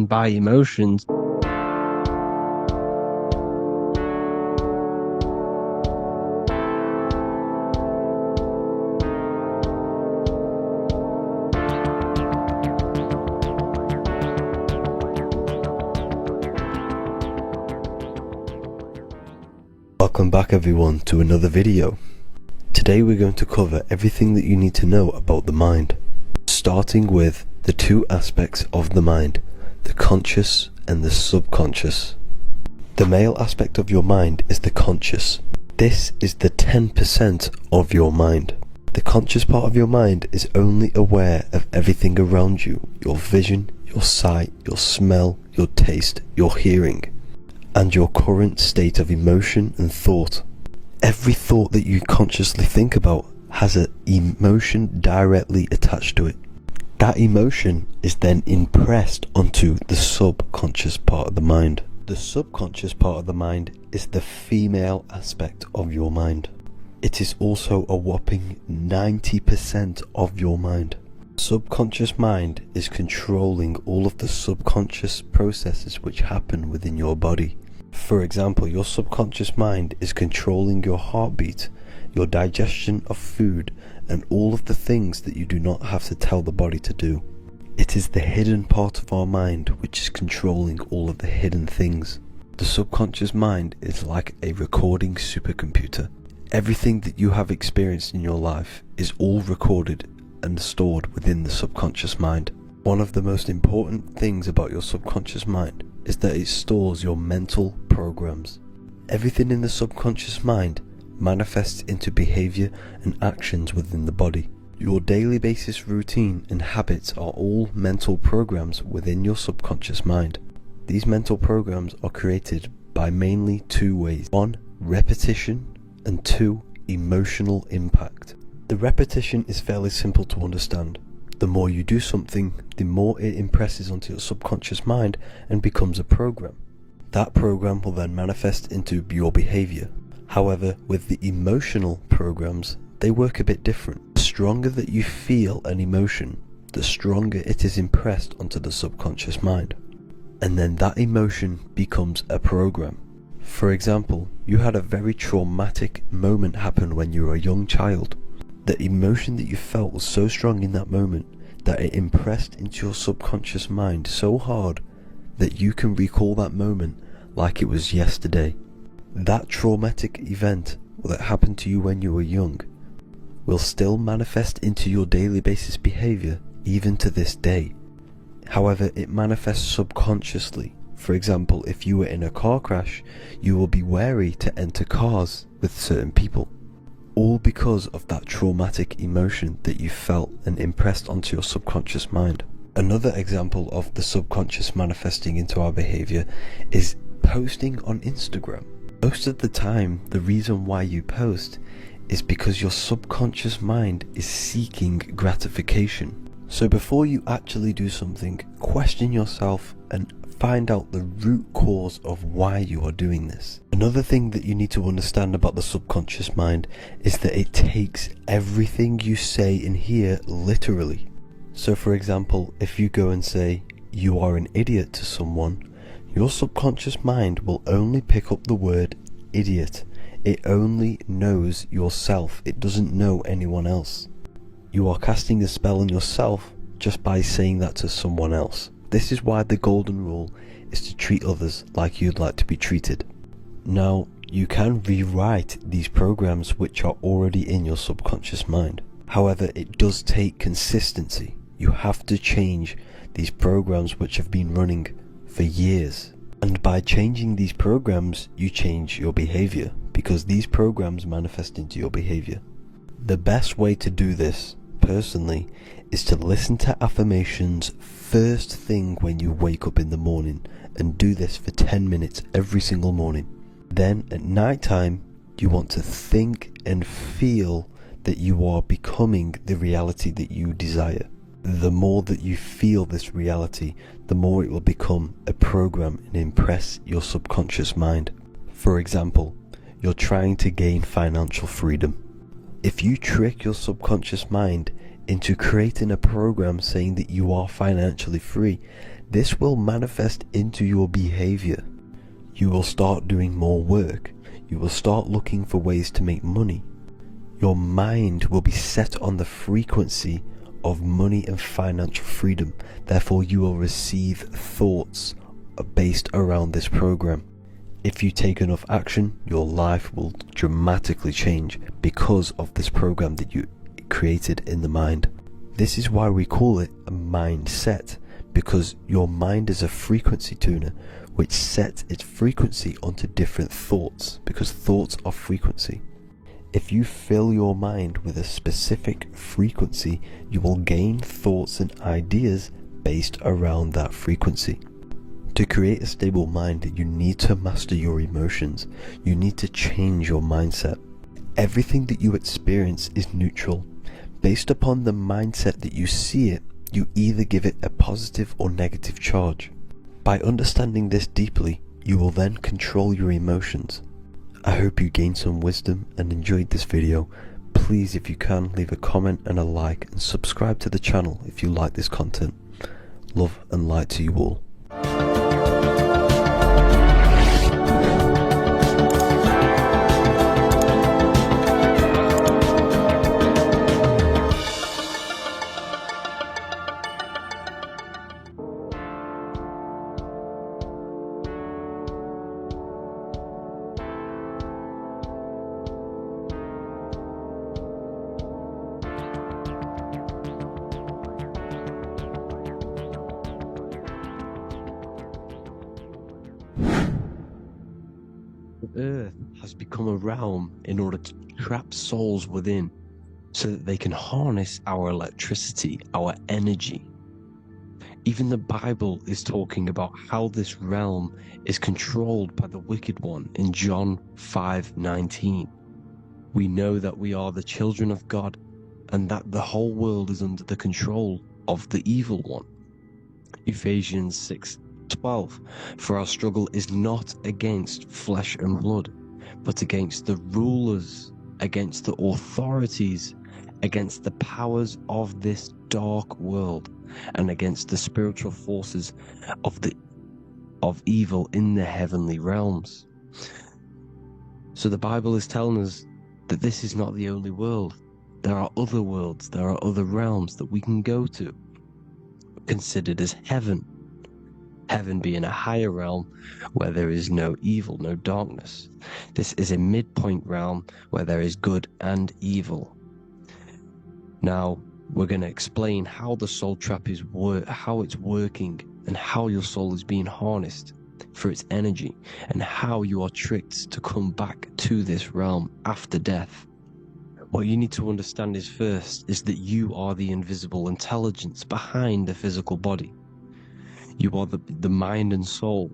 driven by emotions. Welcome back everyone to another video. Today we're going to cover everything that you need to know about the mind, starting with the two aspects of the mind, the conscious and the subconscious. The male aspect of your mind is the conscious. This is the 10% of your mind. The conscious part of your mind is only aware of everything around you, your vision, your sight, your smell, your taste, your hearing, and your current state of emotion and thought. Every thought that you consciously think about has an emotion directly attached to it. That emotion is then impressed onto the subconscious part of the mind. The subconscious part of the mind is the female aspect of your mind. It is also a whopping 90% of your mind. Subconscious mind is controlling all of the subconscious processes which happen within your body. For example, your subconscious mind is controlling your heartbeat, your digestion of food, and all of the things that you do not have to tell the body to do. It is the hidden part of our mind which is controlling all of the hidden things. The subconscious mind is like a recording supercomputer. Everything that you have experienced in your life is all recorded and stored within the subconscious mind. One of the most important things about your subconscious mind is that it stores your mental programs. Everything in the subconscious mind manifests into behavior and actions within the body. Your daily basis routine and habits are all mental programs within your subconscious mind. These mental programs are created by mainly two ways. 1. Repetition, and 2. Emotional impact. The repetition is fairly simple to understand. The more you do something, the more it impresses onto your subconscious mind and becomes a program. That program will then manifest into your behavior. However, with the emotional programs, they work a bit different. The stronger that you feel an emotion, the stronger it is impressed onto the subconscious mind. And then that emotion becomes a program. For example, you had a very traumatic moment happen when you were a young child. The emotion that you felt was so strong in that moment that it impressed into your subconscious mind so hard that you can recall that moment like it was yesterday. That traumatic event that happened to you when you were young will still manifest into your daily basis behavior even to this day. However, it manifests subconsciously. For example, if you were in a car crash, you will be wary to enter cars with certain people. All because of that traumatic emotion that you felt and impressed onto your subconscious mind. Another example of the subconscious manifesting into our behavior is posting on Instagram. Most of the time, the reason why you post is because your subconscious mind is seeking gratification. So before you actually do something, question yourself and find out the root cause of why you are doing this. Another thing that you need to understand about the subconscious mind is that it takes everything you say and hear literally. So for example, if you go and say, "You are an idiot" to someone, your subconscious mind will only pick up the word idiot. It only knows yourself. It doesn't know anyone else. You are casting a spell on yourself just by saying that to someone else. This is why the golden rule is to treat others like you'd like to be treated. Now, you can rewrite these programs which are already in your subconscious mind. However, it does take consistency. You have to change these programs which have been running for years. And by changing these programs, you change your behavior, because these programs manifest into your behavior. The best way to do this, personally, is to listen to affirmations first thing when you wake up in the morning, and do this for 10 minutes every single morning. Then at night time, you want to think and feel that you are becoming the reality that you desire. The more that you feel this reality, the more it will become a program and impress your subconscious mind. For example, you're trying to gain financial freedom. If you trick your subconscious mind into creating a program saying that you are financially free, this will manifest into your behavior. You will start doing more work. You will start looking for ways to make money. Your mind will be set on the frequency of money and financial freedom. Therefore, you will receive thoughts based around this program. If you take enough action, your life will dramatically change because of this program that you created in the mind. This is why we call it a mindset, because your mind is a frequency tuner which sets its frequency onto different thoughts, because thoughts are frequency. If you fill your mind with a specific frequency, you will gain thoughts and ideas based around that frequency. To create a stable mind, you need to master your emotions. You need to change your mindset. Everything that you experience is neutral. Based upon the mindset that you see it, you either give it a positive or negative charge. By understanding this deeply, you will then control your emotions. I hope you gained some wisdom and enjoyed this video. Please, if you can, leave a comment and a like, and subscribe to the channel if you like this content. Love and light to you all. Earth has become a realm in order to trap souls within, so that they can harness our electricity, our energy. Even the Bible is talking about how this realm is controlled by the wicked one in John 5:19. We know that we are the children of God and that the whole world is under the control of the evil one. Ephesians 6:12, for our struggle is not against flesh and blood, but against the rulers, against the authorities, against the powers of this dark world, and against the spiritual forces of evil in the heavenly realms. So the Bible is telling us that this is not the only world. There are other worlds, there are other realms that we can go to, considered as heaven. Heaven being a higher realm where there is no evil, no darkness. This is a midpoint realm where there is good and evil. Now, we're going to explain how the soul trap is how it's working, and how your soul is being harnessed for its energy, and how you are tricked to come back to this realm after death. What you need to understand is first is that you are the invisible intelligence behind the physical body. You are the mind and soul.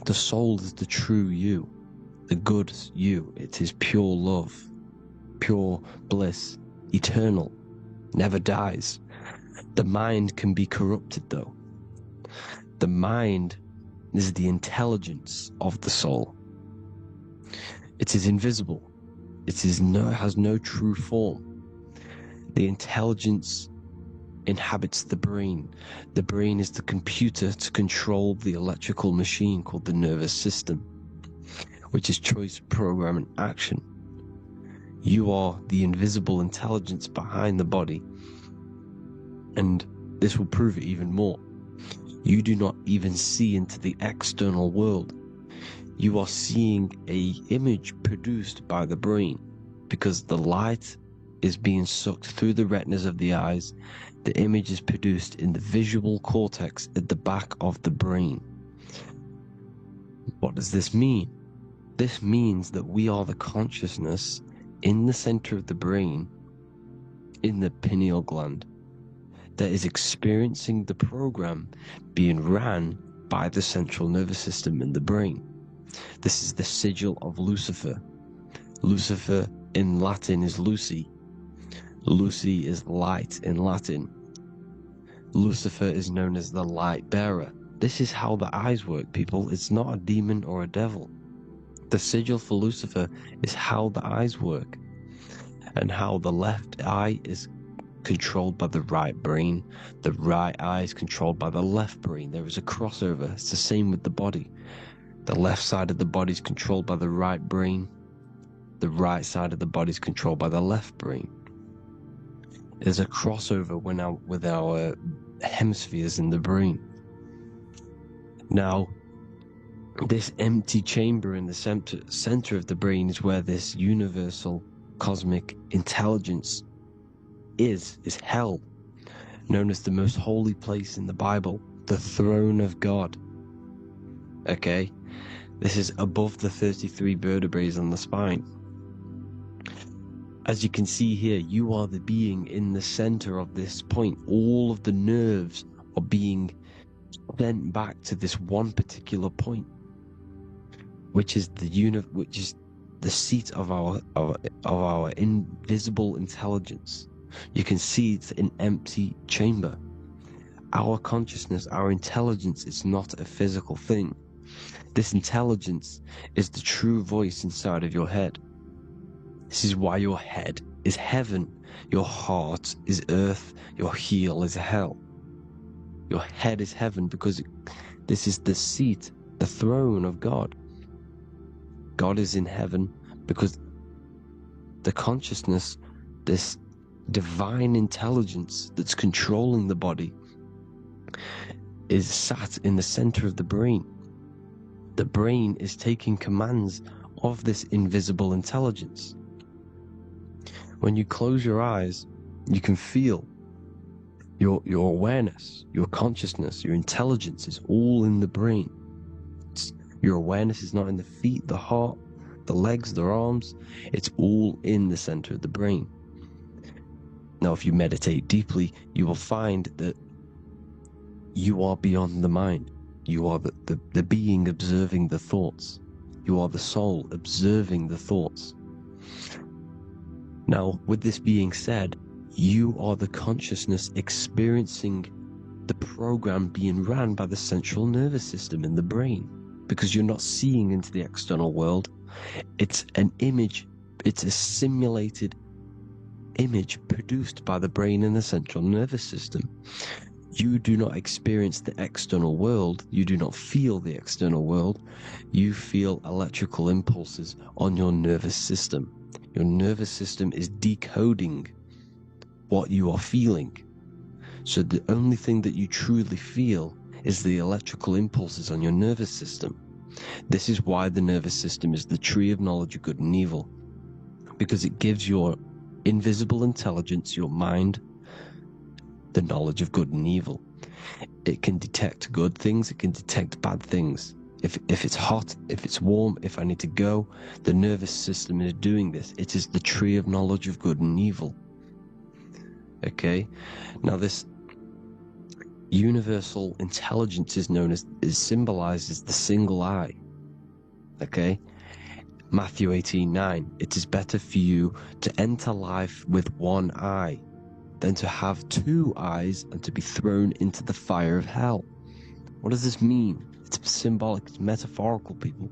The soul is the true you, the good you. It is pure love, pure bliss, eternal, never dies. The mind can be corrupted though. The mind is the intelligence of the soul. It is invisible. It has no true form. The intelligence inhabits the brain. The brain is the computer to control the electrical machine called the nervous system, which is choice, program, and action. You are the invisible intelligence behind the body, and this will prove it even more. You do not even see into the external world. You are seeing an image produced by the brain, because the light is being sucked through the retinas of the eyes. The image is produced in the visual cortex at the back of the brain. What does this mean? This means that we are the consciousness in the center of the brain, in the pineal gland, that is experiencing the program being ran by the central nervous system in the brain. This is the sigil of Lucifer. Lucifer in Latin is Lucy. Lucy is light in Latin. Lucifer is known as the light bearer. This is how the eyes work, people. It's not a demon or a devil. The sigil for Lucifer is how the eyes work, and how the left eye is controlled by the right brain. The right eye is controlled by the left brain. There is a crossover. It's the same with the body. The left side of the body is controlled by the right brain. The right side of the body is controlled by the left brain. There's a crossover with our hemispheres in the brain. Now, this empty chamber in the center of the brain is where this universal cosmic intelligence is held, known as the most holy place in the Bible, the throne of God. Okay? This is above the 33 vertebrae on the spine. As you can see here, you are the being in the center of this point. All of the nerves are being sent back to this one particular point, which is the seat of our invisible intelligence. You can see it's an empty chamber. Our consciousness, our intelligence, is not a physical thing. This intelligence is the true voice inside of your head. This is why your head is heaven, your heart is earth, your heel is hell. Your head is heaven because this is the seat, the throne of God. God is in heaven because the consciousness, this divine intelligence that's controlling the body, is sat in the center of the brain. The brain is taking commands of this invisible intelligence. When you close your eyes, you can feel your awareness, your consciousness, your intelligence is all in the brain. Your awareness is not in the feet, the heart, the legs, the arms. It's all in the center of the brain. Now, if you meditate deeply, you will find that you are beyond the mind. You are the being observing the thoughts. You are the soul observing the thoughts. Now, with this being said, you are the consciousness experiencing the program being ran by the central nervous system in the brain, because you're not seeing into the external world. It's an image, it's a simulated image produced by the brain and the central nervous system. You do not experience the external world. You do not feel the external world. You feel electrical impulses on your nervous system. Your nervous system is decoding what you are feeling. So the only thing that you truly feel is the electrical impulses on your nervous system. This is why the nervous system is the tree of knowledge of good and evil, because it gives your invisible intelligence, your mind, the knowledge of good and evil. It can detect good things, it can detect bad things. If it's hot, if it's warm, if I need to go, the nervous system is doing this. It is the tree of knowledge of good and evil. Okay? Now this universal intelligence is symbolized as the single eye. Okay? Matthew 18:9. It is better for you to enter life with one eye than to have two eyes and to be thrown into the fire of hell. What does this mean? It's symbolic, it's metaphorical, people.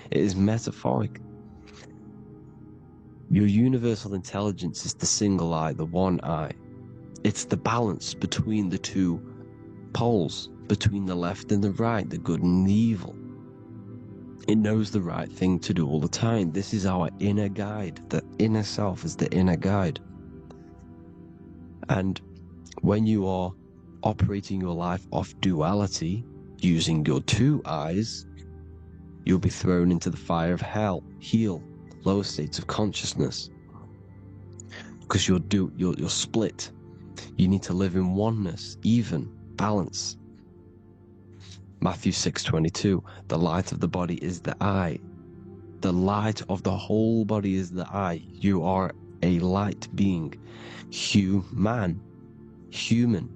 It is metaphoric. Your universal intelligence is the single eye, the one eye. It's the balance between the two poles, between the left and the right, the good and the evil. It knows the right thing to do all the time. This is our inner guide. The inner self is the inner guide. And when you are operating your life off duality, using your two eyes, you'll be thrown into the fire of hell, heel, lower states of consciousness. Because you're split. You need to live in oneness, even, balance. Matthew 6:22, the light of the body is the eye. The light of the whole body is the eye. You are a light being. Human. Hue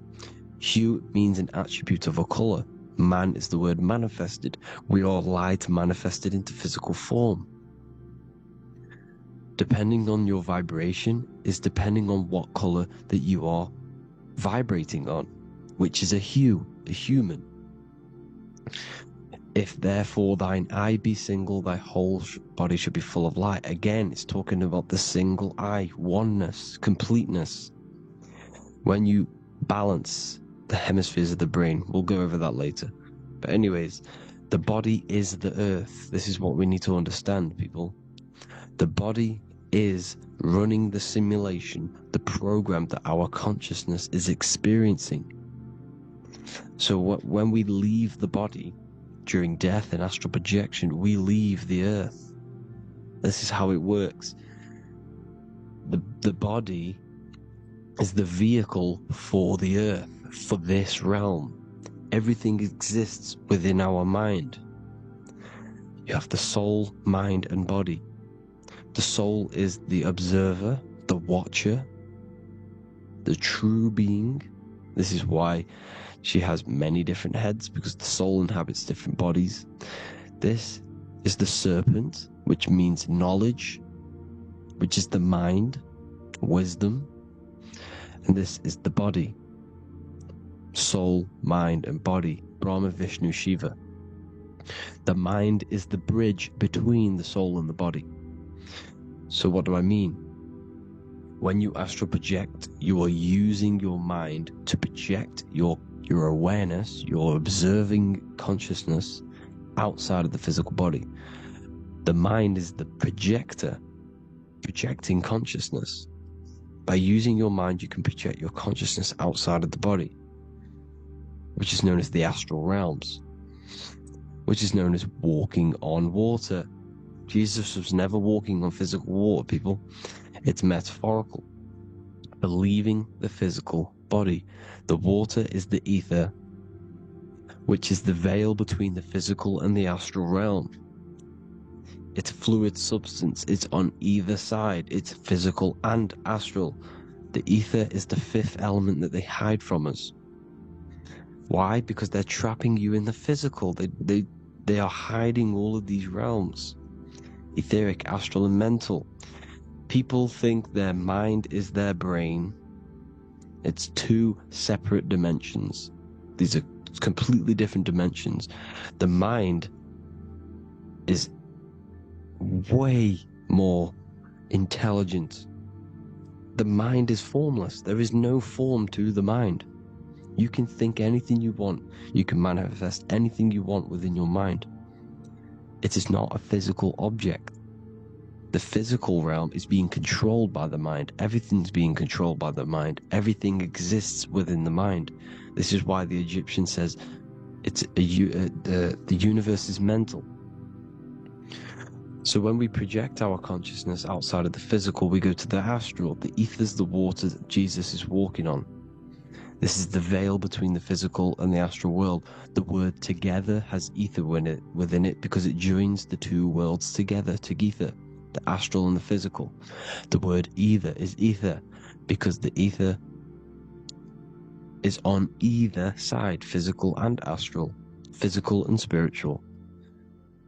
means an attribute of a color. Man is the word manifested. We are light manifested into physical form. Depending on your vibration is depending on what color that you are vibrating on, which is a hue, a human. If therefore thine eye be single, thy whole body should be full of light. Again, it's talking about the single eye, oneness, completeness. when you balance the hemispheres of the brain, we'll go over that later. But anyways, the body is the earth. This is what we need to understand, people. The body is running the simulation, the program that our consciousness is experiencing. So when we leave the body during death and astral projection, we leave the earth. This is how it works. The body is the vehicle for the earth, for this realm. Everything exists within our mind. You have the soul, mind, and body. The soul is the observer, the watcher, the true being. This is why she has many different heads, because the soul inhabits different bodies. This is the serpent, which means knowledge, which is the mind, wisdom. And this is the body. Soul, mind, and body. Brahma, Vishnu, Shiva. The mind is the bridge between the soul and the body. So what do I mean? When you astral project, you are using your mind to project your awareness, your observing consciousness outside of the physical body. The mind is the projector, projecting consciousness. By using your mind, you can project your consciousness outside of the body, which is known as the astral realms, which is known as walking on water. Jesus was never walking on physical water, people. It's metaphorical. Believing the physical body. The water is the ether, which is the veil between the physical and the astral realm. It's a fluid substance. It's on either side. It's physical and astral. The ether is the fifth element that they hide from us. Why? Because they're trapping you in the physical. They are hiding all of these realms. Etheric, astral, and mental. People think their mind is their brain. It's two separate dimensions. These are completely different dimensions. The mind is way more intelligent. The mind is formless. There is no form to the mind. You can think anything you want. You can manifest anything you want within your mind. It is not a physical object. The physical realm is being controlled by the mind. Everything's being controlled by the mind. Everything exists within the mind. This is why the Egyptian says the universe is mental. So when we project our consciousness outside of the physical, we go to the astral. The ether is the water that Jesus is walking on. This is the veil between the physical and the astral world. The word together has ether within it because it joins the two worlds together, together, the astral and the physical. The word either is ether because the ether is on either side, physical and astral, physical and spiritual,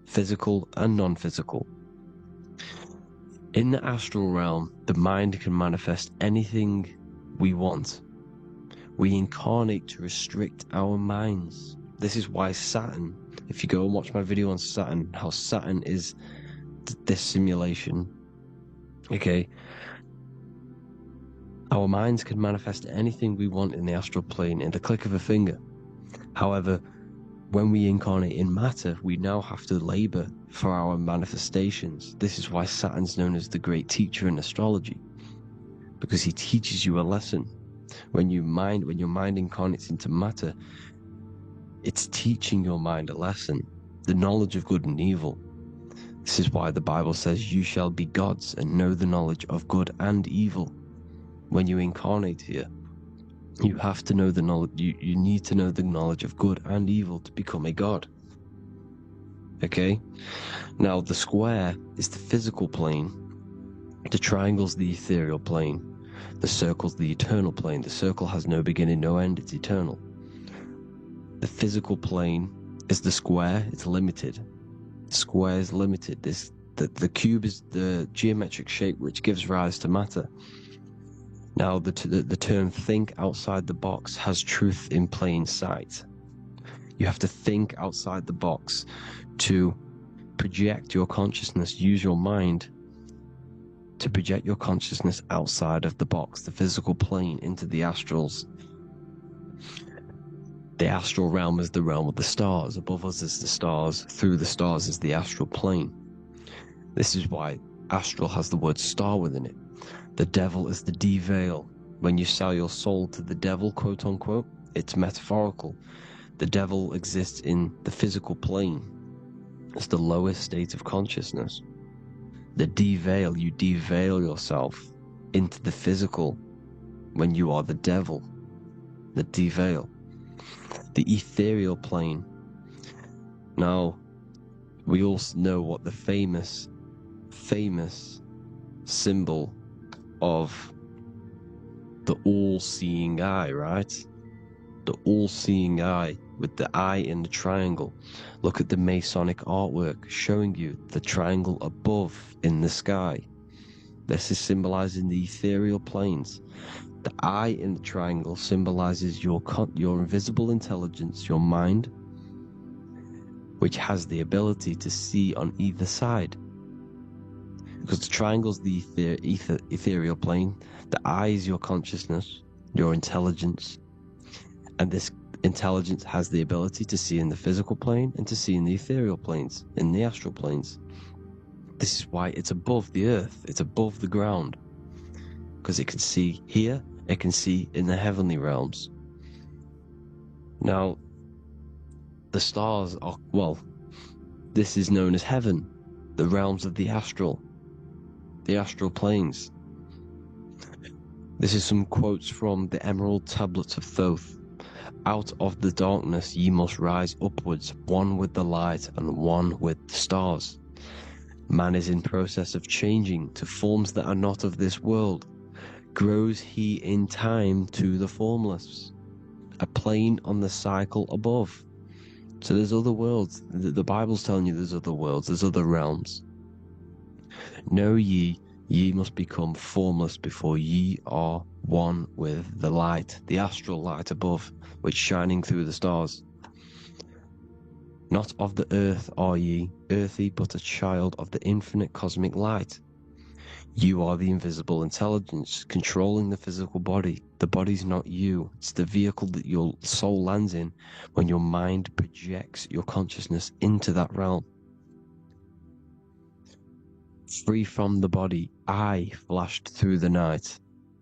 physical and non-physical. In the astral realm, the mind can manifest anything we want. We incarnate to restrict our minds. This is why Saturn, if you go and watch my video on Saturn, how Saturn is this simulation, okay? Our minds can manifest anything we want in the astral plane in the click of a finger. However, when we incarnate in matter, we now have to labor for our manifestations. This is why Saturn's known as the great teacher in astrology, because he teaches you a lesson. When your mind incarnates into matter, it's teaching your mind a lesson, the knowledge of good and evil. This is why the Bible says, you shall be gods and know the knowledge of good and evil. When you incarnate here, you have to know the knowledge, you need to know the knowledge of good and evil to become a god. Okay? Now, the square is the physical plane. The triangle's the ethereal plane. The circle's the eternal plane. The circle has no beginning, no end. It's eternal. The physical plane is the square. It's limited. The square is limited. The cube is the geometric shape which gives rise to matter. Now, the term think outside the box has truth in plain sight. You have to think outside the box to project your consciousness, use your mind to project your consciousness outside of the box, the physical plane, into the astrals. The astral realm is the realm of the stars. Above us is the stars. Through the stars is the astral plane. This is why astral has the word star within it. The devil is the de-veil. When you sell your soul to the devil, quote unquote, it's metaphorical. The devil exists in the physical plane. It's the lowest state of consciousness. The de-veil, you de-veil yourself into the physical when you are the devil. The de-veil. The ethereal plane. Now, we all know what the famous symbol of the all-seeing eye, right? The all-seeing eye with the eye in the triangle. Look at the Masonic artwork showing you the triangle above in the sky. This is symbolizing the ethereal planes. The eye in the triangle symbolizes your invisible intelligence, your mind, which has the ability to see on either side. Because the triangle's the ethereal plane, the eye is your consciousness, your intelligence, and this intelligence has the ability to see in the physical plane and to see in the ethereal planes, in the astral planes. This is why it's above the earth, it's above the ground, because it can see here, it can see in the heavenly realms. Now, the stars are, well, this is known as heaven, the realms of the astral planes. This is some quotes from the Emerald Tablets of Thoth. Out of the darkness ye must rise upwards, one with the light and one with the stars. Man is in process of changing to forms that are not of this world. Grows he in time to the formless, a plane on the cycle above. So there's other worlds. The Bible's telling you there's other worlds, there's other realms. Know ye must become formless before ye are one with the light, the astral light above, which shining through the stars. Not of the earth are ye, earthy, but a child of the infinite cosmic light. You are the invisible intelligence controlling the physical body. The body's not you. It's the vehicle that your soul lands in when your mind projects your consciousness into that realm. Free from the body, I flashed through the night.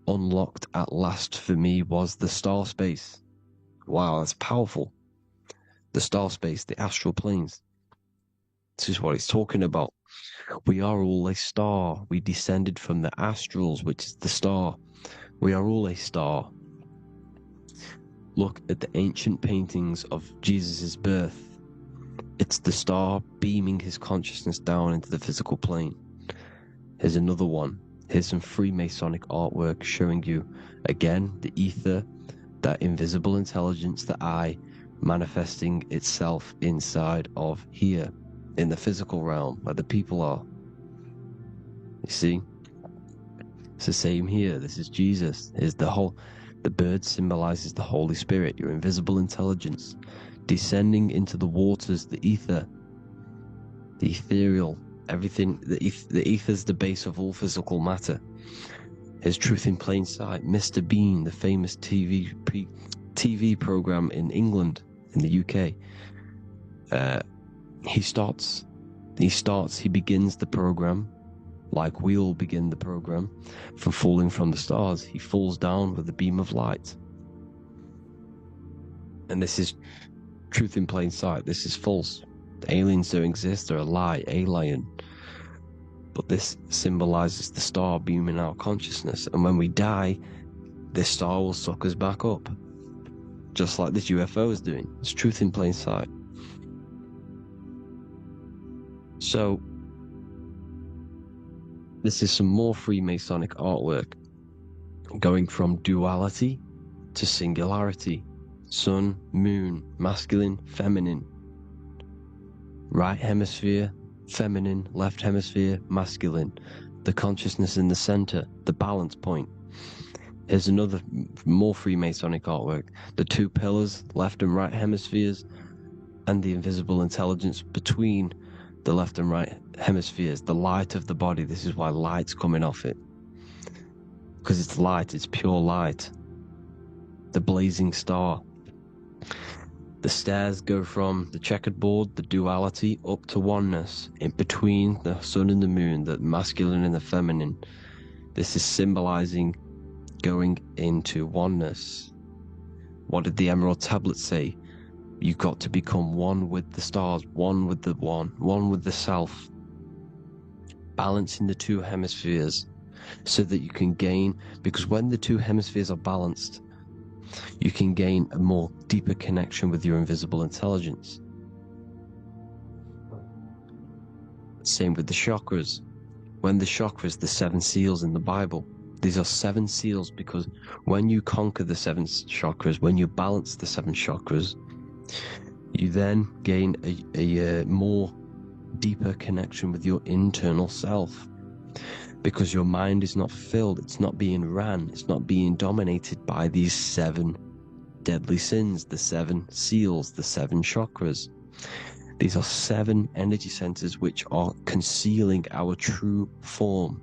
Unlocked at last for me was the star space. Wow, that's powerful. The star space, the astral planes. This is what it's talking about. We are all a star. We descended from the astrals, which is the star. We are all a star. Look at the ancient paintings of Jesus' birth. It's the star beaming his consciousness down into the physical plane. Here's another one. Here's some Freemasonic artwork showing you, again, the ether, that invisible intelligence, the eye, manifesting itself inside of here, in the physical realm, where the people are. You see? It's the same here. This is Jesus. Here's the bird symbolizes the Holy Spirit, your invisible intelligence, descending into the waters, the ether, the ethereal, everything. The ether's the base of all physical matter. Here's Truth in Plain Sight. Mr. Bean, the famous TV program in England, in the UK. He begins the program like we all begin the program, from falling from the stars. He falls down with a beam of light. And this is Truth in Plain Sight. This is false. The aliens don't exist. They're a lie, alien. But this symbolizes the star beaming our consciousness. And when we die, this star will suck us back up. Just like this UFO is doing. It's Truth in Plain Sight. So, this is some more Freemasonic artwork, going from duality to singularity. Sun, moon, masculine, feminine. Right hemisphere, feminine, left hemisphere, masculine. The consciousness in the center, the balance point. Here's another more Freemasonic artwork. The two pillars, left and right hemispheres, and the invisible intelligence between the left and right hemispheres, the light of the body. This is why light's coming off it. Because it's light, it's pure light. The blazing star. The stairs go from the checkered board, the duality, up to oneness, in between the sun and the moon, the masculine and the feminine. This is symbolizing going into oneness. What did the Emerald Tablet say? You've got to become one with the stars, one with the one with the self. Balancing the two hemispheres so that you can gain, because when the two hemispheres are balanced, you can gain a more deeper connection with your invisible intelligence. Same with the chakras. When the chakras, the 7 seals in the Bible, these are 7 seals because when you conquer the 7 chakras, when you balance the 7 chakras, you then gain a more deeper connection with your internal self. Because your mind is not filled, it's not being ran, it's not being dominated by these 7 deadly sins, the 7 seals, the 7 chakras. These are 7 energy centers which are concealing our true form.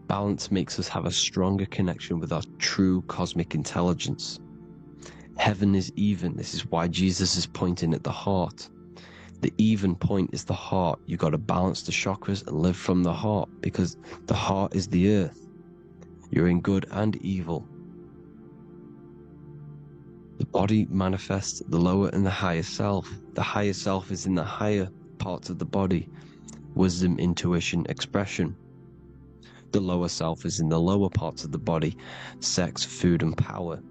Balance makes us have a stronger connection with our true cosmic intelligence. Heaven is even. This is why Jesus is pointing at the heart. The even point is the heart. You got to balance the chakras and live from the heart, because the heart is the earth. You're in good and evil. The body manifests the lower and the higher self. The higher self is in the higher parts of the body. Wisdom, intuition, expression. The lower self is in the lower parts of the body. Sex, food, and power.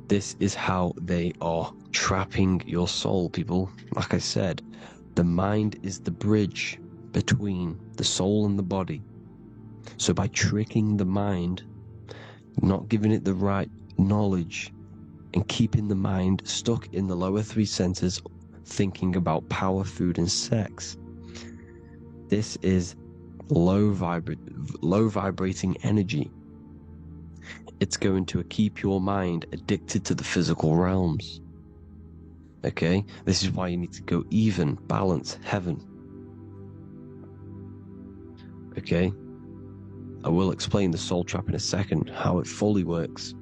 This is how they are trapping your soul, people. Like I said, the mind is the bridge between the soul and the body. So by tricking the mind, not giving it the right knowledge, and keeping the mind stuck in the lower 3 centers, thinking about power, food, and sex, this is low vibrating energy. It's going to keep your mind addicted to the physical realms. Okay? This is why you need to go even, balance, heaven. Okay? I will explain the soul trap in a second, how it fully works.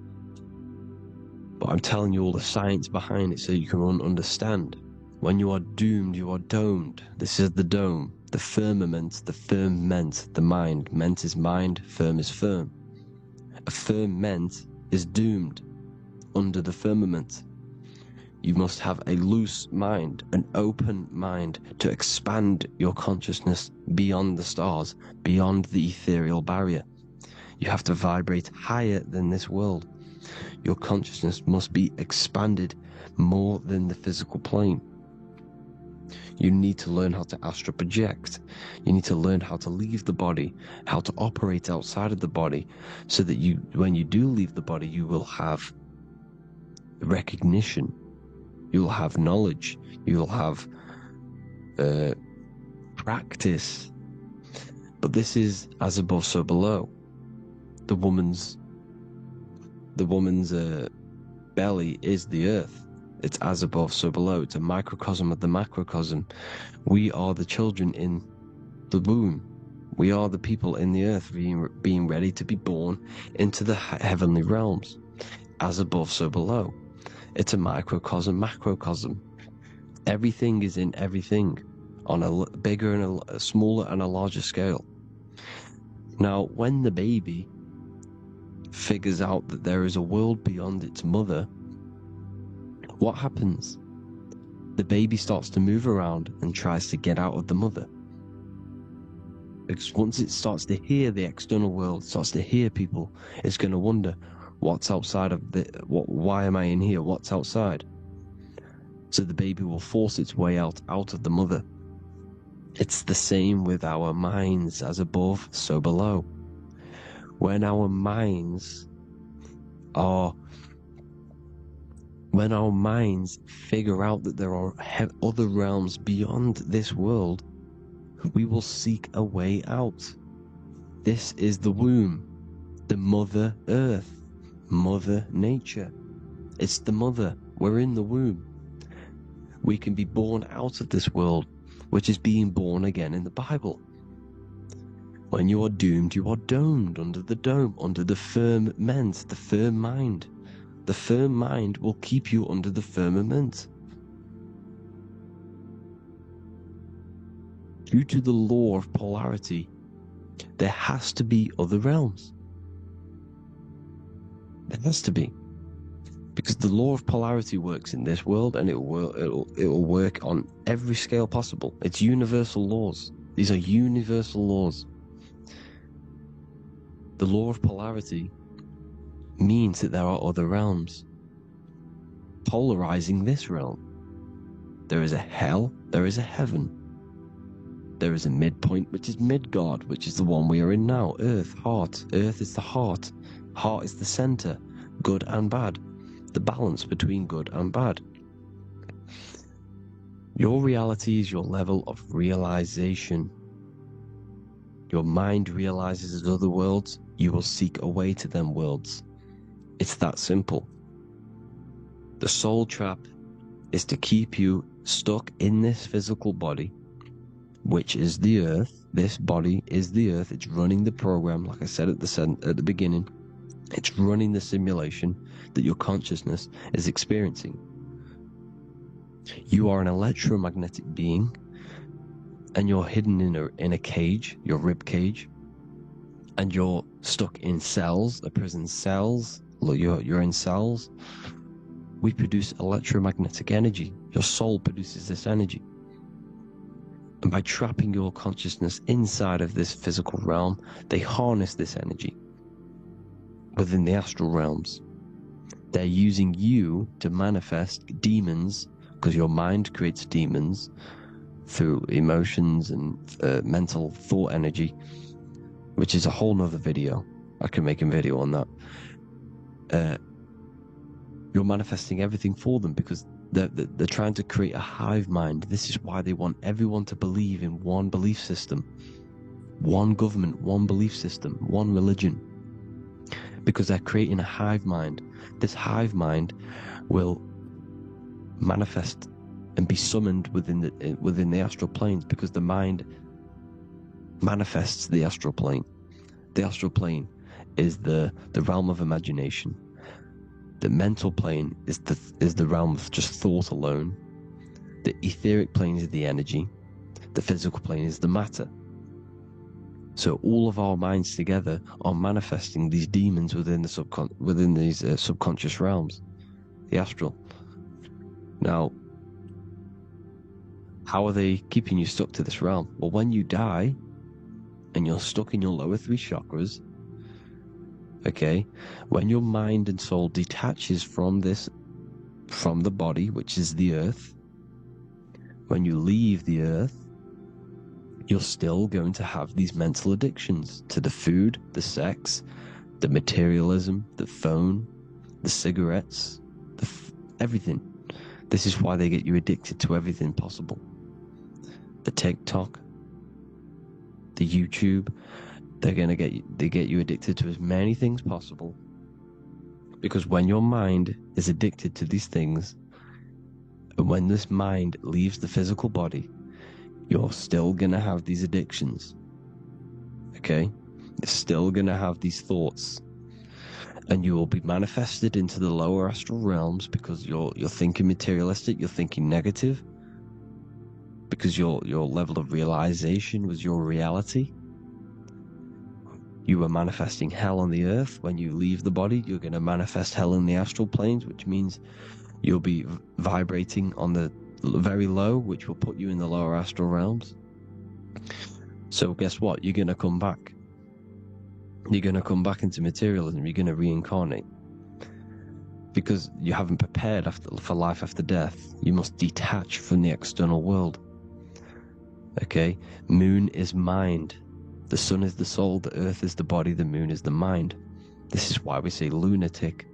But I'm telling you all the science behind it so you can understand. When you are doomed, you are domed. This is the dome, the firmament, the firmament, the mind. Ment is mind, firm is firm. A firmament is doomed under the firmament. You must have a loose mind, an open mind to expand your consciousness beyond the stars, beyond the ethereal barrier. You have to vibrate higher than this world. Your consciousness must be expanded more than the physical plane. You need to learn how to astral project. You need to learn how to leave the body, how to operate outside of the body, so that you, when you do leave the body, you will have recognition. You'll have knowledge. You'll have practice. But this is as above, so below. The woman's belly is the earth. It's as above, so below. It's a microcosm of the macrocosm. We are the children in the womb. We are the people in the earth being ready to be born into the heavenly realms. As above, so below. It's a microcosm, macrocosm. Everything is in everything on a bigger and a smaller and a larger scale. Now, when the baby figures out that there is a world beyond its mother, what happens? The baby starts to move around and tries to get out of the mother. Because once it starts to hear the external world, starts to hear people, it's going to wonder, what's outside of why am I in here? What's outside? So the baby will force its way out of the mother. It's the same with our minds, as above, so below. When our minds figure out that there are other realms beyond this world, we will seek a way out. This is the womb, the Mother Earth, Mother Nature. It's the mother. We're in the womb. We can be born out of this world, which is being born again in the Bible. When you are doomed, you are domed under the dome, under the firmament, the firm mind. The firm mind will keep you under the firmament. Due to the law of polarity, there has to be other realms. There has to be. Because the law of polarity works in this world, and it will work on every scale possible. It's universal laws. These are universal laws. The law of polarity means that there are other realms polarizing this realm. There is a hell, there is a heaven. There is a midpoint, which is Midgard, which is the one we are in now. Earth, heart. Earth is the heart. Heart is the center, good and bad. The balance between good and bad. Your reality is your level of realization. Your mind realizes other worlds, you will seek a way to them worlds. It's that simple. The soul trap is to keep you stuck in this physical body, which is the earth. This body is the earth. It's running the program, like I said at the beginning. It's running the simulation that your consciousness is experiencing. You are an electromagnetic being, and you're hidden in a cage, your rib cage, and you're stuck in cells, a prison cells. You're in cells. We produce electromagnetic energy. Your soul produces this energy. And by trapping your consciousness inside of this physical realm, they harness this energy within the astral realms. They're using you to manifest demons, because your mind creates demons through emotions and mental thought energy, which is a whole nother video. I can make a video on that. You're manifesting everything for them because they're trying to create a hive mind. This is why they want everyone to believe in one belief system, one government, one belief system, one religion, because they're creating a hive mind. This hive mind will manifest and be summoned within the astral planes, because the mind manifests the astral plane. The astral plane is the realm of imagination. The mental plane is the realm of just thought alone. The etheric plane is the energy. The physical plane is the matter. So all of our minds together are manifesting these demons within these subconscious realms, the astral. Now, how are they keeping you stuck to this realm? Well, when you die and you're stuck in your lower three chakras, okay, when your mind and soul detaches from the body, which is the earth, when you leave the earth, you're still going to have these mental addictions to the food, the sex, the materialism, the phone, the cigarettes, everything. This is why they get you addicted to everything possible. The TikTok, the YouTube, they get you addicted to as many things possible. Because when your mind is addicted to these things, and when this mind leaves the physical body, you're still gonna have these addictions. Okay? You're still gonna have these thoughts. And you will be manifested into the lower astral realms because you're thinking materialistic, you're thinking negative, because your level of realization was your reality. You were manifesting hell on the earth. When you leave the body, you're going to manifest hell in the astral planes, which means you'll be vibrating on the very low, which will put you in the lower astral realms. So guess what? You're going to come back. You're going to come back into materialism. You're going to reincarnate. Because you haven't prepared for life after death. You must detach from the external world. Okay? Moon is mind. The sun is the soul, the earth is the body, the moon is the mind. This is why we say lunatic.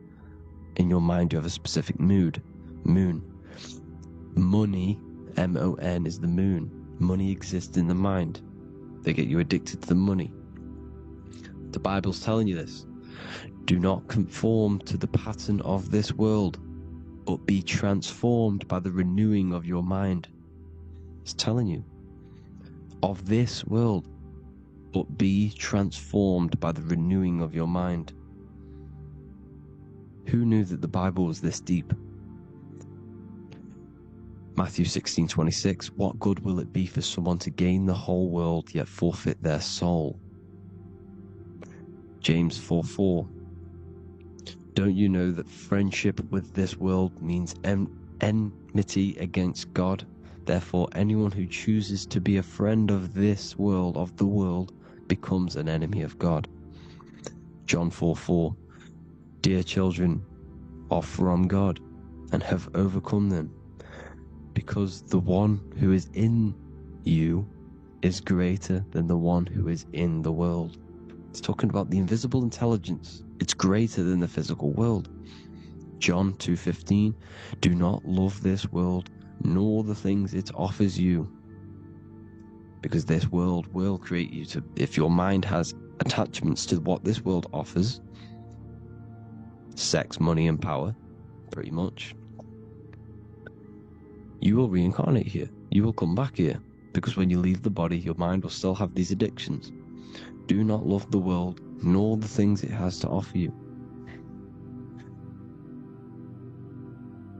In your mind, you have a specific mood. Moon. Money, M-O-N, is the moon. Money exists in the mind. They get you addicted to the money. The Bible's telling you this. Do not conform to the pattern of this world. but be transformed by the renewing of your mind. It's telling you, of this world, but be transformed by the renewing of your mind. Who knew that the Bible was this deep? Matthew 16:26, what good will it be for someone to gain the whole world yet forfeit their soul? James 4:4, don't you know that friendship with this world means enmity against God? Therefore, anyone who chooses to be a friend of this world, of the world, becomes an enemy of God. John 4:4, dear children, are from God and have overcome them, because the one who is in you is greater than the one who is in the world. It's talking about the invisible intelligence. It's greater than the physical world. John 2:15, do not love this world, nor the things it offers you, because this world will create you to, if your mind has attachments to what this world offers, sex, money, and power, pretty much, you will reincarnate here. You will come back here, because when you leave the body, your mind will still have these addictions. Do not love the world, nor the things it has to offer you.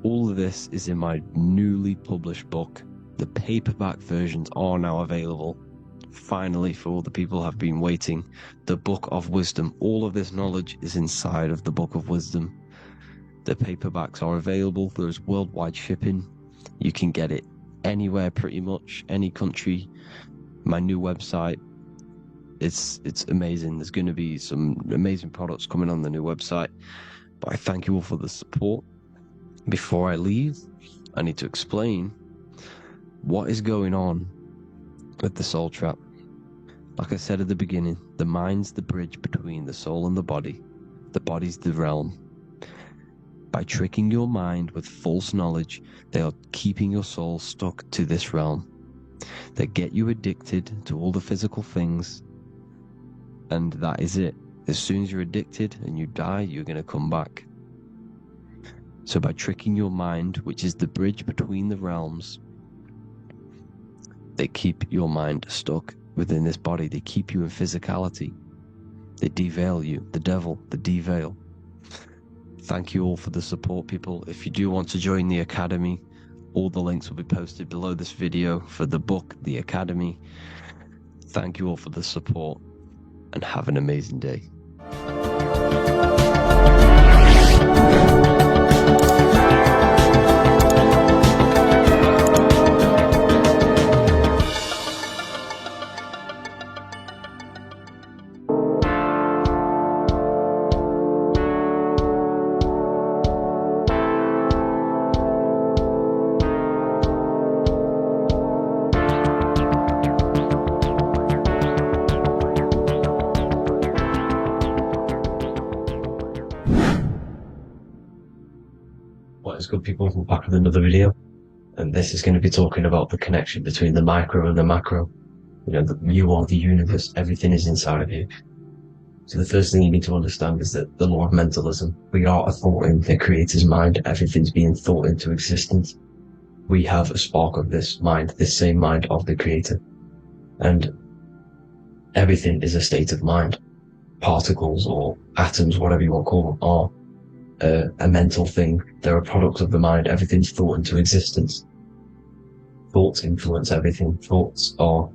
All of this is in my newly published book. The paperback versions are now available. Finally, for all the people who have been waiting, the Book of Wisdom. All of this knowledge is inside of the Book of Wisdom. The paperbacks are available. There's worldwide shipping. You can get it anywhere, pretty much, any country. My new website, it's amazing. There's going to be some amazing products coming on the new website. But I thank you all for the support. Before I leave, I need to explain what is going on with the soul trap. Like I said at the beginning, the mind's the bridge between the soul and the body. The body's the realm. By tricking your mind with false knowledge, they are keeping your soul stuck to this realm. They get you addicted to all the physical things, and that is it. As soon as you're addicted and you die, you're going to come back. So by tricking your mind, which is the bridge between the realms, they keep your mind stuck within this body. They keep you in physicality. They deveil you, the devil, the deveil. Thank you all for the support, people. If you do want to join the Academy, all the links will be posted below this video for the book, The Academy. Thank you all for the support, and have an amazing day. What is good, people? We're back with another video, and this is going to be talking about the connection between the micro and the macro. You know, you are the universe, everything is inside of you. So the first thing you need to understand is that the law of mentalism, we are a thought in the creator's mind, everything's being thought into existence. We have a spark of this mind, this same mind of the creator, and everything is a state of mind. Particles or atoms, whatever you want to call them, are a mental thing. They're a product of the mind. Everything's thought into existence. Thoughts influence everything. Thoughts are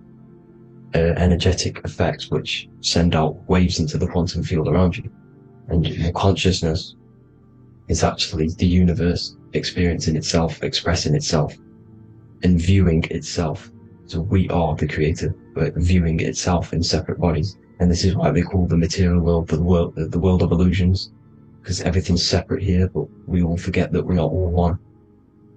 energetic effects which send out waves into the quantum field around you. And your consciousness is actually the universe experiencing itself, expressing itself, and viewing itself. So we are the creator, but viewing itself in separate bodies. And this is why they call the material world the world of illusions. Because everything's separate here, but we all forget that we are all one.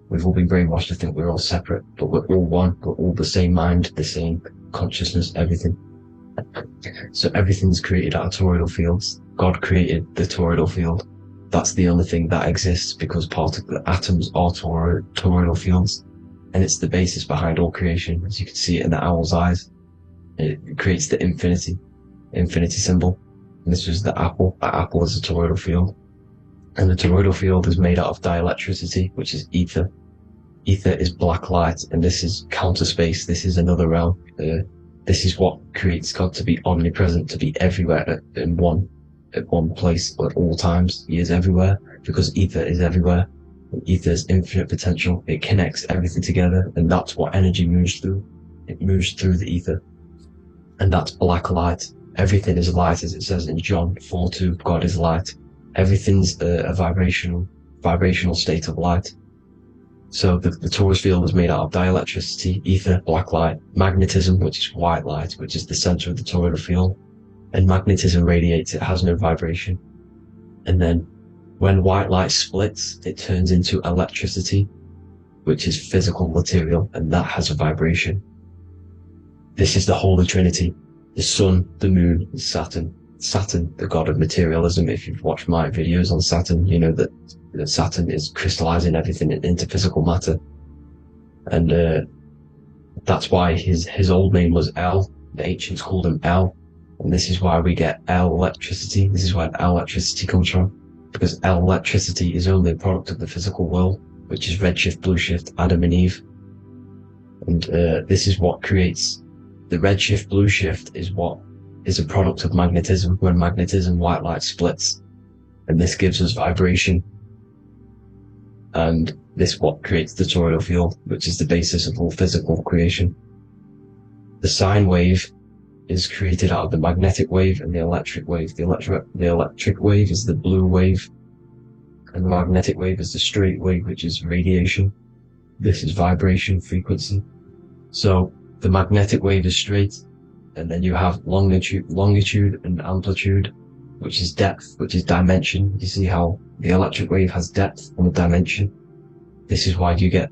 We've all been brainwashed to think we're all separate, but we're all one. We're all the same mind, the same consciousness, everything. So everything's created out of toroidal fields. God created the toroidal field. That's the only thing that exists, because the atoms are toroidal fields. And it's the basis behind all creation. As you can see it in the owl's eyes. It creates the infinity symbol. And this was the apple. That apple is a toroidal field. And the toroidal field is made out of dielectricity, which is ether. Ether is black light, and this is counter space. This is another realm. This is what creates God to be omnipresent, to be everywhere at one place at all times. He is everywhere because ether is everywhere. And ether is infinite potential. It connects everything together, and that's what energy moves through. It moves through the ether, and that's black light. Everything is light, as it says in John 4:2. God is light. Everything's a vibrational state of light. So the torus field is made out of dielectricity, ether, black light, magnetism, which is white light, which is the center of the toroidal field. And magnetism radiates, it has no vibration. And then when white light splits, it turns into electricity, which is physical material, and that has a vibration. This is the Holy Trinity: the sun, the moon, and Saturn. Saturn, the god of materialism. If you've watched my videos on Saturn, you know that Saturn is crystallizing everything into physical matter. And that's why his old name was El. The ancients called him El. And this is why we get El electricity. This is where El electricity comes from. Because El electricity is only a product of the physical world, which is redshift, blueshift, Adam and Eve. And this is what creates the redshift, blueshift is what is a product of magnetism. When magnetism, white light splits, and this gives us vibration. And this is what creates the toroidal field, which is the basis of all physical creation. The sine wave is created out of the magnetic wave and the electric wave. The electric wave is the blue wave, and the magnetic wave is the straight wave, which is radiation. This is vibration frequency. So the magnetic wave is straight, and then you have longitude and amplitude, which is depth, which is dimension. You see how the electric wave has depth and a dimension. This is why you get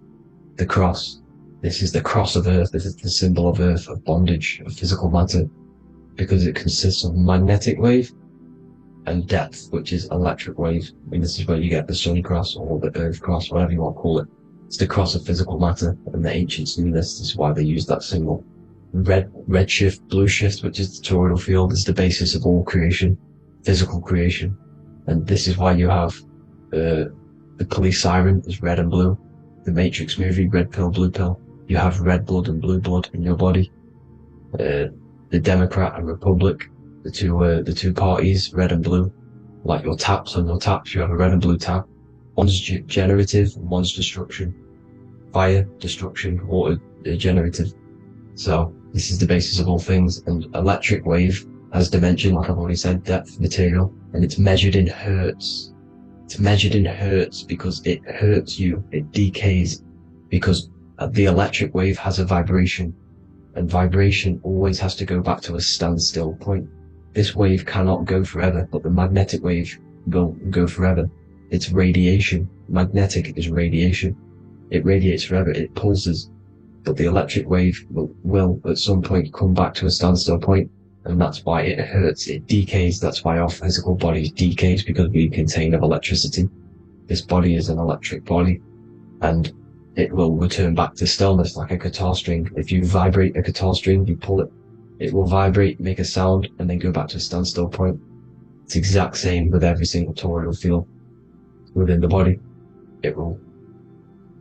the cross. This is the cross of Earth. This is the symbol of Earth, of bondage, of physical matter, because it consists of magnetic wave and depth, which is electric wave. And this is where you get the sun cross or the earth cross, whatever you want to call it. It's the cross of physical matter, and the ancients knew this. This is why they used that symbol. Redshift, blueshift, which is the toroidal field, is the basis of all creation, physical creation. And this is why you have the police siren is red and blue. The Matrix movie, red pill, blue pill. You have red blood and blue blood in your body. The Democrat and Republic, the two parties, red and blue. Like your taps on your taps, you have a red and blue tap. One's generative, one's destruction. Fire, destruction, water, generative. So this is the basis of all things. And electric wave has dimension, like I've already said, depth, material, and it's measured in hertz. It's measured in hertz because it hurts you, it decays, because the electric wave has a vibration, and vibration always has to go back to a standstill point. This wave cannot go forever, but the magnetic wave will go forever. It's radiation. Magnetic is radiation. It radiates forever, it pulses, but the electric wave will at some point come back to a standstill point, and that's why it hurts, it decays. That's why our physical body decays, because we contain of electricity. This body is an electric body, and it will return back to stillness like a guitar string. If you vibrate a guitar string, you pull it, it will vibrate, make a sound, and then go back to a standstill point. It's the exact same with every single toroidal field within the body. It will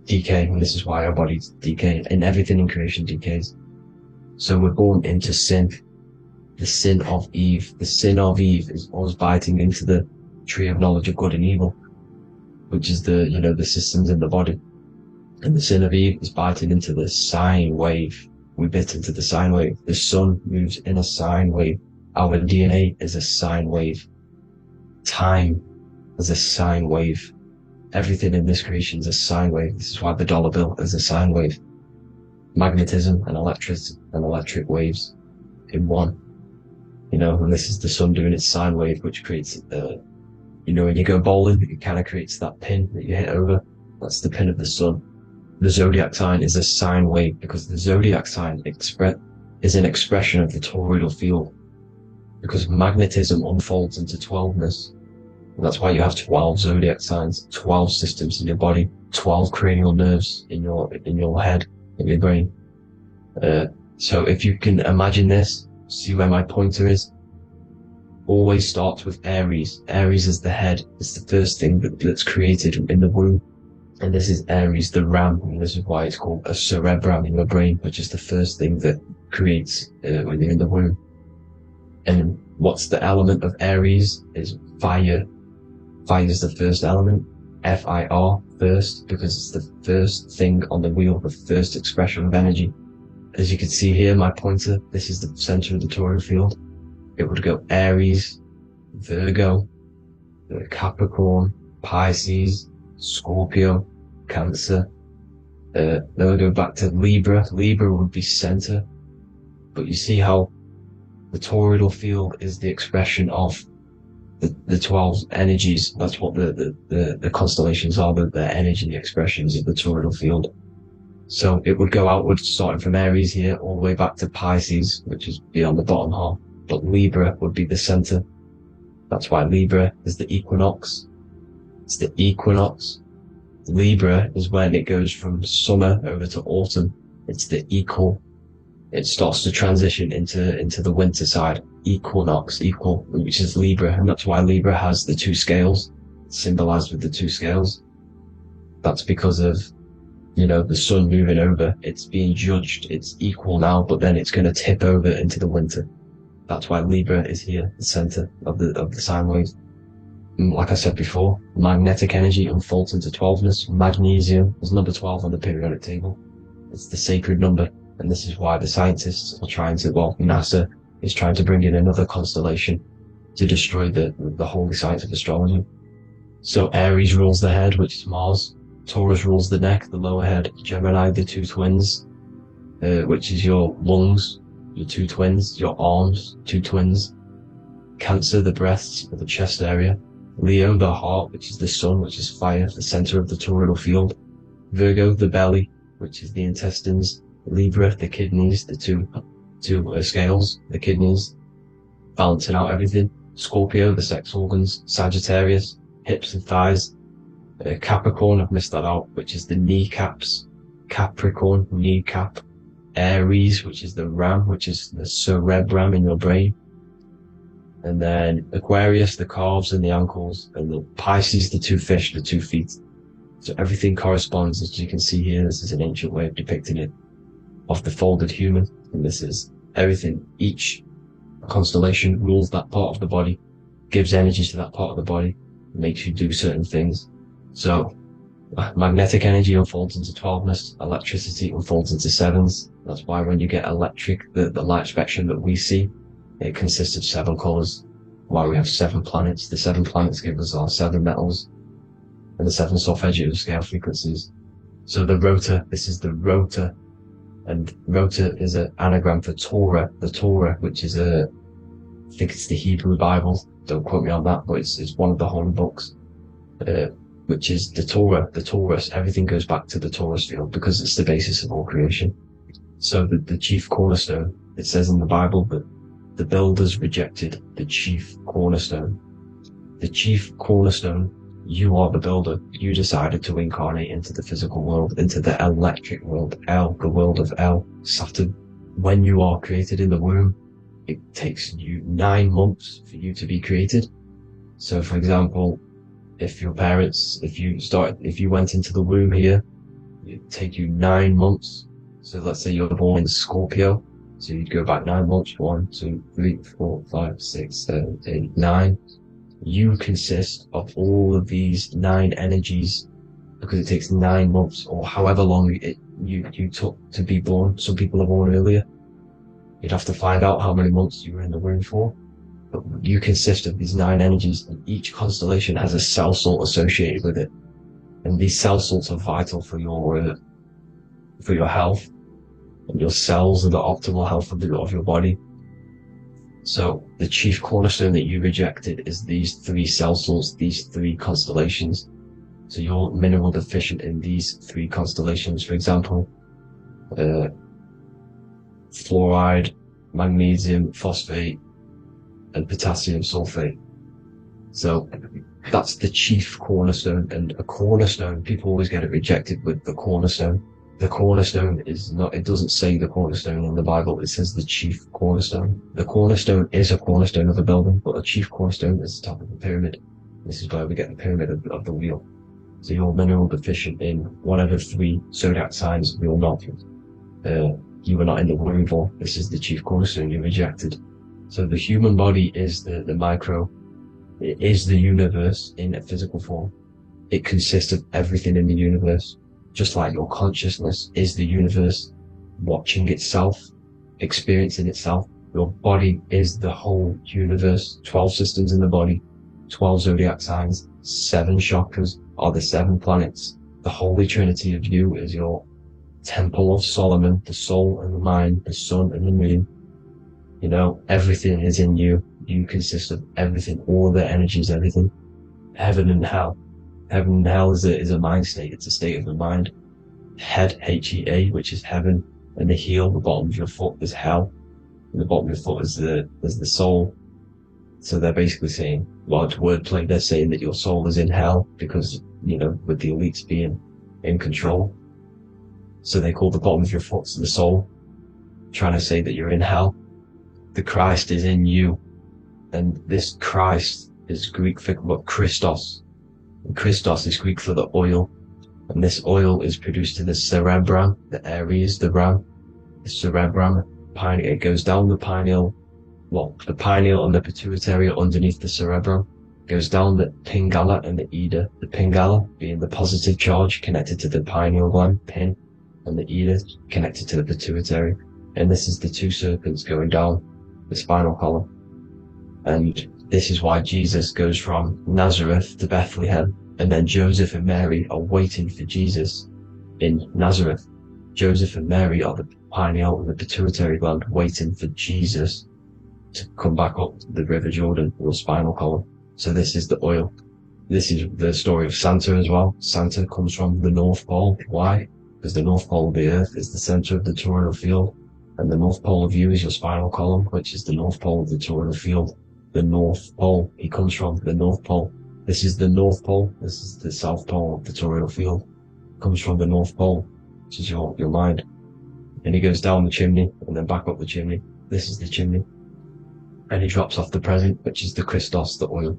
decay, and this is why our bodies decay, and everything in creation decays. So we're born into sin. The sin of Eve. The sin of Eve is us biting into the tree of knowledge of good and evil, which is the systems in the body. And the sin of Eve is biting into the sine wave. We bit into the sine wave. The sun moves in a sine wave. Our DNA is a sine wave. Time is a sine wave. Everything in this creation is a sine wave. This is why the dollar bill is a sine wave. Magnetism and electric waves in one. And this is the sun doing its sine wave, which creates, when you go bowling, it kind of creates that pin that you hit over. That's the pin of the sun. The zodiac sign is a sine wave, because the zodiac sign is an expression of the toroidal field, because magnetism unfolds into 12ness. And that's why you have 12 zodiac signs, 12 systems in your body, 12 cranial nerves in your head, in your brain. So if you can imagine this, see where my pointer is. always starts with Aries. Aries is the head. It's the first thing that's created in the womb. And this is Aries, the ram. And this is why it's called a cerebrum in your brain, which is the first thing that creates when you're in the womb. And what's the element of Aries is fire. Fire is the first element. F-I-R, first, because it's the first thing on the wheel, the first expression of energy. As you can see here, my pointer, this is the center of the toroidal field. It would go Aries, Virgo, Capricorn, Pisces, Scorpio, Cancer. Then we'll go back to Libra. Libra would be center. But you see how the toroidal field is the expression of the 12 energies. That's what the constellations are, the energy expressions of the toroidal field. So it would go outwards, starting from Aries here, all the way back to Pisces, which is beyond the bottom half. But Libra would be the center. That's why Libra is the equinox. It's the equinox. Libra is when it goes from summer over to autumn. It's the equal. It starts to transition into the winter side. Equinox, equal, which is Libra, and that's why Libra has the two scales, symbolized with the two scales. That's because of, the sun moving over. It's being judged. It's equal now, but then it's going to tip over into the winter. That's why Libra is here, the center of the sine waves. And like I said before, magnetic energy unfolds into 12ness. Magnesium is number 12 on the periodic table. It's the sacred number. And this is why the scientists are trying to, NASA is trying to bring in another constellation to destroy the holy science of astrology. So Aries rules the head, which is Mars. Taurus rules the neck, the lower head. Gemini, the two twins, which is your lungs, your two twins, your arms, two twins. Cancer, the breasts, or the chest area. Leo, the heart, which is the sun, which is fire, the center of the toroidal field. Virgo, the belly, which is the intestines. Libra, the kidneys, the two scales, the kidneys, balancing out everything. Scorpio, the sex organs. Sagittarius, hips and thighs. Capricorn, I've missed that out, which is the kneecaps. Capricorn, kneecap. Aries, which is the ram, which is the cerebrum in your brain. And then Aquarius, the calves and the ankles. And the Pisces, the two fish, the 2 feet. So everything corresponds, as you can see here. This is an ancient way of depicting it, of the folded human. And this is everything. Each constellation rules that part of the body, gives energy to that part of the body, makes you do certain things. So magnetic energy unfolds into 12ness, electricity unfolds into 7s. That's why when you get electric, the light spectrum that we see, it consists of 7 colors. Why we have 7 planets. The 7 planets give us our 7 metals and the 7 solfeggio scale frequencies. So the rota, this is the rota. And rota is an anagram for Torah. The Torah, which is I think it's the Hebrew Bible. Don't quote me on that, but it's one of the holy books, which is the Torah, the Taurus. Everything goes back to the Taurus field because it's the basis of all creation. So the chief cornerstone, it says in the Bible that the builders rejected the chief cornerstone. The chief cornerstone, you are the builder. You decided to incarnate into the physical world, into the electric world, El, the world of El, Saturn. When you are created in the womb, it takes you 9 months for you to be created. So for example, if your parents, if you went into the womb here, it'd take you 9 months. So let's say you're born in Scorpio. So you'd go back 9 months, 1, 2, 3, 4, 5, 6, 7, 8, 9. You consist of all of these 9 energies because it takes 9 months or however long you took to be born. Some people are born earlier. You'd have to find out how many months you were in the womb for. But you consist of these 9 energies, and each constellation has a cell salt associated with it. And these cell salts are vital for your health. And your cells are the optimal health of your body. So the chief cornerstone that you rejected is these 3 cell salts, these 3 constellations. So you're mineral deficient in these 3 constellations. For example, fluoride, magnesium, phosphate, and potassium sulfate. So that's the chief cornerstone. And a cornerstone, people always get it rejected with the cornerstone. The cornerstone is not, it doesn't say the cornerstone in the Bible, it says the chief cornerstone. The cornerstone is a cornerstone of a building, but the chief cornerstone is the top of the pyramid. This is where we get the pyramid of the wheel. So you're mineral deficient in whatever 3 zodiac signs you're not. You were not in the womb for. This is the chief cornerstone you rejected. So the human body is the micro. It is the universe in a physical form. It consists of everything in the universe. Just like your consciousness is the universe watching itself, experiencing itself. Your body is the whole universe. 12 systems in the body, 12 zodiac signs, 7 chakras are the 7 planets. The Holy Trinity of you is your Temple of Solomon, the soul and the mind, the sun and the moon. You know, everything is in you. You consist of everything, all the energies, everything. Heaven and hell. Heaven and hell is a mind state. It's a state of the mind. Head, H-E-A, which is heaven, and the heel, the bottom of your foot, is hell. And the bottom of your foot is the soul. So they're basically saying, large wordplay, they're saying that your soul is in hell because, you know, with the elites being in control. So they call the bottom of your foot the soul, trying to say that you're in hell. The Christ is in you. And this Christ is Greek for Christos. And Christos is Greek for the oil. And this oil is produced in the cerebrum, the Aries, the ram, the cerebrum, it goes down the pineal, the pineal and the pituitary are underneath the cerebrum, goes down the pingala and the ida, the pingala being the positive charge connected to the pineal gland, pin, and the ida connected to the pituitary. And this is the 2 serpents going down the spinal column. And this is why Jesus goes from Nazareth to Bethlehem, and then Joseph and Mary are waiting for Jesus in Nazareth. Joseph and Mary are the pineal and the pituitary gland waiting for Jesus to come back up the River Jordan, or spinal column. So this is the oil. This is the story of Santa as well. Santa comes from the North Pole. Why? Because the North Pole of the Earth is the center of the toroidal field, and the North Pole of you is your spinal column, which is the North Pole of the toroidal field. The North Pole, he comes from the North Pole. This is the North Pole. This is the South Pole of the toroidal field. It comes from the North Pole, which is your mind. And he goes down the chimney and then back up the chimney. This is the chimney. And he drops off the present, which is the Christos, the oil.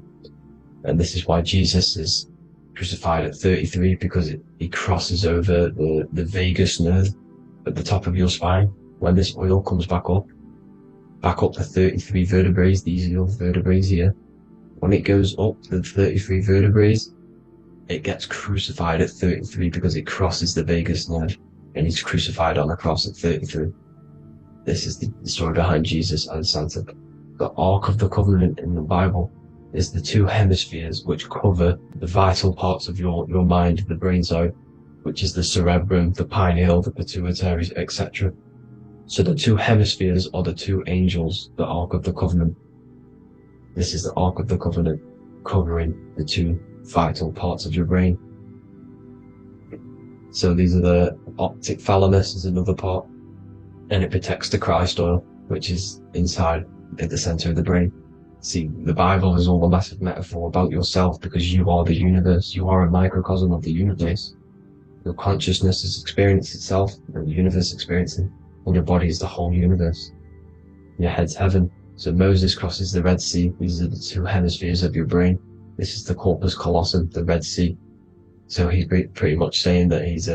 And this is why Jesus is crucified at 33, because he crosses over the vagus nerve at the top of your spine. When this oil comes back up the 33 vertebrae, these are your vertebrae here. When it goes up the 33 vertebrae, it gets crucified at 33 because it crosses the vagus nerve, and he's crucified on a cross at 33. This is the story behind Jesus and Santa. The Ark of the Covenant in the Bible is the 2 hemispheres which cover the vital parts of your mind, the brain side, which is the cerebrum, the pineal, the pituitary, etc. So the 2 hemispheres are the 2 angels, the Ark of the Covenant. This is the Ark of the Covenant, covering the 2 vital parts of your brain. So these are the optic thalamus is another part, and it protects the Christ oil, which is inside at the center of the brain. See, the Bible is all a massive metaphor about yourself, because you are the universe. You are a microcosm of the universe. Your consciousness is experiencing itself, and the universe experiencing, and your body is the whole universe. Your head's heaven. So Moses crosses the Red Sea. These are the 2 hemispheres of your brain. This is the corpus callosum, the Red Sea. So he's pretty much saying that he's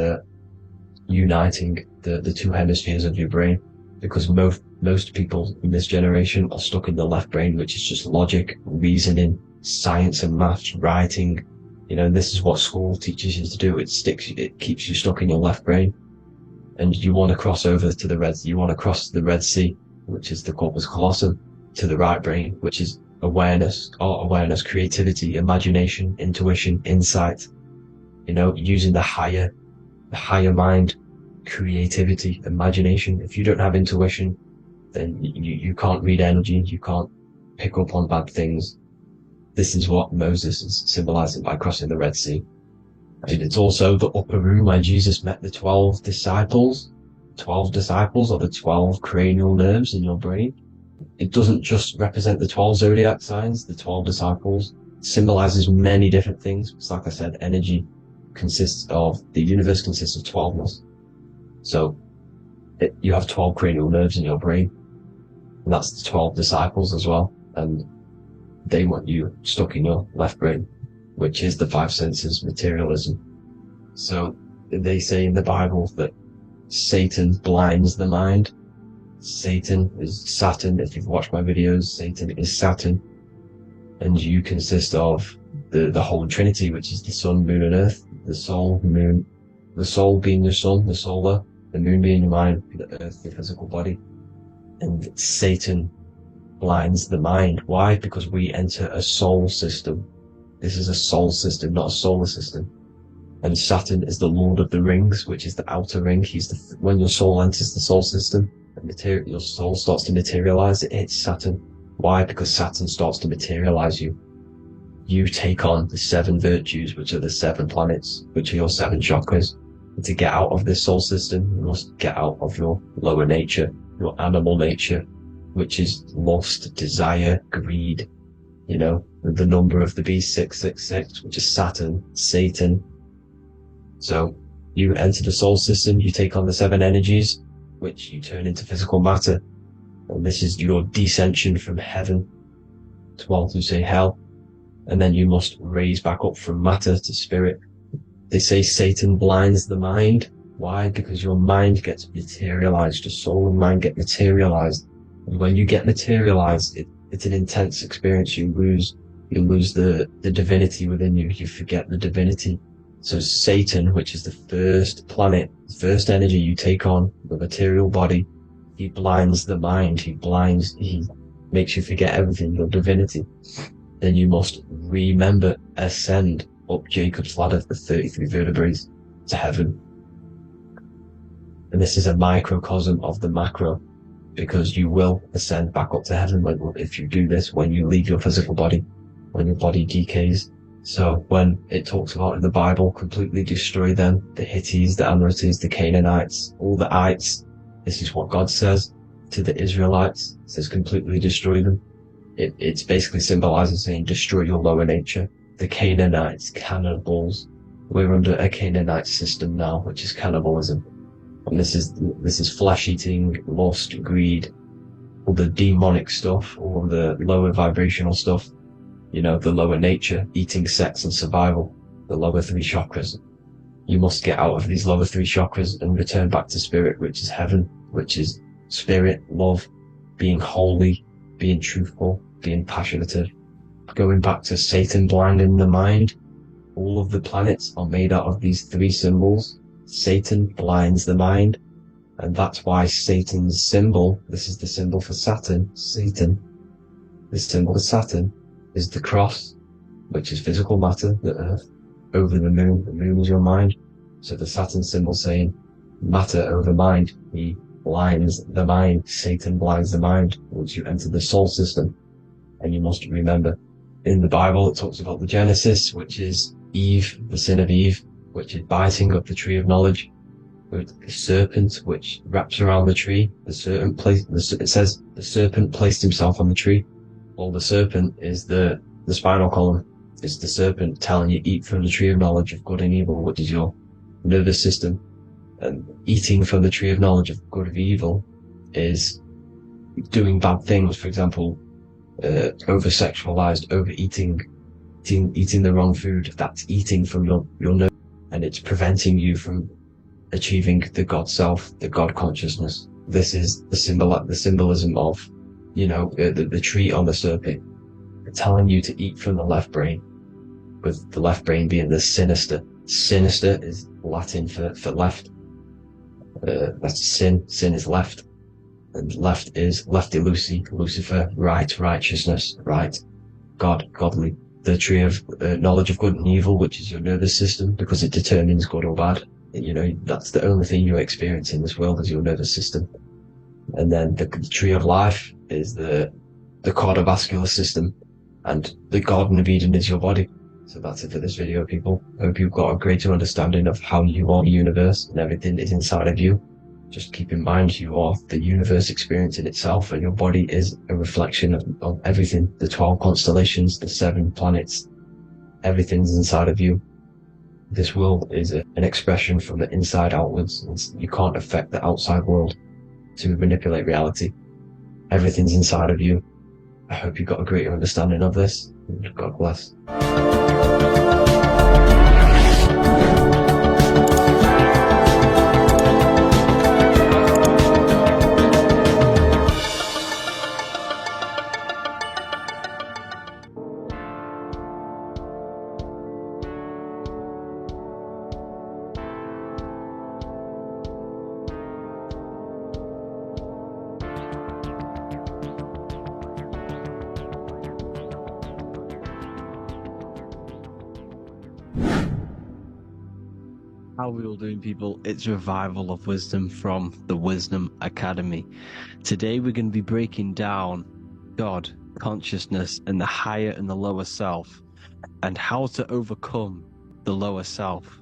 uniting the 2 hemispheres of your brain, because most people in this generation are stuck in the left brain, which is just logic, reasoning, science and maths, writing. You know, this is what school teaches you to do. It keeps you stuck in your left brain. And you want to cross over to you want to cross the Red Sea, which is the corpus callosum, to the right brain, which is awareness, art awareness, creativity, imagination, intuition, insight. You know, using the higher mind, creativity, imagination. If you don't have intuition, then you can't read energy, you can't pick up on bad things. This is what Moses is symbolizing by crossing the Red Sea. And it's also the upper room where Jesus met the 12 disciples. 12 disciples are the 12 cranial nerves in your brain. It doesn't just represent the 12 zodiac signs. The 12 disciples symbolizes many different things. It's like I said, energy the universe consists of 12ness. So you have 12 cranial nerves in your brain, and that's the 12 disciples as well, and they want you stuck in your left brain, which is the five senses, materialism. So they say in the Bible that Satan blinds the mind. Satan is Saturn. If you've watched my videos, Satan is Saturn, and you consist of the whole Trinity, which is the sun, moon, and earth. The soul, moon, the soul being your sun, the solar, the moon being your mind, the earth, the physical body. And Satan blinds the mind. Why? Because we enter a soul system. This is a soul system, not a solar system. And Saturn is the Lord of the Rings, which is the outer ring. When your soul enters the soul system, your soul starts to materialize, it hits Saturn. Why? Because Saturn starts to materialize you. You take on the 7 virtues, which are the 7 planets, which are your 7 chakras. And to get out of this soul system, you must get out of your lower nature, your animal nature, which is lust, desire, greed. You know, the number of the beast, 666, which is Saturn, Satan. So you enter the soul system, you take on the 7 energies, which you turn into physical matter. And this is your descension from heaven to say hell. And then you must raise back up from matter to spirit. They say Satan blinds the mind. Why? Because your mind gets materialized. Your soul and mind get materialized. And when you get materialized, it's an intense experience. You lose the divinity within you. You forget the divinity. So Satan, which is the first planet, the first energy you take on, the material body, he blinds the mind. He makes you forget everything, your divinity. Then you must remember, ascend up Jacob's ladder, the 33 vertebrae, to heaven. And this is a microcosm of the macro, because you will ascend back up to heaven if you do this, when you leave your physical body, when your body decays. So when it talks about in the Bible, completely destroy them, the Hittites, the Amorites, the Canaanites, all the ites, this is what God says to the Israelites. It says completely destroy them. It's basically symbolizing saying destroy your lower nature. The Canaanites, cannibals. We're under a Canaanite system now, which is cannibalism. And this is flesh eating, lust, greed, all the demonic stuff, all the lower vibrational stuff. You know, the lower nature, eating, sex, and survival, the lower 3 chakras. You must get out of these lower 3 chakras and return back to spirit, which is heaven, which is spirit, love, being holy, being truthful, being passionate. Going back to Satan blinding the mind, all of the planets are made out of these 3 symbols. Satan blinds the mind, and that's why Satan's symbol, this is the symbol for Saturn, Satan, this symbol for Saturn is the cross, which is physical matter, the earth, over the moon is your mind. So the Saturn symbol saying matter over mind, he blinds the mind, Satan blinds the mind once you enter the soul system. And you must remember, in the Bible it talks about the Genesis, which is Eve, the sin of Eve, which is biting of the tree of knowledge, with the serpent which wraps around the tree. It says the serpent placed himself on the tree. Well, the serpent is the spinal column. It's the serpent telling you eat from the tree of knowledge of good and evil, which is your nervous system. And eating from the tree of knowledge of good and evil is doing bad things. For example, over-sexualized, overeating, eating the wrong food. That's eating from your nerve, and it's preventing you from achieving the God self, the God consciousness. This is the symbolism of, you know, the tree on the serpent, telling you to eat from the left brain, with the left brain being the sinister. Sinister is Latin for left. That's sin. Sin is left. And left is lefty Lucy, Lucifer, right, righteousness, right, God, godly. The tree of knowledge of good and evil, which is your nervous system, because it determines good or bad. You know, that's the only thing you experience in this world is your nervous system. And then the tree of life is the cardiovascular system, and the Garden of Eden is your body. So that's it for this video, people. I hope you've got a greater understanding of how you are the universe and everything is inside of you. Just keep in mind you are the universe experience in itself, and your body is a reflection of everything. The 12 constellations, the 7 planets, everything's inside of you. this world is an expression from the inside outwards. You can't affect the outside world to manipulate reality. Everything's inside of you. I hope you got a greater understanding of this. God bless. How are we all doing, people? It's Revival of Wisdom from the Wisdom Academy. Today we're going to be breaking down God, consciousness, and the higher and the lower self, and how to overcome the lower self.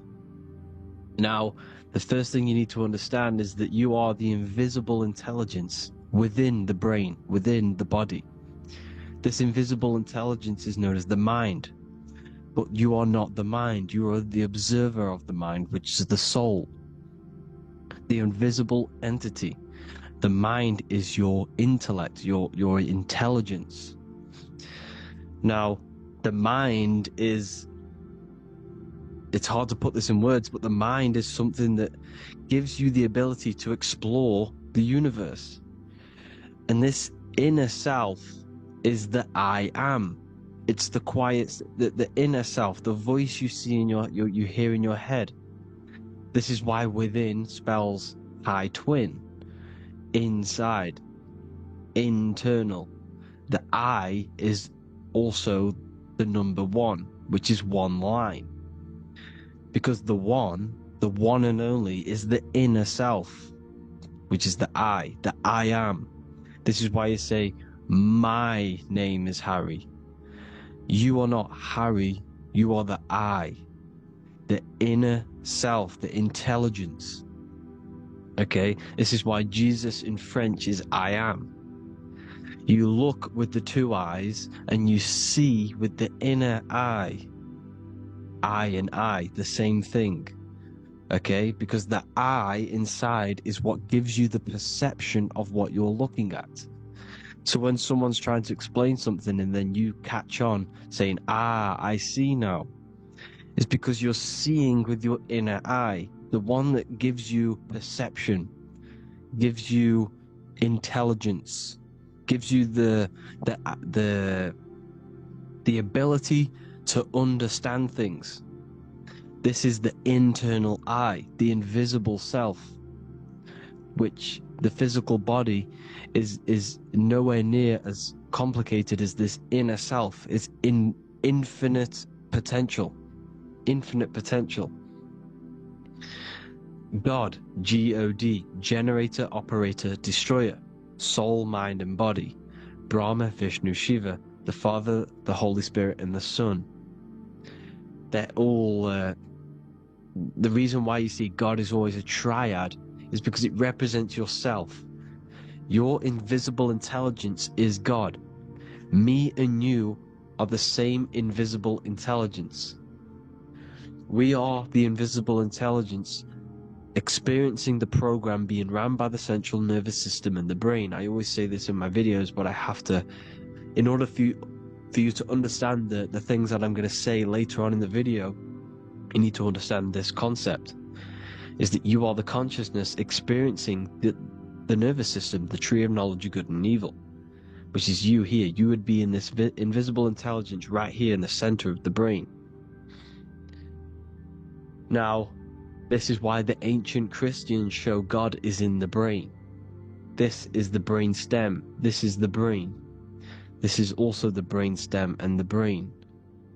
Now, the first thing you need to understand is that you are the invisible intelligence within the brain, within the body. This invisible intelligence is known as the mind. But you are not the mind, you are the observer of the mind, which is the soul, the invisible entity. The mind is your intellect, your intelligence. Now, the mind is, it's hard to put this in words, but the mind is something that gives you the ability to explore the universe. And this inner self is the I am. It's the quiet, the inner self, the voice you see in you hear in your head. This is why within spells high twin, inside, internal. The I is also the number one, which is one line. Because the one and only, is the inner self, which is the I am. This is why you say, my name is Harry. You are not Harry, you are the I, the inner self, the intelligence. Okay, this is why Jesus in French is I am. You look with the two eyes and you see with the inner eye. I and I, the same thing. Okay, because the I inside is what gives you the perception of what you're looking at. So when someone's trying to explain something and then you catch on saying, I see now, it's because you're seeing with your inner eye, the one that gives you perception, gives you intelligence, gives you the ability to understand things. This is the internal I, the invisible self, which the physical body is nowhere near as complicated as this inner self. It's in infinite potential. God, G-O-D, generator, operator, destroyer, soul, mind, and body. Brahma, Vishnu, Shiva, the Father, the Holy Spirit, and the Son. They're all... the reason why you see God is always a triad is because it represents yourself. Your invisible intelligence is God. Me and you are the same invisible intelligence. We are the invisible intelligence experiencing the program being ran by the central nervous system and the brain. I always say this in my videos, but I have to, in order for you to understand the things that I'm going to say later on in the video, you need to understand this concept, is that you are the consciousness experiencing the nervous system, the tree of knowledge of good and evil, which is you here. You would be in this invisible intelligence right here in the center of the brain. Now, this is why the ancient Christians show God is in the brain. This is the brain stem. This is the brain. This is also the brain stem and the brain.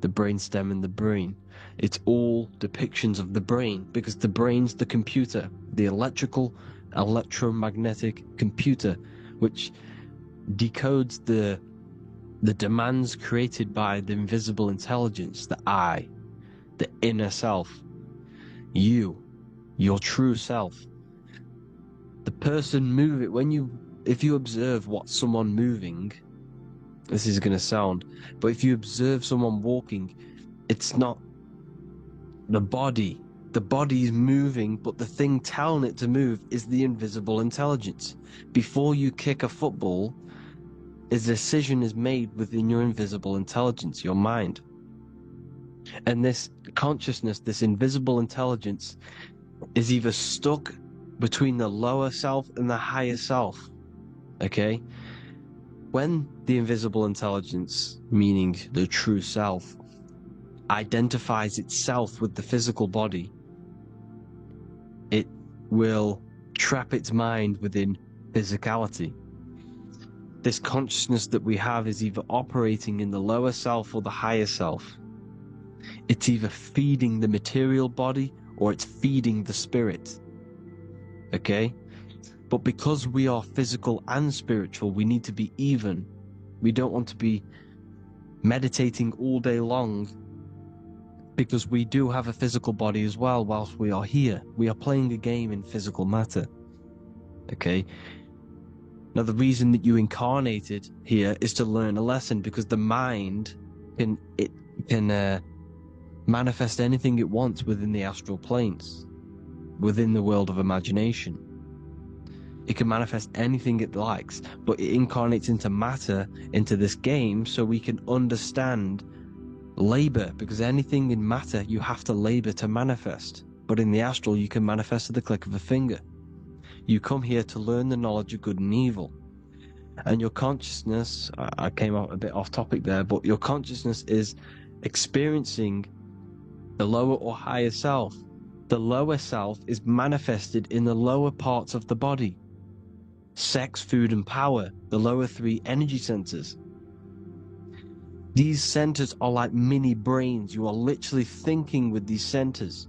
The brain stem and the brain. It's all depictions of the brain, because the brain's the computer, the electromagnetic computer, which decodes the demands created by the invisible intelligence, the I, the inner self, you, your true self. The person moving, if you observe what someone moving, this is going to sound, but if you observe someone walking, it's not the body. The body is moving, but the thing telling it to move is the invisible intelligence. Before you kick a football, a decision is made within your invisible intelligence, your mind. And this consciousness, this invisible intelligence, is either stuck between the lower self and the higher self. Okay? When the invisible intelligence, meaning the true self, identifies itself with the physical body, it will trap its mind within physicality. This consciousness that we have is either operating in the lower self or the higher self. It's either feeding the material body or it's feeding the spirit. Okay? But because we are physical and spiritual, we need to be even. We don't want to be meditating all day long, because we do have a physical body as well whilst we are here. We are playing a game in physical matter. Okay? Now, the reason that you incarnated here is to learn a lesson, because the mind can manifest anything it wants within the astral planes, within the world of imagination. It can manifest anything it likes, but it incarnates into matter, into this game, so we can understand labor, because anything in matter you have to labor to manifest. But in the astral, you can manifest at the click of a finger. You come here to learn the knowledge of good and evil. And your consciousness, I came out a bit off topic there, but your consciousness is experiencing the lower or higher self. The lower self is manifested in the lower parts of the body. Sex, food, and power, the lower three energy centers. These centers are like mini brains. You are literally thinking with these centers.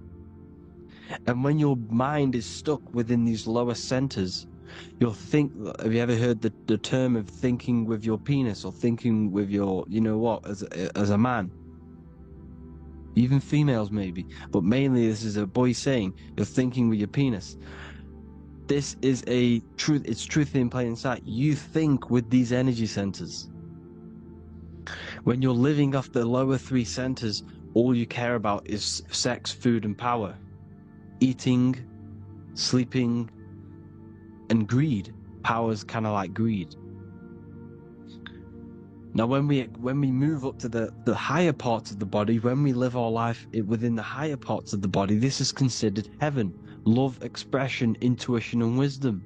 And when your mind is stuck within these lower centers, you'll think, have you ever heard the term of thinking with your penis, or thinking with your, you know what, as a man? Even females maybe, but mainly this is a boy saying, you're thinking with your penis. This is a truth, it's truth in plain sight. You think with these energy centers. When you're living off the lower three centers, all you care about is sex, food, and power. Eating, sleeping, and greed. Power's kind of like greed. Now, when we move up to the higher parts of the body, when we live our life within the higher parts of the body, this is considered heaven. Love, expression, intuition, and wisdom.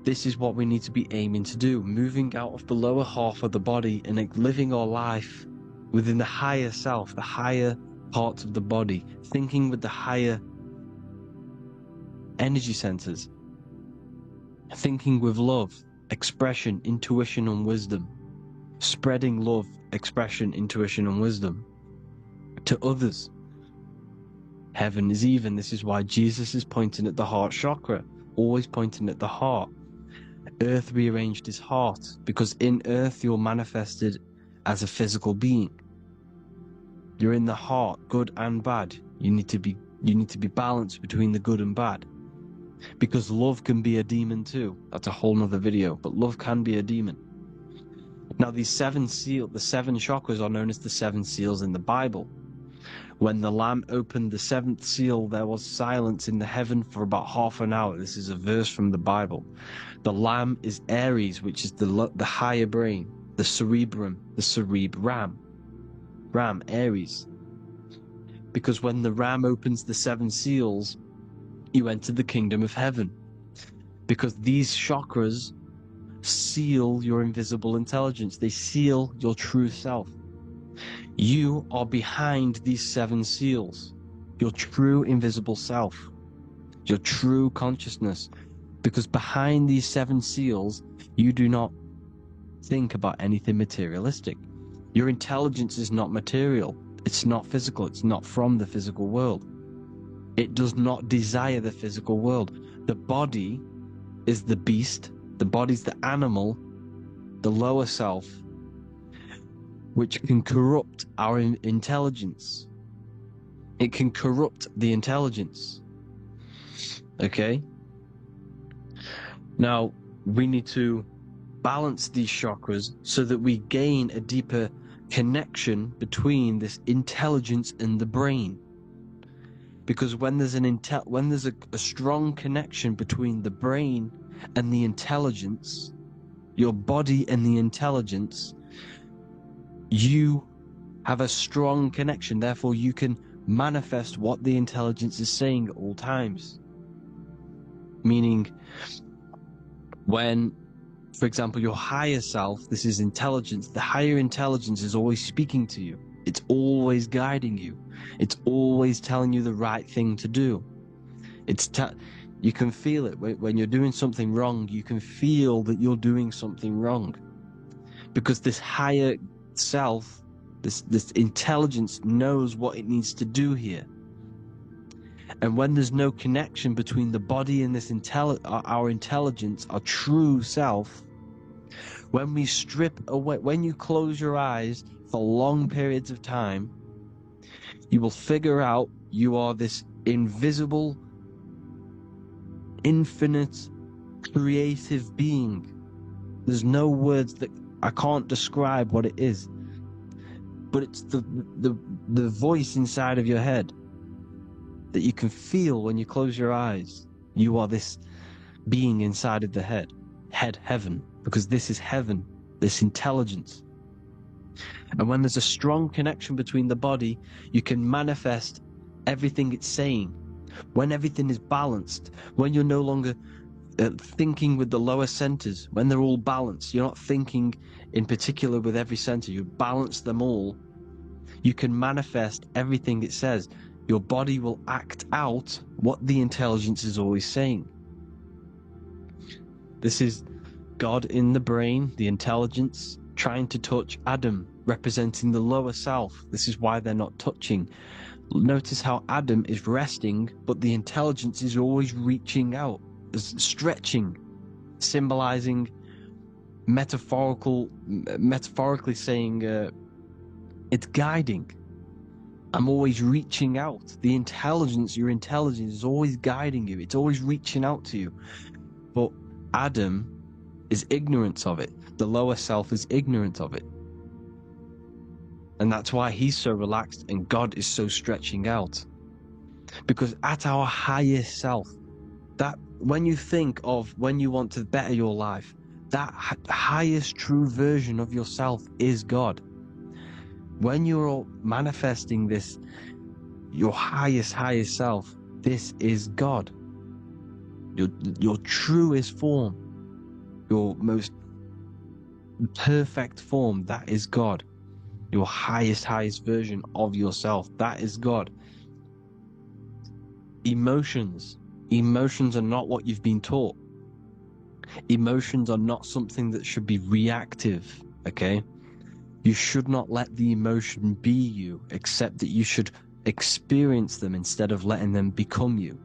This is what we need to be aiming to do, moving out of the lower half of the body and living our life within the higher self, the higher parts of the body, thinking with the higher energy centers, thinking with love, expression, intuition, and wisdom, spreading love, expression, intuition, and wisdom to others. Heaven is even. This is why Jesus is pointing at the heart chakra, always pointing at the heart. Earth rearranged his heart, because in earth you're manifested as a physical being. You're in the heart, good and bad. You need to be balanced between the good and bad. Because love can be a demon too. That's a whole nother video, but love can be a demon. Now, the seven chakras are known as the seven seals in the Bible. When the Lamb opened the seventh seal, there was silence in the heaven for about half an hour. This is a verse from the Bible. The Lamb is Aries, which is the higher brain, the cerebrum, Ram, Aries. Because when the Ram opens the seven seals, you enter the kingdom of heaven. Because these chakras seal your invisible intelligence. They seal your true self. You are behind these seven seals, your true invisible self, your true consciousness. Because behind these seven seals, you do not think about anything materialistic. Your intelligence is not material. It's not physical. It's not from the physical world. It does not desire the physical world. The body is the beast. The body's the animal, the lower self, which can corrupt our intelligence. It can corrupt the intelligence. Okay? Now, we need to balance these chakras so that we gain a deeper connection between this intelligence and the brain. Because when there's a strong connection between the brain and the intelligence, your body and the intelligence, you have a strong connection. Therefore, you can manifest what the intelligence is saying at all times. Meaning, when, for example, your higher self, this is intelligence, the higher intelligence is always speaking to you. It's always guiding you. It's always telling you the right thing to do. You can feel it when you're doing something wrong. You can feel that you're doing something wrong, because this higher self, this intelligence, knows what it needs to do here. And when there's no connection between the body and this our intelligence, our true self, when we strip away, when you close your eyes for long periods of time, you will figure out you are this invisible, infinite, creative being. There's no words that I can't describe what it is, but it's the voice inside of your head that you can feel when you close your eyes. You are this being inside of the heaven, because this is heaven, this intelligence. And when there's a strong connection between the body, you can manifest everything it's saying. When everything is balanced, when you're no longer thinking with the lower centers, when they're all balanced, you're not thinking in particular with every center, you balance them all, you can manifest everything it says. Your body will act out what the intelligence is always saying. This is God in the brain, the intelligence, trying to touch Adam, representing the lower self. This is why they're not touching. Notice how Adam is resting, but the intelligence is always reaching out, stretching, symbolizing metaphorically saying it's guiding. I'm always reaching out. The intelligence, your intelligence is always guiding you. It's always reaching out to you. But Adam is ignorant of it. The lower self is ignorant of it. And that's why he's so relaxed and God is so stretching out. Because at our highest self, that when you think of when you want to better your life, that highest true version of yourself is God. When you're manifesting this, your highest self, this is God. Your truest form, your most perfect form, that is God. Your highest version of yourself, that is God. Emotions are not what you've been taught. Emotions are not something that should be reactive, okay? You should not let the emotion be you, except that you should experience them instead of letting them become you.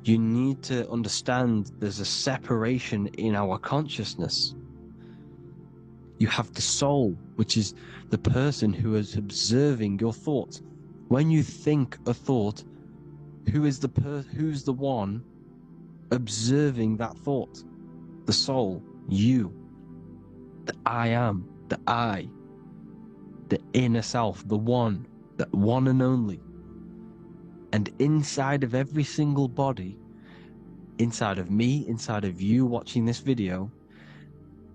You need to understand there's a separation in our consciousness. You have the soul, which is the person who is observing your thoughts. When you think a thought, who's the one observing that thought? The soul, you, the I am, the I, the inner self, the one, that one and only. And inside of every single body, inside of me, inside of you watching this video,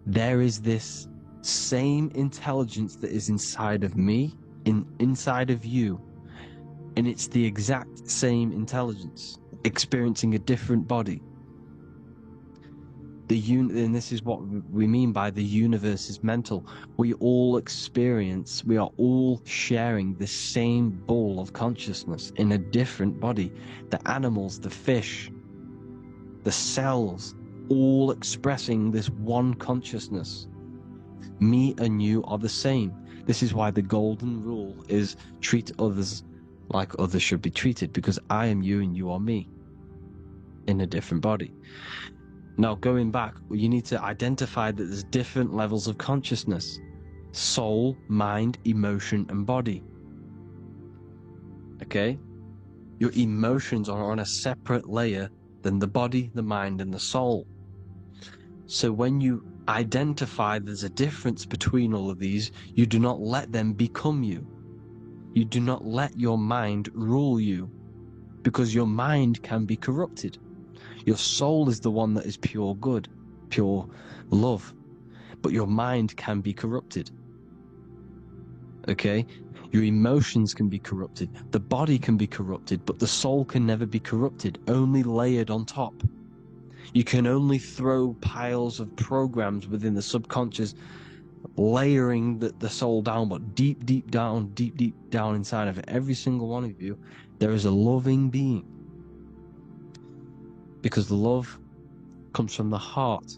there is this same intelligence that is inside of me, inside of you, and it's the exact same intelligence experiencing a different body. And this is what we mean by the universe is mental. We all are all sharing the same ball of consciousness in a different body. The animals, the fish, the cells, all expressing this one consciousness. Me and you are the same. This is why the golden rule is treat others like others should be treated, because I am you and you are me in a different body. Now, going back, you need to identify that there's different levels of consciousness: soul, mind, emotion, and body. Okay? Your emotions are on a separate layer than the body, the mind, and the soul. So when you identify there's a difference between all of these, you do not let them become you. You do not let your mind rule you, because your mind can be corrupted. Your soul is the one that is pure good, pure love, but your mind can be corrupted. Okay? Your emotions can be corrupted. The body can be corrupted, but the soul can never be corrupted, only layered on top. You can only throw piles of programs within the subconscious, layering the soul down, but deep down inside of every single one of you, there is a loving being. Because the love comes from the heart.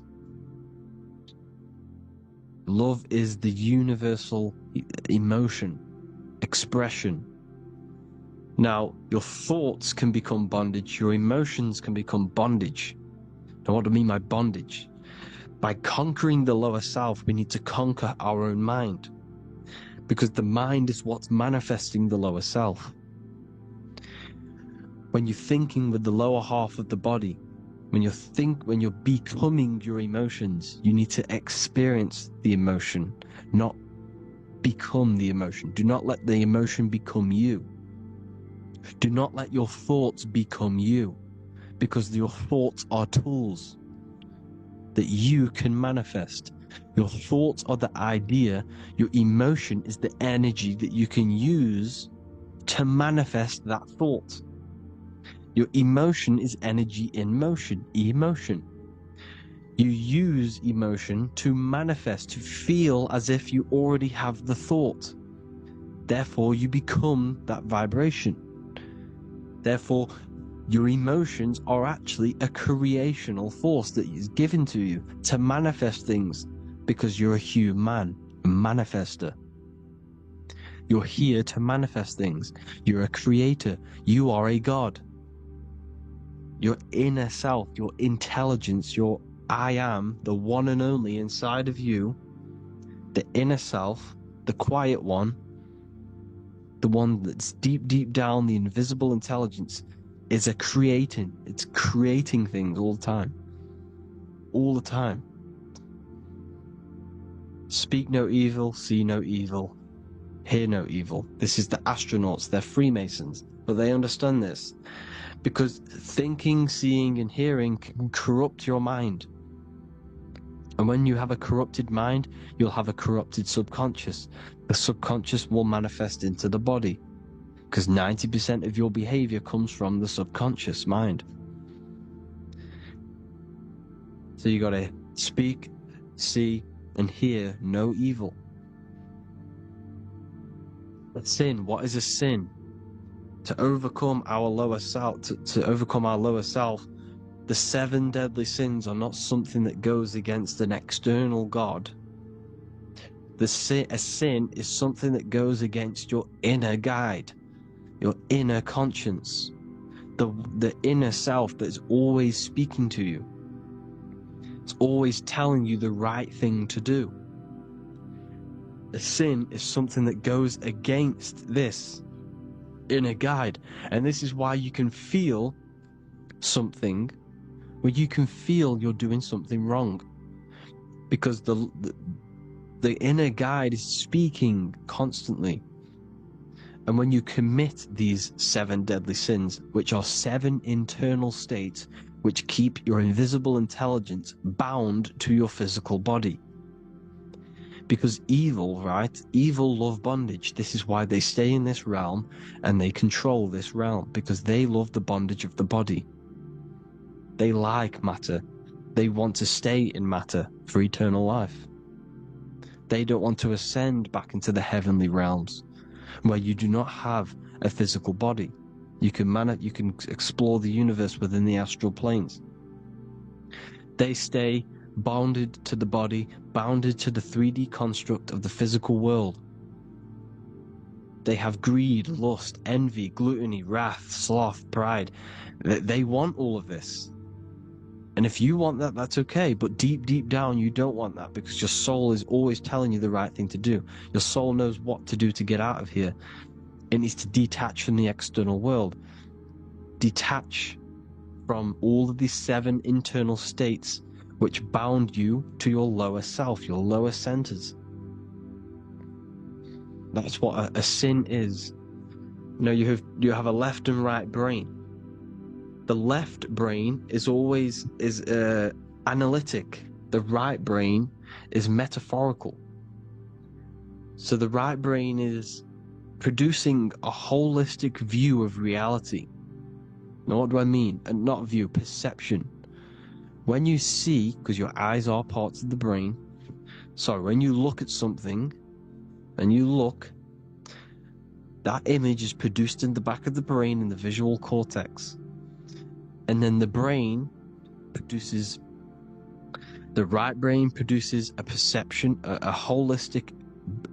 Love is the universal emotion, expression. Now, your thoughts can become bondage, your emotions can become bondage. Now, what do I mean by bondage? By conquering the lower self, we need to conquer our own mind. Because the mind is what's manifesting the lower self. When you're thinking with the lower half of the body, when you're becoming your emotions, you need to experience the emotion, not become the emotion. Do not let the emotion become you. Do not let your thoughts become you, because your thoughts are tools that you can manifest. Your thoughts are the idea. Your emotion is the energy that you can use to manifest that thought. Your emotion is energy in motion, emotion. You use emotion to manifest, to feel as if you already have the thought. Therefore, you become that vibration. Therefore, your emotions are actually a creational force that is given to you to manifest things, because you're a human, a manifester. You're here to manifest things. You're a creator. You are a god. Your inner self, your intelligence, your I am, the one and only inside of you, the inner self, the quiet one, the one that's deep down, the invisible intelligence, is it's creating things all the time. All the time. Speak no evil, see no evil, hear no evil. This is the astronauts, they're Freemasons, but they understand this. Because thinking, seeing, and hearing can corrupt your mind. And when you have a corrupted mind, you'll have a corrupted subconscious. The subconscious will manifest into the body, because 90% of your behavior comes from the subconscious mind. So you gotta speak, see, and hear no evil. A sin, what is a sin? To overcome our lower self, to overcome our lower self, the 7 deadly sins are not something that goes against an external God. A sin is something that goes against your inner guide, your inner conscience, the inner self that is always speaking to you. It's always telling you the right thing to do. A sin is something that goes against this inner guide, and this is why you can feel something where you can feel you're doing something wrong, because the inner guide is speaking constantly. And when you commit these 7 deadly sins, which are 7 internal states which keep your invisible intelligence bound to your physical body. Because evil, right? Evil love bondage. This is why they stay in this realm and they control this realm, because they love the bondage of the body. They like matter. They want to stay in matter for eternal life. They don't want to ascend back into the heavenly realms, where you do not have a physical body. You can explore the universe within the astral planes. They stay bounded to the body, bounded to the 3D construct of the physical world. They have greed, lust, envy, gluttony, wrath, sloth, pride. They want all of this. And if you want that, that's okay. But deep down, you don't want that, because your soul is always telling you the right thing to do. Your soul knows what to do to get out of here. It needs to detach from the external world. Detach from all of these 7 internal states which bound you to your lower self, your lower centers. That's what a sin is. You know, you have a left and right brain. The left brain is always analytic. The right brain is metaphorical. So the right brain is producing a holistic view of reality. Now, what do I mean? And not view, perception. When you see, because your eyes are parts of the brain, when you look at something and you look, that image is produced in the back of the brain in the visual cortex. And then the right brain produces a perception, a holistic,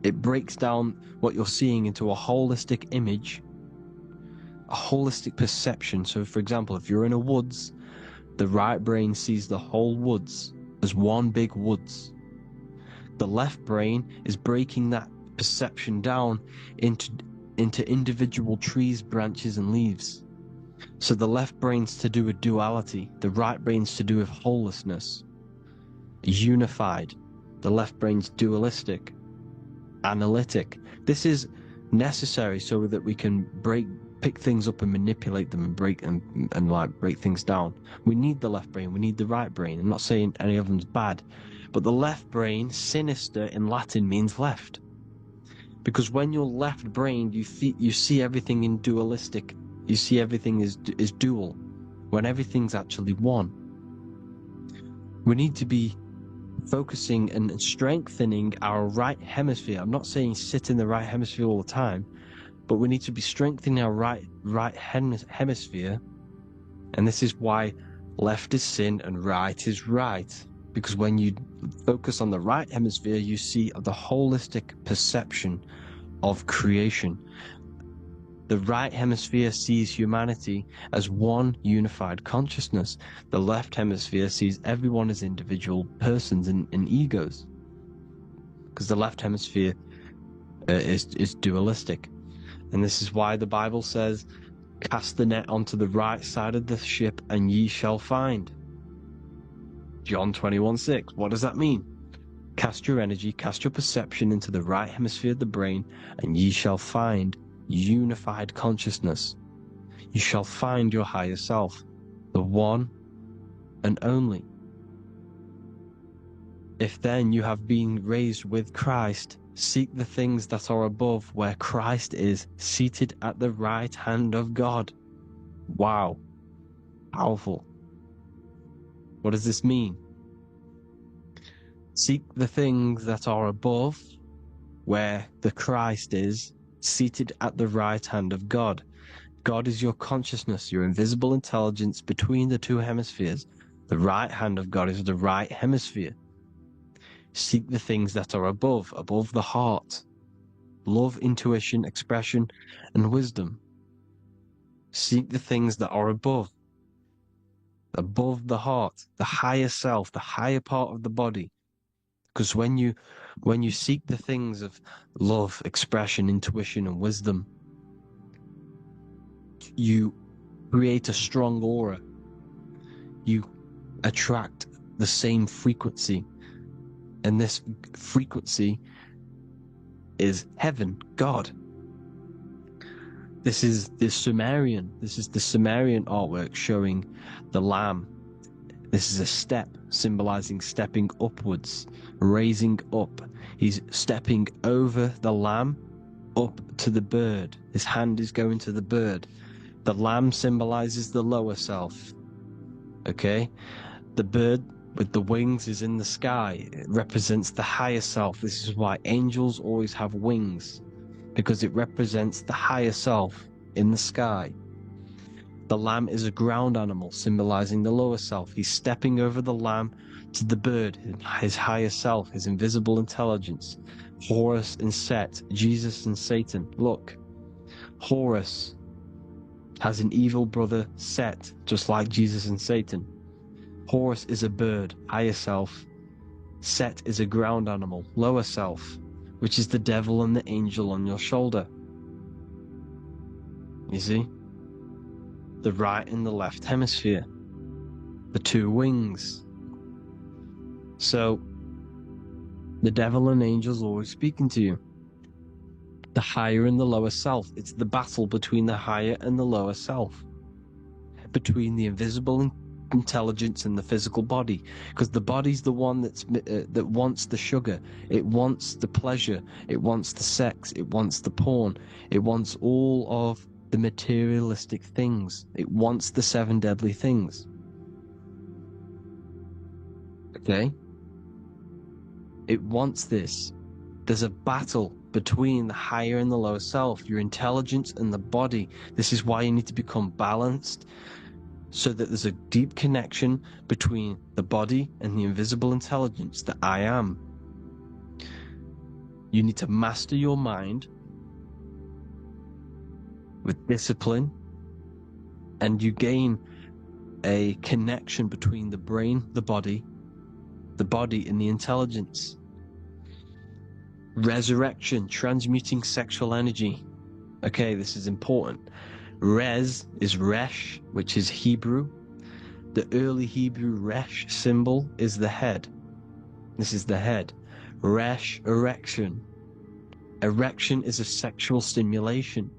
it breaks down what you're seeing into a holistic image, a holistic perception. So for example, if you're in a woods, the right brain sees the whole woods as one big woods. The left brain is breaking that perception down into individual trees, branches, and leaves. So the left brain's to do with duality, the right brain's to do with wholeness, unified. The left brain's dualistic, analytic. This is necessary so that we can pick things up and manipulate them and break things down. We need the left brain, we need the right brain. I'm not saying any of them's bad, but the left brain, sinister in Latin, means left. Because when you're left-brained, you see everything in dualistic. You see everything is dual, when everything's actually one. We need to be focusing and strengthening our right hemisphere. I'm not saying sit in the right hemisphere all the time, but we need to be strengthening our right hemisphere. And this is why left is sin and right is right. Because when you focus on the right hemisphere, you see the holistic perception of creation. The right hemisphere sees humanity as one unified consciousness. The left hemisphere sees everyone as individual persons and egos. Because the left hemisphere is dualistic. And this is why the Bible says, cast the net onto the right side of the ship and ye shall find. John 21:6. What does that mean? Cast your energy, cast your perception into the right hemisphere of the brain, and ye shall find unified consciousness. You shall find your higher self, the one and only. If then you have been raised with Christ, seek the things that are above, where Christ is, seated at the right hand of God. Wow. Powerful. What does this mean? Seek the things that are above, where the Christ is, seated at the right hand of God. God is your consciousness, your invisible intelligence between the two hemispheres. The right hand of God is the right hemisphere. Seek the things that are above the heart. Love, intuition, expression, and wisdom. Seek the things that are above the heart, the higher self, the higher part of the body. Because when you seek the things of love, expression, intuition, and wisdom, you create a strong aura. You attract the same frequency. And this frequency is heaven, God. This is the Sumerian artwork showing the Lamb. This is a step symbolizing stepping upwards, raising up. He's stepping over the Lamb up to the bird. His hand is going to the bird. The Lamb symbolizes the lower self. Okay? The bird with the wings is in the sky. It represents the higher self. This is why angels always have wings, because it represents the higher self in the sky. The lamb is a ground animal, symbolizing the lower self. He's stepping over the lamb to the bird, his higher self, his invisible intelligence. Horus and Set, Jesus and Satan. Look, Horus has an evil brother, Set, just like Jesus and Satan. Horus is a bird, higher self. Set is a ground animal, lower self, which is the devil and the angel on your shoulder. You see? The right and the left hemisphere. The two wings. So the devil and angels always speaking to you. The higher and the lower self. It's the battle between the higher and the lower self, between the invisible intelligence and the physical body, because the body's the one that wants the sugar, it wants the pleasure, it wants the sex, it wants the porn, it wants all of the materialistic things, it wants the 7 deadly things. Okay, it wants this. There's a battle between the higher and the lower self, your intelligence and the body. This is why you need to become balanced, so that there's a deep connection between the body and the invisible intelligence, the I am. You need to master your mind with discipline, and you gain a connection between the brain, the body and the intelligence. Resurrection, transmuting sexual energy. Okay, this is important. Res is Resh, which is Hebrew. The early Hebrew Resh symbol is the head. This is the head. Resh, erection. Erection is a sexual stimulation.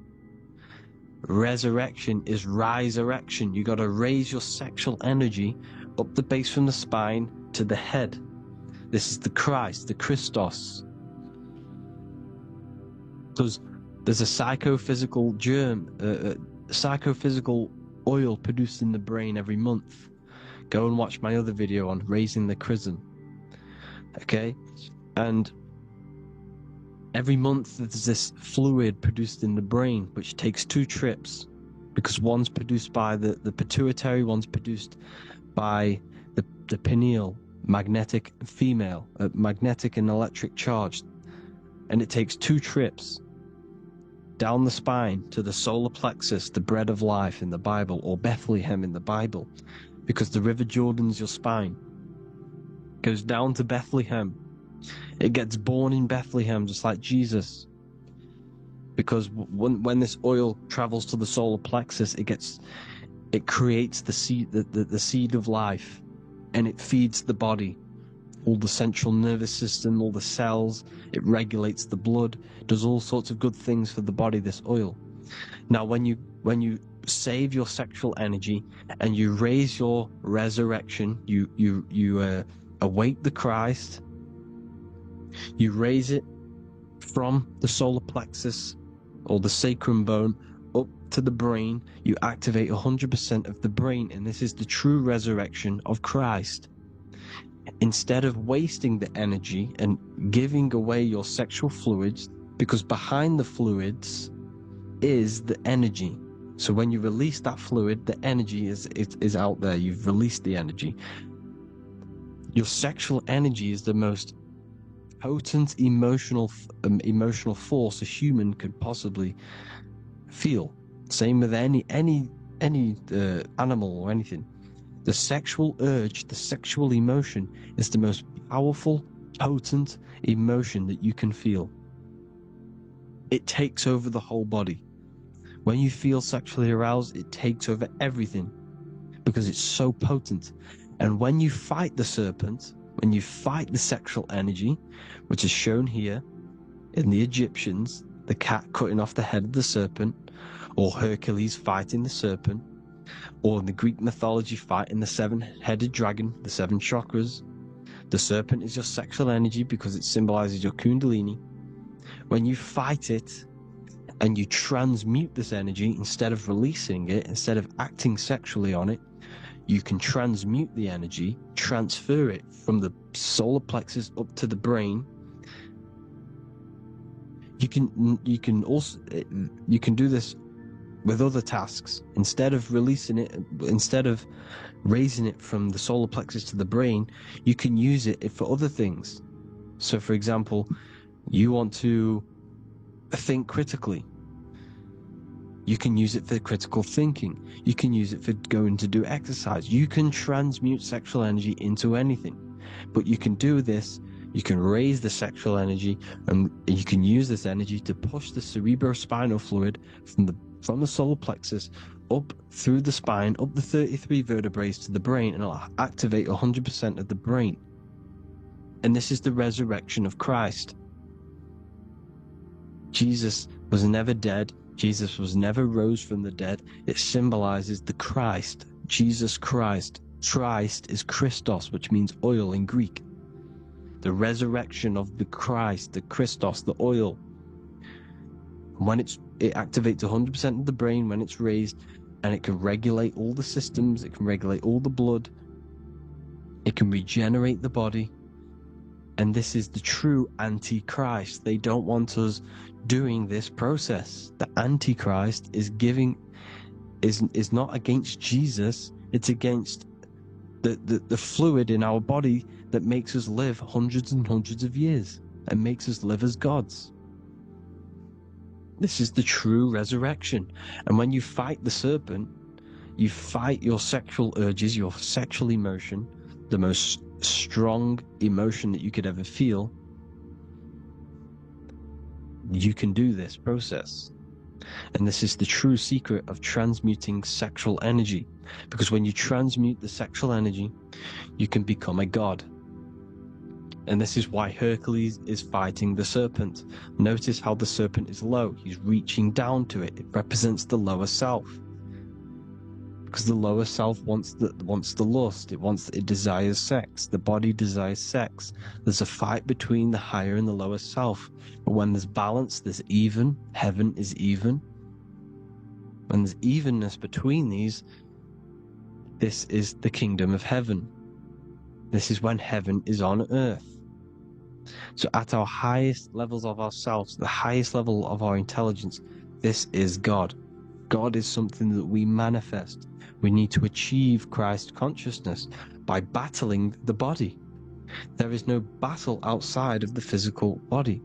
Resurrection is rise erection. You got to raise your sexual energy up the base from the spine to the head. This is the Christ, the Christos. Because there's a psychophysical germ, psychophysical oil produced in the brain every month. Go and watch my other video on raising the chrism. Okay? And every month there's this fluid produced in the brain, which takes 2 trips, because one's produced by the pituitary, one's produced by the pineal, magnetic female, magnetic and electric charge. And it takes 2 trips down the spine to the solar plexus, the bread of life in the Bible, or Bethlehem in the Bible, because the River Jordan's your spine. It goes down to Bethlehem. It gets born in Bethlehem, just like Jesus. Because when this oil travels to the solar plexus, it creates the seed, the seed of life, and it feeds the body. All the central nervous system, all the cells, it regulates the blood, does all sorts of good things for the body, this oil. Now, when you save your sexual energy and you raise your resurrection, you awake the Christ, you raise it from the solar plexus or the sacrum bone up to the brain, you activate 100% of the brain, and this is the true resurrection of Christ. Instead of wasting the energy and giving away your sexual fluids, because behind the fluids is the energy. So when you release that fluid, the energy is out there. You've released the energy. Your sexual energy is the most potent emotional force a human could possibly feel. Same with any animal or anything. The sexual urge, the sexual emotion is the most powerful, potent emotion that you can feel. It takes over the whole body. When you feel sexually aroused, it takes over everything because it's so potent. And when you fight the serpent, when you fight the sexual energy, which is shown here in the Egyptians, the cat cutting off the head of the serpent, or Hercules fighting the serpent, or in the Greek mythology fighting the 7-headed dragon, the 7 chakras. The serpent is your sexual energy because it symbolizes your kundalini. When you fight it and you transmute this energy, instead of releasing it, instead of acting sexually on it, you can transmute the energy, transfer it from the solar plexus up to the brain. You can also do this with other tasks. Instead of releasing it, instead of raising it from the solar plexus to the brain, you can use it for other things. So for example, you want to think critically. You can use it for critical thinking. You can use it for going to do exercise. You can transmute sexual energy into anything. But you can do this, you can raise the sexual energy, and you can use this energy to push the cerebrospinal fluid from the solar plexus up through the spine, up the 33 vertebrae to the brain, and it'll activate 100% of the brain. And this is the resurrection of Christ. Jesus was never dead. Jesus was never rose from the dead. It symbolizes the Christ, Jesus Christ. Christ is Christos, which means oil in Greek. The resurrection of the Christ, the Christos, the oil. When it activates 100% of the brain when it's raised, and it can regulate all the systems, it can regulate all the blood, it can regenerate the body. And this is the true Antichrist. They don't want us doing this process. The Antichrist is not against Jesus, it's against the fluid in our body that makes us live hundreds and hundreds of years and makes us live as gods. This is the true resurrection. And when you fight the serpent, you fight your sexual urges, your sexual emotion, the most strong emotion that you could ever feel. You can do this process. And this is the true secret of transmuting sexual energy. Because when you transmute the sexual energy, you can become a god. And this is why Hercules is fighting the serpent. Notice how the serpent is low. He's reaching down to it. It represents the lower self. Because the lower self wants the lust. It desires sex. The body desires sex. There's a fight between the higher and the lower self. But when there's balance, there's even. Heaven is even. When there's evenness between these, this is the kingdom of heaven. This is when heaven is on earth. So at our highest levels of ourselves, the highest level of our intelligence, this is God. God is something that we manifest. We need to achieve Christ consciousness by battling the body. There is no battle outside of the physical body.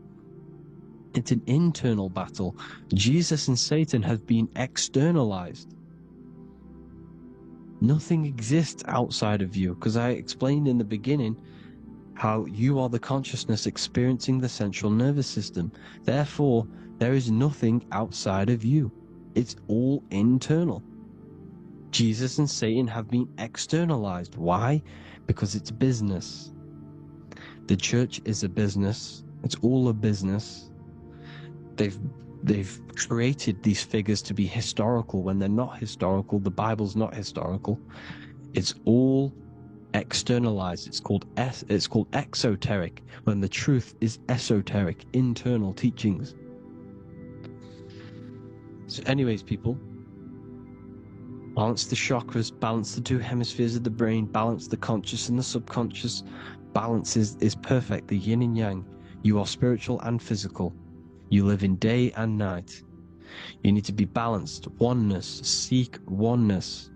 It's an internal battle. Jesus and Satan have been externalized. Nothing exists outside of you, because I explained in the beginning how you are the consciousness experiencing the central nervous system. Therefore, there is nothing outside of you. It's all internal. Jesus and Satan have been externalized. Why? Because it's business. The church is a business. It's all a business. They've created these figures to be historical when they're not historical. The Bible's not historical. It's all externalized. It's called exoteric, when the truth is esoteric, internal teachings. So anyways, people, balance the chakras, balance the two hemispheres of the brain, balance the conscious and the subconscious. Balance is perfect, the yin and yang. You are spiritual and physical. You live in day and night. You need to be balanced. Oneness. Seek oneness.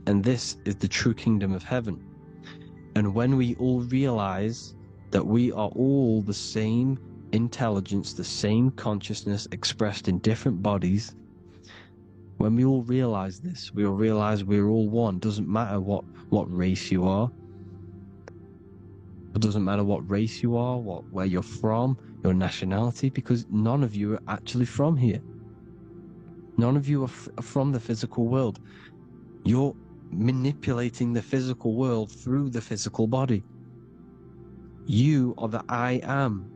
And this is the true kingdom of heaven. And when we all realize that we are all the same intelligence, the same consciousness expressed in different bodies, when we all realize this, we all realize we're all one. Doesn't matter what race you are. It doesn't matter what race you are, where you're from, your nationality, because none of you are actually from here. None of you are from the physical world. You're manipulating the physical world through the physical body. You are the I am.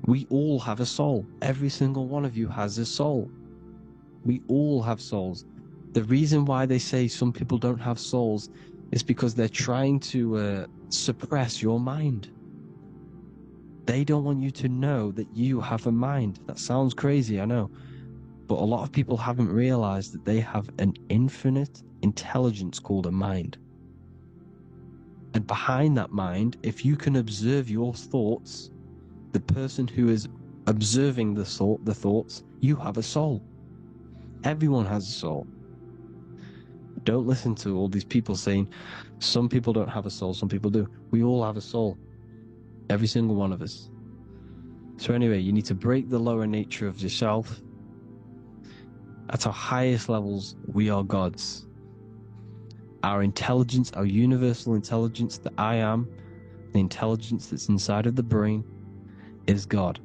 We all have a soul. Every single one of you has a soul. We all have souls. The reason why they say some people don't have souls is because they're trying to suppress your mind. They don't want you to know that you have a mind. That sounds crazy, I know. But a lot of people haven't realized that they have an infinite intelligence called a mind. And behind that mind, if you can observe your thoughts, the person who is observing the thoughts, you have a soul. Everyone has a soul. Don't listen to all these people saying some people don't have a soul, some people do. We all have a soul. Every single one of us. So anyway, you need to break the lower nature of yourself. At our highest levels, we are gods. Our intelligence, our universal intelligence, the I am, the intelligence that's inside of the brain, is God.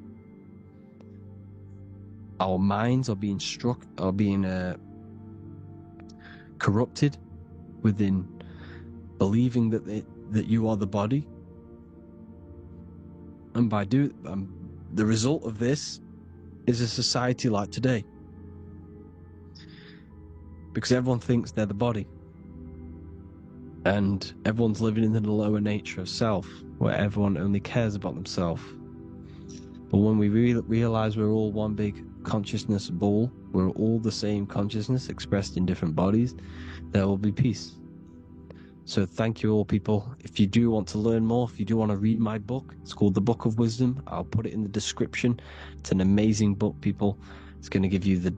Our minds are being corrupted within believing that that you are the body. And by the result of this is a society like today. Because everyone thinks they're the body. And everyone's living in the lower nature of self, where everyone only cares about themselves. But when we realize we're all one big consciousness ball, we're all the same consciousness expressed in different bodies, there will be peace. So thank you all, people. If you do want to learn more, if you do want to read my book, it's called The Book of Wisdom. I'll put it in the description. It's an amazing book, people. It's going to give you the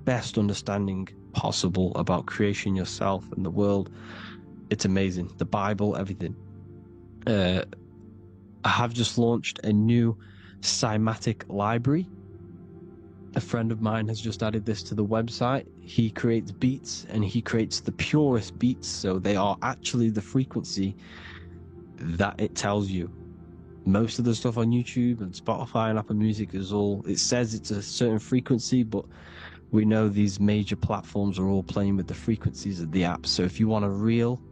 best understanding possible about creation, yourself, and the world. It's amazing. The Bible, everything. I have just launched a new cymatic library. A friend of mine has just added this to the website. He creates beats, and he creates the purest beats, so they are actually the frequency that it tells you. Most of the stuff on YouTube and Spotify and Apple Music is all, it says it's a certain frequency, but we know these major platforms are all playing with the frequencies of the apps. So if you want a real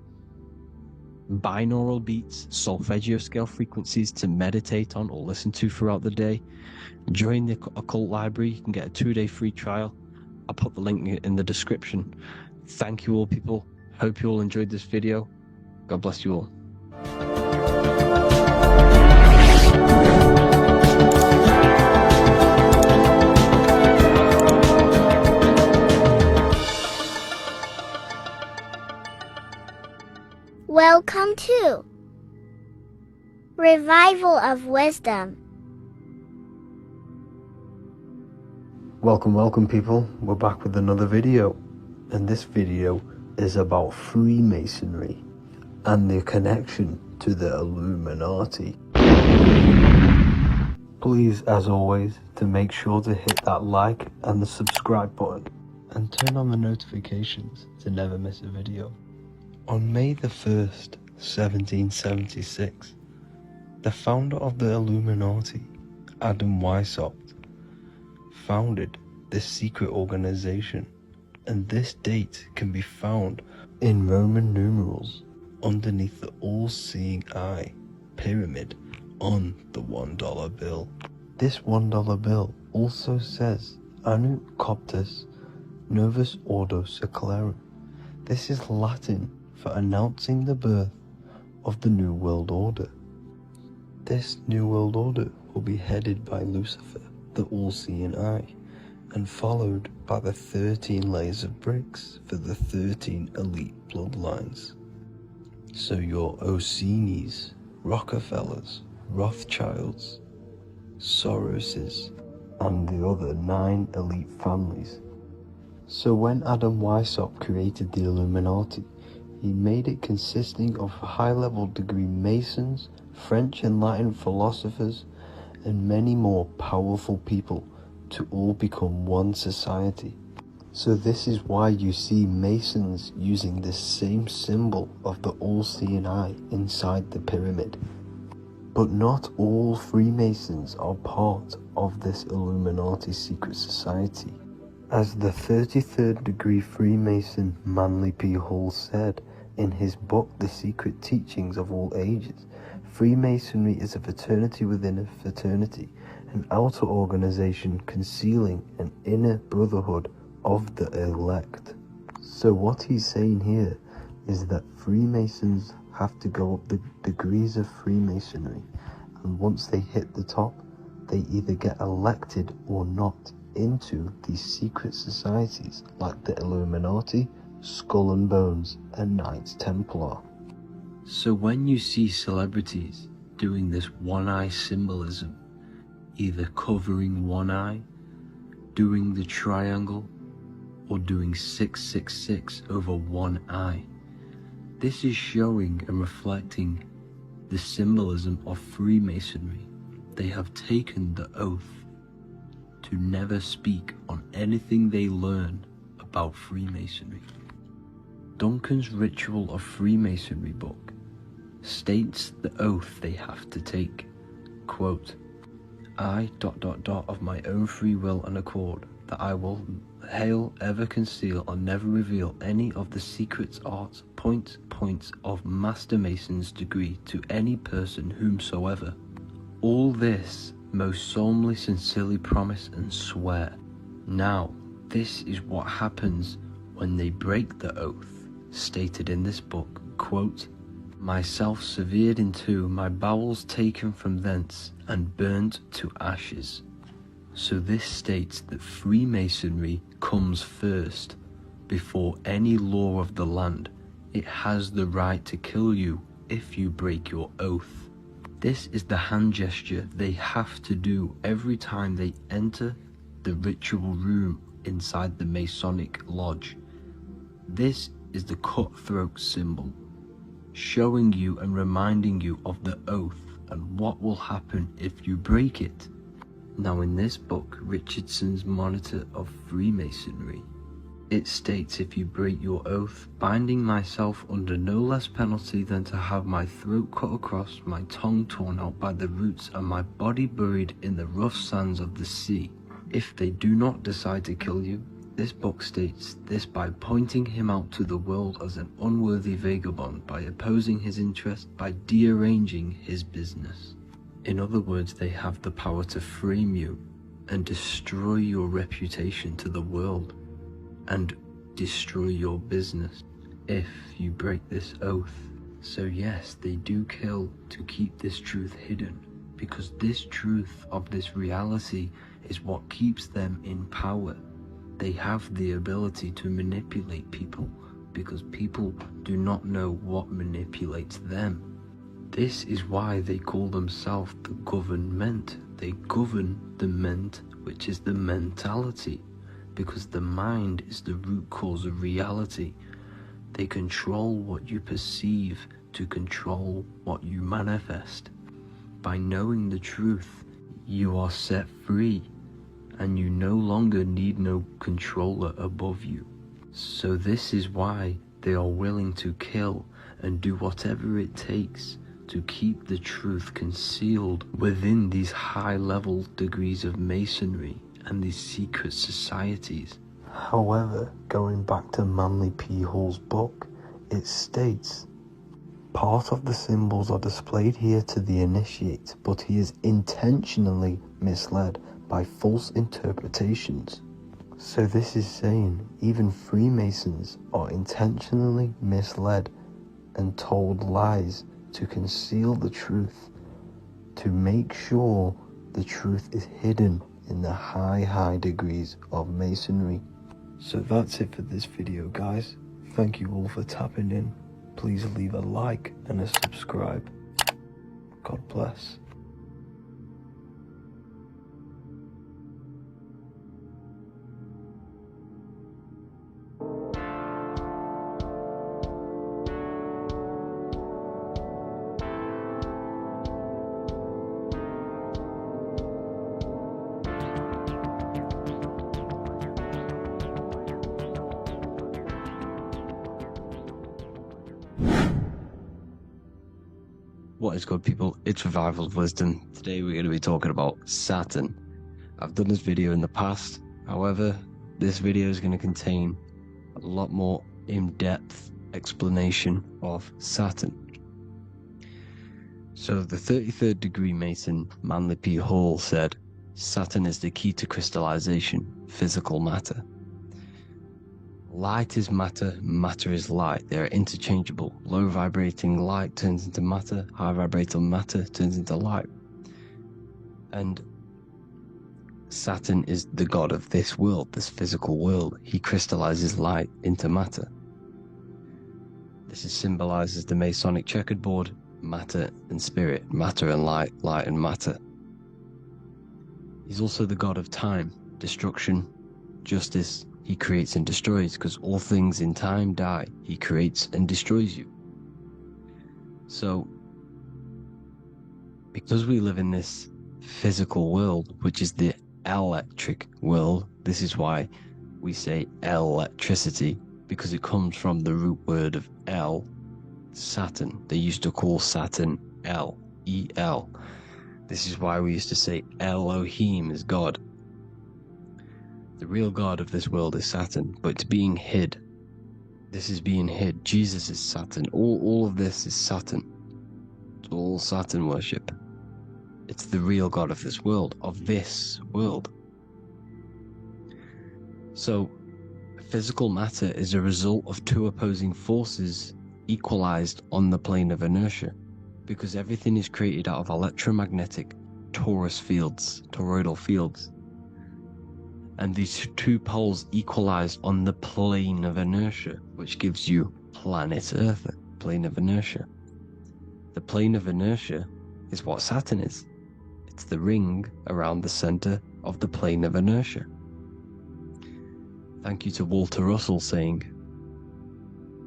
binaural beats, solfeggio scale frequencies to meditate on or listen to throughout the day, join the Occult Library. You can get a 2-day free trial. I'll put the link in the description. Thank you all, people. Hope you all enjoyed this video. God bless you all. Welcome to Revival of Wisdom. Welcome people, we're back with another video, and this video is about Freemasonry and their connection to the Illuminati. Please, as always, to make sure to hit that like and the subscribe button and turn on the notifications to never miss a video. On May the 1st, 1776, the founder of the Illuminati, Adam Weishaupt, founded this secret organization, and this date can be found in Roman numerals underneath the all-seeing eye pyramid on the $1 bill. This $1 bill also says Anno Coptus Novus Ordo Secularum. This is Latin for announcing the birth of the New World Order. This New World Order will be headed by Lucifer, the all-seeing eye, and followed by the 13 layers of bricks for the 13 elite bloodlines. So your Orsini's, Rockefellers, Rothschilds, Soroses, and the other 9 elite families. So when Adam Weishaupt created the Illuminati, he made it consisting of high-level degree Masons, French and Latin philosophers, and many more powerful people to all become one society. So this is why you see Masons using this same symbol of the all-seeing eye inside the pyramid. But not all Freemasons are part of this Illuminati secret society. As the 33rd degree Freemason Manly P. Hall said in his book The Secret Teachings of All Ages, Freemasonry is a fraternity within a fraternity, an outer organization concealing an inner brotherhood of the elect. So what he's saying here is that Freemasons have to go up the degrees of Freemasonry, and once they hit the top, they either get elected or not into these secret societies like the Illuminati, Skull and Bones, and Knights Templar. So when you see celebrities doing this one-eye symbolism, either covering one eye, doing the triangle, or doing 666 over one eye, this is showing and reflecting the symbolism of Freemasonry. They have taken the oath to never speak on anything they learn about Freemasonry. Duncan's Ritual of Freemasonry book states the oath they have to take. Quote, I ... of my own free will and accord, that I will ever conceal or never reveal any of the secrets, arts, points of Master Mason's degree to any person whomsoever. All this most solemnly, sincerely promise and swear. Now, this is what happens when they break the oath, stated in this book, quote, myself severed in two, my bowels taken from thence, and burnt to ashes. So this states that Freemasonry comes first, before any law of the land. It has the right to kill you if you break your oath. This is the hand gesture they have to do every time they enter the ritual room inside the Masonic lodge. This is the cutthroat symbol, showing you and reminding you of the oath and what will happen if you break it. Now in this book, Richardson's Monitor of Freemasonry, it states, if you break your oath, binding myself under no less penalty than to have my throat cut across, my tongue torn out by the roots, and my body buried in the rough sands of the sea. If they do not decide to kill you, this book states this by pointing him out to the world as an unworthy vagabond, by opposing his interest, by dearranging his business. In other words, they have the power to frame you and destroy your reputation to the world and destroy your business if you break this oath. So yes, they do kill to keep this truth hidden, because this truth of this reality is what keeps them in power. They have the ability to manipulate people because people do not know what manipulates them. This is why they call themselves the government. They govern the ment, which is the mentality, because the mind is the root cause of reality. They control what you perceive to control what you manifest. By knowing the truth, you are set free, and you no longer need no controller above you. So this is why they are willing to kill and do whatever it takes to keep the truth concealed within these high-level degrees of Masonry and these secret societies. However, going back to Manly P. Hall's book, it states, part of the symbols are displayed here to the initiate, but he is intentionally misled by false interpretations. So this is saying even Freemasons are intentionally misled and told lies to conceal the truth, to make sure the truth is hidden in the high degrees of Masonry. So that's it for this video, guys. Thank you all for tapping in. Please leave a like and a subscribe. God bless. What is good, people? It's Revival of Wisdom. Today we're going to be talking about Saturn. I've done this video in the past, however, this video is going to contain a lot more in-depth explanation of Saturn. So the 33rd degree Mason, Manly P. Hall, said, Saturn is the key to crystallization, physical matter. Light is matter, matter is light. They are interchangeable. Low vibrating light turns into matter, high vibrating matter turns into light. And Saturn is the god of this world, this physical world. He crystallizes light into matter. This is symbolized as the Masonic checkered board, matter and spirit, matter and light, light and matter. He's also the god of time, destruction, justice. He creates and destroys, because all things in time die. He creates and destroys you. So, because we live in this physical world, which is the electric world, this is why we say electricity, because it comes from the root word of El, Saturn. They used to call Saturn El, E-L. This is why we used to say Elohim is God. The real God of this world is Saturn, but it's being hid. This is being hid. Jesus is Saturn. All of this is Saturn. It's all Saturn worship. It's the real God of this world, So, physical matter is a result of two opposing forces equalized on the plane of inertia, because everything is created out of electromagnetic toroidal fields. And these two poles equalize on the plane of inertia, which gives you planet Earth, plane of inertia. The plane of inertia is what Saturn is. It's the ring around the center of the plane of inertia. Thank you to Walter Russell saying,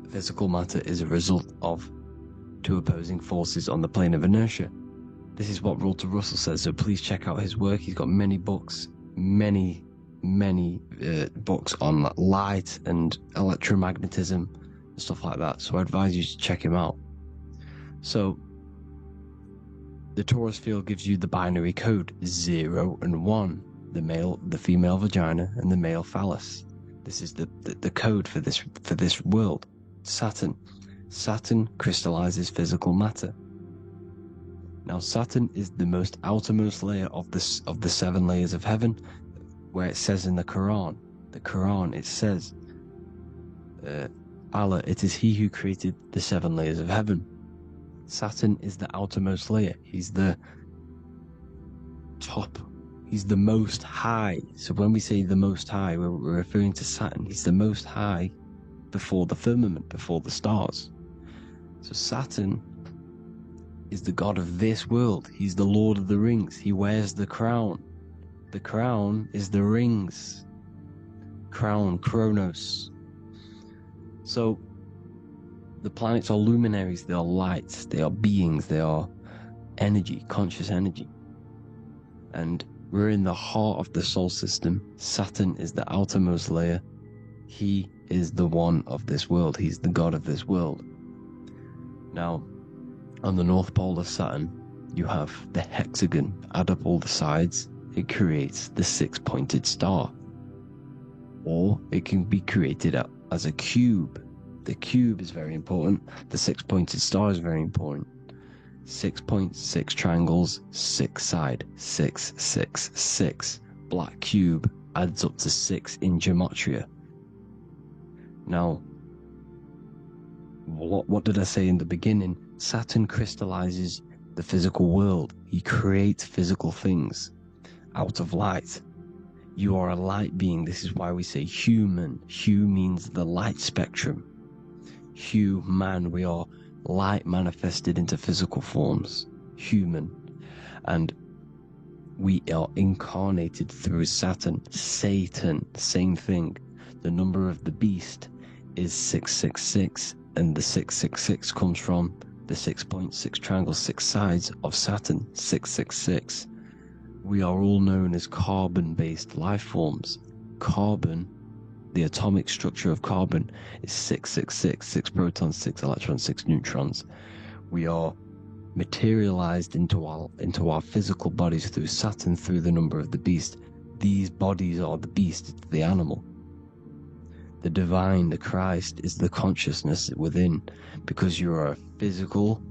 physical matter is a result of two opposing forces on the plane of inertia. This is what Walter Russell says, so please check out his work. He's got many books, many books on light and electromagnetism and stuff like that, so I advise you to check him out. So the torus field gives you the binary code 0 and 1, the female vagina and the male phallus. This is the code for this world. Saturn crystallizes physical matter. Now Saturn is the most outermost layer of the 7 layers of heaven, where it says in the Quran, it says, Allah, it is He who created the 7 layers of heaven. Saturn is the outermost layer. He's the top. He's the most high. So when we say the most high, we're referring to Saturn. He's the most high before the firmament, before the stars. So Saturn is the god of this world. He's the Lord of the Rings. He wears the crown. The crown is the rings. Crown, Kronos. So the planets are luminaries, they are lights, they are beings, they are energy, conscious energy. And we're in the heart of the solar system. Saturn is the outermost layer. He is the one of this world. He's the god of this world. Now, on the north pole of Saturn, you have the hexagon. Add up all the sides, it creates the 6-pointed star. Or it can be created as a cube. The cube is very important. The 6-pointed star is very important. 6 points, 6 triangles, 6 side, 6, 6, 6. Black cube adds up to 6 in gematria. Now, what did I say in the beginning? Saturn crystallizes the physical world. He creates physical things out of light. You are a light being. This is why we say human. Hue means the light spectrum. Hue, man, we are light manifested into physical forms. Human. And we are incarnated through Saturn. Satan, same thing. The number of the beast is 666, and the 666 comes from the 6.6 triangles, 6 sides of Saturn, 666. We are all known as carbon-based life forms. Carbon, the atomic structure of carbon, is 666, 6 protons, 6 electrons, 6 neutrons. We are materialized into our physical bodies through Saturn, through the number of the beast. These bodies are the beast, it's the animal. The divine, the Christ, is the consciousness within, because you are a physical,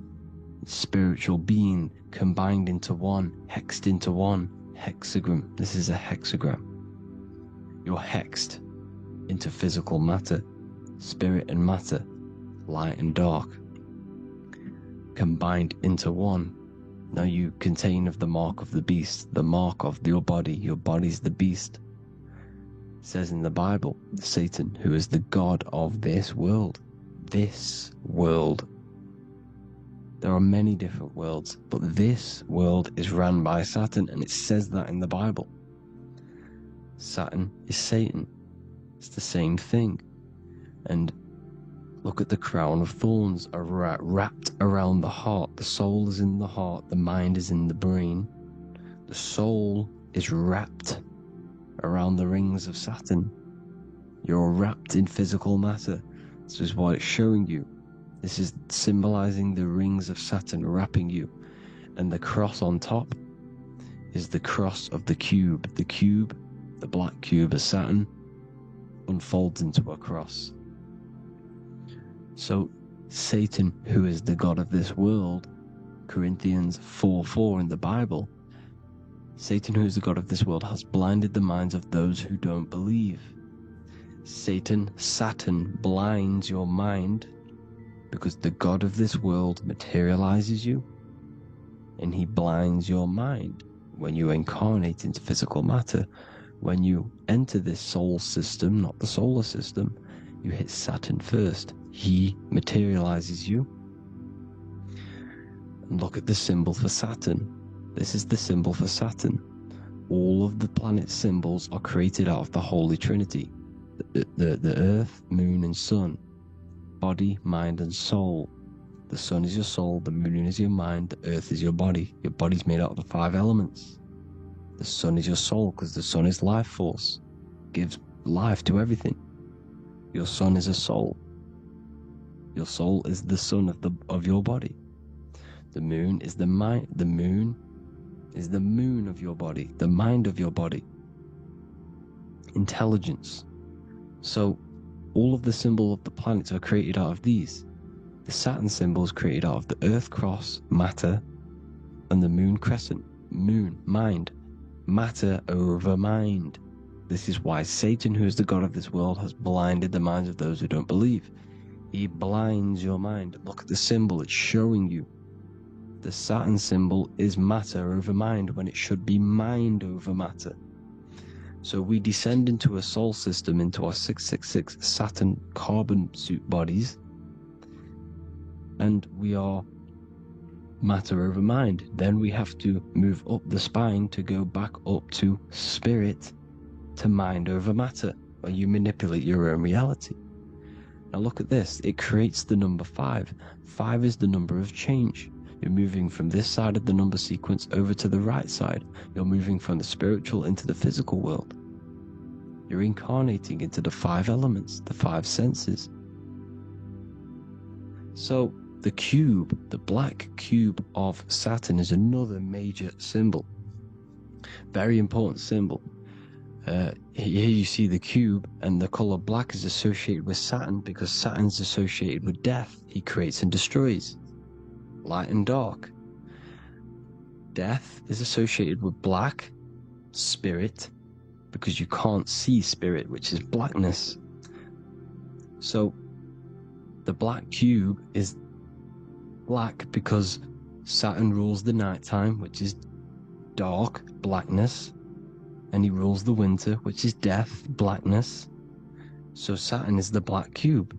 spiritual being combined into one, hexed into one. Hexagram. This is a hexagram. You're hexed into physical matter, spirit and matter, light and dark, combined into one. Now you contain of the mark of the beast, the mark of your body. Your body's the beast. It says in the Bible, Satan, who is the god of this world. This world. There are many different worlds, but this world is run by Saturn, and it says that in the Bible. Saturn is Satan. It's the same thing. And look at the crown of thorns are wrapped around the heart. The soul is in the heart. The mind is in the brain. The soul is wrapped around the rings of Saturn. You're wrapped in physical matter. This is what it's showing you. This is symbolizing the rings of Saturn wrapping you. And the cross on top is the cross of the cube. The cube The black cube of Saturn unfolds into a cross. So Satan, who is the god of this world, Corinthians 4:4 in the Bible, Satan, who is the god of this world, has blinded the minds of those who don't believe. Satan blinds your mind because the god of this world materializes you, and he blinds your mind when you incarnate into physical matter. When you enter this soul system, not the solar system, you hit Saturn first. He materializes you. And look at the symbol for Saturn. This is the symbol for Saturn. All of the planet symbols are created out of the Holy Trinity. The Earth, Moon, and Sun. Body, mind, and soul. The Sun is your soul, the Moon is your mind, the Earth is your body. Your body's made out of the 5 elements. The Sun is your soul because the Sun is life force. Gives life to everything. Your Sun is a soul. Your soul is the sun of your body. The Moon is the mind. The Moon is the moon of your body, the mind of your body. Intelligence. So all of the symbol of the planets are created out of these. The Saturn symbol is created out of the Earth cross, matter, and the Moon crescent, moon, mind. Matter over mind. This is why Satan, who is the god of this world, has blinded the minds of those who don't believe. He blinds your mind. Look at the symbol, it's showing you. The Saturn symbol is matter over mind when it should be mind over matter. So we descend into a soul system, into our 666 Saturn carbon suit bodies, and we are matter over mind. Then we have to move up the spine to go back up to spirit, to mind over matter, where you manipulate your own reality. Now look at this, it creates the number 5. 5 is the number of change. You're moving from this side of the number sequence over to the right side. You're moving from the spiritual into the physical world. You're incarnating into the 5 elements, the 5 senses. So the cube, the black cube of Saturn, is another major symbol. Very important symbol. Here you see the cube, and the color black is associated with Saturn because Saturn is associated with death. He creates and destroys. Light and dark. Death is associated with black, spirit, because you can't see spirit, which is blackness. So the black cube is black because Saturn rules the nighttime, which is dark, blackness, and he rules the winter, which is death, blackness. So Saturn is the black cube.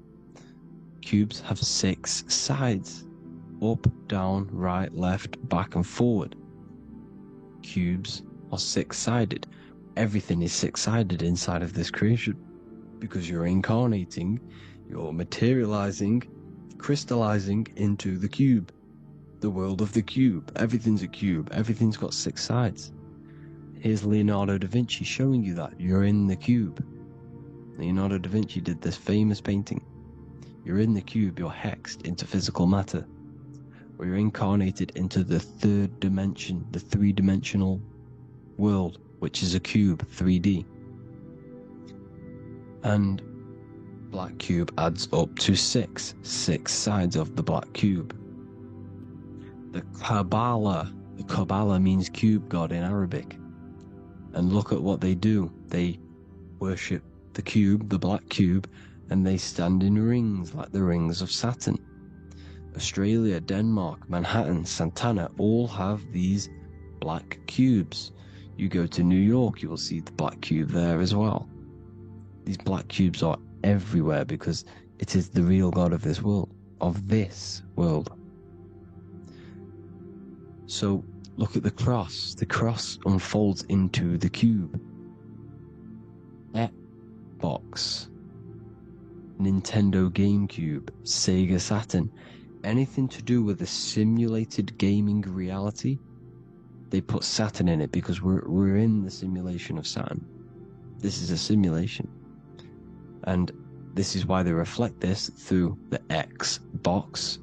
Cubes have 6 sides. Up, down, right, left, back, and forward. Cubes are 6-sided. Everything is 6-sided inside of this creation because you're incarnating, you're materializing, crystallizing into the cube, the world of the cube. Everything's a cube. Everything's got 6 sides. Here's Leonardo da Vinci showing you that you're in the cube. Leonardo da Vinci did this famous painting. You're in the cube, you're hexed into physical matter. Or you're incarnated into the 3rd dimension, the 3-dimensional world, which is a cube, 3D. And black cube adds up to 6 sides of the black cube. The Kabbalah means cube god in Arabic. And look at what they do. They worship the cube, the black cube, and they stand in rings like the rings of Saturn. Australia, Denmark, Manhattan, Santana all have these black cubes. You go to New York, you will see the black cube there as well. These black cubes are everywhere because it is the real God of this world. So look at the cross. The cross unfolds into the cube. Xbox, Nintendo GameCube, Sega Saturn. Anything to do with a simulated gaming reality, they put Saturn in it because we're in the simulation of Saturn. This is a simulation. And this is why they reflect this through the Xbox,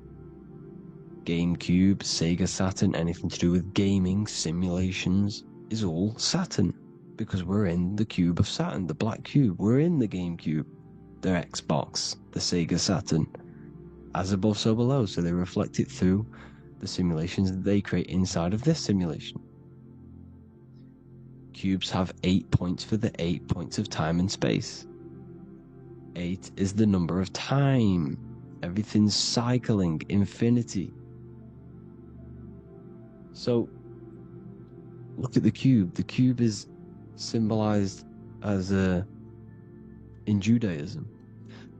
GameCube, Sega Saturn. Anything to do with gaming, simulations, is all Saturn. because we're in the cube of Saturn, the black cube. We're in the GameCube, the Xbox, the Sega Saturn. As above, so below. So they reflect it through the simulations that they create inside of this simulation. Cubes have 8 points for the 8 points of time and space. 8 is the number of time. Everything's cycling, infinity. So, look at the cube. The cube is symbolized as in Judaism.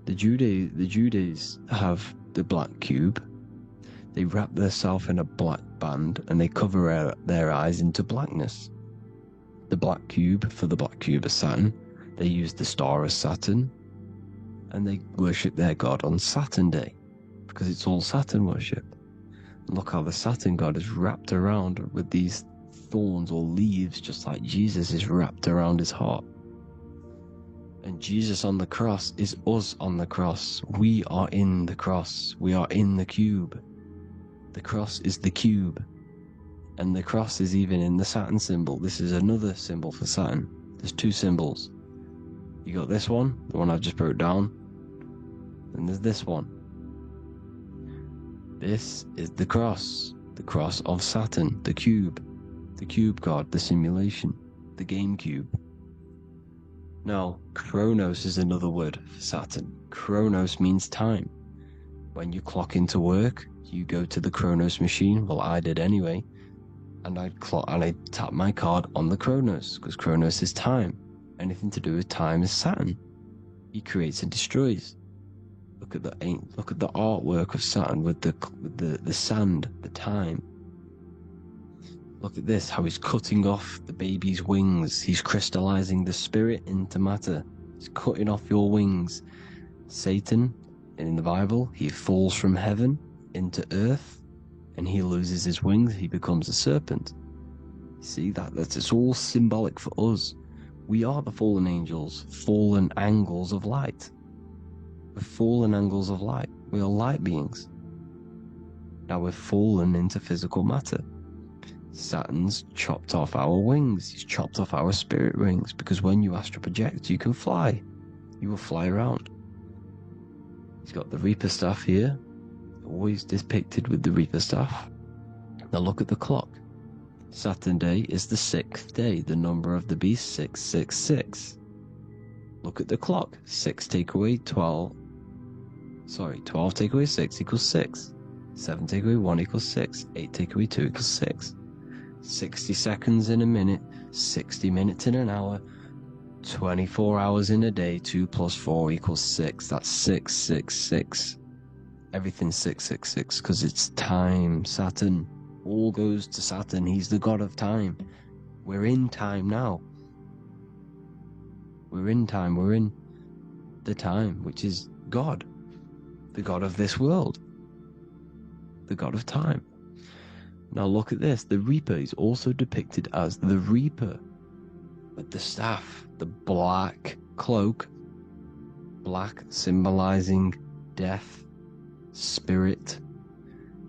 The Judees have the black cube. They wrap themselves in a black band and they cover their eyes into blackness. The black cube for the black cube of Saturn. They use the star of Saturn, and they worship their god on Saturn Day because it's all Saturn worship. Look how the Saturn god is wrapped around with these thorns or leaves, just like Jesus is wrapped around his heart. And Jesus on the cross is us on the cross. We are in the cross. We are in the cube. The cross is the cube. And the cross is even in the Saturn symbol. This is another symbol for Saturn. There's two symbols. You got this one, the one I've just broke down. And there's this one. This is the cross of Saturn, the cube god, the simulation, the GameCube. Now, Chronos is another word for Saturn. Chronos means time. When you clock into work, you go to the Chronos machine. Well, I did anyway. And I tap my card on the Chronos, because Chronos is time. Anything to do with time is Saturn. He creates and destroys. Look at the artwork of Saturn with the sand, the time. Look at this, how he's cutting off the baby's wings. He's crystallizing the spirit into matter. He's cutting off your wings. Satan, in the Bible, he falls from heaven into earth, and he loses his wings. He becomes a serpent. See that's it's all symbolic for us. We are the fallen angels, fallen angles of light. We're fallen angles of light. We are light beings. Now we're fallen into physical matter. Saturn's chopped off our wings. He's chopped off our spirit wings, because when you astral project, you can fly. You will fly around. He's got the Reaper staff here, always depicted with the Reaper staff. Now look at the clock. Saturn Day is the 6th day, the number of the beast 666. Look at the clock. 6 take away 12. 12 take away 6 equals 6. 7 take away 1 equals 6. 8 take away 2 equals 6. 60 seconds in a minute. 60 minutes in an hour. 24 hours in a day. 2 plus 4 equals 6. That's 666. Everything's 666 because it's time. Saturn. All goes to Saturn. He's the god of time. We're in time now. We're in time. We're in the time, which is God. The god of this world. The god of time. Now look at this. The Reaper is also depicted as the Reaper. With the staff. The black cloak. Black symbolizing death. Spirit.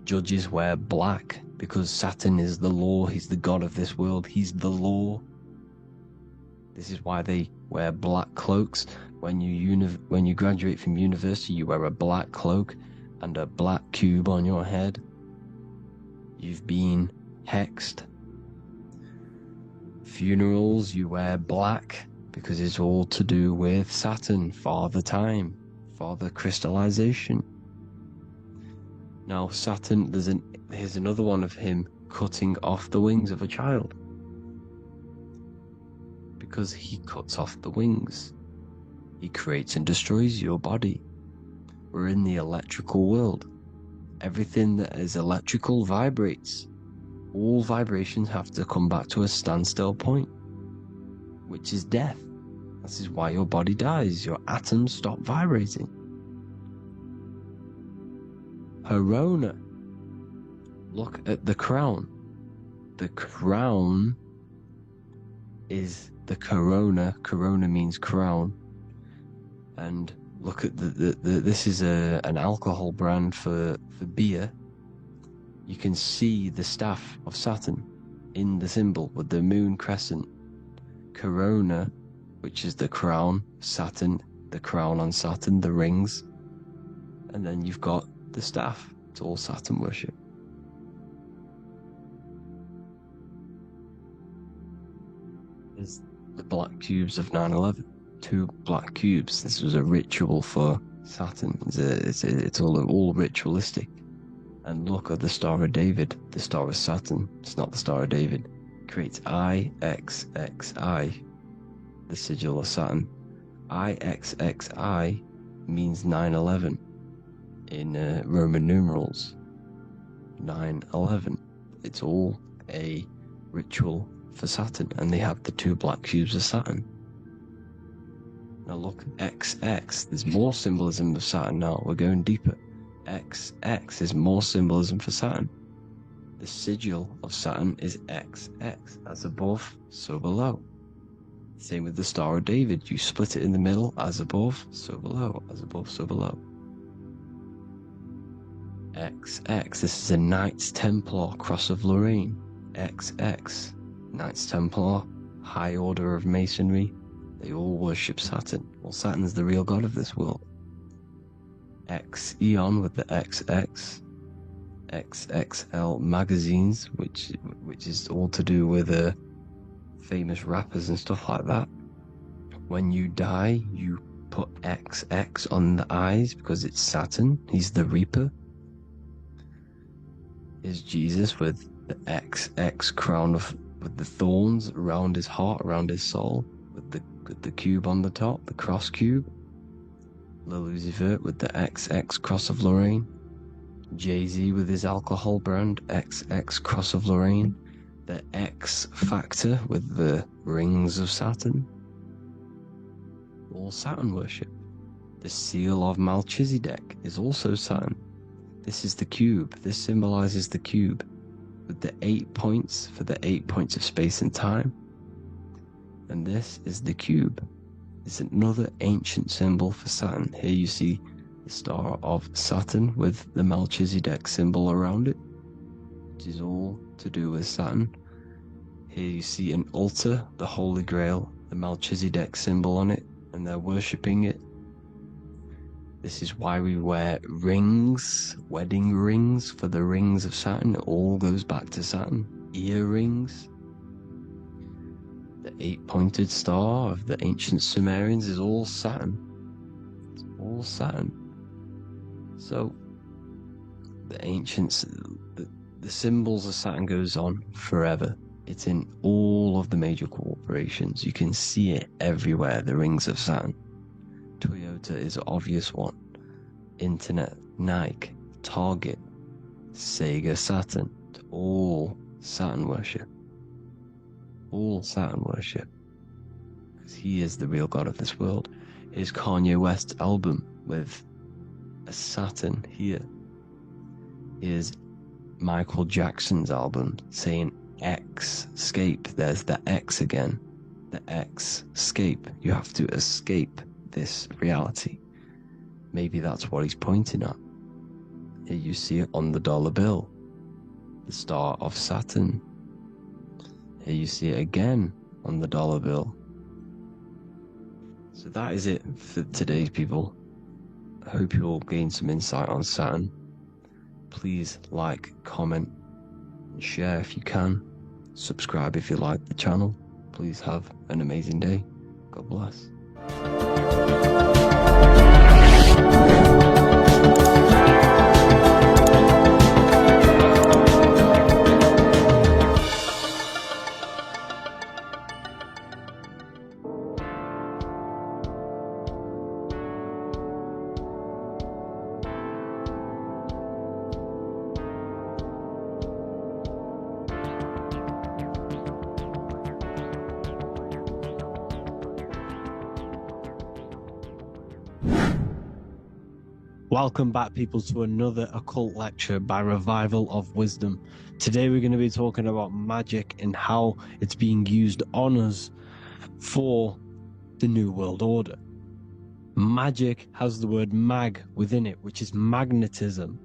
Judges wear black because Saturn is the law. He's the god of this world. He's the law. This is why they wear black cloaks. When you graduate from university, you wear a black cloak and a black cube on your head. You've been hexed. Funerals, you wear black because it's all to do with Saturn, Father Time, Father Crystallization. Now Saturn, here's another one of him cutting off the wings of a child. Because he cuts off the wings. He creates and destroys your body. We're in the electrical world. Everything that is electrical vibrates. All vibrations have to come back to a standstill point, which is death. This is why your body dies. Your atoms stop vibrating. Herona. Look at the crown. The crown is the corona. Corona means crown. And look at this is an alcohol brand for beer. You can see the staff of Saturn in the symbol with the moon crescent. corona, which is the crown, Saturn, the crown on Saturn, the rings, and then you've got the staff. It's all Saturn worship. There's the black cubes of 9/11. 2 black cubes. This was a ritual for Saturn. It's all ritualistic. And look at the Star of David, the Star of Saturn. It's not the Star of David. It creates IXXI, the sigil of Saturn. IXXI means 9/11 in Roman numerals. 9/11. It's all a ritual for Saturn, and they have the 2 black cubes of Saturn. Now look, XX, there's more symbolism of Saturn now. We're going deeper. XX is more symbolism for Saturn. The sigil of Saturn is XX, as above, so below. Same with the Star of David. You split it in the middle, as above, so below, as above, so below. XX, this is a Knights Templar Cross of Lorraine. XX, Knights Templar, High Order of Masonry. They all worship Saturn. Well, Saturn's the real god of this world. X Eon with the XX, XXL magazines, which is all to do with famous rappers and stuff like that. When you die, you put XX on the eyes because it's Saturn. He's the Reaper. Is Jesus with the XX crown with the thorns around his heart, around his soul, with the cube on the top, the cross cube. Lil Uzi Vert with the XX Cross of Lorraine. Jay-Z with his alcohol brand, XX Cross of Lorraine. The X Factor with the rings of Saturn. All Saturn worship. The seal of Melchizedek is also Saturn. This is the cube. This symbolizes the cube with the 8 points for the 8 points of space and time. And this is the cube. It's another ancient symbol for Saturn. Here you see the Star of Saturn with the Melchizedek symbol around it, which is all to do with Saturn. Here you see an altar, the Holy Grail, the Melchizedek symbol on it, and they're worshipping it. This is why we wear rings, wedding rings for the rings of Saturn. It all goes back to Saturn. Earrings. The 8-pointed star of the ancient Sumerians is all Saturn. It's all Saturn. So, the ancients, the symbols of Saturn goes on forever. It's in all of the major corporations. You can see it everywhere, the rings of Saturn. Toyota is an obvious one. Internet, Nike, Target, Sega, Saturn. It's all Saturn worship. All Saturn worship. Because he is the real god of this world. Here's Kanye West's album with a Saturn here. Here's Michael Jackson's album saying X, escape. There's the X again. The X, escape. You have to escape this reality. Maybe that's what he's pointing at. Here you see it on the dollar bill. The Star of Saturn. Here you see it again on the dollar bill. So that is it for today's people. I hope you all gain some insight on Saturn. Please like, comment, and share if you can. Subscribe if you like the channel. Please have an amazing day. God bless. Welcome back, people, to another occult lecture by Revival of Wisdom. Today we're going to be talking about magic and how it's being used on us for the New World Order. Magic has the word mag within it, which is magnetism.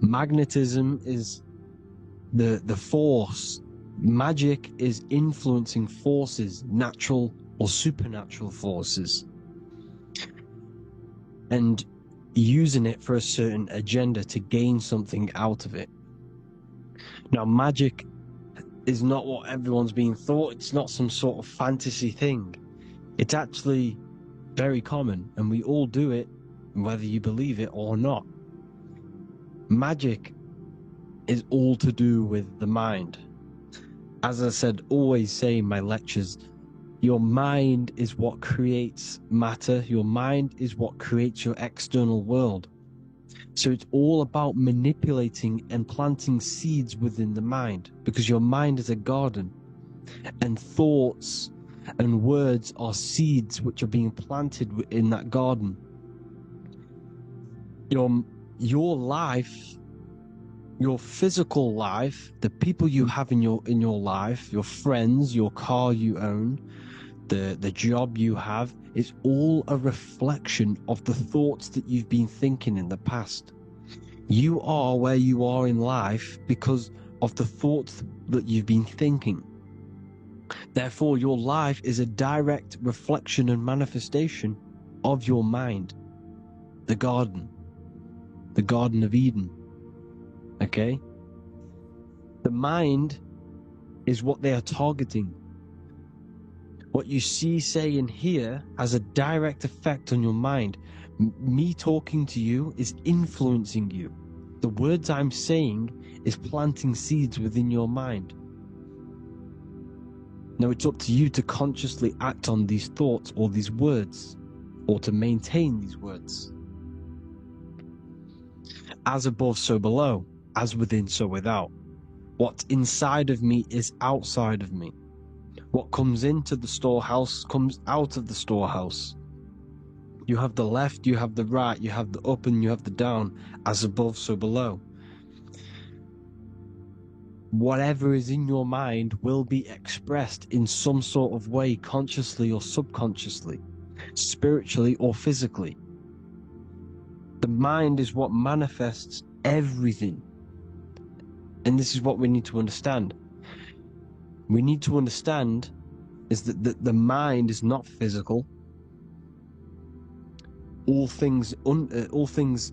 Magnetism is the force Magic is influencing forces, natural or supernatural forces, and using it for a certain agenda to gain something out of it. Now, magic is not what everyone's being thought. It's not some sort of fantasy thing. It's actually very common, and we all do it, whether you believe it or not. Magic is all to do with the mind. As I said, always say in my lectures, your mind is what creates matter. Your mind is what creates your external world. So it's all about manipulating and planting seeds within the mind, because your mind is a garden, and thoughts and words are seeds which are being planted in that garden. Your life, your physical life, the people you have in your life, your friends, your car you own, the job you have, is all a reflection of the thoughts that you've been thinking in the past. You are where you are in life because of the thoughts that you've been thinking. Therefore, your life is a direct reflection and manifestation of your mind. The Garden of Eden. Okay? The mind is what they are targeting. What you see, say, and hear has a direct effect on your mind. Me talking to you is influencing you. The words I'm saying is planting seeds within your mind. Now it's up to you to consciously act on these thoughts or these words, or to maintain these words. As above, so below. As within, so without. What's inside of me is outside of me. What comes into the storehouse comes out of the storehouse. You have the left, you have the right, you have the up and you have the down. As above, so below. Whatever is in your mind will be expressed in some sort of way, consciously or subconsciously, spiritually or physically. The mind is what manifests everything. And this is what we need to understand. We need to understand is that the mind is not physical. All things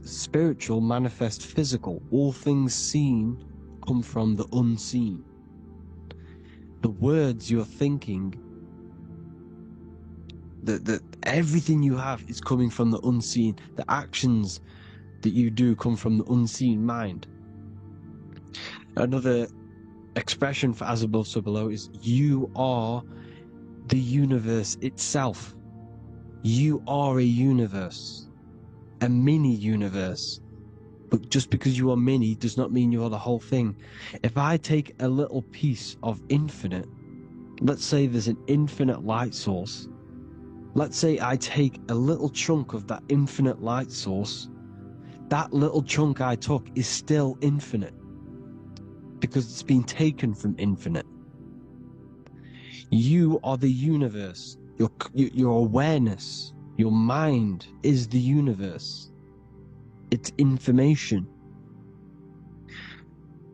spiritual manifest physical. All things seen come from the unseen. The words you're thinking, that everything you have is coming from the unseen. The actions that you do come from the unseen mind. Another expression for as above, so below is you are the universe itself. You are a universe, a mini universe. But just because you are mini does not mean you are the whole thing. If I take a little piece of infinite, let's say there's an infinite light source. Let's say I take a little chunk of that infinite light source. That little chunk I took is still infinite, because it's been taken from infinite. You are the universe. Your awareness, your mind is the universe. It's information.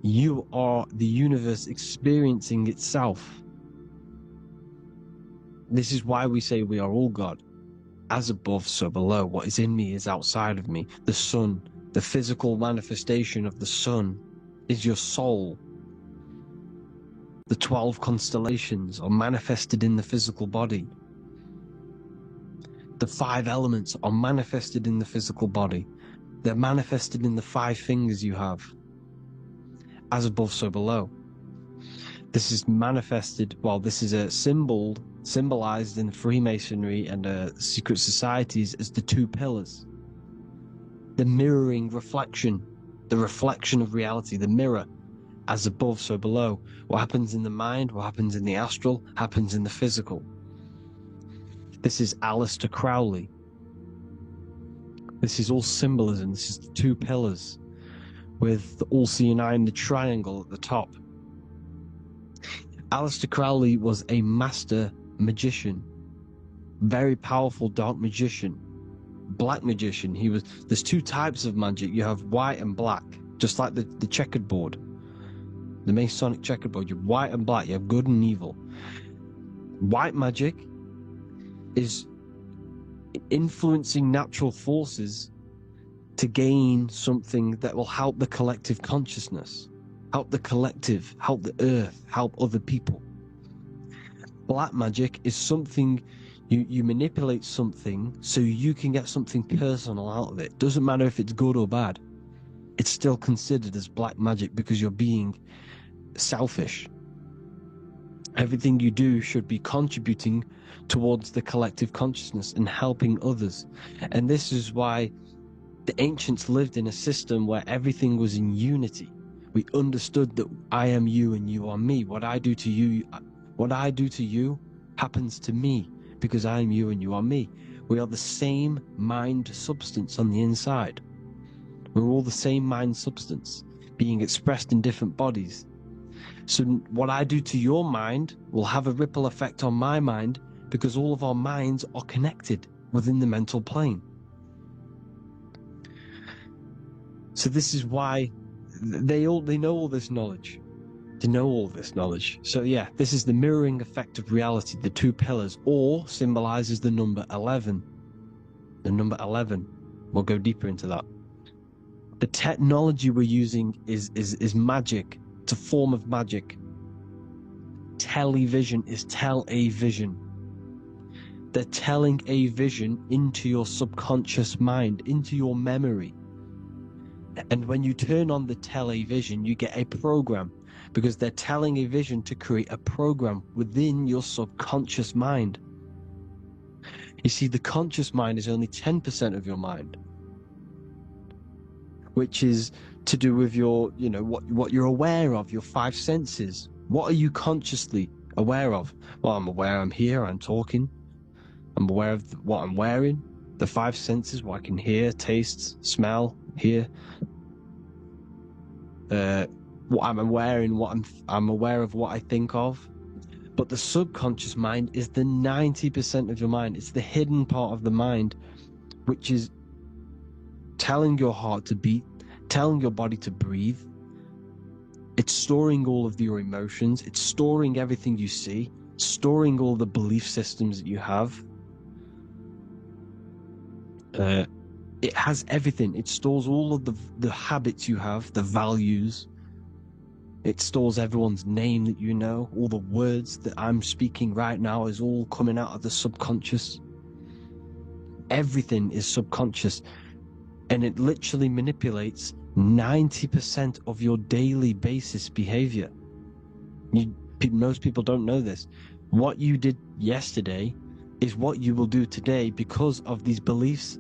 You are the universe experiencing itself. This is why we say we are all God. As above, so below. What is in me is outside of me. The sun, the physical manifestation of the sun, is your soul. The 12 constellations are manifested in the physical body. The 5 elements are manifested in the physical body. They're manifested in the 5 fingers you have. As above, so below. This is manifested, well, this is a symbol, symbolized in Freemasonry and secret societies as the 2 pillars. The mirroring reflection, the reflection of reality, the mirror. As above, so below. What happens in the mind, what happens in the astral, happens in the physical. This is Aleister Crowley. This is all symbolism. This is the 2 pillars with the all-seeing eye and the triangle at the top. Aleister Crowley was a master magician, very powerful dark magician, black magician. There's 2 types of magic. You have white and black, just like the checkered board. the Masonic checkerboard. You have white and black. You have good and evil. White magic is influencing natural forces to gain something that will help the collective consciousness, help the collective, help the earth, help other people. Black magic is something you manipulate something so you can get something personal out of it. Doesn't matter if it's good or bad. It's still considered as black magic because you're being selfish. Everything you do should be contributing towards the collective consciousness and helping others. And this is why the ancients lived in a system where everything was in unity. We understood that I am you and you are me. What I do to you happens to me because I am you and you are me. We are the same mind substance on the inside. We're all the same mind substance being expressed in different bodies. So what I do to your mind will have a ripple effect on my mind because all of our minds are connected within the mental plane. So this is why they know all this knowledge. They know all this knowledge. So yeah, this is the mirroring effect of reality, the two pillars, or symbolizes the number 11. The number 11. We'll go deeper into that. The technology we're using is magic. It's a form of magic. Television is tell a vision. They're telling a vision into your subconscious mind, into your memory. And when you turn on the television, you get a program because they're telling a vision to create a program within your subconscious mind. You see, the conscious mind is only 10% of your mind, which is to do with your, what you're aware of, your five senses. What are you consciously aware of? Well, I'm aware I'm here, I'm talking. I'm aware of what I'm wearing, the five senses, what I can hear, taste, smell, hear. What I'm wearing, I'm aware of what I think of. But the subconscious mind is the 90% of your mind. It's the hidden part of the mind, which is telling your heart to beat, telling your body to breathe. It's storing all of your emotions. It's storing everything you see, storing all the belief systems that you have. It has everything. It stores all of the habits you have, the values. It stores everyone's name that you know. All the words that I'm speaking right now is all coming out of the subconscious. Everything is subconscious. And it literally manipulates 90% of your daily basis behavior. Most people don't know this. What you did yesterday is what you will do today because of these beliefs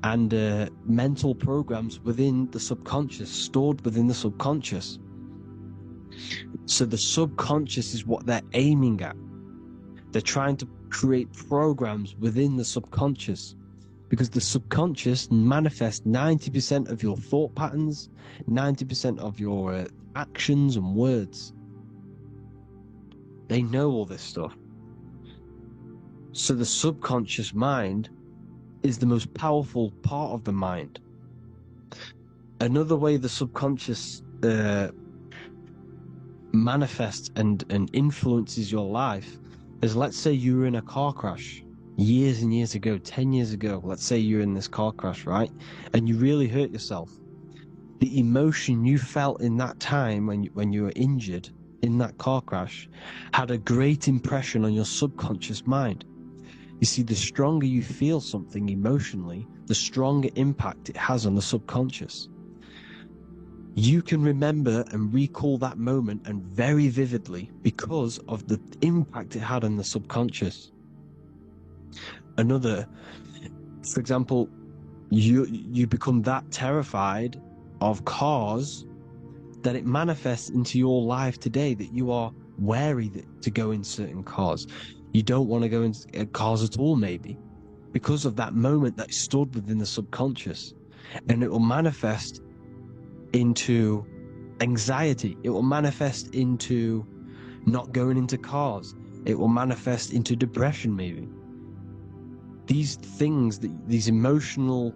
and mental programs within the subconscious, stored within the subconscious. So the subconscious is what they're aiming at. They're trying to create programs within the subconscious because the subconscious manifests 90% of your thought patterns, 90% of your actions and words. They know all this stuff. So the subconscious mind is the most powerful part of the mind. Another way the subconscious manifests and influences your life is, let's say you were in a car crash years and years ago, 10 years ago. Let's say you're in this car crash, right? And you really hurt yourself. The emotion you felt in that time when you were injured in that car crash had a great impression on your subconscious mind. You see, the stronger you feel something emotionally, the stronger impact it has on the subconscious. You can remember and recall that moment and very vividly because of the impact it had on the subconscious. For example, you become that terrified of cars that it manifests into your life today, that you are wary to go in certain cars. You don't want to go into cars at all, maybe, because of that moment that stood within the subconscious. And it will manifest into anxiety. It will manifest into not going into cars. It will manifest into depression, maybe. These things, these emotional,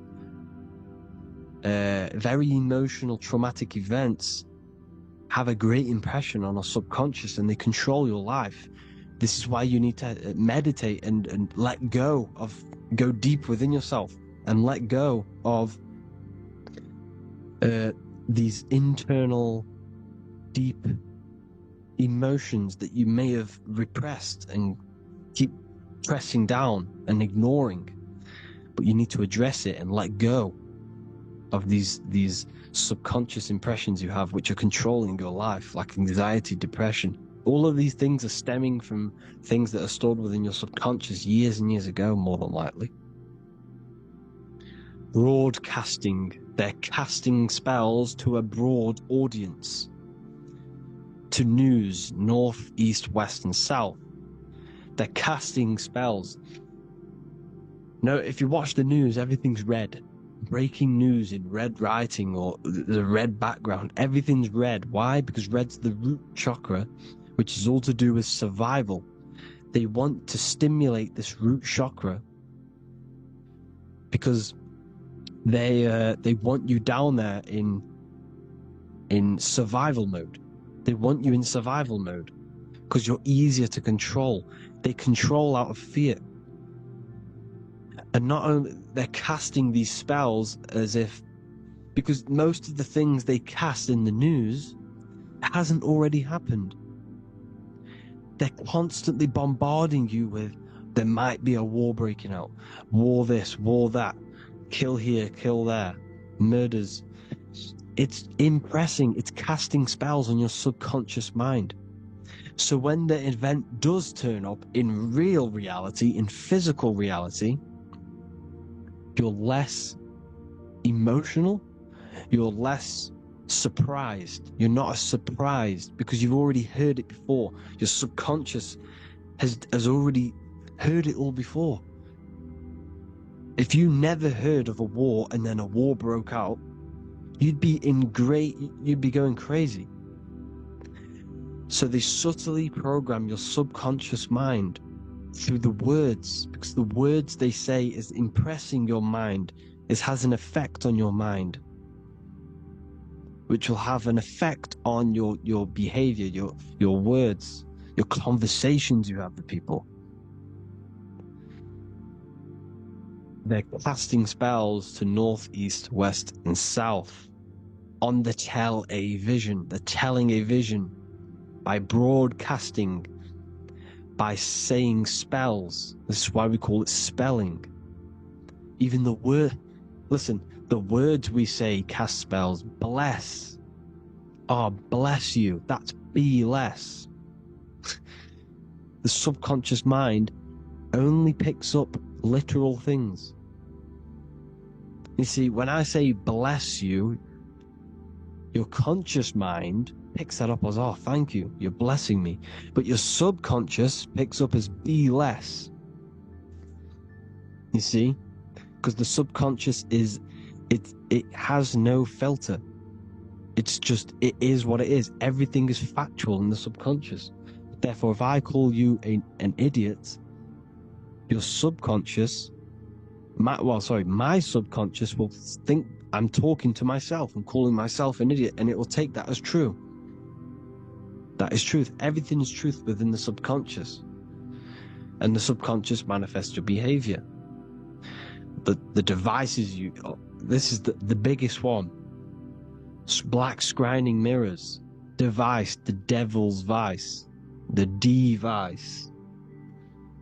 very emotional traumatic events have a great impression on our subconscious, and they control your life. This is why you need to meditate and go deep within yourself and let go of these internal deep emotions that you may have repressed and keep pressing down and ignoring. But you need to address it and let go of these subconscious impressions you have, which are controlling your life, like anxiety, depression. All of these things are stemming from things that are stored within your subconscious years and years ago, more than likely. Broadcasting. They're casting spells to a broad audience. To news, north, east, west, and south. They're casting spells. No, if you watch the news, everything's red. Breaking news in red writing or the red background. Everything's red. Why? Because red's the root chakra, which is all to do with survival. They want to stimulate this root chakra because they want you down there in survival mode. They want you in survival mode because you're easier to control. They control out of fear. And not only, they're casting these spells as if, because most of the things they cast in the news hasn't already happened. They're constantly bombarding you with, there might be a war breaking out, war this, war that, kill here, kill there, murders. It's impressing, it's casting spells on your subconscious mind. So when the event does turn up in real reality, in physical reality, you're less emotional, you're less surprised. You're not as surprised because you've already heard it before. Your subconscious has already heard it all before. If you never heard of a war and then a war broke out, you'd be going crazy. So they subtly program your subconscious mind through the words, because the words they say is impressing your mind. It has an effect on your mind, which will have an effect on your behavior, your words, your conversations you have with people. They're casting spells to north, east, west, and south on the tell a vision. They're telling a vision by broadcasting, by saying spells. This is why we call it spelling. Even the word, listen, the words we say cast spells. Bless. Oh, bless you. That's be less. The subconscious mind only picks up literal things. You see, when I say bless you, your conscious mind picks that up as, oh, thank you, you're blessing me. But your subconscious picks up as be less. You see? Because the subconscious it has no filter. It's just, it is what it is. Everything is factual in the subconscious. Therefore, if I call you an idiot, your subconscious, my subconscious will think I'm talking to myself and calling myself an idiot, and it will take that as true. That is truth. Everything is truth within the subconscious. And the subconscious manifests your behavior. The devices this is the biggest one. Black scrying mirrors. Device, the devil's vice. The device.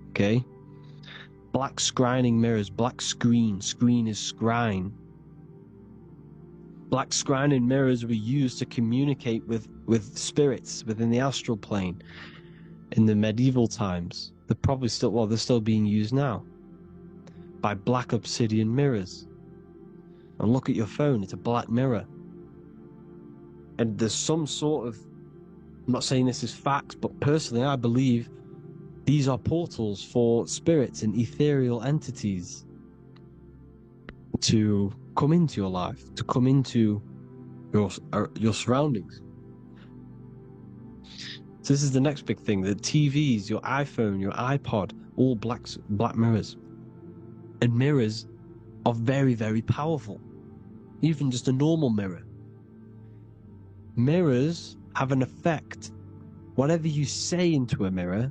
Okay? Black scrying mirrors, black screen. Screen is scrying. Black scrying mirrors were used to communicate with spirits within the astral plane in the medieval times. They're still being used now by black obsidian mirrors. And look at your phone, it's a black mirror. And there's some sort of, I'm not saying this is facts, but personally I believe these are portals for spirits and ethereal entities to come into your life, to come into your surroundings. So this is the next big thing. The TVs, your iPhone, your iPod, all black mirrors. And mirrors are very, very powerful. Even just a normal mirror. Mirrors have an effect. Whatever you say into a mirror,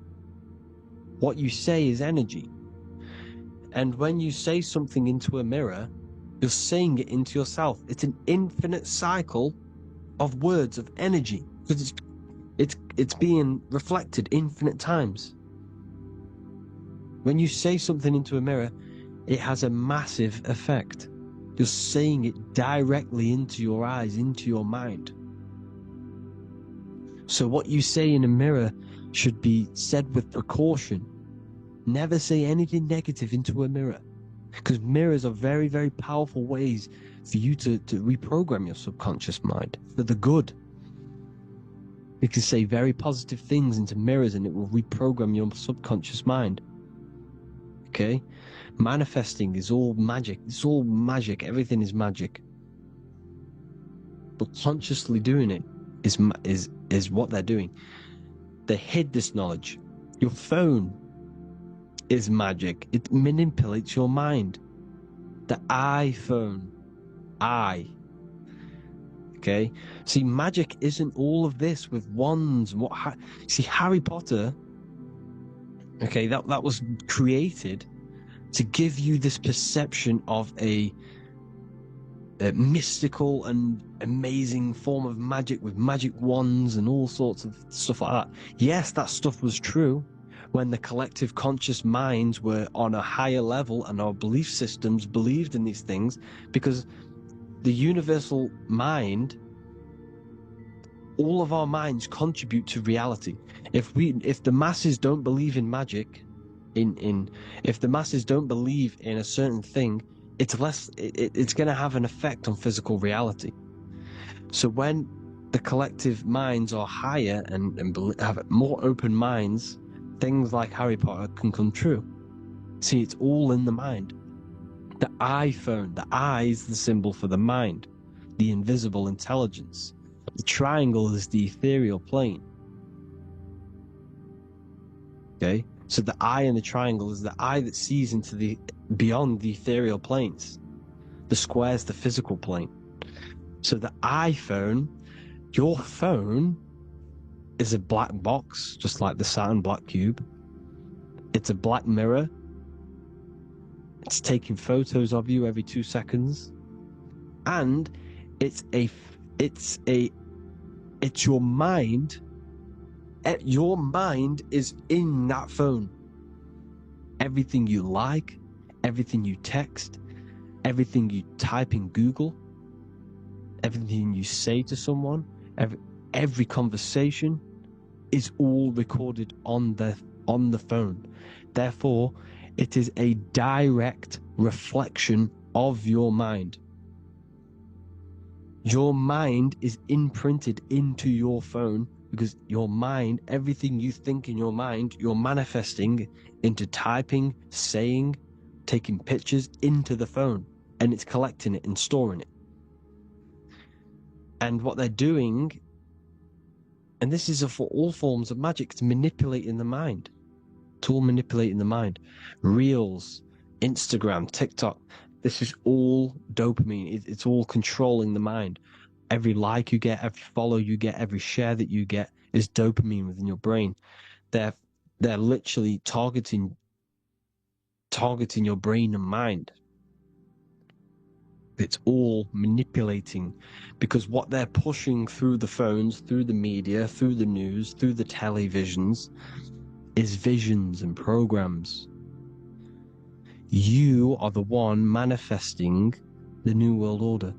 what you say is energy. And when you say something into a mirror, you're saying it into yourself. It's an infinite cycle of words of energy, because it's being reflected infinite times. When you say something into a mirror, it has a massive effect. You're saying it directly into your eyes, into your mind. So what you say in a mirror should be said with precaution. Never say anything negative into a mirror, because mirrors are very, very powerful ways for you to reprogram your subconscious mind for the good. You can say very positive things into mirrors and it will reprogram your subconscious mind. Okay? Manifesting is all magic. It's all magic. Everything is magic. But consciously doing it is what they're doing. They hid this knowledge. Your phone is magic. It manipulates your mind. The iPhone. Okay? See, magic isn't all of this with wands. See, Harry Potter, okay, that was created to give you this perception of a mystical and amazing form of magic with magic wands and all sorts of stuff like that. Yes, that stuff was true when the collective conscious minds were on a higher level and our belief systems believed in these things, because the universal mind, all of our minds contribute to reality. If the masses don't believe in magic, if the masses don't believe in a certain thing, it's going to have an effect on physical reality. So when the collective minds are higher and have more open minds, things like Harry Potter can come true. See, it's all in the mind. The iPhone, the I is the symbol for the mind, the invisible intelligence. The triangle is the ethereal plane. Okay? So the eye in the triangle is the eye that sees into beyond the ethereal planes. The square is the physical plane. So the iPhone, your phone, is a black box, just like the Saturn black cube. It's a black mirror. It's taking photos of you every 2 seconds. And it's your mind. Your mind is in that phone. Everything you like, everything you text, everything you type in Google, everything you say to someone, every conversation is all recorded on the phone. Therefore, it is a direct reflection of your mind. Your mind is imprinted into your phone, because your mind, everything you think in your mind, you're manifesting into typing, saying, taking pictures into the phone, and it's collecting it and storing it. And what they're doing, and this is for all forms of magic, it's manipulating the mind. It's all manipulating the mind. Reels, Instagram, TikTok, this is all dopamine. It's all controlling the mind. Every like you get, every follow you get, every share that you get is dopamine within your brain. They're literally targeting your brain and mind. It's all manipulating, because what they're pushing through the phones, through the media, through the news, through the televisions is visions and programs. You are the one manifesting the New World Order.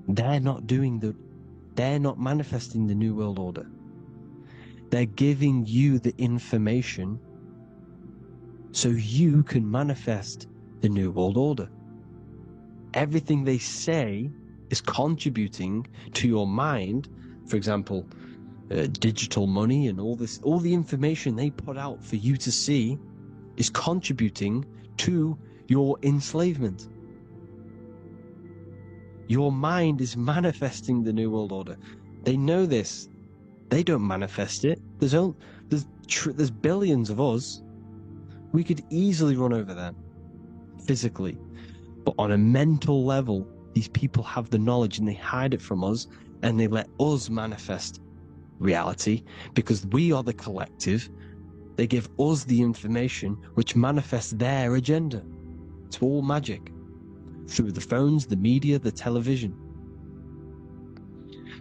They're not manifesting the New World Order. They're giving you the information so you can manifest the New World Order. Everything they say is contributing to your mind. For example, digital money and all the information they put out for you to see is contributing to your enslavement. Your mind is manifesting the New World Order. They know this. They don't manifest it. There's billions of us. We could easily run over them physically. But on a mental level, these people have the knowledge and they hide it from us, and they let us manifest reality because we are the collective. They give us the information which manifests their agenda. It's all magic through the phones, the media, the television.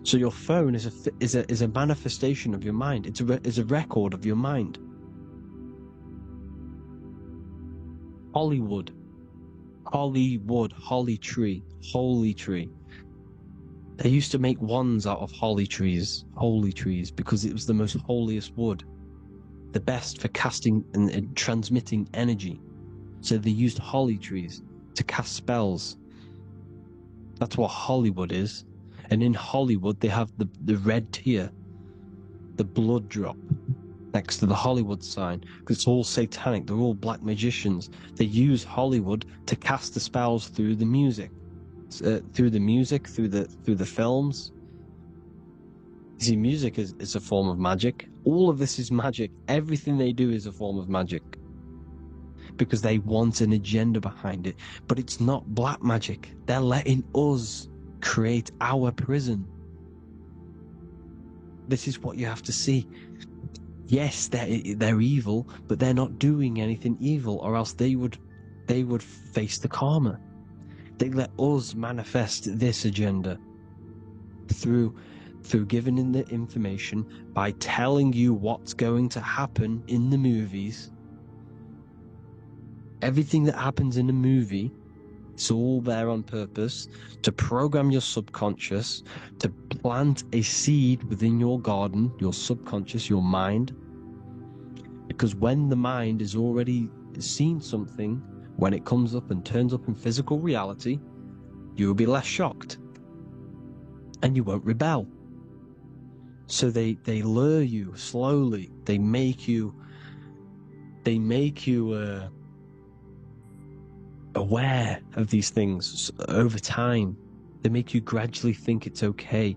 So your phone is a manifestation of your mind. It's a record of your mind. Hollywood, holly tree, holy tree. They used to make wands out of holy trees, because it was the most holiest wood, the best for casting and transmitting energy. So they used holly trees to cast spells. That's what Hollywood is. And in Hollywood, they have the red tear, the blood drop, next to the Hollywood sign, because it's all satanic. They're all black magicians. They use Hollywood to cast the spells through the music, through the films. You see, music is a form of magic. All of this is magic. Everything they do is a form of magic, because they want an agenda behind it. But it's not black magic. They're letting us create our prison. This is what you have to see. Yes, they're evil, but they're not doing anything evil, or else they would face the karma. They let us manifest this agenda through giving in the information, by telling you what's going to happen in the movies. Everything that happens in a movie, it's all there on purpose to program your subconscious, to plant a seed within your garden, your subconscious, your mind. Because when the mind has already seen something, when it comes up and turns up in physical reality, you will be less shocked and you won't rebel. So they lure you slowly. They make you aware of these things over time. They make you gradually think it's okay.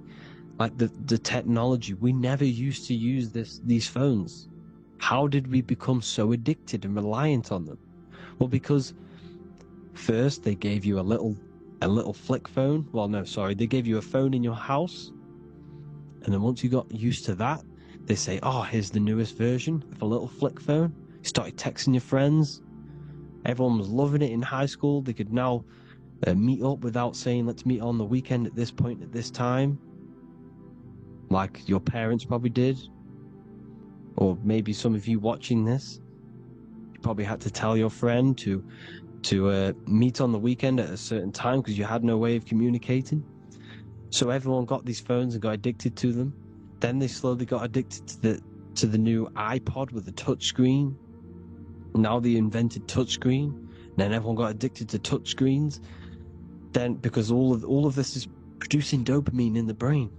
Like the technology, we never used to use these phones. How did we become so addicted and reliant on them? Well, because first they gave you a little flick phone. Well, no, sorry, they gave you a phone in your house, and then once you got used to that, they say, oh, here's the newest version of a little flick phone. You started texting your friends. Everyone was loving it in high school. They could now meet up without saying, let's meet on the weekend at this point at this time, like your parents probably did. Or maybe some of you watching this, you probably had to tell your friend to meet on the weekend at a certain time because you had no way of communicating. So everyone got these phones and got addicted to them. Then they slowly got addicted to the new iPod with the touch screen. Now they invented touchscreen. Then everyone got addicted to touchscreens. Then, because all of this is producing dopamine in the brain,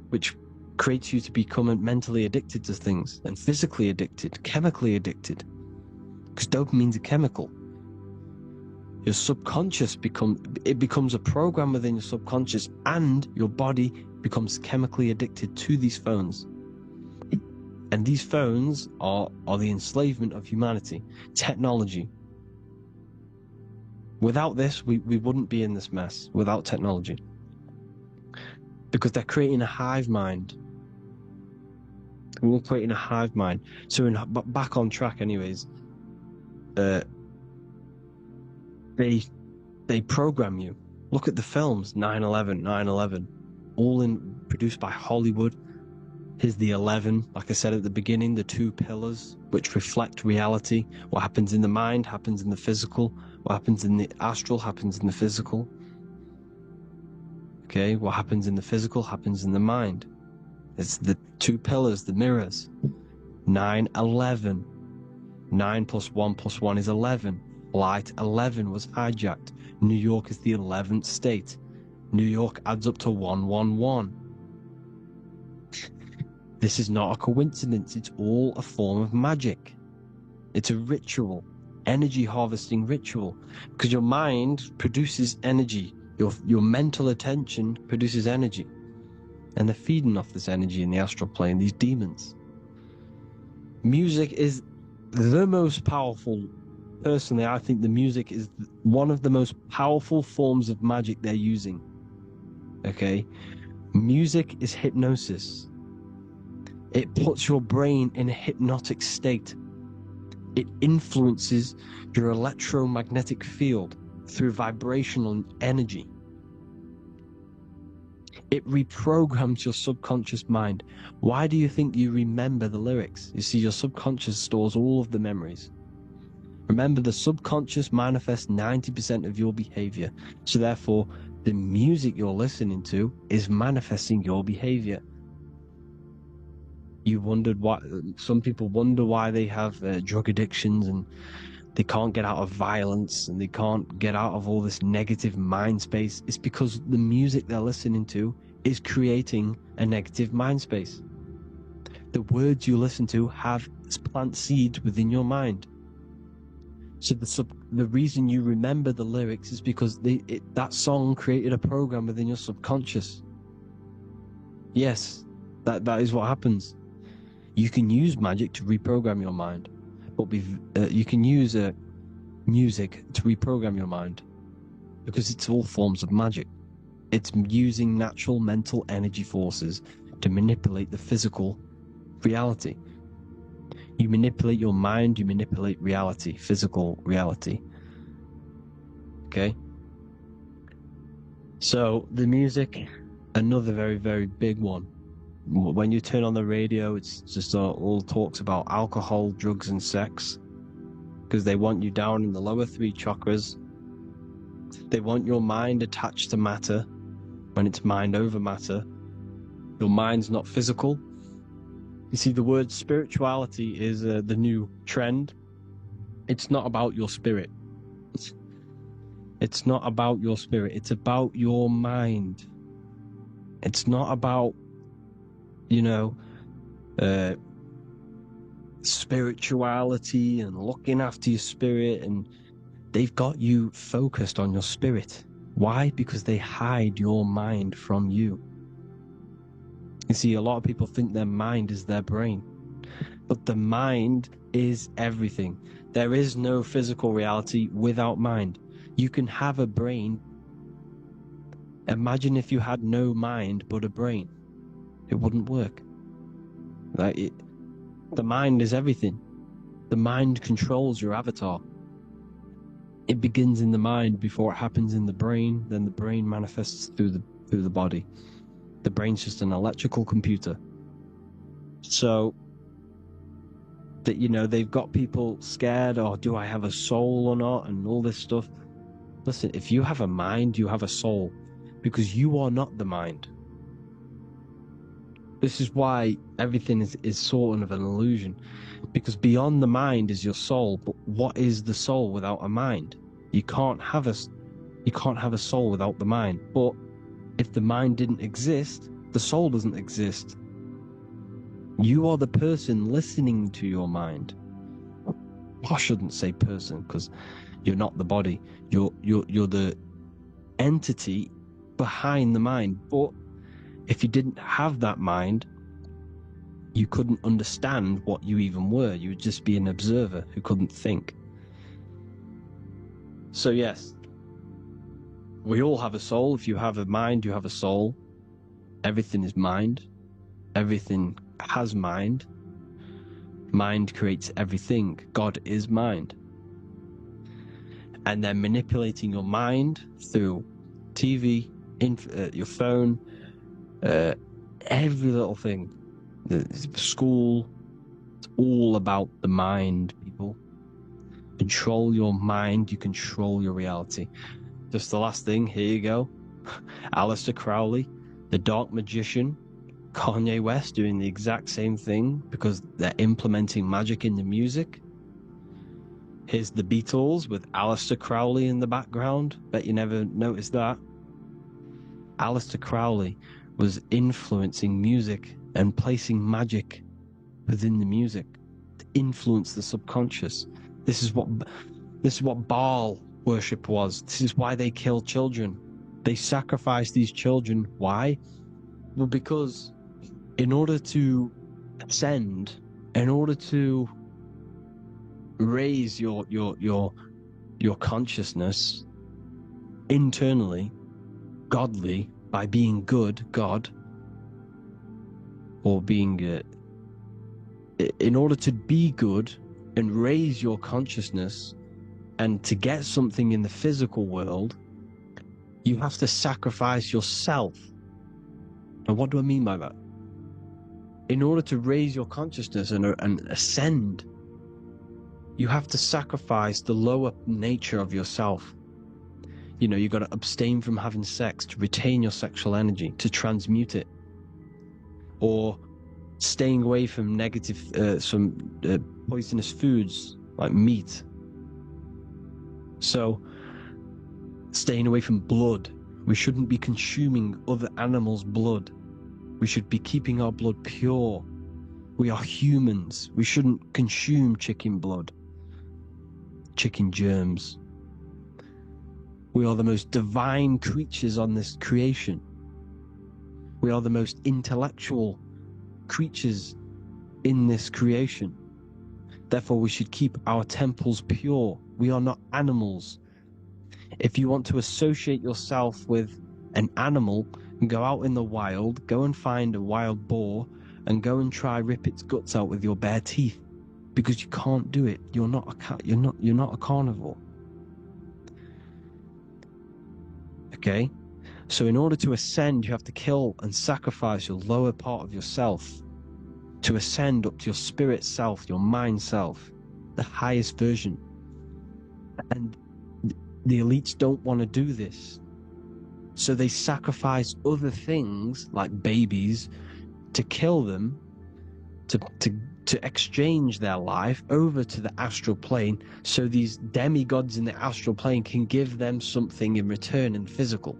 which creates you to become mentally addicted to things, and physically addicted, chemically addicted. Because dopamine's a chemical. Your subconscious becomes a program within your subconscious, and your body becomes chemically addicted to these phones. And these phones are the enslavement of humanity, technology. Without this, we wouldn't be in this mess, without technology. Because they're creating a hive mind. We're creating a hive mind. So back on track anyways, they program you. Look at the films, 9/11, all produced by Hollywood. Here's the 11, like I said at the beginning, the two pillars which reflect reality. What happens in the mind happens in the physical. What happens in the astral happens in the physical. Okay, what happens in the physical happens in the mind. It's the two pillars, the mirrors. 9/11. 9 + 1 + 1 is 11. Flight 11 was hijacked. New York is the 11th state. New York adds up to 111. This is not a coincidence. It's all a form of magic. It's a ritual, energy harvesting ritual, because your mind produces energy. Your mental attention produces energy, and they're feeding off this energy in the astral plane, these demons. Music is the most powerful. Personally, I think the music is one of the most powerful forms of magic they're using. Okay? Music is hypnosis. It puts your brain in a hypnotic state. It influences your electromagnetic field through vibrational energy. It reprograms your subconscious mind. Why do you think you remember the lyrics? You see, your subconscious stores all of the memories. Remember, the subconscious manifests 90% of your behavior. So therefore, the music you're listening to is manifesting your behavior. You wondered why some people wonder why they have drug addictions and they can't get out of violence and they can't get out of all this negative mind space. It's because the music they're listening to is creating a negative mind space. The words you listen to have plant seeds within your mind. So the reason you remember the lyrics is because that song created a program within your subconscious. Yes, that is what happens. You can use magic to reprogram your mind, but you can use music to reprogram your mind because it's all forms of magic. It's using natural mental energy forces to manipulate the physical reality. You manipulate your mind, you manipulate reality, physical reality. Okay? So the music, another very, very big one. When you turn on the radio, it's just all talks about alcohol, drugs, and sex, because they want you down in the lower three chakras. They want your mind attached to matter when it's mind over matter. Your mind's not physical. You see, the word spirituality is the new trend. It's not about your spirit. It's not about your spirit. It's about your mind. It's not about spirituality and looking after your spirit, and they've got you focused on your spirit. Why? Because they hide your mind from you. You see, a lot of people think their mind is their brain, but the mind is everything. There is no physical reality without mind. You can have a brain. Imagine if you had no mind but a brain. It wouldn't work. The mind is everything. The mind controls your avatar. It begins in the mind before it happens in the brain. Then the brain manifests through the body. The brain's just an electrical computer. So that they've got people scared. Oh, do I have a soul or not? And all this stuff. Listen, if you have a mind, you have a soul, because you are not the mind. This is why everything is sort of an illusion, because beyond the mind is your soul. But what is the soul without a mind? You can't have a soul without the mind. But if the mind didn't exist, the soul doesn't exist. You are the person listening to your mind. I shouldn't say person, because you're not the body. You're the entity behind the mind. But if you didn't have that mind, you couldn't understand what you even were. You would just be an observer who couldn't think. So yes, we all have a soul. If you have a mind, you have a soul. Everything is mind. Everything has mind. Mind creates everything. God is mind. And then manipulating your mind through TV, your phone, every little thing, school. It's all about the mind, people. Control your mind, you control your reality. Just the last thing, here you go. Aleister Crowley, the Dark Magician, Kanye West doing the exact same thing because they're implementing magic in the music. Here's the Beatles with Aleister Crowley in the background. Bet you never noticed that. Aleister Crowley was influencing music and placing magic within the music to influence the subconscious. This is what Baal worship was. This is why they killed children. They sacrificed these children. Why? Well, because in order to ascend, in order to raise your consciousness internally, godly, by being good, God, or being in order to be good and raise your consciousness and to get something in the physical world, you have to sacrifice yourself. And what do I mean by that? In order to raise your consciousness and ascend, you have to sacrifice the lower nature of yourself. You know, you got to abstain from having sex to retain your sexual energy, to transmute it, or staying away from negative, poisonous foods like meat. So, staying away from blood. We shouldn't be consuming other animals' blood. We should be keeping our blood pure. We are humans. We shouldn't consume chicken blood, chicken germs. We are the most divine creatures on this creation. We are the most intellectual creatures in this creation. Therefore, we should keep our temples pure. We are not animals. If you want to associate yourself with an animal, go out in the wild, go and find a wild boar, and go and try rip its guts out with your bare teeth, because you can't do it. You're not a carnivore. Okay? So in order to ascend, you have to kill and sacrifice your lower part of yourself to ascend up to your spirit self, your mind self, the highest version. And the elites don't want to do this. So they sacrifice other things like babies to kill them, to exchange their life over to the astral plane, so these demigods in the astral plane can give them something in return in physical.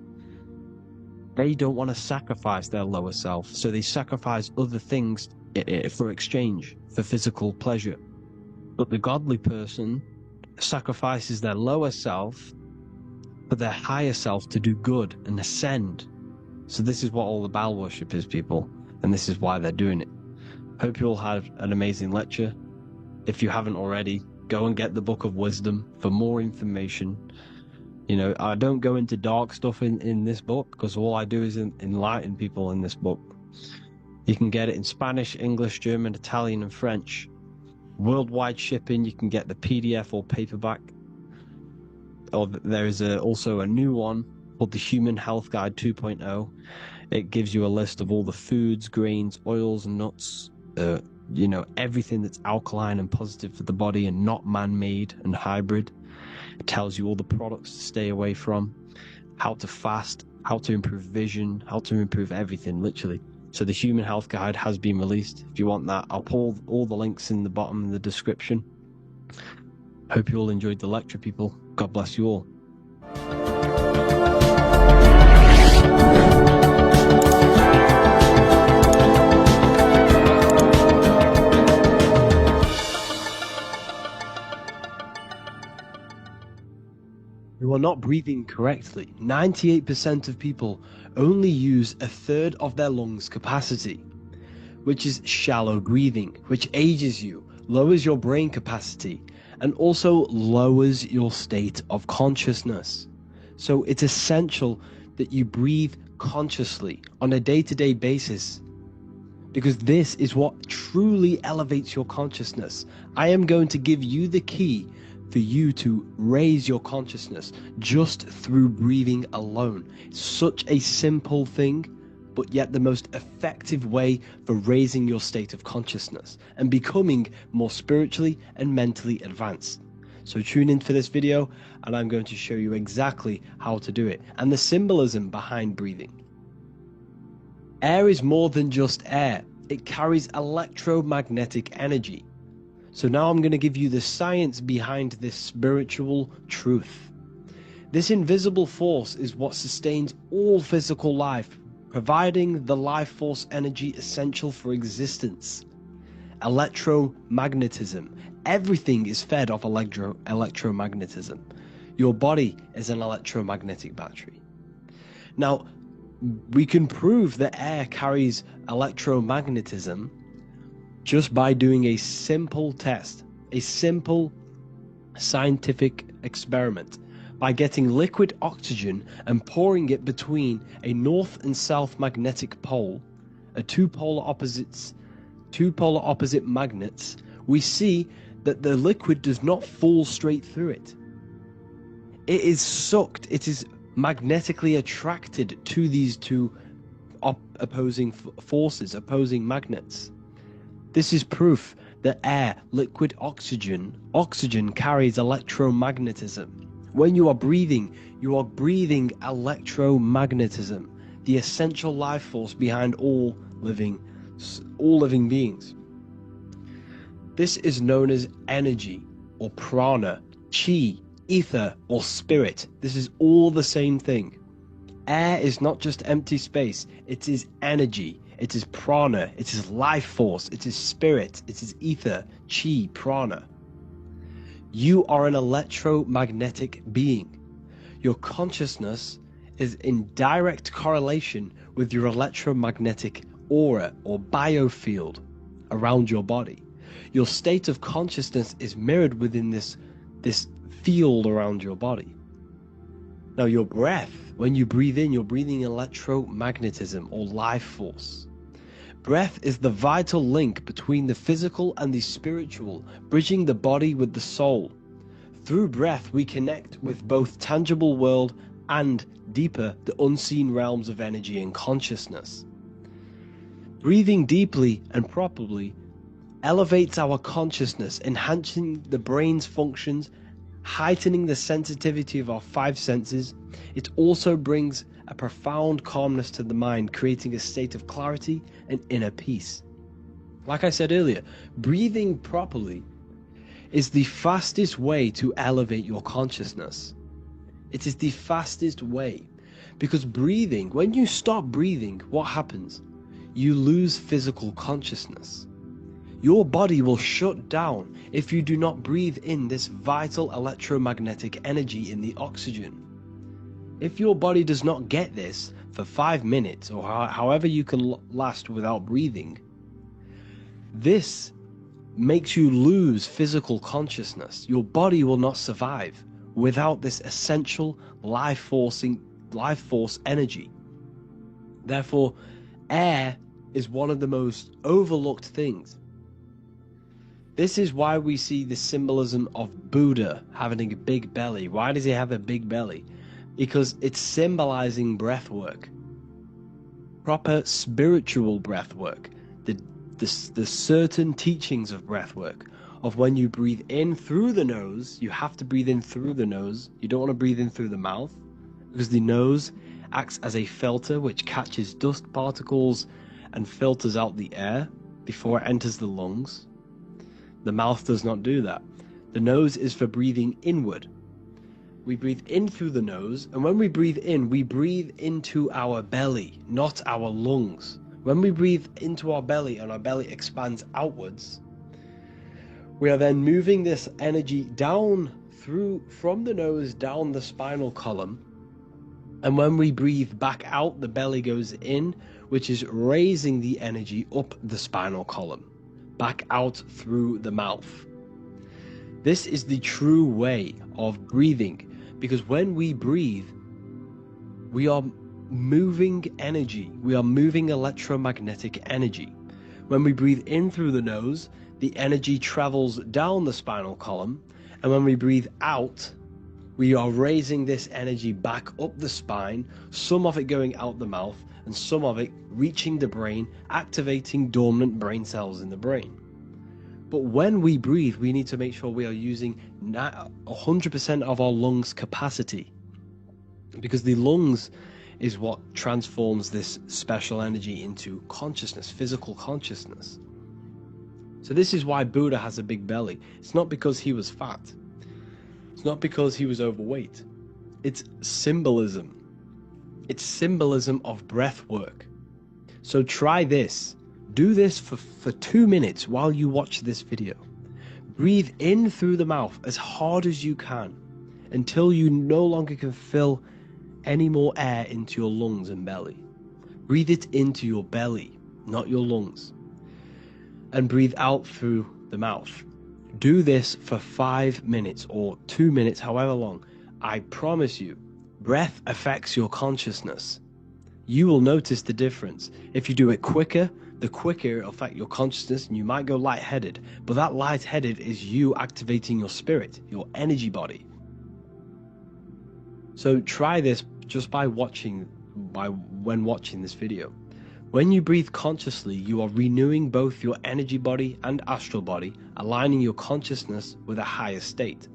They don't want to sacrifice their lower self, so they sacrifice other things for exchange, for physical pleasure. But the godly person sacrifices their lower self for their higher self to do good and ascend. So this is what all the Baal worship is, people, and this is why they're doing it. Hope you all had an amazing lecture. If you haven't already, go and get the Book of Wisdom for more information. You know, I don't go into dark stuff in this book, because all I do is enlighten people in this book. You can get it in Spanish, English, German, Italian, and French. Worldwide shipping. You can get the PDF or paperback. Or there is also a new one called the Human Health Guide 2.0. It gives you a list of all the foods, grains, oils, and nuts, you know, everything that's alkaline and positive for the body and not man-made and hybrid. It tells you all the products to stay away from, how to fast, how to improve vision, how to improve everything, literally. So the Human Health Guide has been released. If you want that, I'll pull all the links in the bottom of the description. Hope you all enjoyed the lecture, people. God bless you all. You are not breathing correctly. 98% of people only use a third of their lungs capacity, which is shallow breathing, which ages you, lowers your brain capacity, and also lowers your state of consciousness. So it's essential that you breathe consciously on a day-to-day basis, because this is what truly elevates your consciousness. I am going to give you the key for you to raise your consciousness just through breathing alone. It's such a simple thing, but yet the most effective way for raising your state of consciousness and becoming more spiritually and mentally advanced. So tune in for this video, and I'm going to show you exactly how to do it and the symbolism behind breathing. Air is more than just air. It carries electromagnetic energy. So now I'm going to give you the science behind this spiritual truth. This invisible force is what sustains all physical life, providing the life force energy essential for existence. Electromagnetism. Everything is fed off electromagnetism. Your body is an electromagnetic battery. Now, we can prove that air carries electromagnetism just by doing a simple test, a simple scientific experiment, by getting liquid oxygen and pouring it between a north and south magnetic pole are two polar opposite magnets, we see that the liquid does not fall straight through it. It is sucked, it is magnetically attracted to these two opposing forces, opposing magnets. This is proof that air, liquid oxygen carries electromagnetism. When you are breathing electromagnetism, the essential life force behind all living beings. This is known as energy, or prana, chi, ether, or spirit. This is all the same thing. Air is not just empty space, it is energy, it is prana, it is life force, it is spirit, it is ether, chi, prana. You are an electromagnetic being. Your consciousness is in direct correlation with your electromagnetic aura or biofield around your body. Your state of consciousness is mirrored within this field around your body. Now your breath, when you breathe in, you're breathing electromagnetism or life force. Breath is the vital link between the physical and the spiritual, bridging the body with the soul. Through breath, we connect with both tangible world and deeper, the unseen realms of energy and consciousness. Breathing deeply and properly elevates our consciousness, enhancing the brain's functions, heightening the sensitivity of our five senses. It also brings a profound calmness to the mind, creating a state of clarity and inner peace. Like I said earlier, breathing properly is the fastest way to elevate your consciousness. It is the fastest way, because breathing, when you stop breathing, what happens? You lose physical consciousness. Your body will shut down if you do not breathe in this vital electromagnetic energy in the oxygen. If your body does not get this for 5 minutes or however you can last without breathing, this makes you lose physical consciousness. Your body will not survive without this essential life force energy. Therefore, air is one of the most overlooked things. This is why we see the symbolism of Buddha having a big belly. Why does he have a big belly? Because it's symbolizing breath work. Proper spiritual breath work. The certain teachings of breath work. Of when you breathe in through the nose, you have to breathe in through the nose. You don't want to breathe in through the mouth, because the nose acts as a filter which catches dust particles and filters out the air before it enters the lungs. The mouth does not do that. The nose is for breathing inward. We breathe in through the nose, and when we breathe in, we breathe into our belly, not our lungs. When we breathe into our belly and our belly expands outwards, we are then moving this energy down from the nose down the spinal column. And when we breathe back out, the belly goes in, which is raising the energy up the spinal column, back out through the mouth. This is the true way of breathing, because when we breathe, we are moving energy. We are moving electromagnetic energy. When we breathe in through the nose, the energy travels down the spinal column, and when we breathe out, we are raising this energy back up the spine, some of it going out the mouth, and some of it reaching the brain, activating dormant brain cells in the brain. But when we breathe, we need to make sure we are using 100% of our lungs' capacity, because the lungs is what transforms this special energy into consciousness, physical consciousness. So this is why Buddha has a big belly. It's not because he was fat. It's not because he was overweight. It's symbolism. It's symbolism of breath work. So try this. Do this for 2 minutes while you watch this video. Breathe in through the mouth as hard as you can until you no longer can fill any more air into your lungs and belly. Breathe it into your belly, not your lungs. And breathe out through the mouth. Do this for 5 minutes or 2 minutes, however long. I promise you, breath affects your consciousness. you will notice the difference. If you do it quicker, the quicker it'll affect your consciousness, and you might go lightheaded. But that lightheaded is you activating your spirit, your energy body. So try this just by watching this video. When you breathe consciously, you are renewing both your energy body and astral body, aligning your consciousness with a higher state.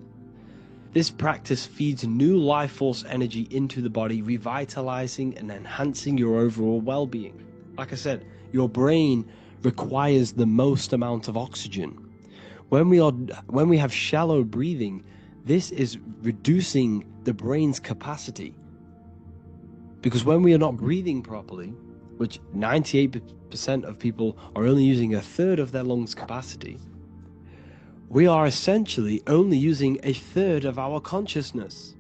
This practice feeds new life force energy into the body, revitalizing and enhancing your overall well-being. Like I said, your brain requires the most amount of oxygen. When we have shallow breathing, this is reducing the brain's capacity. Because when we are not breathing properly, which 98% of people are only using a third of their lungs capacity, we are essentially only using a third of our consciousness,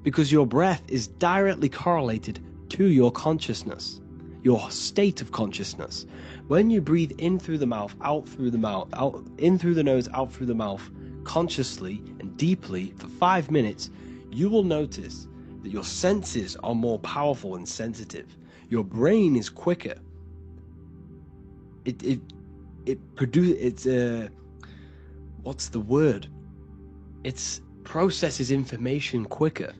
because your breath is directly correlated to your consciousness, your state of consciousness. When you breathe in through the mouth, out through the mouth, out in through the nose, out through the mouth, consciously and deeply for 5 minutes, you will notice that your senses are more powerful and sensitive. Your brain is quicker. What's the word? It processes information quicker.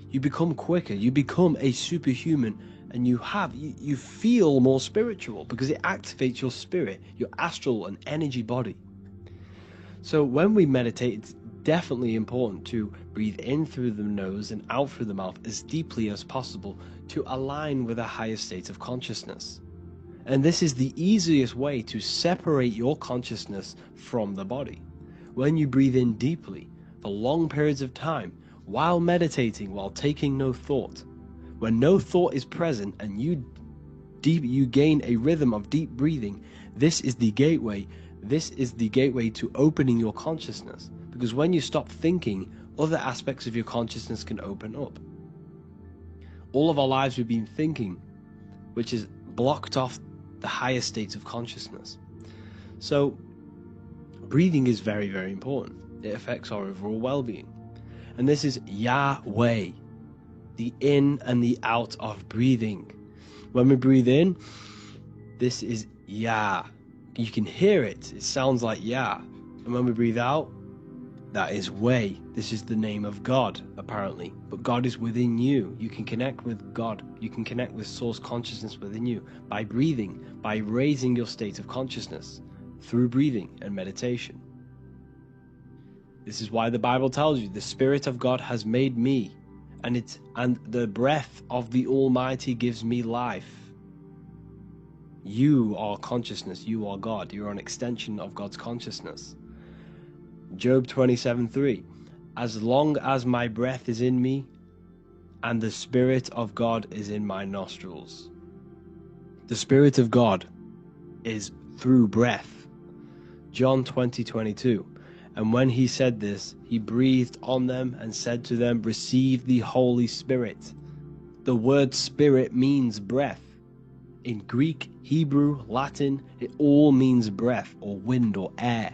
You become quicker. You become a superhuman, and you feel more spiritual because it activates your spirit, your astral and energy body. So when we meditate, it's definitely important to breathe in through the nose and out through the mouth as deeply as possible to align with a higher state of consciousness. And this is the easiest way to separate your consciousness from the body. When you breathe in deeply for long periods of time, while meditating, while taking no thought, when no thought is present and you gain a rhythm of deep breathing, this is the gateway to opening your consciousness. Because when you stop thinking, other aspects of your consciousness can open up. All of our lives we've been thinking, which has blocked off the higher states of consciousness. So breathing is very, very important. It affects our overall well-being. And this is Yahweh, the in and the out of breathing. When we breathe in, this is Yah. You can hear it. It sounds like Yah. And when we breathe out, that is Way. This is the name of God, apparently. But God is within you. You can connect with God. You can connect with source consciousness within you by breathing, by raising your state of consciousness through breathing and meditation. This is why the Bible tells you the Spirit of God has made me, and the breath of the Almighty gives me life. You are consciousness. You are God. You are an extension of God's consciousness. Job 27:3. As long as my breath is in me, and the Spirit of God is in my nostrils. The Spirit of God is through breath. John 20:22. And when he said this, he breathed on them and said to them, receive the Holy Spirit. The word spirit means breath. In Greek, Hebrew, Latin, it all means breath or wind or air.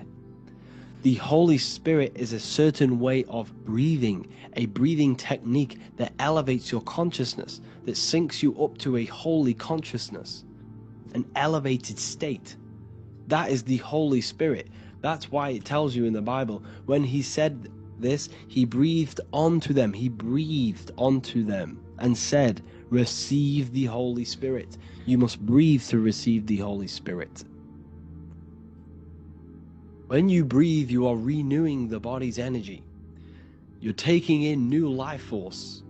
The Holy Spirit is a certain way of breathing, a breathing technique that elevates your consciousness, that syncs you up to a holy consciousness, an elevated state. That is the Holy Spirit. That's why it tells you in the Bible, when he said this, he breathed onto them. He breathed onto them and said, receive the Holy Spirit. You must breathe to receive the Holy Spirit. When you breathe, you are renewing the body's energy. You're taking in new life force,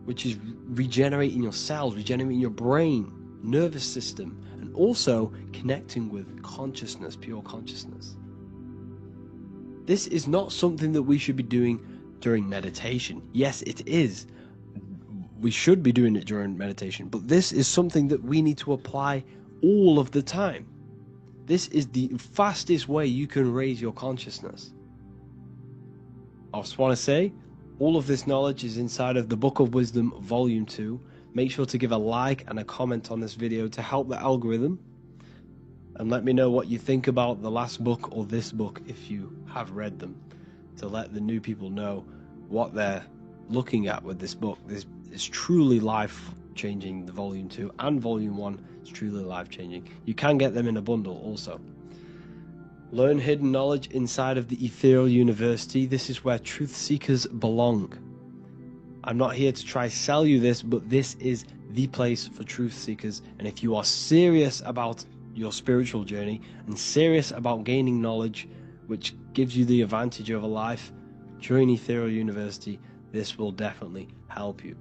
which is regenerating your cells, regenerating your brain, nervous system, and also connecting with consciousness, pure consciousness. This is not something that we should be doing during meditation. Yes, it is. We should be doing it during meditation, but this is something that we need to apply all of the time. This is the fastest way you can raise your consciousness. I just want to say, all of this knowledge is inside of the Book of Wisdom, Volume 2. Make sure to give a like and a comment on this video to help the algorithm. And let me know what you think about the last book or this book if you have read them, to let the new people know what they're looking at with this book. This is truly life changing. The volume 2 and volume 1 is truly life changing. You can get them in a bundle also. Learn hidden knowledge inside of the Ethereal University. This is where truth seekers belong. I'm not here to try sell you this, but this is the place for truth seekers. And if you are serious about your spiritual journey and serious about gaining knowledge, which gives you the advantage over life, join Ethereal University. This will definitely help you.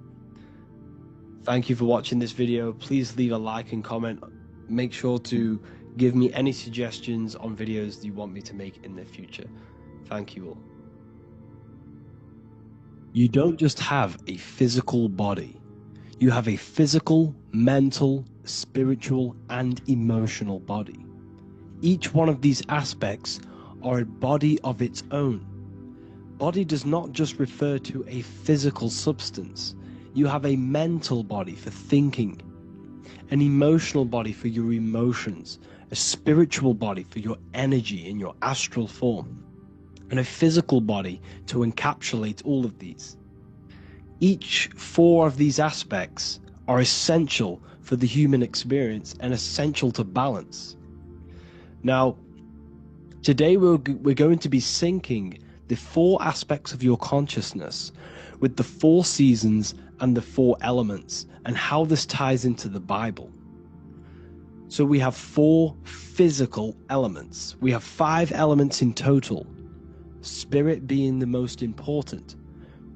Thank you for watching this video. Please leave a like and comment. Make sure to give me any suggestions on videos you want me to make in the future. Thank you all. You don't just have a physical body. You have a physical, mental, spiritual, and emotional body. Each one of these aspects are a body of its own. Body does not just refer to a physical substance. You have a mental body for thinking, an emotional body for your emotions, a spiritual body for your energy in your astral form, and a physical body to encapsulate all of these. Each 4 of these aspects are essential for the human experience and essential to balance. Now, today we're going to be syncing the 4 aspects of your consciousness with the 4 seasons and the 4 elements, and how this ties into the Bible. So we have 4 physical elements. We have 5 elements in total, spirit being the most important,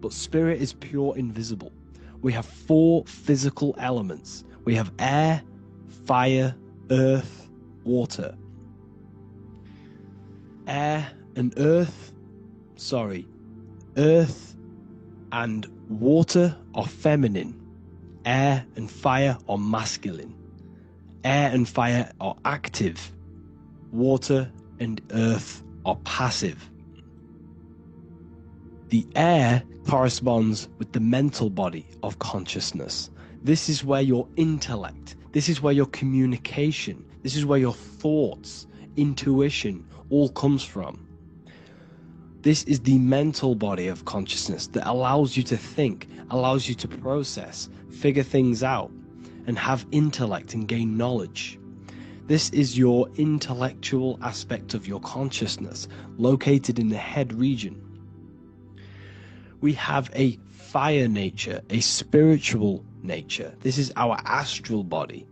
but spirit is pure invisible. We have 4 physical elements. We have air, fire, earth, water. Earth and water are feminine. Air and fire are masculine. Air and fire are active. Water and earth are passive. The air corresponds with the mental body of consciousness. This is where your intellect, this is where your communication, this is where your thoughts, intuition all comes from. This is the mental body of consciousness that allows you to think, allows you to process, figure things out, and have intellect and gain knowledge. This is your intellectual aspect of your consciousness, located in the head region. We have a fire nature, a spiritual nature. This is our astral body.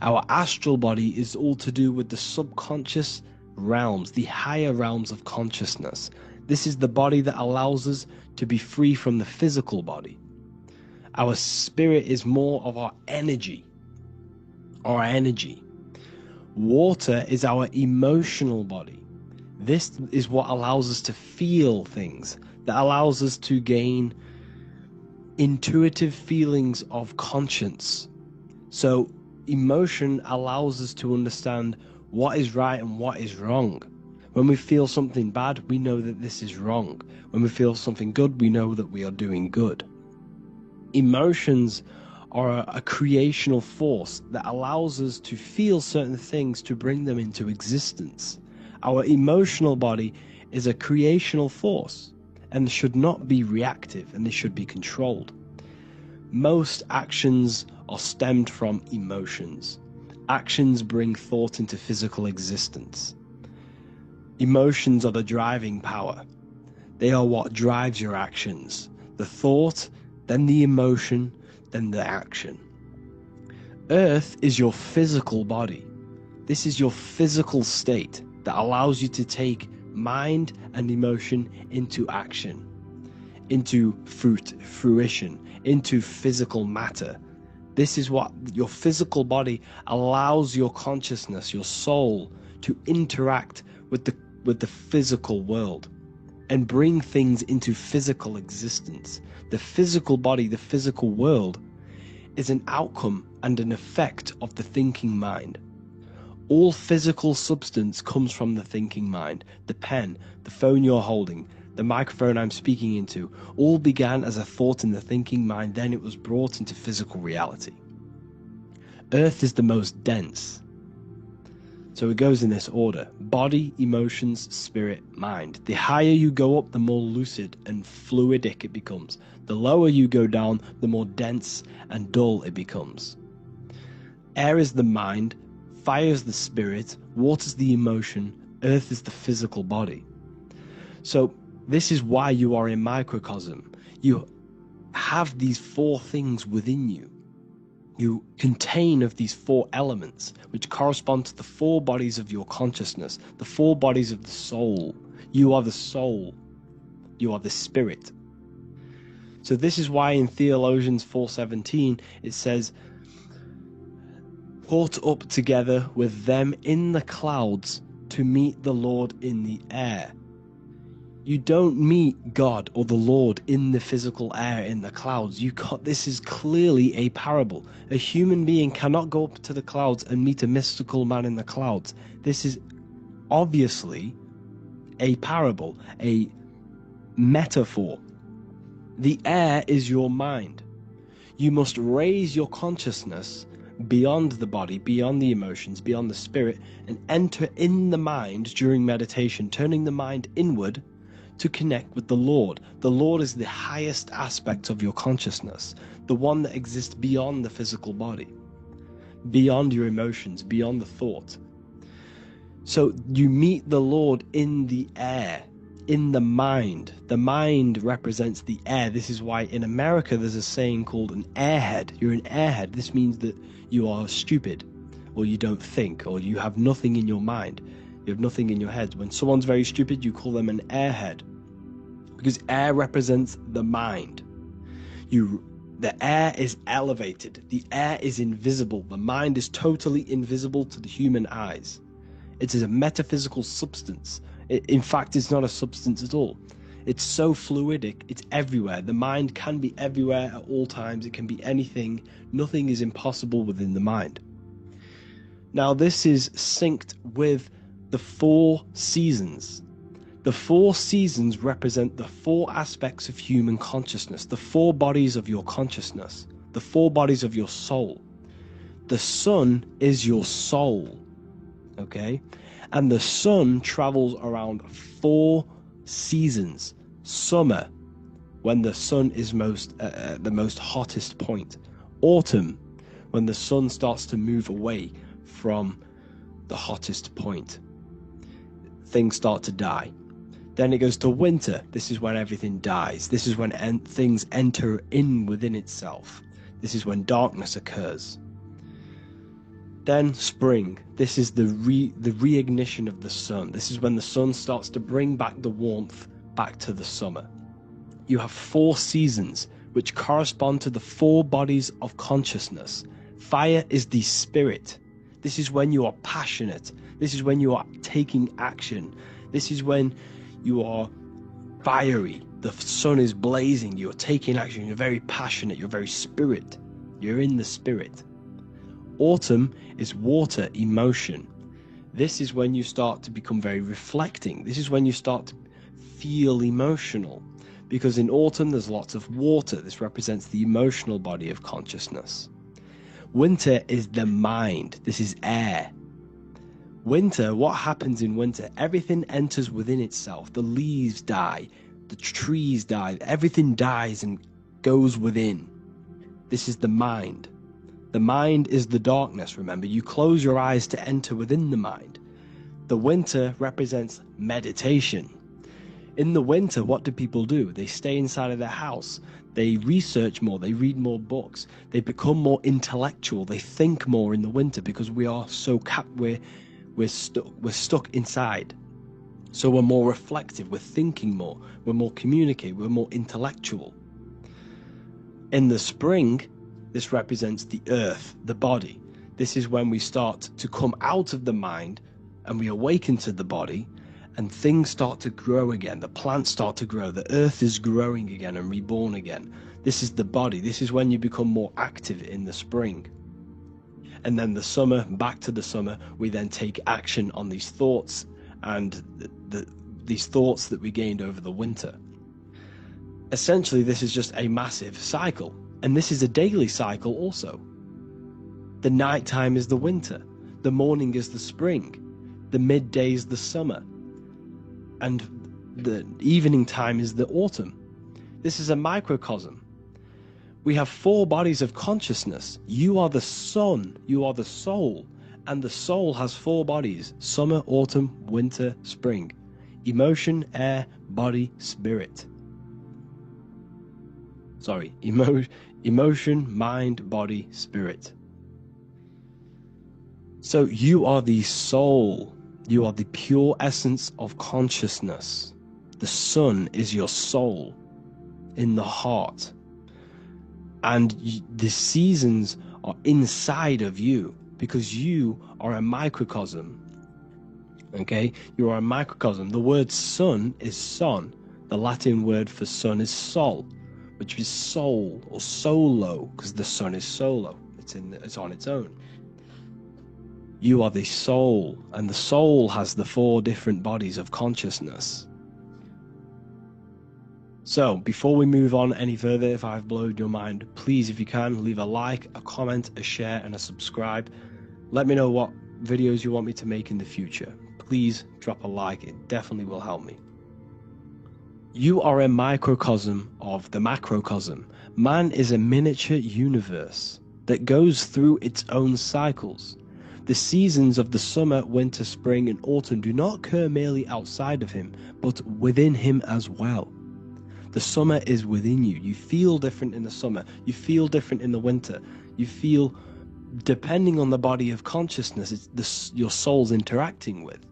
Our astral body is all to do with the subconscious realms, the higher realms of consciousness. This is the body that allows us to be free from the physical body. Our spirit is more of our energy. Water is our emotional body. This is what allows us to feel things, that allows us to gain intuitive feelings of conscience. So emotion allows us to understand what is right and what is wrong. When we feel something bad, we know that this is wrong. When we feel something good, we know that we are doing good. Emotions are a creational force that allows us to feel certain things to bring them into existence. Our emotional body is a creational force and should not be reactive, and they should be controlled. Most actions are stemmed from emotions. Actions bring thought into physical existence. Emotions are the driving power. They are what drives your actions. The thought, then the emotion, then the action. Earth is your physical body. This is your physical state that allows you to take mind and emotion into action, into fruition, into physical matter. This is what your physical body allows your consciousness, your soul, to interact with the physical world and bring things into physical existence. The physical body, the physical world, is an outcome and an effect of the thinking mind. All physical substance comes from the thinking mind. The pen, the phone you're holding, the microphone I'm speaking into, all began as a thought in the thinking mind, then it was brought into physical reality. Earth is the most dense. So it goes in this order: body, emotions, spirit, mind. The higher you go up, the more lucid and fluidic it becomes. The lower you go down, the more dense and dull it becomes. Air is the mind, fire is the spirit, water is the emotion, earth is the physical body. So this is why you are a microcosm. You have these four things within you. You contain of these four elements, which correspond to the four bodies of your consciousness, the four bodies of the soul. You are the soul. You are the spirit. So this is why in Theologians 4:17 it says, caught up together with them in the clouds to meet the Lord in the air. You don't meet God or the Lord in the physical air, in the clouds. This is clearly a parable. A human being cannot go up to the clouds and meet a mystical man in the clouds. This is obviously a parable, a metaphor. The air is your mind. You must raise your consciousness beyond the body, beyond the emotions, beyond the spirit, and enter in the mind during meditation, turning the mind inward to connect with the Lord. The Lord is the highest aspect of your consciousness, the one that exists beyond the physical body, beyond your emotions, beyond the thought. So you meet the Lord in the air, in the mind. The mind represents the air. This is why in America there's a saying called an airhead. You're an airhead. This means that you are stupid, or you don't think, or you have nothing in your mind. You have nothing in your head. When someone's very stupid, you call them an airhead, because air represents the mind. The air is elevated. The air is invisible. The mind is totally invisible to the human eyes. It is a metaphysical substance. In fact, it's not a substance at all. It's so fluidic. It's everywhere. The mind can be everywhere at all times. It can be anything. Nothing is impossible within the mind. Now, this is synced with the four seasons. The four seasons represent the four aspects of human consciousness, the four bodies of your consciousness, the four bodies of your soul. The sun is your soul, okay? And the sun travels around four seasons. Summer, when the sun is the most hottest point. Autumn, when the sun starts to move away from the hottest point. Things start to die. Then it goes to winter. This is when everything dies. This is when things enter in within itself. This is when darkness occurs. Then spring. This is the reignition of the sun. This is when the sun starts to bring back the warmth back to the summer. You have four seasons which correspond to the four bodies of consciousness. Fire is the spirit. This is when you are passionate. This is when you are taking action. This is when you are fiery. The sun is blazing. You're taking action. You're very passionate. You're very spirit. You're in the spirit. Autumn is water, emotion. This is when you start to become very reflecting. This is when you start to feel emotional. Because in autumn there's lots of water. This represents the emotional body of consciousness. Winter is the mind. This is air. Winter, what happens in winter? Everything enters within itself. The leaves die. The trees die. Everything dies and goes within. This is the mind. The mind is the darkness, remember. You close your eyes to enter within the mind. The winter represents meditation. In the winter, what do people do? They stay inside of their house. They research more. They read more books. They become more intellectual. They think more in the winter because we are so we're stuck inside. So we're more reflective. We're thinking more. We're more communicative. We're more intellectual. In the spring, this represents the earth, the body. This is when we start to come out of the mind and we awaken to the body, and things start to grow again. The plants start to grow. The earth is growing again and reborn again. This is the body. This is when you become more active in the spring. And then the summer, back to the summer, we then take action on these thoughts and these thoughts that we gained over the winter. Essentially, this is just a massive cycle. And this is a daily cycle also. The nighttime is the winter. The morning is the spring. The midday is the summer. And the evening time is the autumn. This is a microcosm. We have 4 bodies of consciousness. You are the sun, you are the soul, and the soul has 4 bodies: summer, autumn, winter, spring. Emotion, air, body, spirit. Sorry, emotion, mind, body, spirit. So you are the soul. You are the pure essence of consciousness. The sun is your soul in the heart. And the seasons are inside of you because you are a microcosm. Okay? You are a microcosm. The word sun is son. The Latin word for sun is sol, which is soul or solo, because the sun is solo. It's on its own. You are the soul, and the soul has the 4 different bodies of consciousness. So, before we move on any further, if I've blown your mind, please, if you can, leave a like, a comment, a share, and a subscribe. Let me know what videos you want me to make in the future. Please drop a like, it definitely will help me. You are a microcosm of the macrocosm. Man is a miniature universe that goes through its own cycles. The seasons of the summer, winter, spring, and autumn do not occur merely outside of him, but within him as well. The summer is within you. You feel different in the summer. You feel different in the winter. You feel, depending on the body of consciousness, it's your soul's interacting with.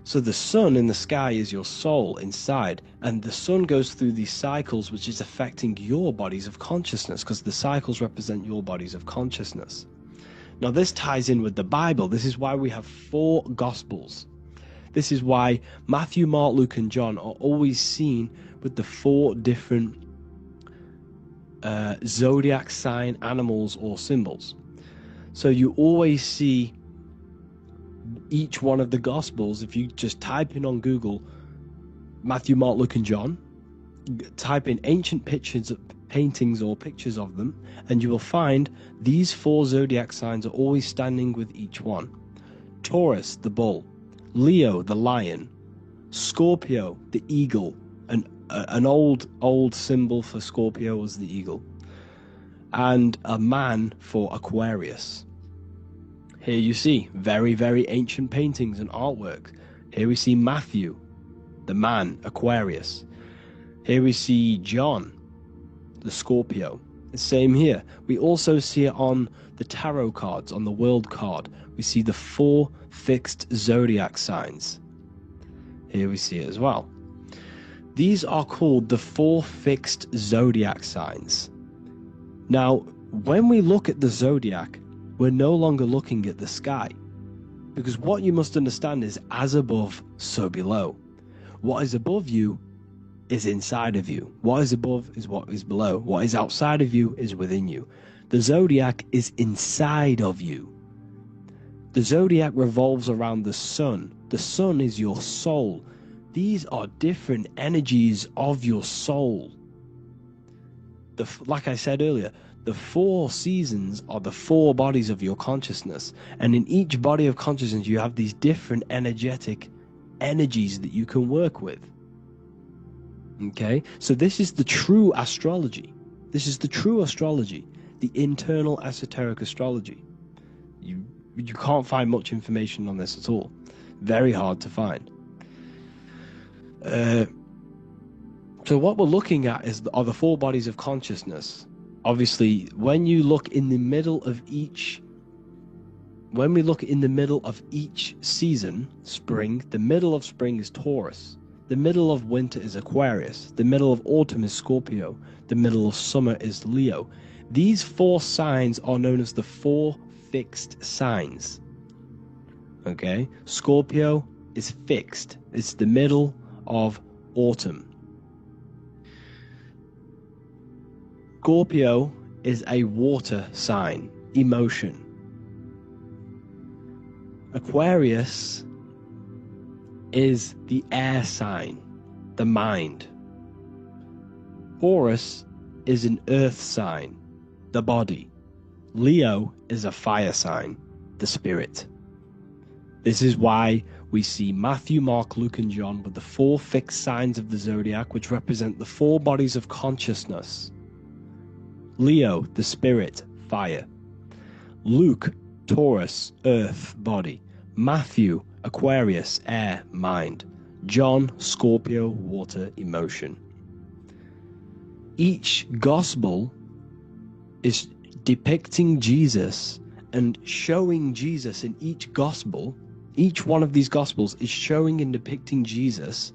So the sun in the sky is your soul inside, and the sun goes through these cycles, which is affecting your bodies of consciousness, because the cycles represent your bodies of consciousness. Now this ties in with the Bible. This is why we have 4 Gospels. This is why Matthew, Mark, Luke, and John are always seen with the 4 different zodiac sign animals or symbols. So you always see each one of the Gospels. If you just type in on Google Matthew, Mark, Luke, and John, type in ancient paintings or pictures of them, and you will find these 4 zodiac signs are always standing with each one. Taurus, the bull; Leo, the lion; Scorpio, the eagle. An old symbol for Scorpio was the eagle, and a man for Aquarius. Here you see very, very ancient paintings and artwork. Here we see Matthew, the man, Aquarius. Here we see John, the Scorpio. The same here. We also see it on the tarot cards, on the world card. We see the 4 fixed zodiac signs. Here we see it as well. These are called the 4 fixed zodiac signs. Now, when we look at the zodiac, we're no longer looking at the sky, because what you must understand is as above, so below. What is above you is inside of you. What is above is what is below. What is outside of you is within you. The zodiac is inside of you. The zodiac revolves around the sun. The sun is your soul. These are different energies of your soul. Like I said earlier, the 4 seasons are the 4 bodies of your consciousness. And in each body of consciousness, you have these different energetic energies that you can work with. Okay, so this is the true astrology. This is the true astrology, the internal esoteric astrology. You can't find much information on this at all. Very hard to find. So what we're looking at are the 4 bodies of consciousness. Obviously, when we look in the middle of each season, spring, the middle of spring is Taurus. The middle of winter is Aquarius. The middle of autumn is Scorpio. The middle of summer is Leo. These 4 signs are known as the 4 fixed signs. Okay? Scorpio is fixed. It's the middle of autumn. Scorpio is a water sign, emotion. Aquarius is the air sign, the mind. Taurus is an earth sign, the body. Leo is a fire sign, the spirit. This is why we see Matthew, Mark, Luke, and John with the 4 fixed signs of the zodiac, which represent the 4 bodies of consciousness. Leo, the spirit, fire. Luke, Taurus, earth, body. Matthew, Aquarius, air, mind. John, Scorpio, water, emotion. Each gospel is depicting Jesus and showing Jesus in each gospel. Each one of these gospels is showing and depicting Jesus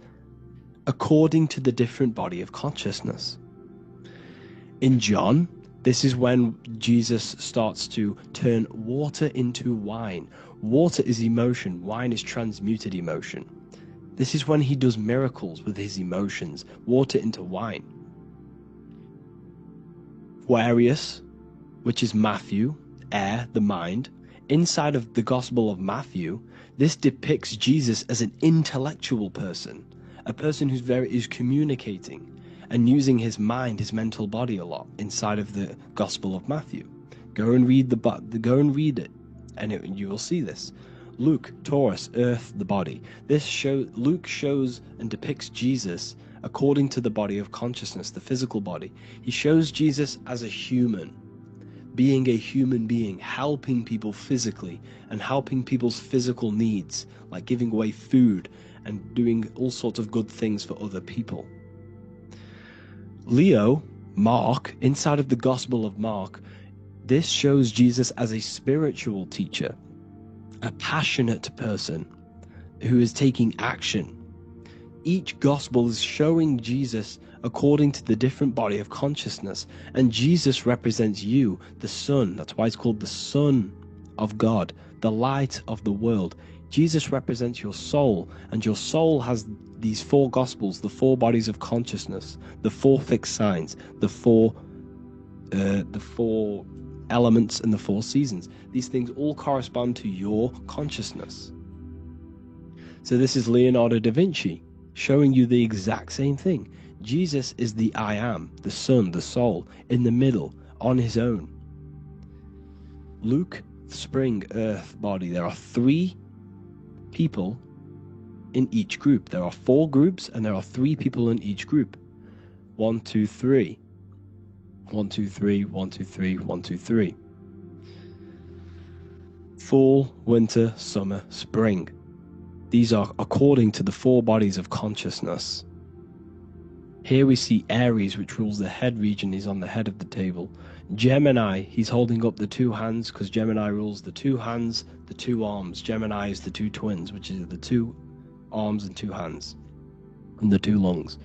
according to the different body of consciousness. In John, this is when Jesus starts to turn water into wine. Water is emotion, wine is transmuted emotion. This is when he does miracles with his emotions, water into wine. Aquarius, which is Matthew, air, the mind. Inside of the Gospel of Matthew, this depicts Jesus as an intellectual person, a person who's communicating and using his mind, his mental body a lot inside of the Gospel of Matthew. Go and read it, and you will see this. Luke, Taurus, earth, the body. Luke shows and depicts Jesus according to the body of consciousness, the physical body. He shows Jesus as a human, being a human being, helping people physically and helping people's physical needs, like giving away food and doing all sorts of good things for other people. Leo, Mark, inside of the Gospel of Mark, this shows Jesus as a spiritual teacher, a passionate person who is taking action. Each gospel is showing Jesus according to the different body of consciousness, and Jesus represents you, the Son. That's why it's called the Son of God, the light of the world. Jesus represents your soul, and your soul has these 4 gospels, the 4 bodies of consciousness, the 4 fixed signs, the four elements and the 4 seasons. These things all correspond to your consciousness. So this is Leonardo da Vinci showing you the exact same thing. Jesus is the I am, the sun, the soul, in the middle, on his own. Luke, spring, earth, body. There are 3 people in each group. There are 4 groups and there are 3 people in each group. 1, 2, 3. 1, 2, 3, 1, 2, 3, 1, 2, 3. Fall, winter, summer, spring. These are according to the 4 bodies of consciousness. Here we see Aries, which rules the head region. He's on the head of the table. Gemini, he's holding up the 2 hands because Gemini rules the 2 hands, the 2 arms. Gemini is the 2 twins, which is the 2 arms and 2 hands, and the 2 lungs.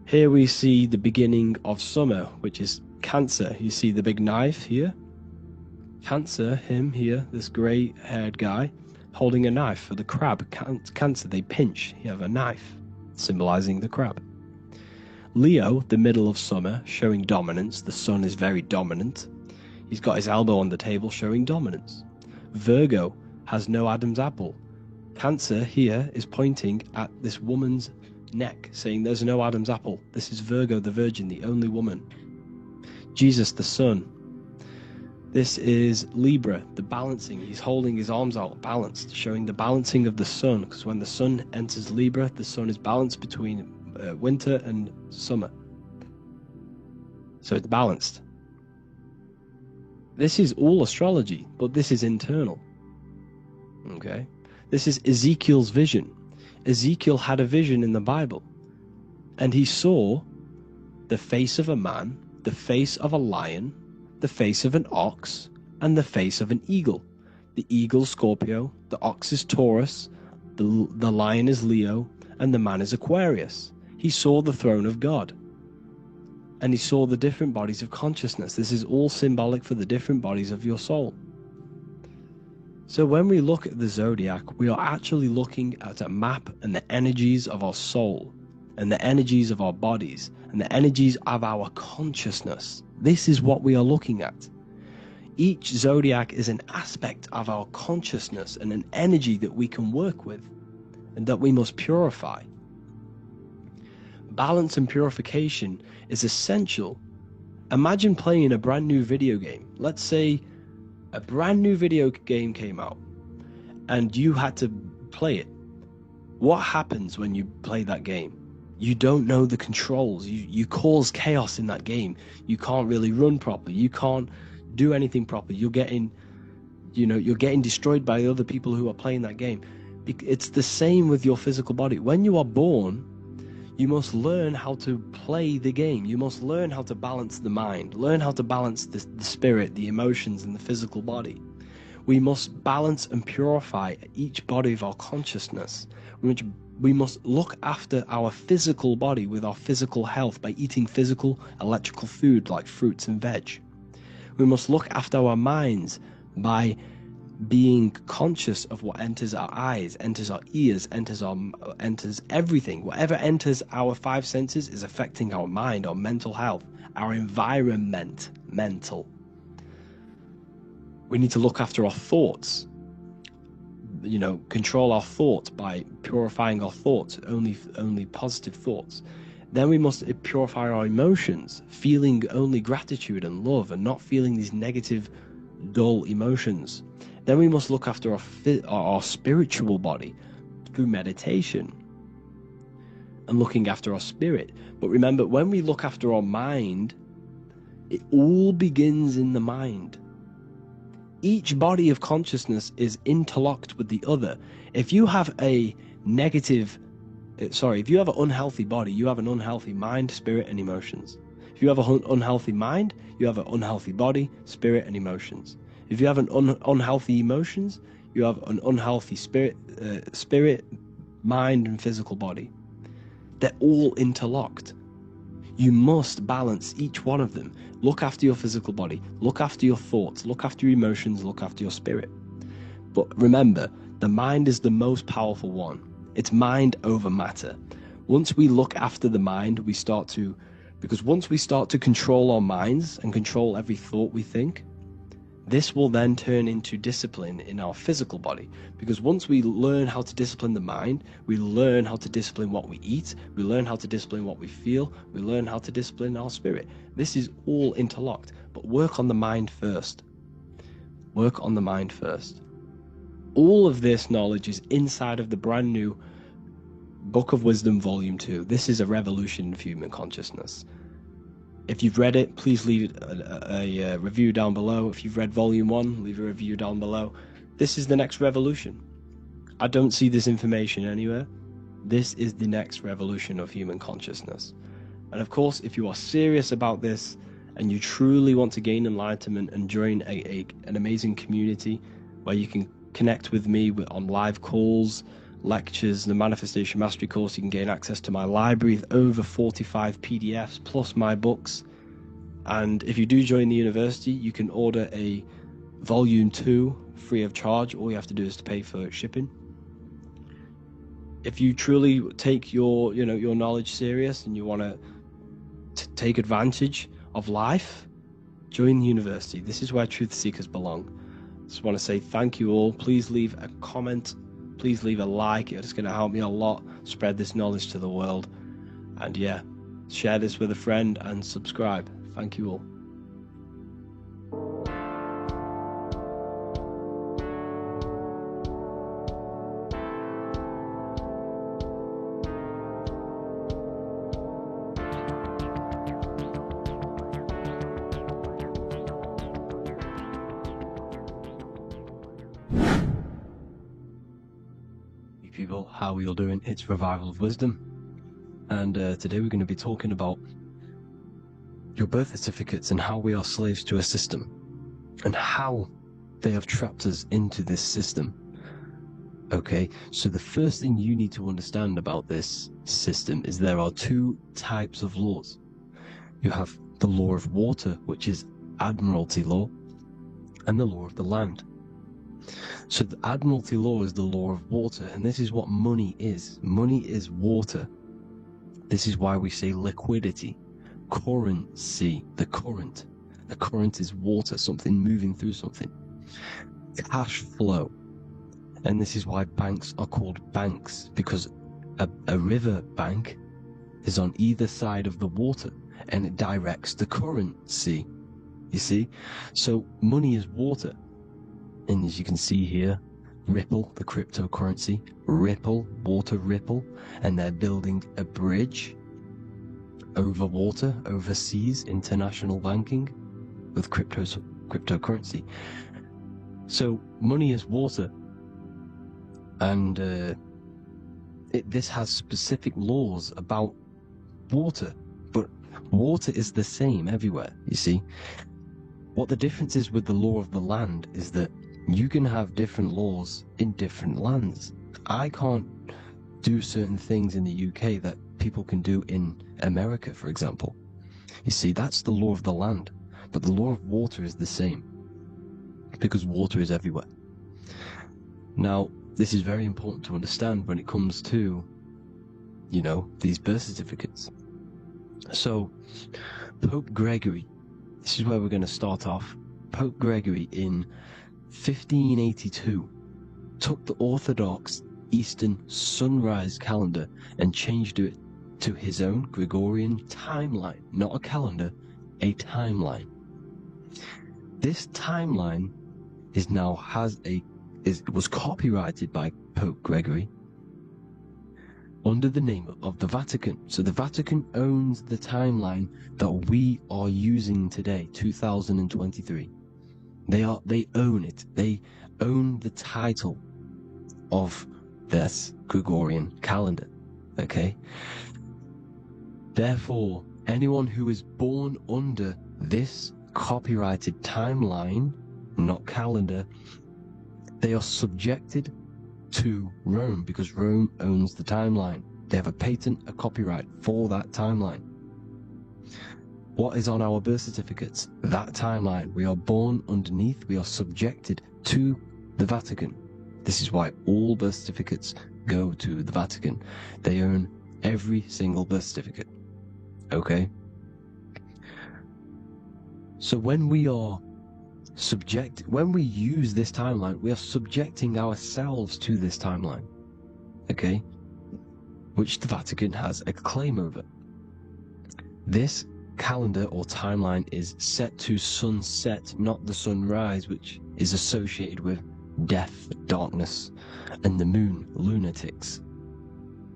Here we see the beginning of summer, which is Cancer. You see the big knife here. Cancer, him here, this grey-haired guy, holding a knife for the crab. Cancer, they pinch. You have a knife, symbolizing the crab. Leo, the middle of summer, showing dominance. The sun is very dominant. He's got his elbow on the table, showing dominance. Virgo has no Adam's apple. Cancer here is pointing at this woman's neck, saying there's no Adam's apple. This is Virgo, the virgin, the only woman. Jesus, the sun. This is Libra, the balancing. He's holding his arms out, balanced, showing the balancing of the sun, because when the sun enters Libra, the sun is balanced between winter and summer. So it's balanced. This is all astrology, but this is internal. Okay? This is Ezekiel's vision. Ezekiel had a vision in the Bible, and he saw the face of a man, the face of a lion, the face of an ox, and the face of an eagle. The eagle is Scorpio, the ox is Taurus, the lion is Leo, and the man is Aquarius. He saw the throne of God, and he saw the different bodies of consciousness. This is all symbolic for the different bodies of your soul. So when we look at the zodiac, we are actually looking at a map and the energies of our soul, and the energies of our bodies, and the energies of our consciousness. This is what we are looking at. Each zodiac is an aspect of our consciousness and an energy that we can work with and that we must purify. Balance and purification is essential. Imagine playing a brand new video game. Let's say a brand new video game came out, and you had to play it. What happens when you play that game? You don't know the controls. You cause chaos in that game. You can't really run properly. You can't do anything properly. You're getting destroyed by other people who are playing that game. It's the same with your physical body. When you are born, you must learn how to play the game. You must learn how to balance the mind, learn how to balance the spirit, the emotions, and the physical body. We must balance and purify each body of our consciousness. We must look after our physical body with our physical health by eating physical, electrical food like fruits and veg. We must look after our minds by being conscious of what enters our eyes, enters our ears, enters everything. Whatever enters our five senses is affecting our mind, our mental health, our environment, mental. We need to look after our thoughts. Control our thoughts by purifying our thoughts, only positive thoughts. Then we must purify our emotions, feeling only gratitude and love and not feeling these negative, dull emotions. Then we must look after our spiritual body through meditation and looking after our spirit. But remember, when we look after our mind, it all begins in the mind. Each body of consciousness is interlocked with the other. If you have an unhealthy body, you have an unhealthy mind, spirit, and emotions. If you have an unhealthy mind, you have an unhealthy body, spirit, and emotions. If you have an unhealthy emotions, you have an unhealthy spirit, mind, and physical body. They're all interlocked. You must balance each one of them. Look after your physical body, look after your thoughts, look after your emotions, look after your spirit. But remember, the mind is the most powerful one. It's mind over matter. Once we look after the mind, once we start to control our minds and control every thought we think, this will then turn into discipline in our physical body. Because once we learn how to discipline the mind, we learn how to discipline what we eat, we learn how to discipline what we feel, we learn how to discipline our spirit. This is all interlocked, but work on the mind first. Work on the mind first. All of this knowledge is inside of the brand new Book of Wisdom, Volume 2. This is a revolution of human consciousness. If you've read it, please leave a review down below. If you've read Volume 1, leave a review down below. This is the next revolution. I don't see this information anywhere. This is the next revolution of human consciousness. And of course, if you are serious about this and you truly want to gain enlightenment and join an amazing community where you can connect with me on live calls, lectures, the Manifestation Mastery course, you can gain access to my library of over 45 PDFs plus my books. And if you do join the university, you can order a Volume 2 free of charge. All you have to do is to pay for shipping. If you truly take your knowledge serious and you want to take advantage of life, join the university. This is where truth seekers belong. Just want to say thank you all. Please leave a comment. Please leave a like. It's going to help me a lot spread this knowledge to the world. And yeah, share this with a friend and subscribe. Thank you all. People, how are you all doing? It's Revival of Wisdom, and today we're going to be talking about your birth certificates and how we are slaves to a system and how they have trapped us into this system. Okay, so the first thing you need to understand about this system is there are two types of laws. You have the law of water, which is Admiralty law, and the law of the land. So the Admiralty law is the law of water, and this is what money is. Money is water. This is why we say liquidity, currency, the current. The current is water, something moving through something. Cash flow. And this is why banks are called banks, because a river bank is on either side of the water, and it directs the currency. You see? So money is water. And as you can see here, Ripple, the cryptocurrency, Ripple, water Ripple, and they're building a bridge over water, overseas, international banking with cryptocurrency. So money is water, and this has specific laws about water, but water is the same everywhere, you see. What the difference is with the law of the land is that you can have different laws in different lands. I can't do certain things in the UK that people can do in America, for example. You see, that's the law of the land, but the law of water is the same, because water is everywhere. Now, this is very important to understand when it comes to, you know, these birth certificates. So, Pope Gregory, this is where we're going to start off. Pope Gregory in 1582 took the Orthodox Eastern sunrise calendar and changed it to his own Gregorian timeline, not a calendar, a timeline. This timeline was copyrighted by Pope Gregory under the name of the Vatican. So the Vatican owns the timeline that we are using today, 2023. They own it. They own the title of this Gregorian calendar. Okay? Therefore, anyone who is born under this copyrighted timeline, not calendar, they are subjected to Rome, because Rome owns the timeline. They have a patent, a copyright for that timeline. What is on our birth certificates? That timeline. We are born underneath, we are subjected to the Vatican. This is why all birth certificates go to the Vatican. They own every single birth certificate. Okay? So when we use this timeline, we are subjecting ourselves to this timeline. Okay? Which the Vatican has a claim over. This calendar or timeline is set to sunset, not the sunrise, which is associated with death, darkness, and the moon, lunatics.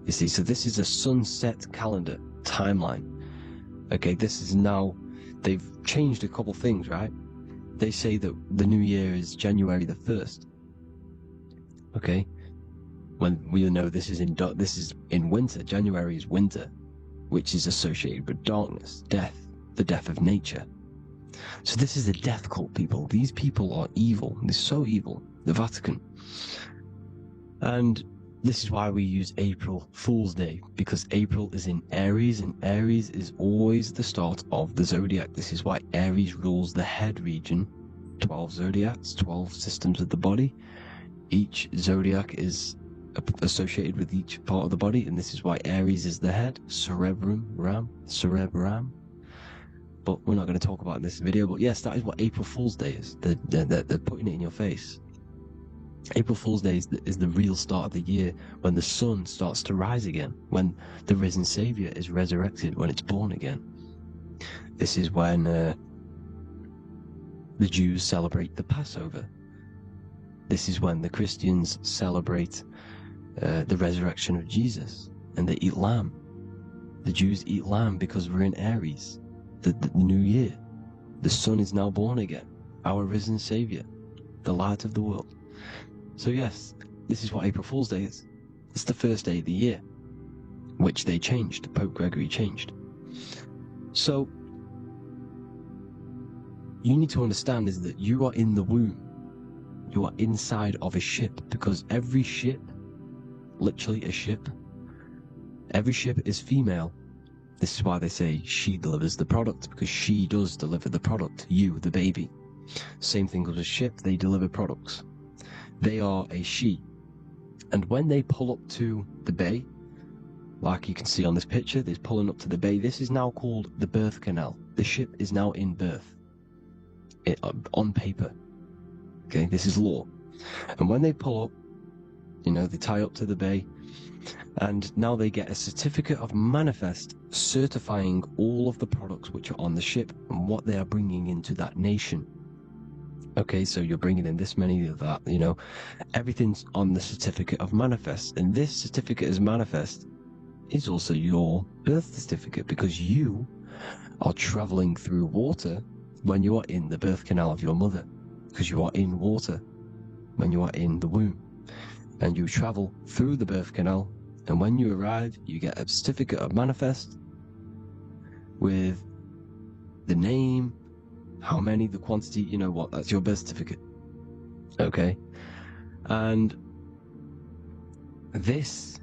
You see, so this is a sunset calendar timeline. Okay, this is now, they've changed a couple things, right? They say that the new year is January the 1st. Okay, when we know this is in winter. January is winter, which is associated with darkness, death, the death of nature. So this is a death cult, people. These people are evil. They're so evil. The Vatican. And this is why we use April Fool's Day, because April is in Aries, and Aries is always the start of the zodiac. This is why Aries rules the head region. 12 zodiacs, 12 systems of the body. Each zodiac is associated with each part of the body, and this is why Aries is the head, cerebrum. But we're not going to talk about it in this video. But yes, that is what April Fool's Day is. They're putting it in your face. April Fool's Day is the real start of the year, when the sun starts to rise again, when the risen Savior is resurrected, when it's born again. This is when the Jews celebrate the Passover. This is when the Christians celebrate the resurrection of Jesus, and they eat lamb. The Jews eat lamb because we're in Aries, the new year. The sun is now born again, our risen Savior, the light of the world. So yes, this is what April Fool's Day is. It's the first day of the year, which they changed, Pope Gregory changed. So, you need to understand is that you are in the womb. You are inside of a ship, because every ship, literally a ship, every ship is female. This is why they say she delivers the product, because she does deliver the product, you, the baby. Same thing with a ship, they deliver products. They are a she. And when they pull up to the bay, like you can see on this picture, they're pulling up to the bay. This is now called the birth canal. The ship is now in birth. On paper. Okay, this is law. And when they pull up, you know, they tie up to the bay, and now they get a certificate of manifest certifying all of the products which are on the ship and what they are bringing into that nation. Okay, so you're bringing in this many of that, you know, everything's on the certificate of manifest. And this certificate as manifest is also your birth certificate, because you are traveling through water when you are in the birth canal of your mother, because you are in water when you are in the womb. And you travel through the birth canal, and when you arrive, you get a certificate of manifest with the name, how many, the quantity, you know what, that's your birth certificate. Okay? And this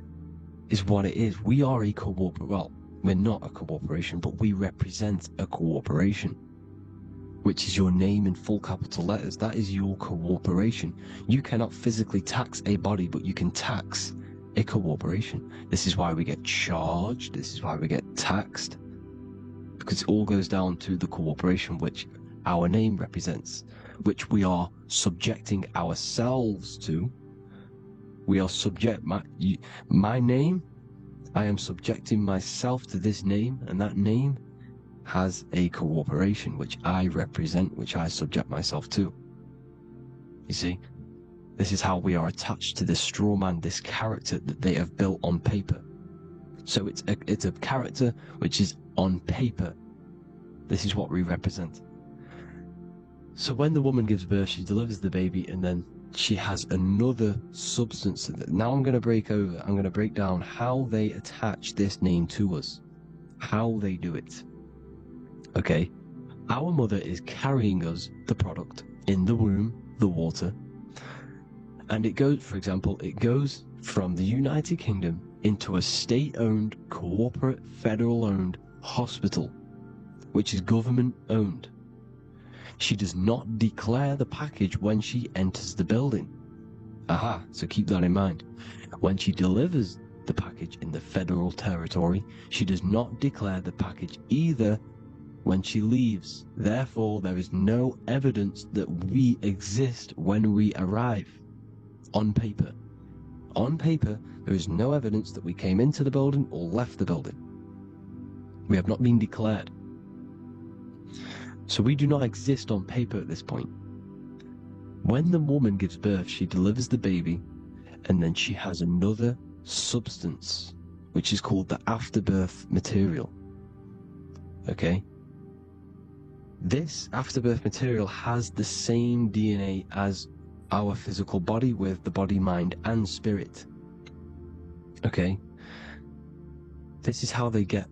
is what it is. We are a well, we're not a corporation, but we represent a corporation, which is your name in full capital letters. That is your corporation. You cannot physically tax a body, but you can tax a corporation. This is why we get charged. This is why we get taxed, because it all goes down to the corporation which our name represents, which we are subjecting ourselves to. We are subject, my name, I am subjecting myself to this name, and that name has a corporation which I represent, which I subject myself to. You see, this is how we are attached to this straw man, this character that they have built on paper. So it's a character which is on paper. This is what we represent. So when the woman gives birth, she delivers the baby, and then she has another substance. Now I'm going to break down how they attach this name to us, how they do it. Okay, our mother is carrying us the product in the womb, the water, and it goes, for example, it goes from the United Kingdom into a state-owned, corporate, federal-owned hospital, which is government-owned. She does not declare the package when she enters the building. Aha, so keep that in mind. When she delivers the package in the federal territory, she does not declare the package either when she leaves. Therefore, there is no evidence that we exist when we arrive. On paper. On paper, there is no evidence that we came into the building or left the building. We have not been declared. So we do not exist on paper at this point. When the woman gives birth, she delivers the baby, and then she has another substance, which is called the afterbirth material. Okay? This afterbirth material has the same DNA as our physical body, with the body, mind, and spirit. Okay? This is how they get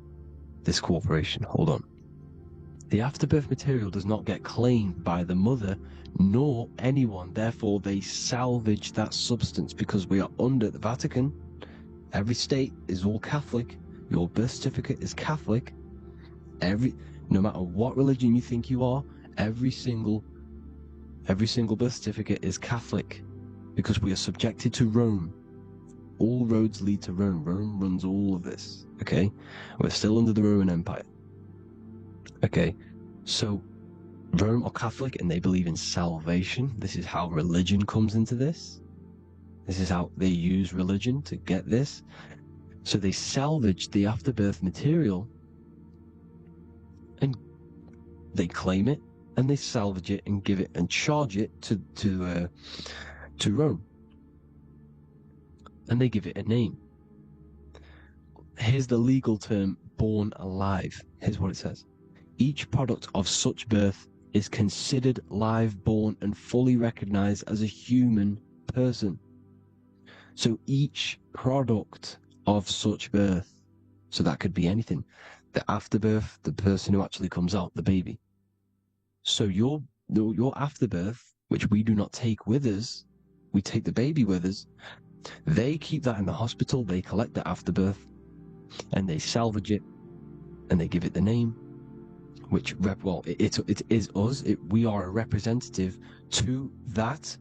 this corporation. Hold on. The afterbirth material does not get claimed by the mother nor anyone. Therefore, they salvage that substance, because we are under the Vatican. Every state is all Catholic. Your birth certificate is Catholic. No matter what religion you think you are, every single birth certificate is Catholic, because we are subjected to Rome. All roads lead to Rome. Rome runs all of this. Okay? We're still under the Roman Empire. Okay, so Rome are Catholic, and they believe in salvation. This is how religion comes into this. This is how they use religion to get this. So they salvage the afterbirth material, and they claim it, and they salvage it and give it and charge it to Rome, and they give it a name. Here's the legal term: born alive. Here's what it says. Each product of such birth is considered live born and fully recognized as a human person. So each product of such birth, so that could be anything, the afterbirth, the person who actually comes out, the baby. So your afterbirth, which we do not take with us, we take the baby with us, they keep that in the hospital, they collect the afterbirth, and they salvage it, and they give it the name, which it is us. We are a representative to that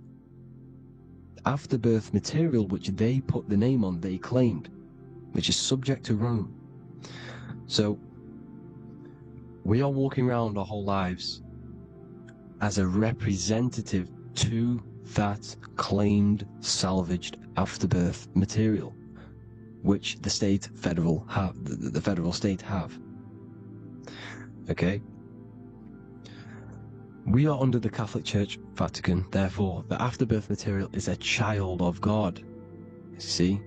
afterbirth material, which they put the name on, they claimed, which is subject to Rome. So we are walking around our whole lives as a representative to that claimed salvaged afterbirth material, which the federal state have. Okay? We are under the Catholic Church, Vatican, therefore the afterbirth material is a child of God. See?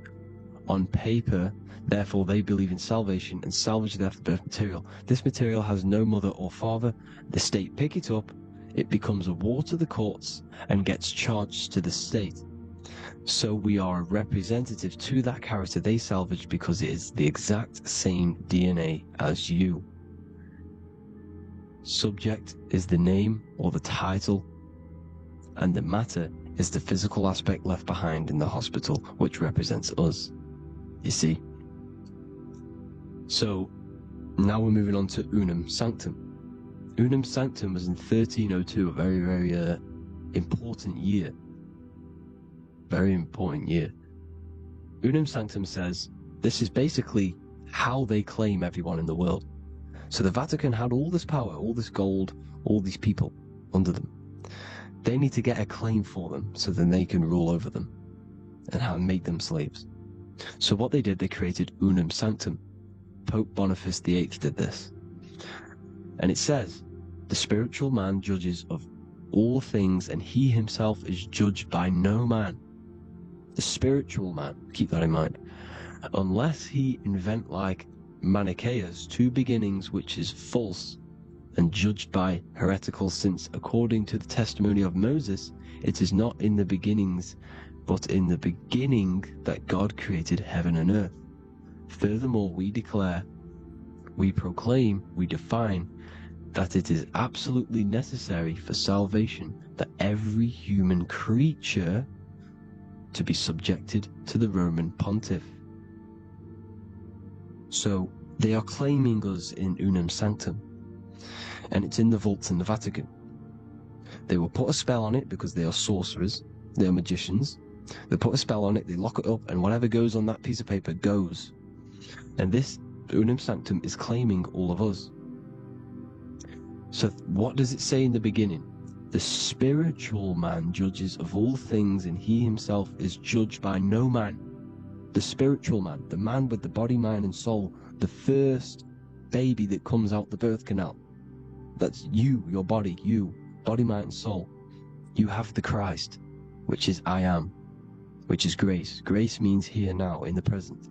On paper, therefore they believe in salvation and salvage the afterbirth material. This material has no mother or father. The state pick it up, it becomes a war to the courts and gets charged to the state. So we are a representative to that character they salvaged because it is the exact same DNA as you. Subject is the name or the title, and the matter is the physical aspect left behind in the hospital, which represents us. You see? So, now we're moving on to Unum Sanctum. Unum Sanctum was in 1302, a very, very important year. Very important year. Unum Sanctum says this is basically how they claim everyone in the world. So the Vatican had all this power, all this gold, all these people under them. They need to get a claim for them so then they can rule over them and make them slaves. So what they did, they created Unum Sanctum. Pope Boniface VIII did this. And it says, the spiritual man judges of all things and he himself is judged by no man. The spiritual man, keep that in mind, unless he invent like Manichaeus, two beginnings which is false and judged by heretical, since according to the testimony of Moses, it is not in the beginnings, but in the beginning that God created heaven and earth. Furthermore, we declare, we proclaim, we define that it is absolutely necessary for salvation that every human creature to be subjected to the Roman pontiff. So they are claiming us in Unum Sanctum, and it's in the vaults in the Vatican. They will put a spell on it because they are sorcerers, they are magicians. They put a spell on it, they lock it up, and whatever goes on that piece of paper goes. And this Unum Sanctum is claiming all of us. So what does it say in the beginning? The spiritual man judges of all things, and he himself is judged by no man. The spiritual man, the man with the body, mind, and soul, the first baby that comes out the birth canal. That's you, your body, you, body, mind, and soul. You have the Christ, which is I am, which is grace. Grace means here, now, in the present.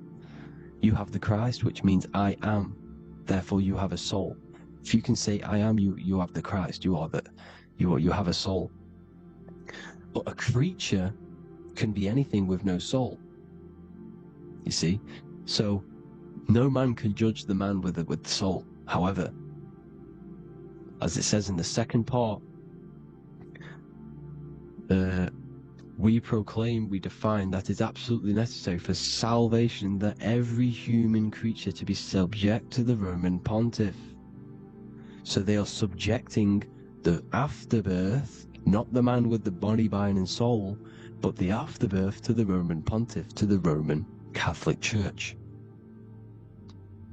You have the Christ, which means I am. Therefore, you have a soul. If you can say I am, you have the Christ. You have a soul. But a creature can be anything with no soul. You see? So, no man can judge the man with the soul. However, as it says in the second part, we proclaim, we define that it's absolutely necessary for salvation that every human creature to be subject to the Roman pontiff. So they are subjecting the afterbirth, not the man with the body, mind, and soul, but the afterbirth to the Roman pontiff, to the Roman Catholic Church.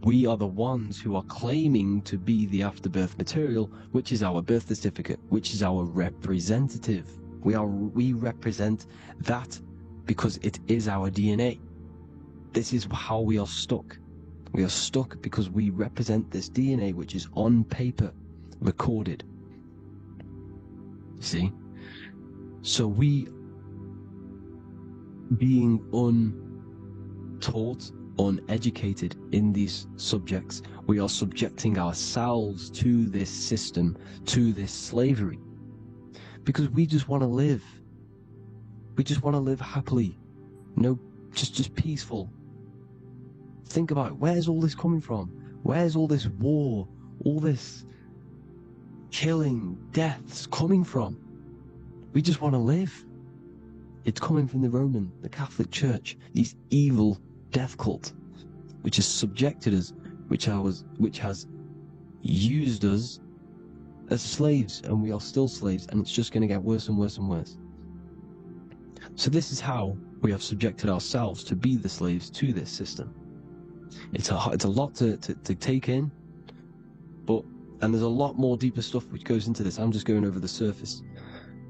We are the ones who are claiming to be the afterbirth material, which is our birth certificate, which is our representative. We represent that because it is our DNA. This is how we are stuck. We are stuck because we represent this DNA, which is on paper, recorded. See? So we, being untaught, uneducated in these subjects, we are subjecting ourselves to this system, to this slavery, because we just want to live. We just want to live happily, just peaceful. Think about it. Where's all this coming from? Where's all this war, all this killing, deaths coming from? We just want to live. It's coming from the Catholic Church, these evil death cult, which has subjected us, which has used us as slaves, and we are still slaves, and it's just going to get worse and worse and worse. So this is how we have subjected ourselves to be the slaves to this system. It's a lot to take in, and there's a lot more deeper stuff which goes into this. I'm just going over the surface.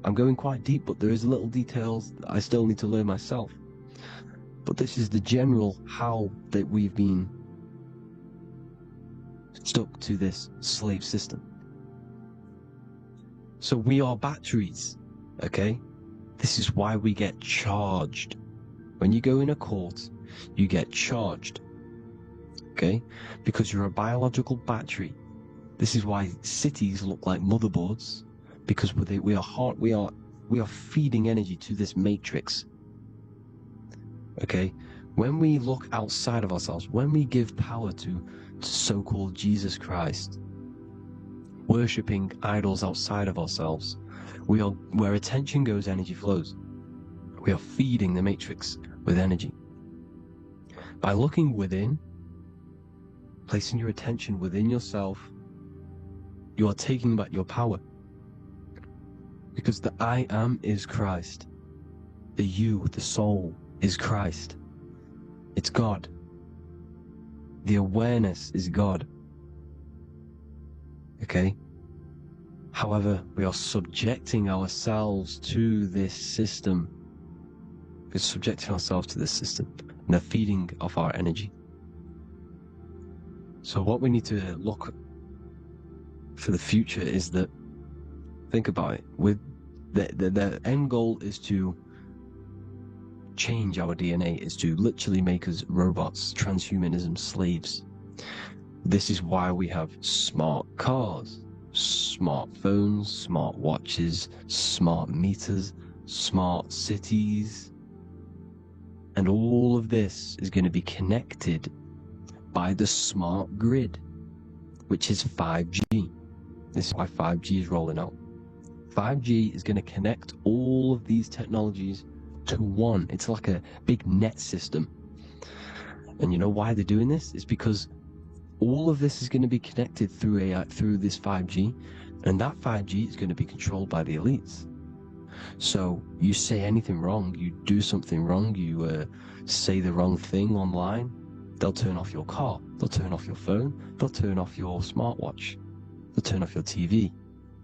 I'm going quite deep, but there is little details that I still need to learn myself. But this is the general how that we've been stuck to this slave system. So we are batteries, okay? This is why we get charged. When you go in a court, you get charged, okay? Because you're a biological battery. This is why cities look like motherboards, because we are feeding energy to this matrix. Okay? When we look outside of ourselves, when we give power to so-called Jesus Christ, worshipping idols outside of ourselves, where attention goes, energy flows. We are feeding the matrix with energy. By looking within, placing your attention within yourself, you are taking back your power. Because the I am is Christ. The you, the soul, is Christ. It's God. The awareness is God. Okay? However, we are subjecting ourselves to this system. We're subjecting ourselves to this system. And they're feeding off our energy. So what we need to look for the future is that, think about it, with the end goal is to change our DNA, is to literally make us robots, transhumanism, slaves. This is why we have smart cars, smartphones, smart watches, smart meters, smart cities, and all of this is going to be connected by the smart grid, which is 5G. This is why 5G is rolling out. 5G is going to connect all of these technologies to one. It's like a big net system. And you know why they're doing this? It's because all of this is going to be connected through AI, through this 5G, and that 5G is going to be controlled by the elites. So you say anything wrong, you do something wrong, you say the wrong thing online, they'll turn off your car, they'll turn off your phone, they'll turn off your smartwatch, they'll turn off your TV,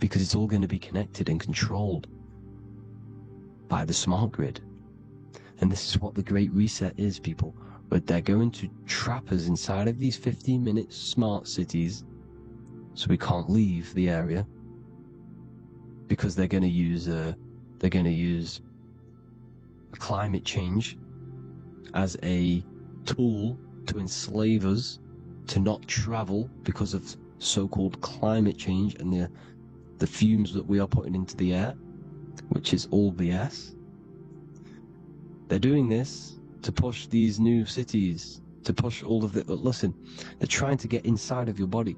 because it's all going to be connected and controlled by the smart grid. And this is what the Great Reset is, people. But they're going to trap us inside of these 15-minute smart cities, so we can't leave the area, because they're going to use climate change as a tool to enslave us to not travel because of so-called climate change and the fumes that we are putting into the air, which is all BS. They're doing this to push these new cities, to push all of it. But listen, they're trying to get inside of your body.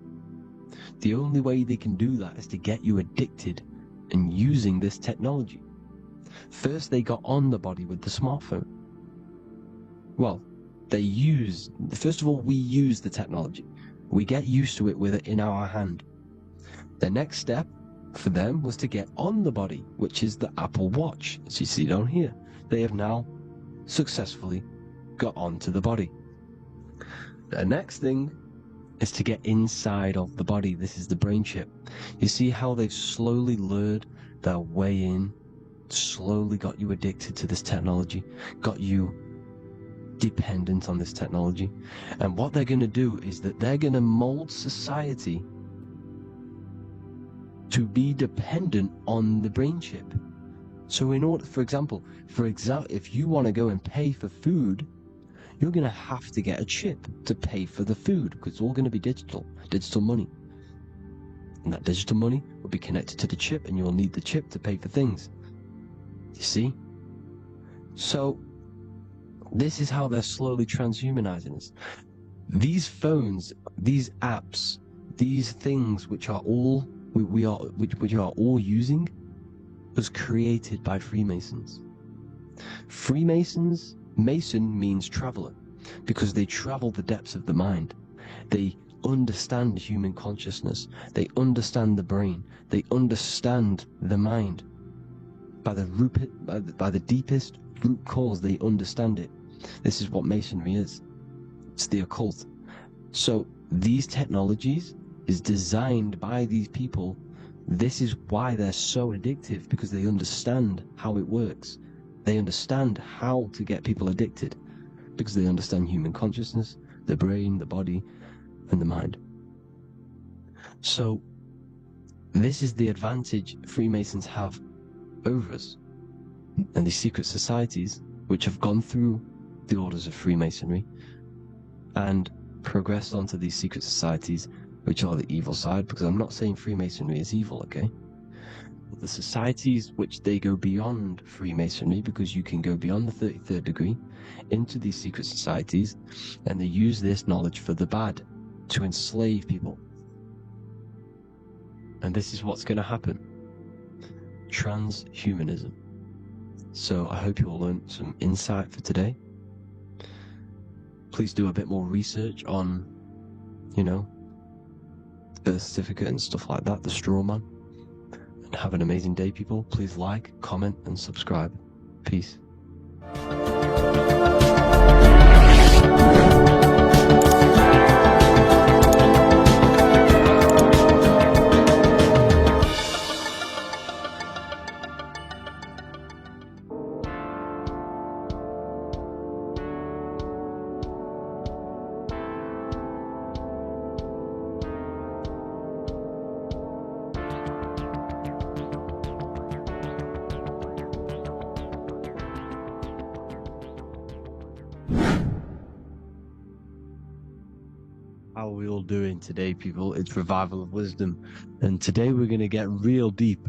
The only way they can do that is to get you addicted and using this technology. First, they got on the body with the smartphone. Well, first of all, we use the technology. We get used to it with it in our hand. The next step for them was to get on the body, which is the Apple Watch, as you see down here. They have now successfully got onto the body. The next thing is to get inside of the body. This is the brain chip. You see how they've slowly lured their way in, slowly got you addicted to this technology, got you dependent on this technology. And what they're going to do is that they're going to mold society to be dependent on the brain chip. So in order, for example, if you want to go and pay for food, you're going to have to get a chip to pay for the food, because it's all going to be digital money. And that digital money will be connected to the chip, and you'll need the chip to pay for things. You see? So this is how they're slowly transhumanizing us. These phones, these apps, these things which are all we are all using, was created by Freemasons. Mason means traveler, because they travel the depths of the mind. They understand human consciousness. They understand the brain. They understand the mind. By the deepest root cause, they understand it. This is what Masonry is. It's the occult. So these technologies is designed by these people. This is why they're so addictive, because they understand how it works. They understand how to get people addicted, because they understand human consciousness, the brain, the body, and the mind. So this is the advantage Freemasons have over us. And these secret societies, which have gone through the orders of Freemasonry and progressed onto these secret societies, which are the evil side, because I'm not saying Freemasonry is evil, okay? But the societies which they go beyond Freemasonry, because you can go beyond the 33rd degree into these secret societies, and they use this knowledge for the bad, to enslave people. And this is what's going to happen. Transhumanism. So I hope you all learned some insight for today. Please do a bit more research on, birth certificate and stuff like that, the straw man. And have an amazing day, people. Please like, comment, and subscribe. Peace. How are we all doing today, people? It's Revival of Wisdom, and today we're going to get real deep.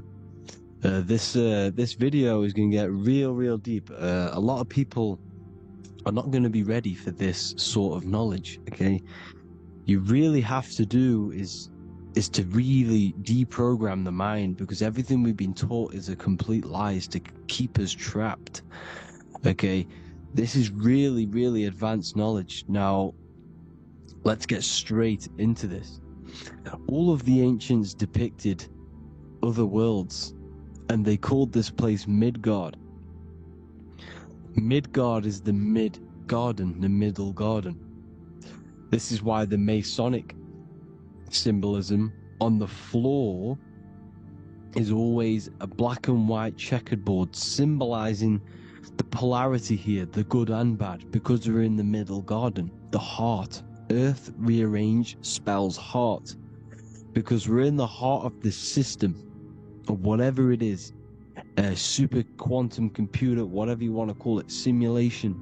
This video is going to get real deep. A lot of people are not going to be ready for this sort of knowledge, okay? You really have to do is to really deprogram the mind, because everything we've been taught is a complete lie, is to keep us trapped, okay? This is really advanced knowledge. Now, let's get straight into this. All of the ancients depicted other worlds, and they called this place Midgard. Midgard is the mid-garden, the middle garden. This is why the Masonic symbolism on the floor is always a black and white checkered board, symbolizing the polarity here, the good and bad, because we're in the middle garden, the heart. Earth rearranged spells heart, because we're in the heart of this system, or whatever it is, a super quantum computer, whatever you want to call it, simulation.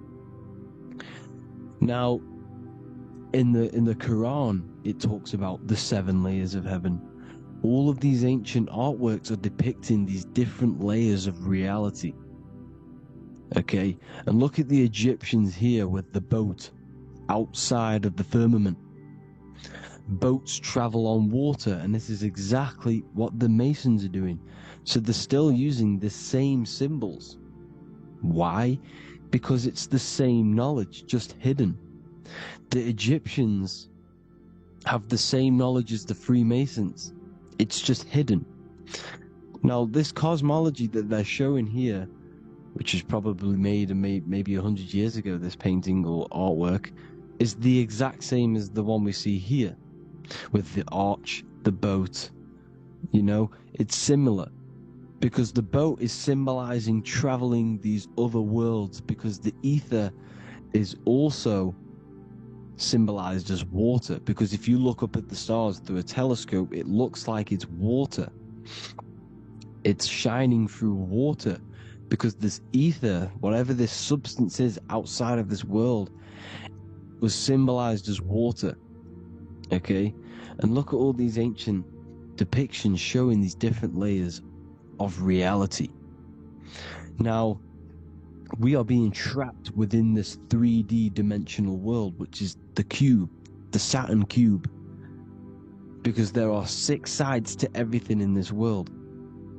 Now, in the Quran, it talks about the 7 layers of heaven. All of these ancient artworks are depicting these different layers of reality. Okay, and look at the Egyptians here with the boat outside of the firmament. Boats travel on water, and this is exactly what the Masons are doing. So they're still using the same symbols. Why? Because it's the same knowledge, just hidden. The Egyptians have the same knowledge as the Freemasons. It's just hidden. Now, this cosmology that they're showing here, which is probably made maybe 100 years ago, this painting or artwork, is the exact same as the one we see here, with the arch, the boat. It's similar, because the boat is symbolizing traveling these other worlds, because the ether is also symbolized as water, because if you look up at the stars through a telescope, it looks like it's water. It's shining through water, because this ether, whatever this substance is outside of this world, was symbolized as water. Okay, and look at all these ancient depictions showing these different layers of reality. Now, we are being trapped within this 3D dimensional world, which is the cube, the Saturn cube, because there are 6 sides to everything in this world: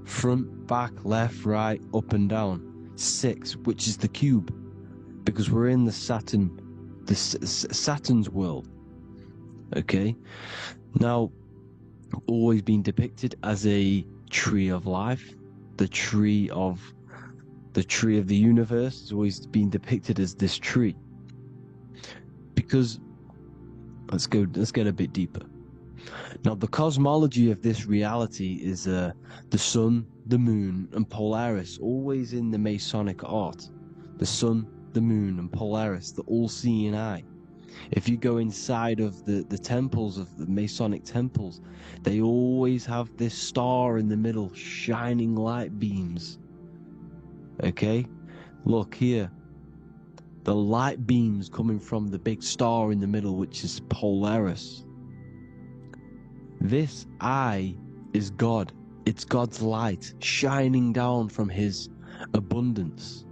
front, back, left, right, up and down. 6, which is the cube, because we're in the Saturn's world. Okay, now, always been depicted as a tree of life, the tree of the universe has always been depicted as this tree. Because let's get a bit deeper. Now, the cosmology of this reality is the sun, the moon, and Polaris, always in the Masonic art. The sun, the moon, and Polaris, the all-seeing eye. If you go inside of the temples, of the Masonic temples, they always have this star in the middle, shining light beams. Okay? Look here. The light beams coming from the big star in the middle, which is Polaris. This eye is God. It's God's light shining down from his abundance.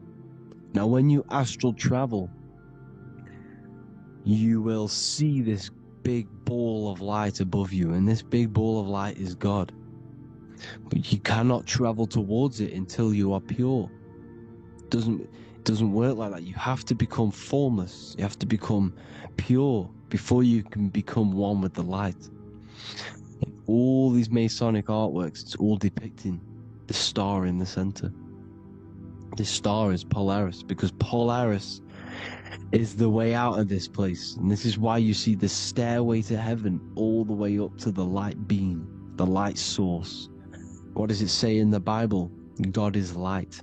Now, when you astral travel, you will see this big ball of light above you, and this big ball of light is God. But you cannot travel towards it until you are pure. It doesn't work like that. You have to become formless. You have to become pure before you can become one with the light. In all these Masonic artworks, it's all depicting the star in the center. This star is Polaris, because Polaris is the way out of this place. And this is why you see the stairway to heaven all the way up to the light beam, the light source. What does it say in the Bible? God is light,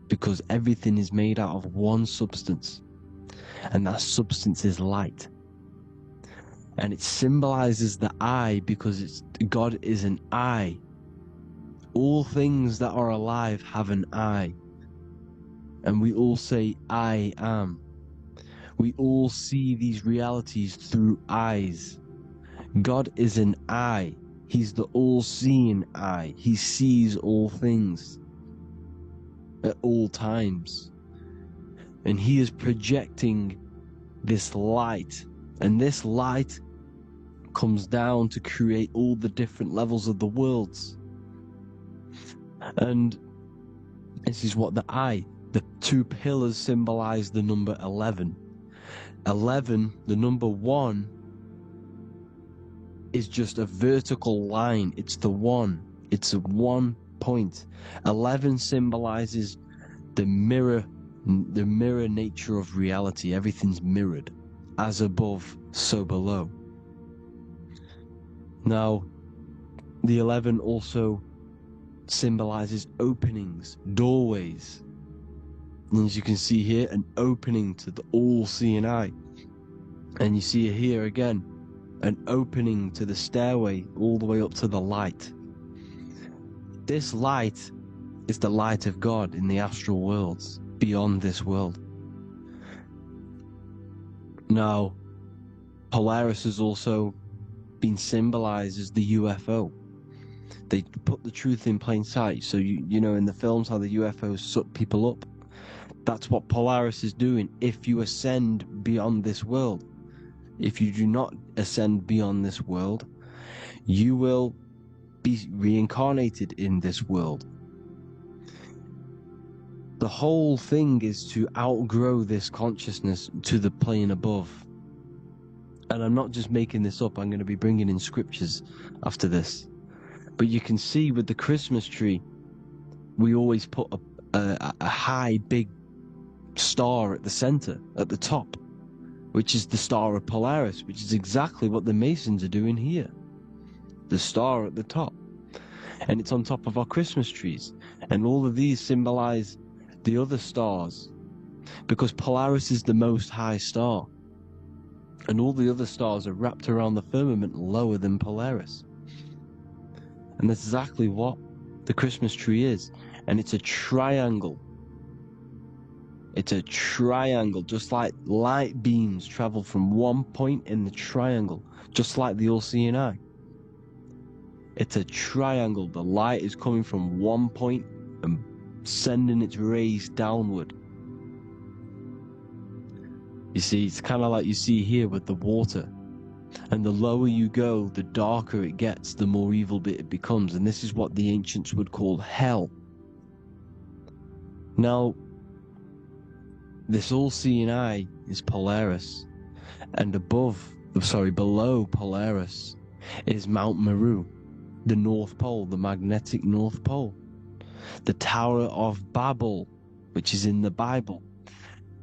because everything is made out of one substance, and that substance is light. And it symbolizes the eye, because God is an eye. All things that are alive have an eye. And we all say, I am. We all see these realities through eyes. God is an eye. He's the all-seeing eye. He sees all things at all times. And he is projecting this light. And this light comes down to create all the different levels of the worlds. And this is what the two pillars symbolize the number 11. 11, the number 1, is just a vertical line. It's the one. It's a 1 point. 11 symbolizes the mirror nature of reality. Everything's mirrored. As above, so below. Now, the 11 also symbolizes openings, doorways. And as you can see here, an opening to the all-seeing eye. And you see here again, an opening to the stairway all the way up to the light. This light is the light of God in the astral worlds, beyond this world. Now, Polaris has also been symbolized as the UFO. They put the truth in plain sight. So you know in the films how the UFOs suck people up. That's what Polaris is doing. If you ascend beyond this world, if you do not ascend beyond this world, you will be reincarnated in this world. The whole thing is to outgrow this consciousness to the plane above. And I'm not just making this up, I'm going to be bringing in scriptures after this. But you can see with the Christmas tree, we always put a high, big star at the center, at the top, which is the star of Polaris, which is exactly what the Masons are doing here. The star at the top. And it's on top of our Christmas trees. And all of these symbolize the other stars, because Polaris is the most high star. And all the other stars are wrapped around the firmament lower than Polaris. And that's exactly what the Christmas tree is. And it's a triangle. It's a triangle, just like light beams travel from one point in the triangle, just like the all-seeing eye. It's a triangle. The light is coming from one point and sending its rays downward. You see, it's kind of like you see here with the water. And the lower you go, the darker it gets, the more evil it becomes. And this is what the ancients would call hell. Now, this all-seeing eye is Polaris. And below Polaris is Mount Meru, the North Pole, the magnetic North Pole. The Tower of Babel, which is in the Bible.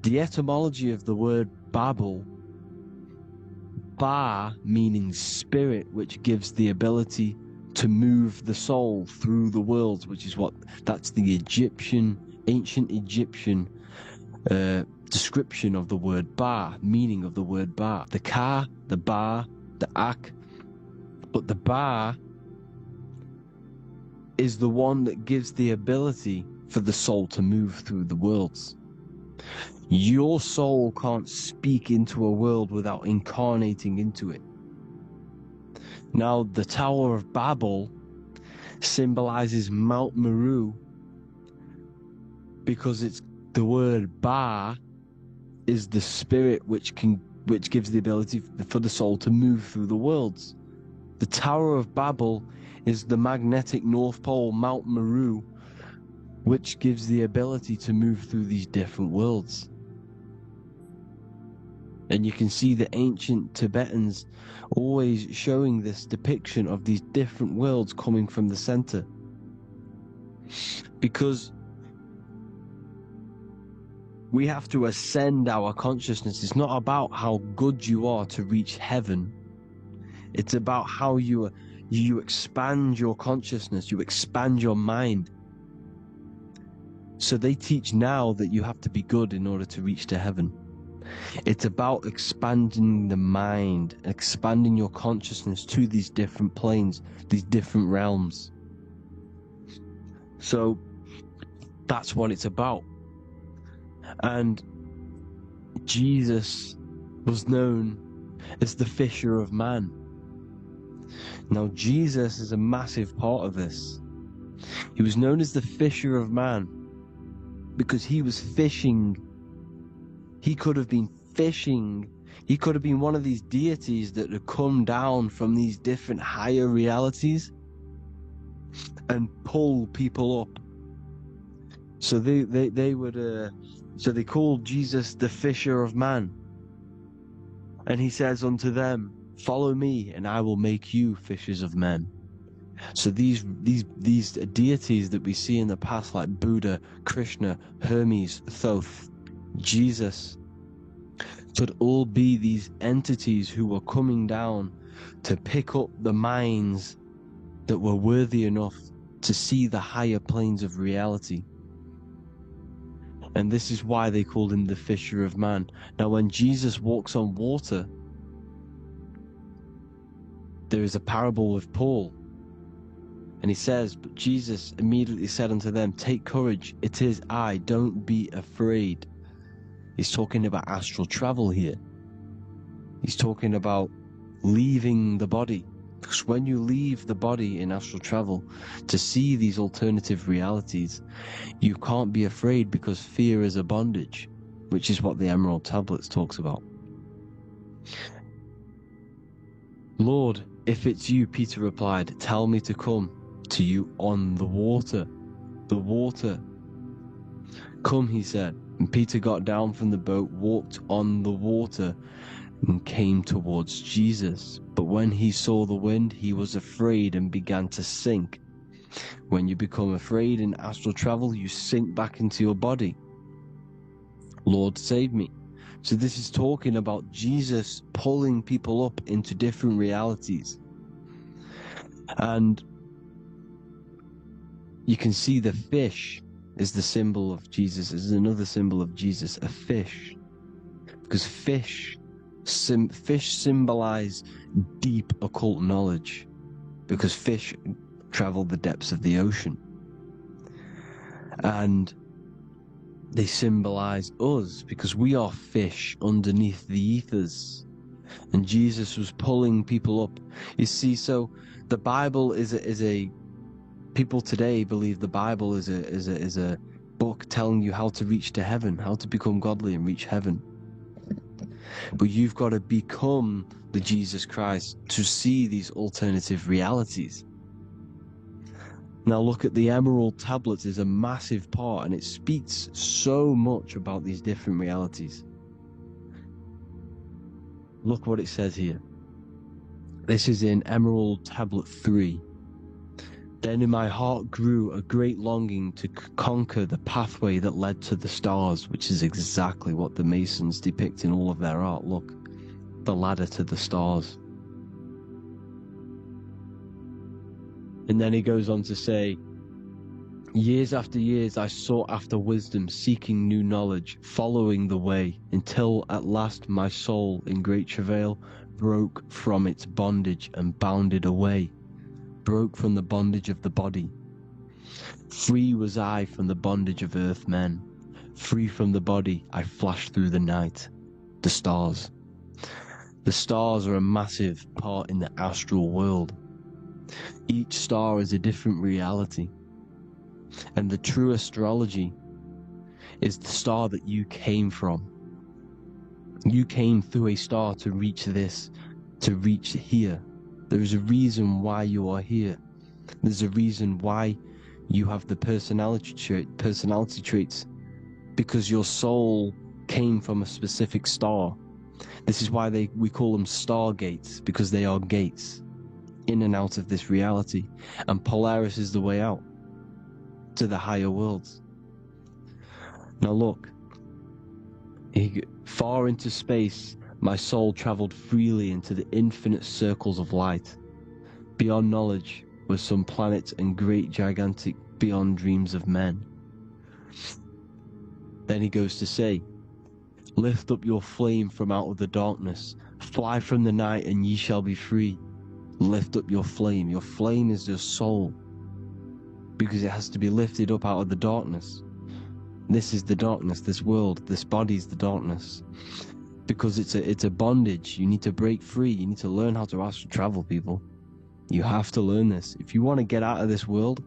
The etymology of the word Babel, Ba meaning spirit, which gives the ability to move the soul through the worlds, which is that's the ancient Egyptian description of the word bar, meaning of the word bar. The ka, the bar, the ak. But the bar is the one that gives the ability for the soul to move through the worlds. Your soul can't speak into a world without incarnating into it. Now, the Tower of Babel symbolizes Mount Meru because it's the word Ba is the spirit which gives the ability for the soul to move through the worlds. The Tower of Babel is the magnetic North Pole, Mount Meru, which gives the ability to move through these different worlds. And you can see the ancient Tibetans always showing this depiction of these different worlds coming from the center. Because we have to ascend our consciousness. It's not about how good you are to reach heaven. It's about how you expand your consciousness, you expand your mind. So they teach now that you have to be good in order to reach to heaven. It's about expanding the mind, expanding your consciousness to these different planes, these different realms. So that's what it's about. And Jesus was known as the fisher of man. Now, Jesus is a massive part of this. He was known as the fisher of man because he was fishing. He could have been fishing. He could have been one of these deities that had come down from these different higher realities and pull people up. So they would. So they called Jesus the fisher of man. And he says unto them, "Follow me, and I will make you fishers of men." So these deities that we see in the past, like Buddha, Krishna, Hermes, Thoth, Jesus, could all be these entities who were coming down to pick up the minds that were worthy enough to see the higher planes of reality. And this is why they called him the fisher of man. Now, when Jesus walks on water, there is a parable with Paul. And he says, "But Jesus immediately said unto them, Take courage, it is I, don't be afraid." He's talking about astral travel here. He's talking about leaving the body. Because when you leave the body in astral travel to see these alternative realities, you can't be afraid because fear is a bondage, which is what the Emerald Tablets talks about. "Lord, if it's you," Peter replied, "tell me to come to you on the water." The water. "Come," he said. And Peter got down from the boat, walked on the water, and came towards Jesus. But when he saw the wind, he was afraid and began to sink. When you become afraid in astral travel, you sink back into your body. "Lord, save me." So this is talking about Jesus pulling people up into different realities. And you can see the fish is the symbol of Jesus, is another symbol of Jesus, a fish. Because fish symbolize deep occult knowledge, because fish travel the depths of the ocean. And they symbolize us because we are fish underneath the ethers. And Jesus was pulling people up. You see, so the Bible is a people today believe the Bible is a book telling you how to reach to heaven, how to become godly and reach heaven. But you've got to become the Jesus Christ to see these alternative realities. Now look at the Emerald Tablets is a massive part, and it speaks so much about these different realities. Look what it says here. This is in Emerald Tablet 3. "Then in my heart grew a great longing to conquer the pathway that led to the stars," which is exactly what the Masons depict in all of their art. Look, the ladder to the stars. And then he goes on to say, Years after years, I sought after wisdom, seeking new knowledge, following the way, until at last my soul, in great travail, broke from its bondage and bounded away, broke from the bondage of the body. Free was I from the bondage of earth men. Free from the body, I flashed through the night. The stars. The stars are a massive part in the astral world. Each star is a different reality. And the true astrology is the star that you came from. You came through a star to reach this, to reach here. There is a reason why you are here. There's a reason why you have the personality traits, because your soul came from a specific star. This is why we call them stargates, because they are gates in and out of this reality. And Polaris is the way out to the higher worlds. Now look, far into space, my soul traveled freely into the infinite circles of light. Beyond knowledge were some planets and great gigantic beyond dreams of men. Then he goes to say, lift up your flame from out of the darkness, fly from the night and ye shall be free. Lift up your flame. Your flame is your soul, because it has to be lifted up out of the darkness. This is the darkness, this world, this body is the darkness. Because it's a bondage. You need to break free. You need to learn how to astral travel, people. You have to learn this. If you want to get out of this world,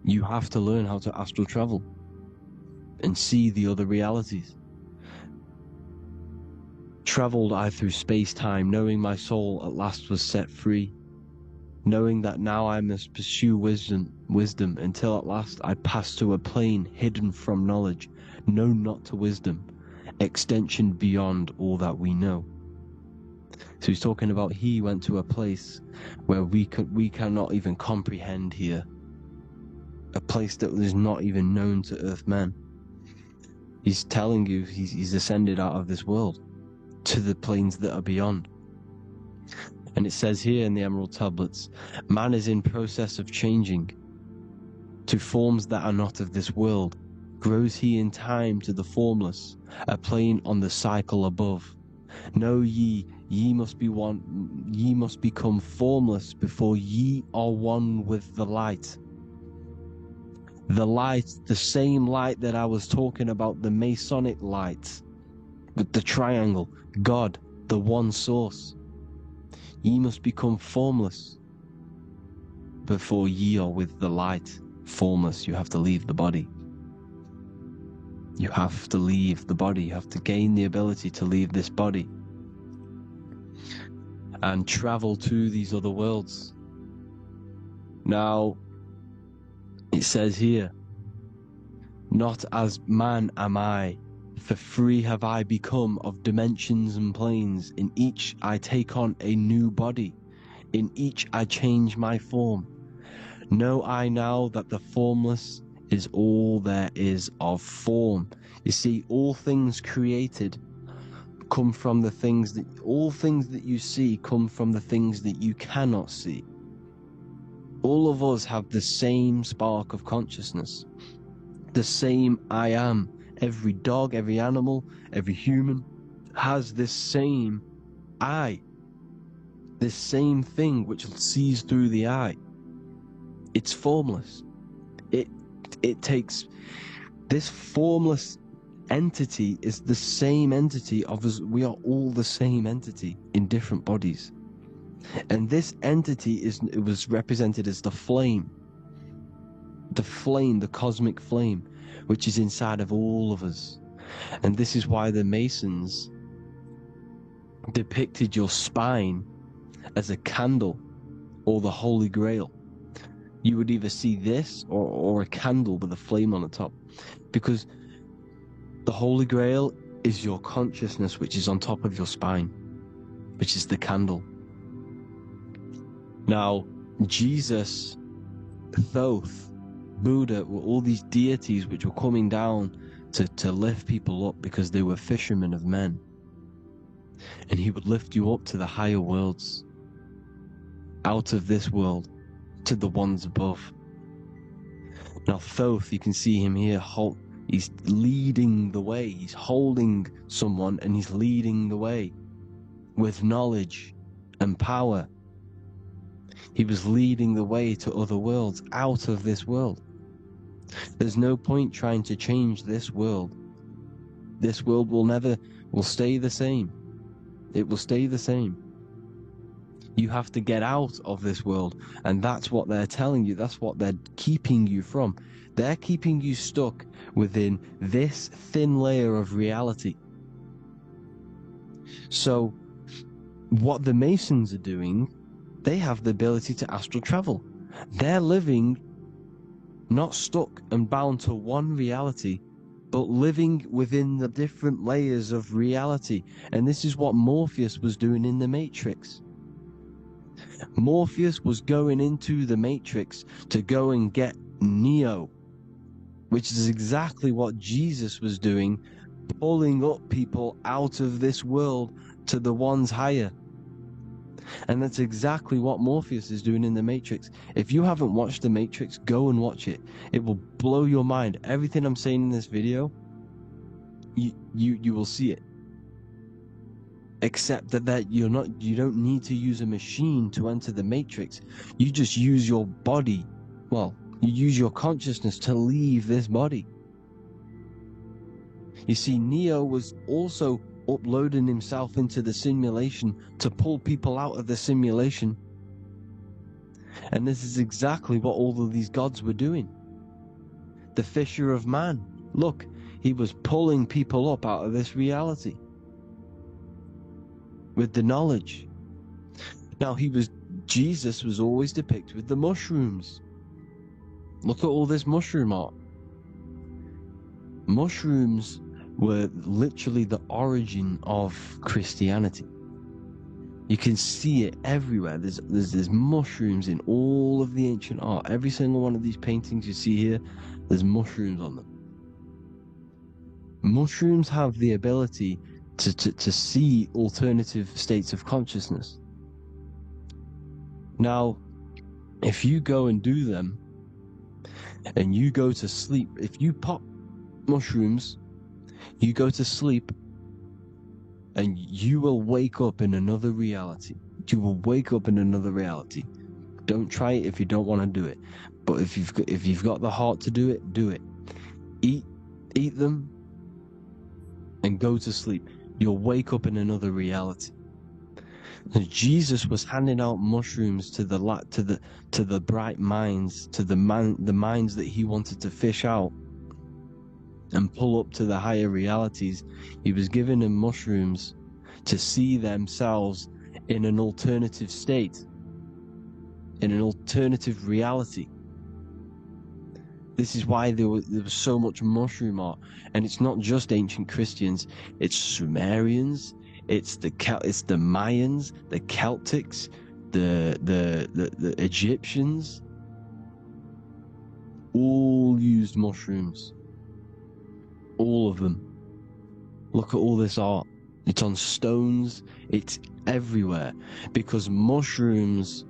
you have to learn how to astral travel and see the other realities. Traveled I through space-time, knowing my soul at last was set free, knowing that now I must pursue wisdom until at last I pass to a plane hidden from knowledge, known not to wisdom, extension beyond all that we know. So he's talking about he went to a place where we cannot even comprehend here, a place that is not even known to earthmen. He's telling you he's ascended out of this world to the planes that are beyond. And it says here in the Emerald Tablets, man is in process of changing to forms that are not of this world. Grows he in time to the formless, a plane on the cycle above. Know ye must be one, ye must become formless before ye are one with the light. The light, the same light that I was talking about, the Masonic light, with the triangle, God, the one source. Ye must become formless before ye are with the light. Formless, you have to leave the body. You have to leave the body. You have to gain the ability to leave this body and travel to these other worlds. Now, it says here, not as man am I, for free have I become of dimensions and planes. In each I take on a new body. In each I change my form. Know I now that the formless is all there is of form. You see, all things created come from the things that, all things that you see come from the things that you cannot see. All of us have the same spark of consciousness, the same I am. Every dog, every animal, every human has this same I, this same thing which sees through the eye. It's formless. It takes, this formless entity is the same entity of us. We are all the same entity in different bodies. And this entity it was represented as the flame, the cosmic flame, which is inside of all of us. And this is why the Masons depicted your spine as a candle or the Holy Grail. You would either see this or a candle with a flame on the top, because the Holy Grail is your consciousness, which is on top of your spine, which is the candle. Now, Jesus, Thoth, Buddha were all these deities which were coming down to lift people up because they were fishermen of men. And he would lift you up to the higher worlds, out of this world, to the ones above. Now Thoth, you can see him here, he's leading the way. He's holding someone and he's leading the way with knowledge and power. He was leading the way to other worlds, out of this world. There's no point trying to change this world. This world will stay the same. It will stay the same. You have to get out of this world, and that's what they're telling you. That's what they're keeping you from. They're keeping you stuck within this thin layer of reality. So, what the Masons are doing, they have the ability to astral travel. They're living not stuck and bound to one reality, but living within the different layers of reality. And this is what Morpheus was doing in the Matrix. Morpheus was going into the Matrix to go and get Neo, which is exactly what Jesus was doing, pulling up people out of this world to the ones higher. And that's exactly what Morpheus is doing in the Matrix. If you haven't watched the Matrix, go and watch it. It will blow your mind. Everything I'm saying in this video, you will see it. Except that you don't need to use a machine to enter the Matrix. You just use your body. Well, you use your consciousness to leave this body. You see, Neo was also uploading himself into the simulation to pull people out of the simulation. And this is exactly what all of these gods were doing. The Fisher of Man, look, he was pulling people up out of this reality with the knowledge. Now Jesus was always depicted with the mushrooms. Look at all this mushroom art. Mushrooms were literally the origin of Christianity. You can see it everywhere. There's mushrooms in all of the ancient art. Every single one of these paintings you see here, there's mushrooms on them. Mushrooms have the ability to see alternative states of consciousness. Now, if you go and do them, and you go to sleep, if you pop mushrooms, you go to sleep, and you will wake up in another reality. You will wake up in another reality. Don't try it if you don't want to do it. But if you've got the heart to do it, do it. Eat them, and go to sleep. You'll wake up in another reality. And Jesus was handing out mushrooms to the bright minds, to the minds that he wanted to fish out and pull up to the higher realities. He was giving them mushrooms to see themselves in an alternative state, in an alternative reality. This is why there was so much mushroom art, and it's not just ancient Christians. It's Sumerians, it's the Mayans, the Celtics, the Egyptians. All used mushrooms. All of them. Look at all this art. It's on stones. It's everywhere, because mushrooms.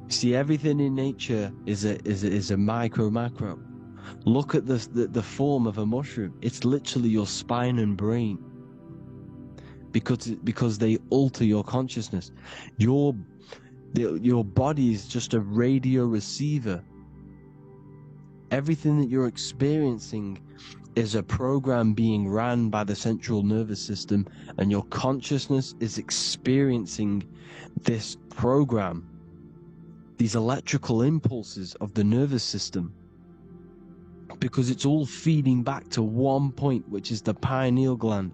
See, everything in nature is a macro. Look at the form of a mushroom. It's literally your spine and brain, because they alter your consciousness. Your body is just a radio receiver. Everything that you're experiencing is a program being ran by the central nervous system, and your consciousness is experiencing this program, these electrical impulses of the nervous system, because it's all feeding back to one point, which is the pineal gland.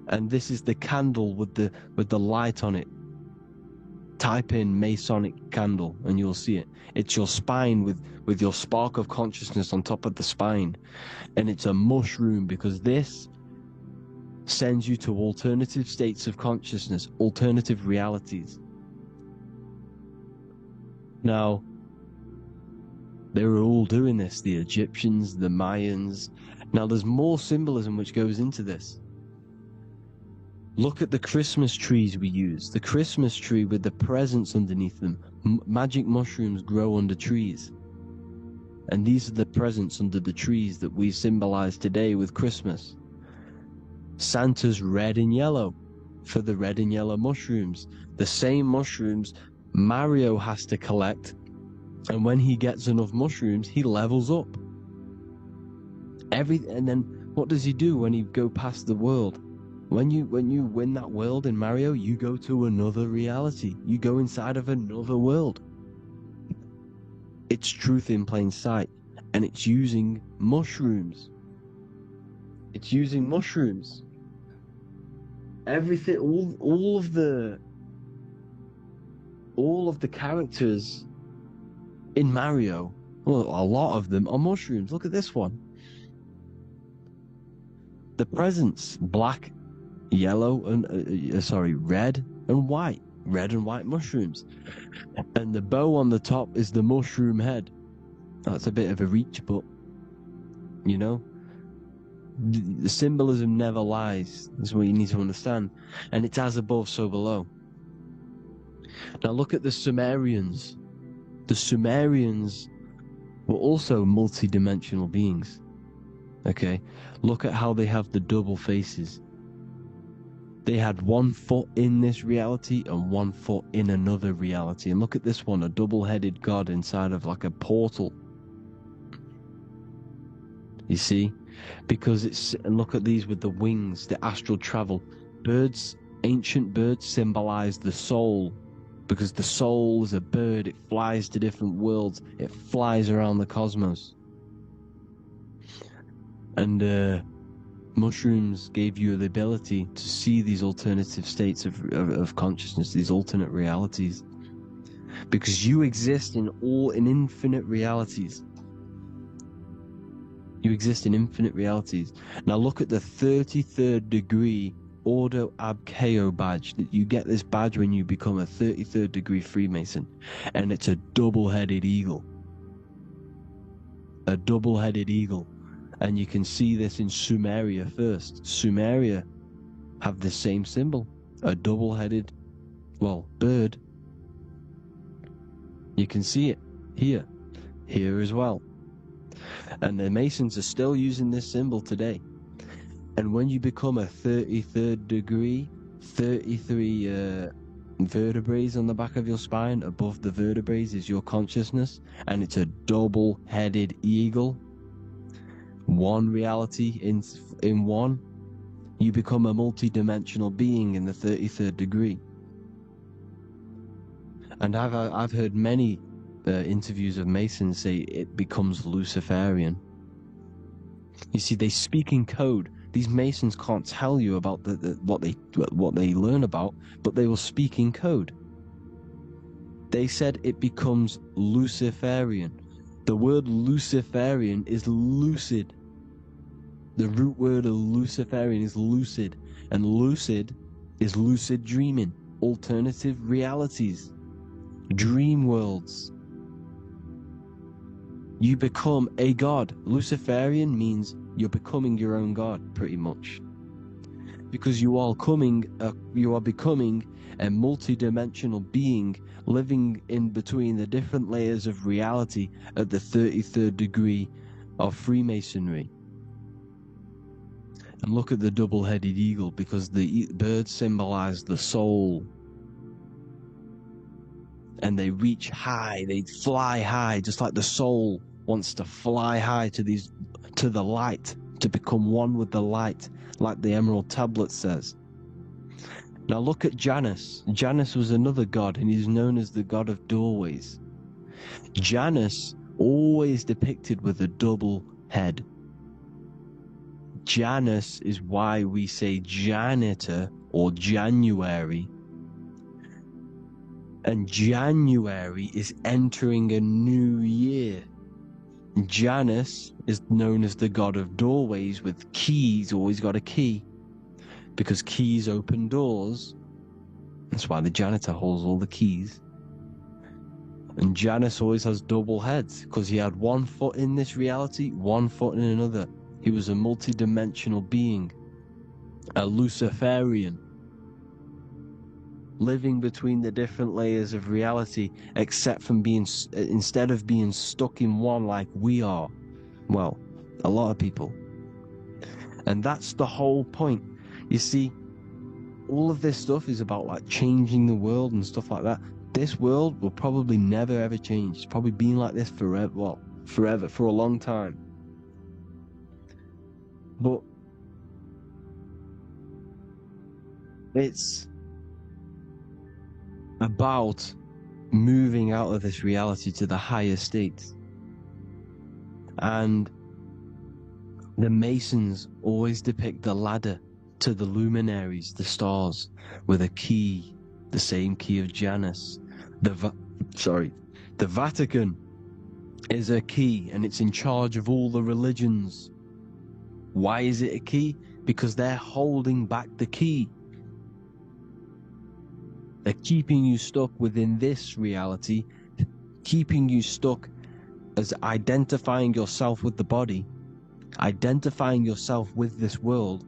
And this is the candle with the light on it. Type in Masonic candle and you'll see it. It's your spine with your spark of consciousness on top of the spine. And it's a mushroom, because this sends you to alternative states of consciousness, alternative realities. Now, they were all doing this, the Egyptians, the Mayans. Now, there's more symbolism which goes into this. Look at the Christmas trees we use. The Christmas tree with the presents underneath them. Magic mushrooms grow under trees. And these are the presents under the trees that we symbolize today with Christmas. Santa's red and yellow for the red and yellow mushrooms. The same mushrooms Mario has to collect. And when he gets enough mushrooms, he levels up. And then what does he do when he go past the world? When you win that world in Mario, you go to another reality. You go inside of another world. It's truth in plain sight, and it's using mushrooms. It's using mushrooms. Everything, all of the characters in Mario, well, a lot of them are mushrooms. Look at this one. The presents, black, yellow, and red and white. Red and white mushrooms. And the bow on the top is the mushroom head. That's a bit of a reach, but, you know, the symbolism never lies. That's what you need to understand. And it's as above, so below. Now look at the Sumerians. The Sumerians were also multi-dimensional beings. Okay, look at how they have the double faces. They had 1 foot in this reality and 1 foot in another reality. And look at this one, a double-headed god inside of like a portal. You see? Because and look at these with the wings, the astral travel. Birds, ancient birds symbolize the soul. Because the soul is a bird, it flies to different worlds. It flies around the cosmos. And mushrooms gave you the ability to see these alternative states of consciousness, these alternate realities. Because you exist in infinite realities. You exist in infinite realities. Now look at the 33rd degree Ordo Ab Chao badge. That you get this badge when you become a 33rd degree Freemason. And it's a double-headed eagle. A double-headed eagle. And you can see this in Sumeria first. Sumeria have the same symbol. A double-headed, bird. You can see it here. Here as well. And the Masons are still using this symbol today. And when you become a 33rd degree, 33 vertebrae on the back of your spine, above the vertebrae is your consciousness, and it's a double-headed eagle. One reality in one, you become a multi-dimensional being in the 33rd degree. And I've heard many interviews of Masons say it becomes Luciferian. You see, they speak in code. These Masons can't tell you about what they learn about, but they will speak in code. They said it becomes Luciferian. The word Luciferian is lucid. The root word of Luciferian is lucid, and lucid is lucid dreaming, alternative realities, dream worlds. You become a god. Luciferian means you're becoming your own god, pretty much, because you are becoming a multi-dimensional being living in between the different layers of reality at the 33rd degree of Freemasonry. And look at the double-headed eagle, because the birds symbolize the soul. And they reach high, they fly high, just like the soul wants to fly high to the light, to become one with the light, like the Emerald Tablet says. Now look at Janus. Janus was another god, and he's known as the god of doorways. Janus always depicted with a double head. Janus is why we say janitor or January. And January is entering a new year. Janus is known as the god of doorways with keys, always got a key. Because keys open doors. That's why the janitor holds all the keys. And Janus always has double heads, because he had 1 foot in this reality, 1 foot in another. He was a multi-dimensional being, a Luciferian. living between the different layers of reality, except from instead of being stuck in one like we are. Well, a lot of people. And that's the whole point. You see, all of this stuff is about like changing the world and stuff like that. This world will probably never ever change. It's probably been like this forever. Well, forever, for a long time. But it's about moving out of this reality to the higher states. And the Masons always depict the ladder to the luminaries, the stars, with a key, the same key of Janus. The Vatican is a key, and it's in charge of all the religions. Why is it a key? Because they're holding back the key. They're keeping you stuck within this reality, keeping you stuck as identifying yourself with the body, identifying yourself with this world.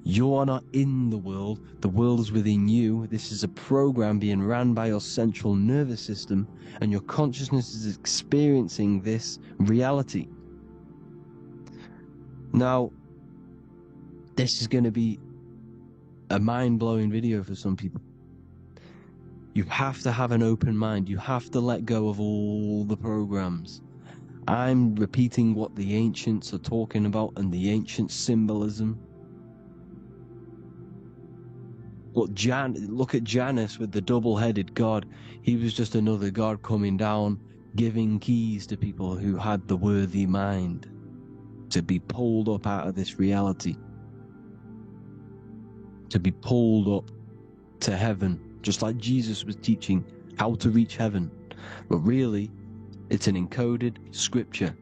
You are not in the world is within you. This is a program being ran by your central nervous system, and your consciousness is experiencing this reality. Now, this is going to be a mind-blowing video for some people. You have to have an open mind. You have to let go of all the programs. I'm repeating what the ancients are talking about and the ancient symbolism. Look at Janus with the double-headed god. He was just another god coming down, giving keys to people who had the worthy mind to be pulled up out of this reality, to be pulled up to heaven, just like Jesus was teaching how to reach heaven. But really, it's an encoded scripture.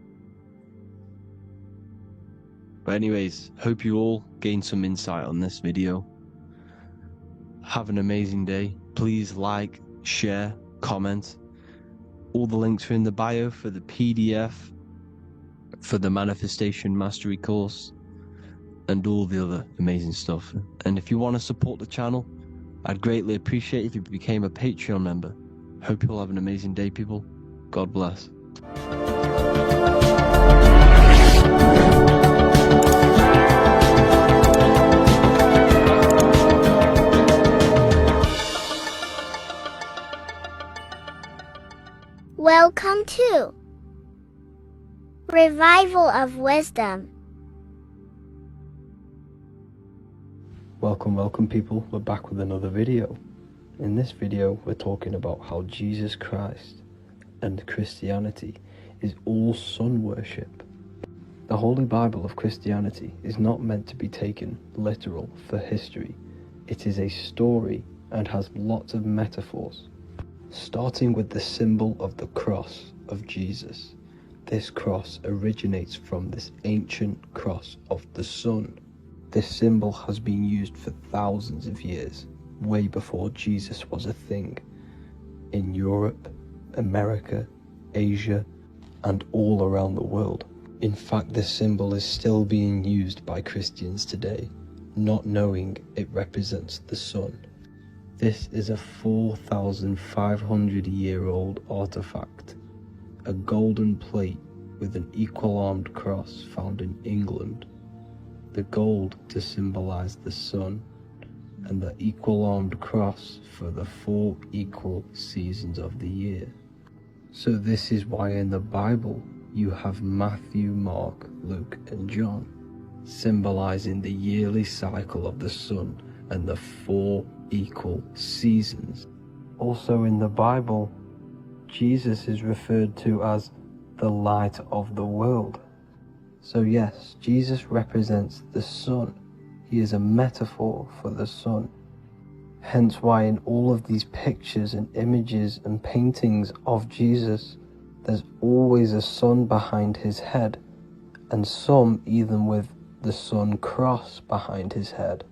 But anyways, hope you all gained some insight on this video. Have an amazing day. Please like, share, comment. All the links are in the bio for the PDF, for the Manifestation Mastery course, and all the other amazing stuff. And if you want to support the channel, I'd greatly appreciate if you became a Patreon member. Hope you'll have an amazing day, people. God bless. Welcome to Revival of Wisdom. Welcome people, we're back with another video. In this video we're talking about how Jesus Christ and Christianity is all sun worship. The Holy Bible of Christianity is not meant to be taken literal for history. It is a story and has lots of metaphors. Starting with the symbol of the cross of Jesus. This cross originates from this ancient cross of the sun. This symbol has been used for thousands of years, way before Jesus was a thing, in Europe, America, Asia, and all around the world. In fact, this symbol is still being used by Christians today, not knowing it represents the sun. This is a 4,500-year-old artifact, a golden plate with an equal-armed cross found in England. The gold to symbolize the sun, and the equal-armed cross for the 4 equal seasons of the year. So this is why in the Bible you have Matthew, Mark, Luke, and John, symbolizing the yearly cycle of the sun and the 4 equal seasons. Also in the Bible, Jesus is referred to as the light of the world. So yes, Jesus represents the sun. He is a metaphor for the sun. Hence why in all of these pictures and images and paintings of Jesus, there's always a sun behind his head, and some even with the sun cross behind his head.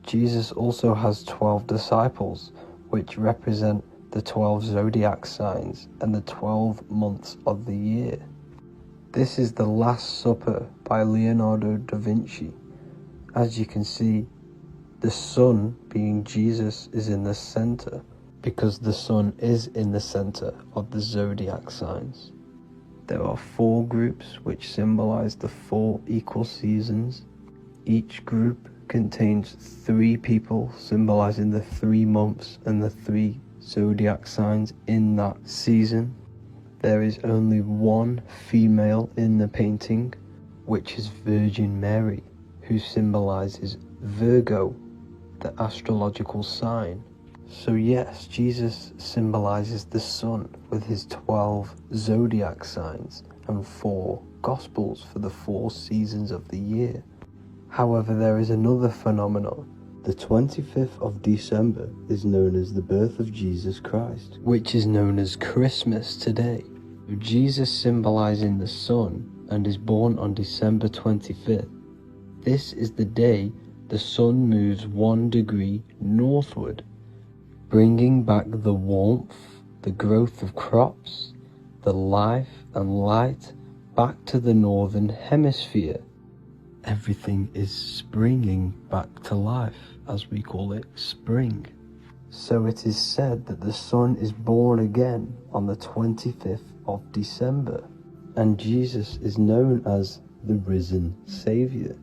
Jesus also has 12 disciples, which represent the 12 zodiac signs and the 12 months of the year. This is the Last Supper by Leonardo da Vinci. As you can see, The sun, being Jesus, is in the center, because the sun is in the center of the zodiac signs. There are 4 groups which symbolize the 4 equal seasons. Each group contains 3 people symbolizing the 3 months and the 3 zodiac signs in that season. There is only 1 female in the painting, which is Virgin Mary, who symbolizes Virgo, the astrological sign. So yes, Jesus symbolizes the sun with his 12 zodiac signs and 4 gospels for the 4 seasons of the year. However, there is another phenomenon. The 25th of December is known as the birth of Jesus Christ, which is known as Christmas today. Jesus symbolizing the sun and is born on December 25th. This is the day the sun moves 1 degree northward, bringing back the warmth, the growth of crops, the life and light back to the northern hemisphere. Everything is springing back to life, as we call it, spring. So it is said that the sun is born again on the 25th of December, and Jesus is known as the risen Saviour,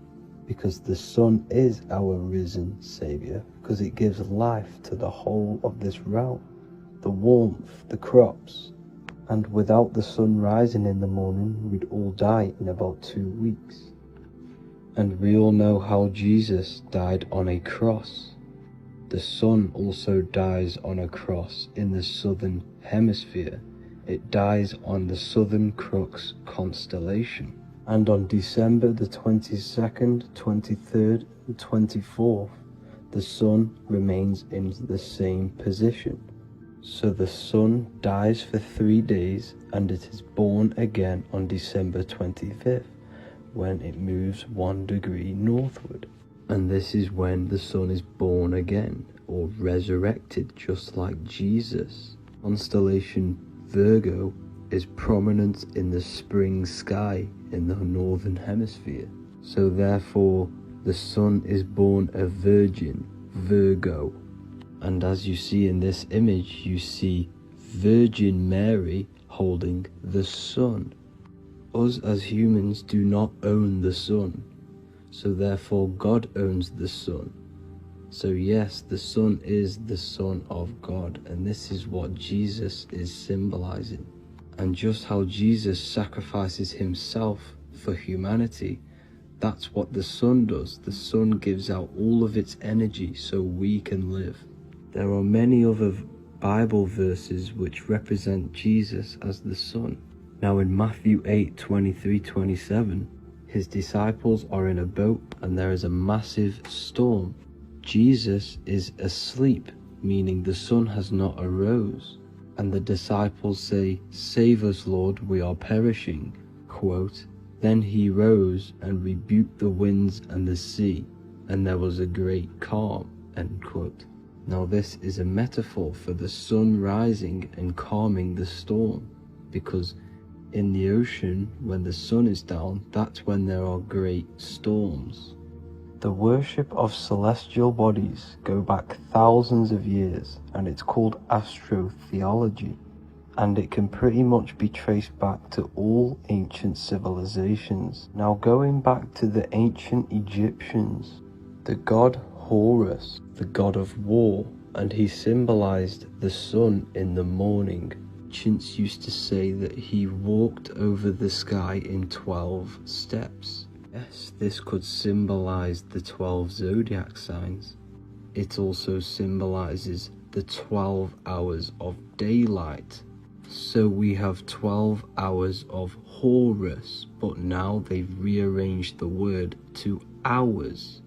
because the sun is our risen Saviour, because it gives life to the whole of this realm, the warmth, the crops. And without the sun rising in the morning, we'd all die in about 2 weeks. And we all know how Jesus died on a cross. The sun also dies on a cross in the southern hemisphere. It dies on the Southern Crux constellation. And on December the 22nd, 23rd and 24th, the sun remains in the same position. So the sun dies for 3 days and it is born again on December 25th, when it moves 1 degree northward. And this is when the sun is born again, or resurrected, just like Jesus. Constellation Virgo is prominent in the spring sky in the northern hemisphere. So therefore, the sun is born a virgin, Virgo. And as you see in this image, you see Virgin Mary holding the sun. Us as humans do not own the sun, so therefore God owns the sun. So yes, the sun is the Son of God, and this is what Jesus is symbolizing. And just how Jesus sacrifices himself for humanity, that's what the sun does. The sun gives out all of its energy so we can live. There are many other Bible verses which represent Jesus as the sun. Now in Matthew 8:23-27, his disciples are in a boat and there is a massive storm. Jesus is asleep, meaning the sun has not arose. And the disciples say, "Save us, Lord, we are perishing." Quote, "Then he rose and rebuked the winds and the sea, and there was a great calm." End quote. Now this is a metaphor for the sun rising and calming the storm, because in the ocean, when the sun is down, that's when there are great storms. The worship of celestial bodies go back thousands of years, and it's called astrotheology, and it can pretty much be traced back to all ancient civilizations. Now going back to the ancient Egyptians, the god Horus, the god of war, and he symbolized the sun in the morning. Ancients used to say that he walked over the sky in 12 steps. Yes, this could symbolize the 12 zodiac signs. It also symbolizes the 12 hours of daylight. So we have 12 hours of Horus, but now they've rearranged the word to hours.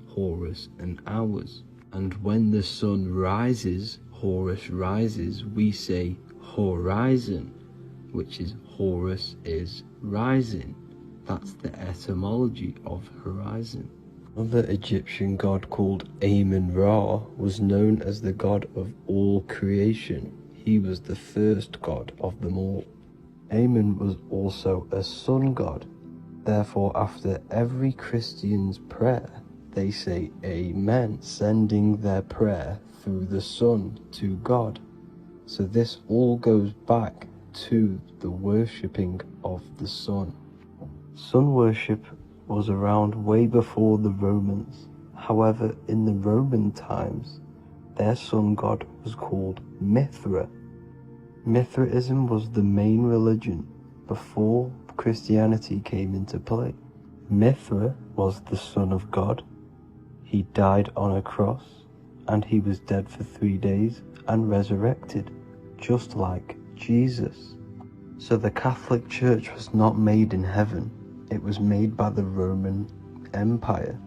Horus and hours. And when the sun rises, Horus rises, we say horizon, which is Horus is rising. That's the etymology of horizon. Another Egyptian god called Amun-Ra was known as the god of all creation. He was the first god of them all. Amun was also a sun god. Therefore, after every Christian's prayer, they say Amen, sending their prayer through the sun to God. So this all goes back to the worshipping of the sun. Sun worship was around way before the Romans. However, in the Roman times, their sun god was called Mithra. Mithraism was the main religion before Christianity came into play. Mithra was the son of God. He died on a cross, and he was dead for 3 days and resurrected, just like Jesus. So the Catholic Church was not made in heaven, it was made by the Roman Empire.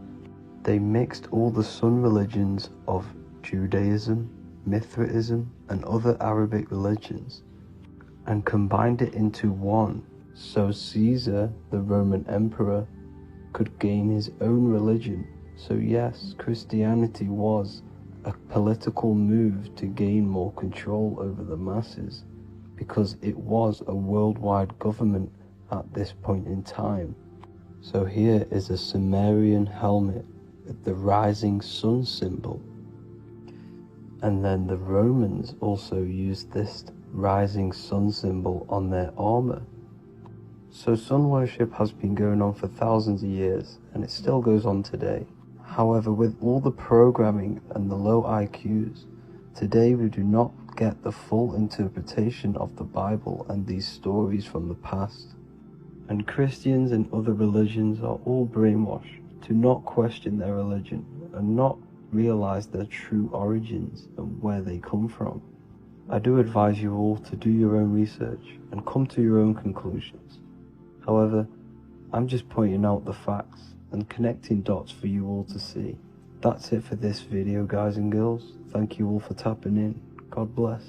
They mixed all the sun religions of Judaism, Mithraism, and other Arabic religions, and combined it into one, so Caesar, the Roman emperor, could gain his own religion. So yes, Christianity was a political move to gain more control over the masses, because it was a worldwide government at this point in time. So here is a Sumerian helmet with the rising sun symbol. And then the Romans also used this rising sun symbol on their armor. So sun worship has been going on for thousands of years, and it still goes on today. However, with all the programming and the low IQs, today we do not get the full interpretation of the Bible and these stories from the past. And Christians and other religions are all brainwashed to not question their religion and not realize their true origins and where they come from. I do advise you all to do your own research and come to your own conclusions. However, I'm just pointing out the facts and connecting dots for you all to see. That's it for this video, guys and girls. Thank you all for tapping in. God bless.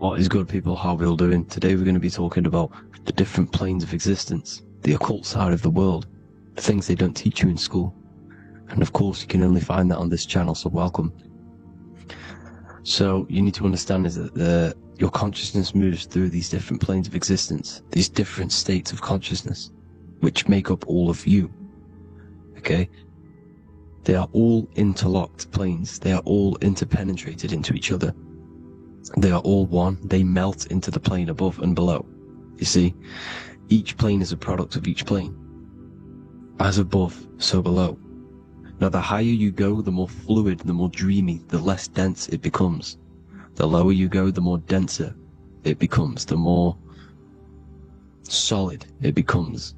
What is good, people? How are we all doing? Today we're going to be talking about the different planes of existence, the occult side of the world, the things they don't teach you in school. And of course, you can only find that on this channel, so welcome. So you need to understand is that your consciousness moves through these different planes of existence, these different states of consciousness, which make up all of you. Okay? They are all interlocked planes. They are all interpenetrated into each other. They are all one. They melt into the plane above and below. You see, each plane is a product of each plane. As above, so below. Now, the higher you go, the more fluid, the more dreamy, the less dense it becomes. The lower you go, the more denser it becomes, the more solid it becomes.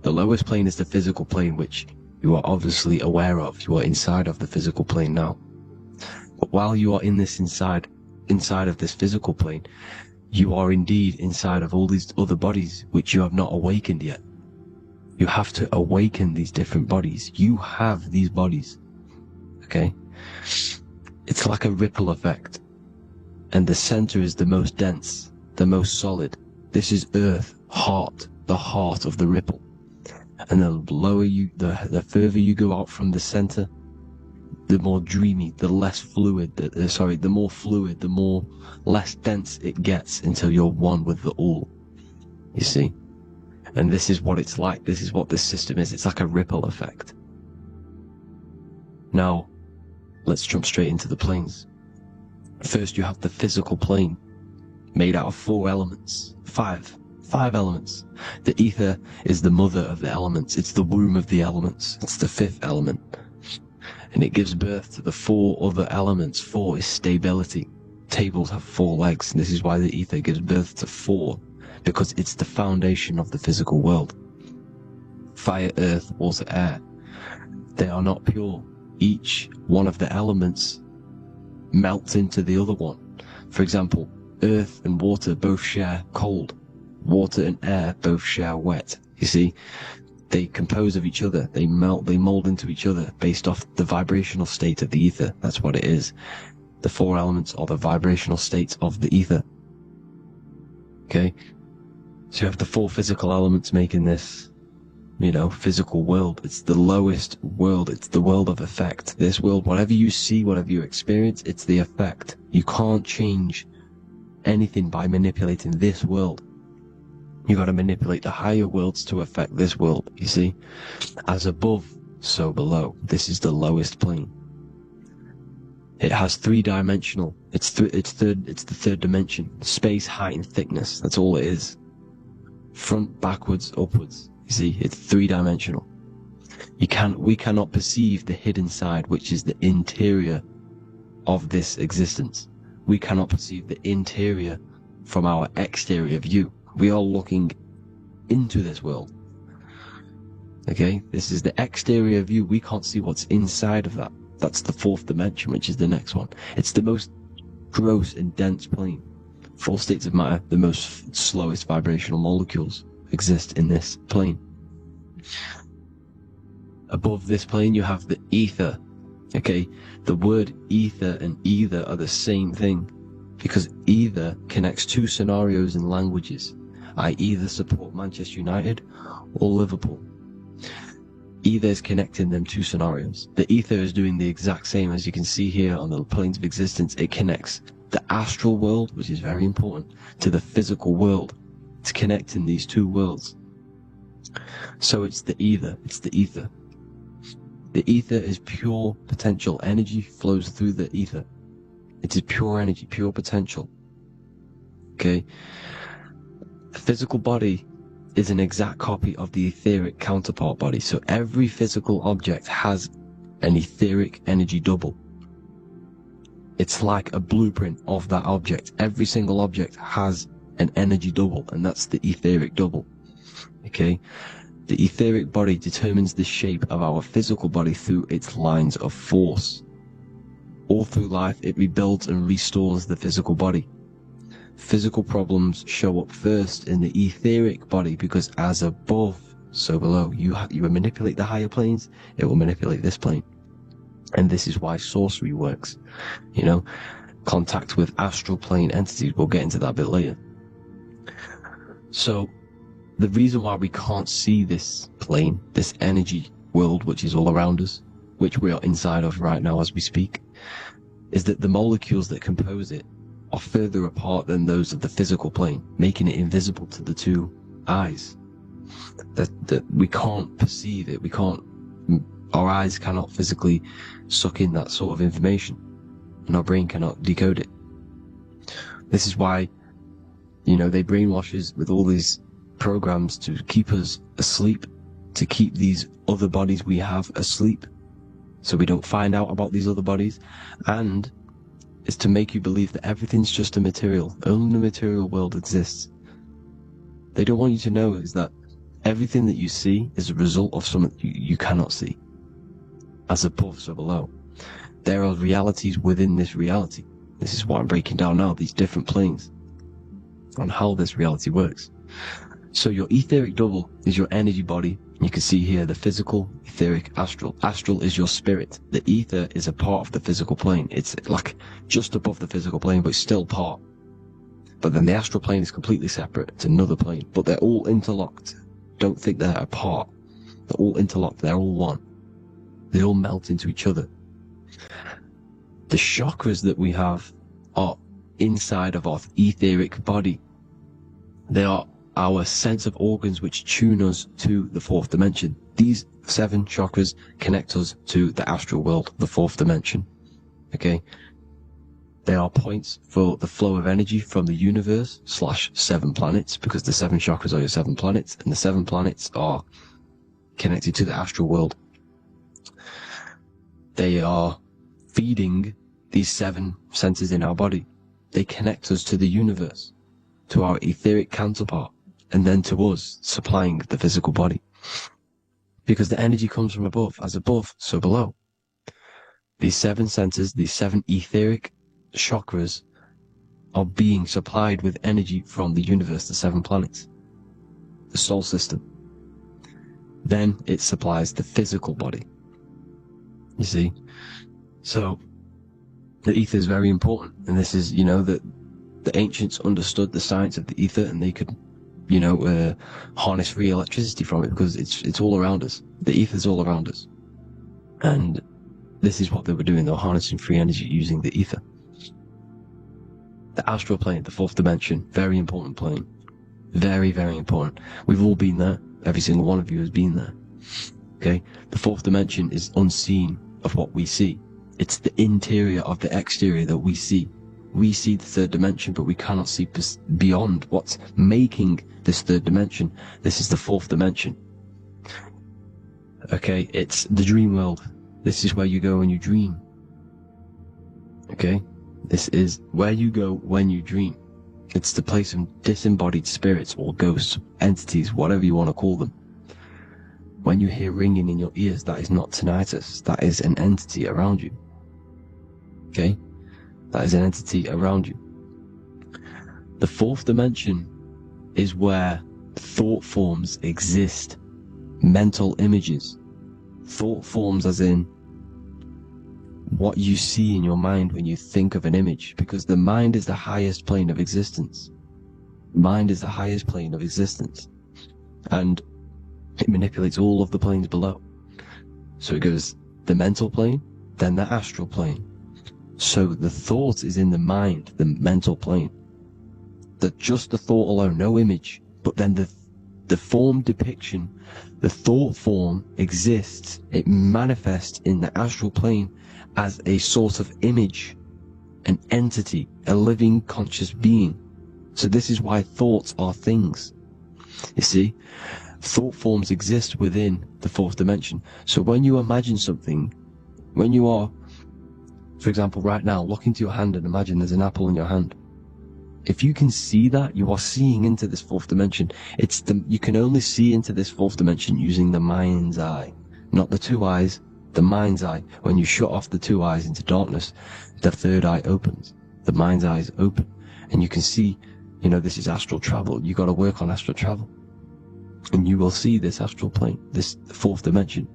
The lowest plane is the physical plane, which you are obviously aware of. You are inside of the physical plane now. But while you are in this inside of this physical plane, you are indeed inside of all these other bodies which you have not awakened yet. You have to awaken these different bodies. You have these bodies. Okay? It's like a ripple effect. And the center is the most dense, the most solid. This is Earth, heart, the heart of the ripple. And the lower you, the further you go out from the center, the more dreamy, the less fluid, the more fluid, the more less dense it gets until you're one with the all. You see? And this is what it's like. This is what this system is. It's like a ripple effect. Now, let's jump straight into the planes. First, you have the physical plane, made out of 4 elements. 5 elements. The ether is the mother of the elements. It's the womb of the elements. It's the 5th element. And it gives birth to the 4 other elements. 4 is stability. Tables have 4 legs, and this is why the ether gives birth to 4, because it's the foundation of the physical world. Fire, earth, water, air. They are not pure. Each one of the elements melts into the other one. For example, earth and water both share cold. Water and air both share wet. You see? They compose of each other. They melt, they mold into each other based off the vibrational state of the ether. That's what it is. The 4 elements are the vibrational states of the ether. Okay? So you have the 4 physical elements making this, physical world. It's the lowest world. It's the world of effect. This world, whatever you see, whatever you experience, it's the effect. You can't change anything by manipulating this world. You got to manipulate the higher worlds to affect this world, you see? As above, so below. This is the lowest plane. It has 3-dimensional. It's the 3rd dimension. Space, height, and thickness. That's all it is. Front, backwards, upwards. You see, it's 3-dimensional. We cannot perceive the hidden side, which is the interior of this existence. We cannot perceive the interior from our exterior view. We are looking into this world. Okay? This is the exterior view. We can't see what's inside of that. That's the 4th dimension, which is the next one. It's the most gross and dense plane. 4 states of matter, the most slowest vibrational molecules, exist in this plane. Above this plane, you have the ether. Okay? The word ether and either are the same thing, because either connects 2 scenarios in languages. I either support Manchester United or Liverpool. Either is connecting them 2 scenarios. The ether is doing the exact same, as you can see here on the planes of existence. It connects the astral world, which is very important, to the physical world. It's connecting these 2 worlds. So it's the ether. It's the ether. The ether is pure potential. Energy flows through the ether. It is pure energy, pure potential. Okay? The physical body is an exact copy of the etheric counterpart body. So every physical object has an etheric energy double. It's like a blueprint of that object. Every single object has an energy double, and that's the etheric double. Okay? The etheric body determines the shape of our physical body through its lines of force. All through life, it rebuilds and restores the physical body. Physical problems show up first in the etheric body, because as above, so below. You manipulate the higher planes, it will manipulate this plane. And this is why sorcery works. Contact with astral plane entities. We'll get into that a bit later. So, the reason why we can't see this plane, this energy world, which is all around us, which we are inside of right now as we speak, is that the molecules that compose it are further apart than those of the physical plane, making it invisible to the 2 eyes. That we can't perceive it. Our eyes cannot physically suck in that sort of information, and our brain cannot decode it. This is why, they brainwash us with all these programs to keep us asleep, to keep these other bodies we have asleep, so we don't find out about these other bodies, and it's to make you believe that everything's just a material. Only the material world exists. They don't want you to know is that everything that you see is a result of something you cannot see. As above, so below. There are realities within this reality. This is what I'm breaking down now, these different planes, on how this reality works. So your etheric double is your energy body. You can see here the physical, etheric, astral. Astral is your spirit. The ether is a part of the physical plane. It's like just above the physical plane, but it's still part. But then the astral plane is completely separate. It's another plane. But they're all interlocked. Don't think they're apart. They're all interlocked. They're all one. They all melt into each other. The chakras that we have are inside of our etheric body. They are our sense of organs which tune us to the 4th dimension. These 7 chakras connect us to the astral world, the 4th dimension. Okay? They are points for the flow of energy from the universe / 7 planets, because the 7 chakras are your 7 planets, and the 7 planets are connected to the astral world. They are feeding these 7 senses in our body. They connect us to the universe, to our etheric counterpart, and then to us, supplying the physical body. Because the energy comes from above. As above, so below. These 7 senses, these 7 etheric chakras, are being supplied with energy from the universe, the 7 planets, the solar system. Then it supplies the physical body. You see? So, The ether is very important, and this is, that the ancients understood the science of the ether, and they could, harness free electricity from it, because it's all around us. The ether is all around us, and this is what they were doing. They were harnessing free energy using the ether. The astral plane, the fourth dimension, very important plane. Very, very important. We've all been there. Every single one of you has been there. Okay? The fourth dimension is unseen of what we see. It's the interior of the exterior that we see. We see the third dimension, but we cannot see beyond what's making this third dimension. This is the fourth dimension. Okay? It's the dream world. This is where you go when you dream. Okay? This is where you go when you dream. It's the place of disembodied spirits or ghosts, entities, whatever you want to call them. When you hear ringing in your ears, that is not tinnitus. That is an entity around you. Okay? That is an entity around you. The fourth dimension is where thought forms exist. Mental images. Thought forms as in what you see in your mind when you think of an image, because the mind is the highest plane of existence. Mind is the highest plane of existence, and it manipulates all of the planes below. So it goes the mental plane, then the astral plane. So the thought is in the mind, the mental plane. That just the thought alone, no image, but then the form depiction, the thought form exists. It manifests in the astral plane as a sort of image, an entity, a living conscious being. So this is why thoughts are things. You see, thought forms exist within the fourth dimension. So when you imagine something, when you are, for example, right now, look into your hand and imagine there's an apple in your hand. If you can see that, you are seeing into this fourth dimension. You can only see into this fourth dimension using the mind's eye, not the two eyes. The mind's eye. When you shut off the two eyes into darkness, the third eye opens. The mind's eye is open. And you can see, this is astral travel. You got to work on astral travel. And you will see this astral plane, this fourth dimension.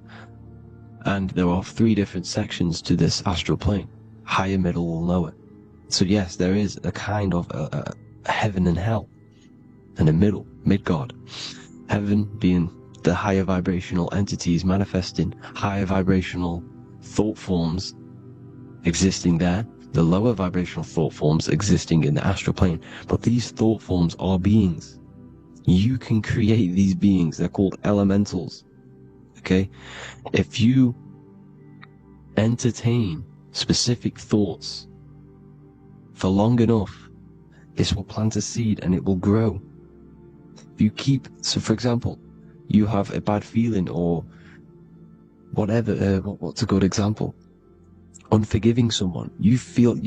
And there are 3 different sections to this astral plane. Higher, middle, or lower. So yes, there is a kind of a heaven and hell. And a mid-God. Heaven being the higher vibrational entities manifesting higher vibrational thought forms existing there, the lower vibrational thought forms existing in the astral plane. But these thought forms are beings. You can create these beings. They're called elementals. Okay? If you entertain specific thoughts for long enough, this will plant a seed and it will grow. If you keep, so for example, you have a bad feeling or whatever, what's a good example? Unforgiving someone. You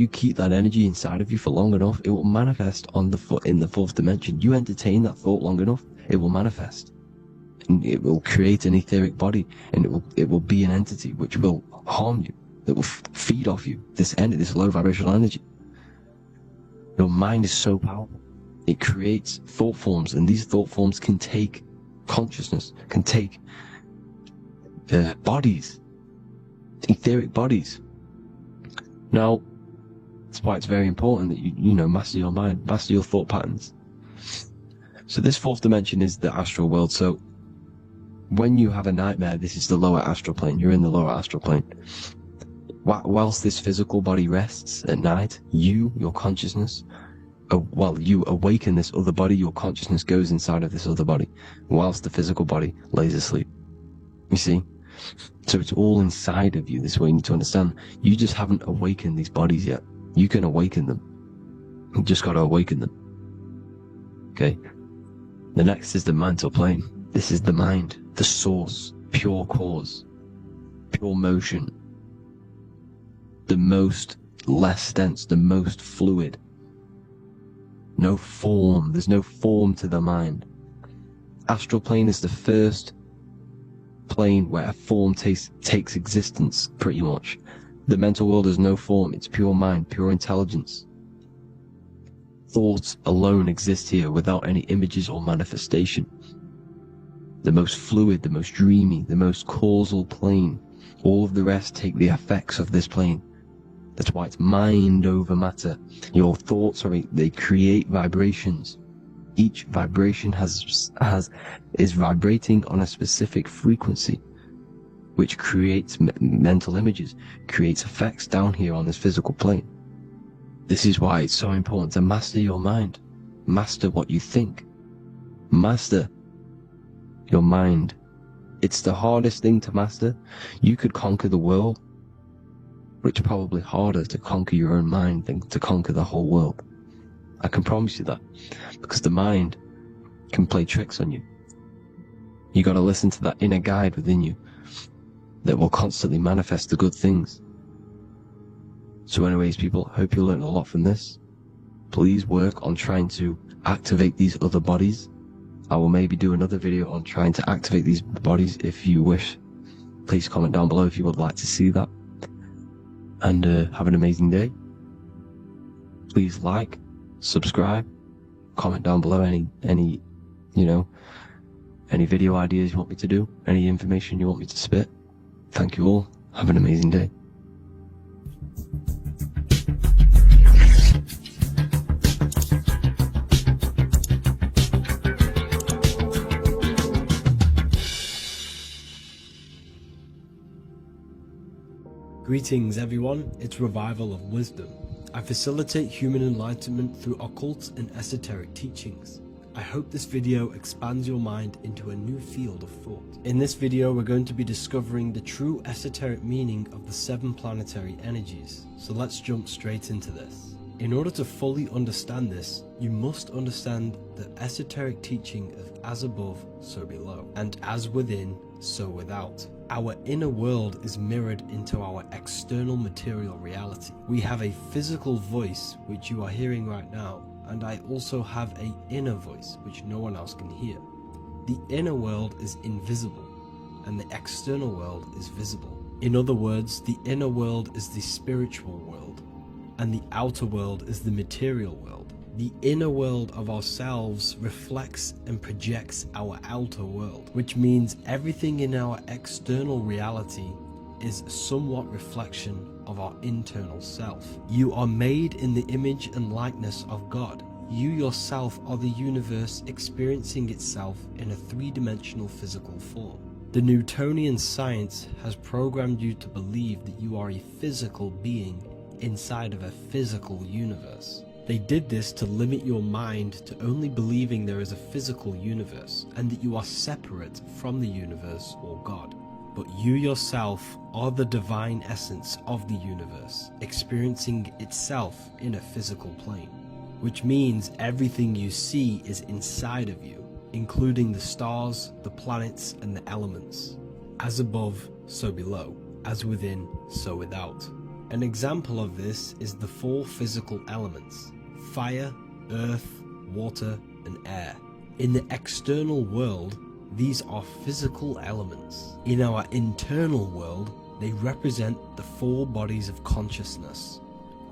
keep that energy inside of you for long enough, it will manifest in the fourth dimension. You entertain that thought long enough, it will manifest. And it will create an etheric body, and it will be an entity which will harm you. It will feed off you, this low vibrational energy. Your mind is so powerful. It creates thought forms, and these thought forms can take consciousness, can take bodies, etheric bodies. Now, that's why it's very important that you master your mind, master your thought patterns. So this fourth dimension is the astral world. So when you have a nightmare, this is the lower astral plane. You're in the lower astral plane. Whilst this physical body rests at night, your consciousness, while you awaken this other body, your consciousness goes inside of this other body, whilst the physical body lays asleep. You see? So it's all inside of you. This is what you need to understand. You just haven't awakened these bodies yet. You can awaken them. You just got to awaken them. Okay? The next is the mental plane. This is the mind, the source, pure cause, pure motion, the most less dense, the most fluid. No form. There's no form to the mind. Astral plane is the first plane where a form takes existence, pretty much. The mental world has no form. It's pure mind, pure intelligence. Thoughts alone exist here without any images or manifestation. The most fluid, the most dreamy, the most causal plane. All of the rest take the effects of this plane. That's why it's mind over matter. Your thoughts they create vibrations. Each vibration is vibrating on a specific frequency, which creates mental images, creates effects down here on this physical plane. This is why it's so important to master your mind. Master what you think. Master your mind. It's the hardest thing to master. You could conquer the world, but it's probably harder to conquer your own mind than to conquer the whole world. I can promise you that, because the mind can play tricks on you. You got to listen to that inner guide within you that will constantly manifest the good things. So anyways, people, hope you learned a lot from this. Please work on trying to activate these other bodies. I will maybe do another video on trying to activate these bodies if you wish. Please comment down below if you would like to see that. And have an amazing day. Please like, subscribe, comment down below any video ideas you want me to do, any information you want me to spit. Thank you all. Have an amazing day. Greetings everyone, it's Revival of Wisdom. I facilitate human enlightenment through occult and esoteric teachings. I hope this video expands your mind into a new field of thought. In this video we're going to be discovering the true esoteric meaning of the 7 planetary energies, so let's jump straight into this. In order to fully understand this, you must understand the esoteric teaching of as above, so below, and as within, so without. Our inner world is mirrored into our external material reality. We have a physical voice, which you are hearing right now, and I also have an inner voice, which no one else can hear. The inner world is invisible, and the external world is visible. In other words, the inner world is the spiritual world, and the outer world is the material world. The inner world of ourselves reflects and projects our outer world, which means everything in our external reality is a somewhat reflection of our internal self. You are made in the image and likeness of God. You yourself are the universe experiencing itself in a 3-dimensional physical form. The Newtonian science has programmed you to believe that you are a physical being inside of a physical universe. They did this to limit your mind to only believing there is a physical universe and that you are separate from the universe or God. But you yourself are the divine essence of the universe, experiencing itself in a physical plane, which means everything you see is inside of you, including the stars, the planets, and the elements. As above, so below. As within, so without. An example of this is the 4 physical elements: fire, earth, water, and air. In the external world, these are physical elements. In our internal world, they represent the 4 bodies of consciousness.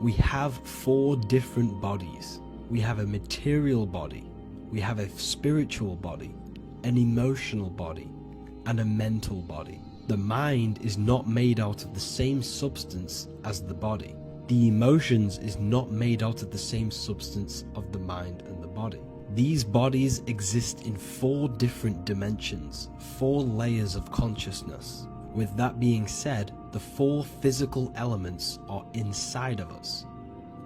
We have 4 different bodies. We have a material body, we have a spiritual body, an emotional body, and a mental body. The mind is not made out of the same substance as the body. The emotions is not made out of the same substance of the mind and the body. These bodies exist in 4 different dimensions, 4 layers of consciousness. With that being said, the 4 physical elements are inside of us.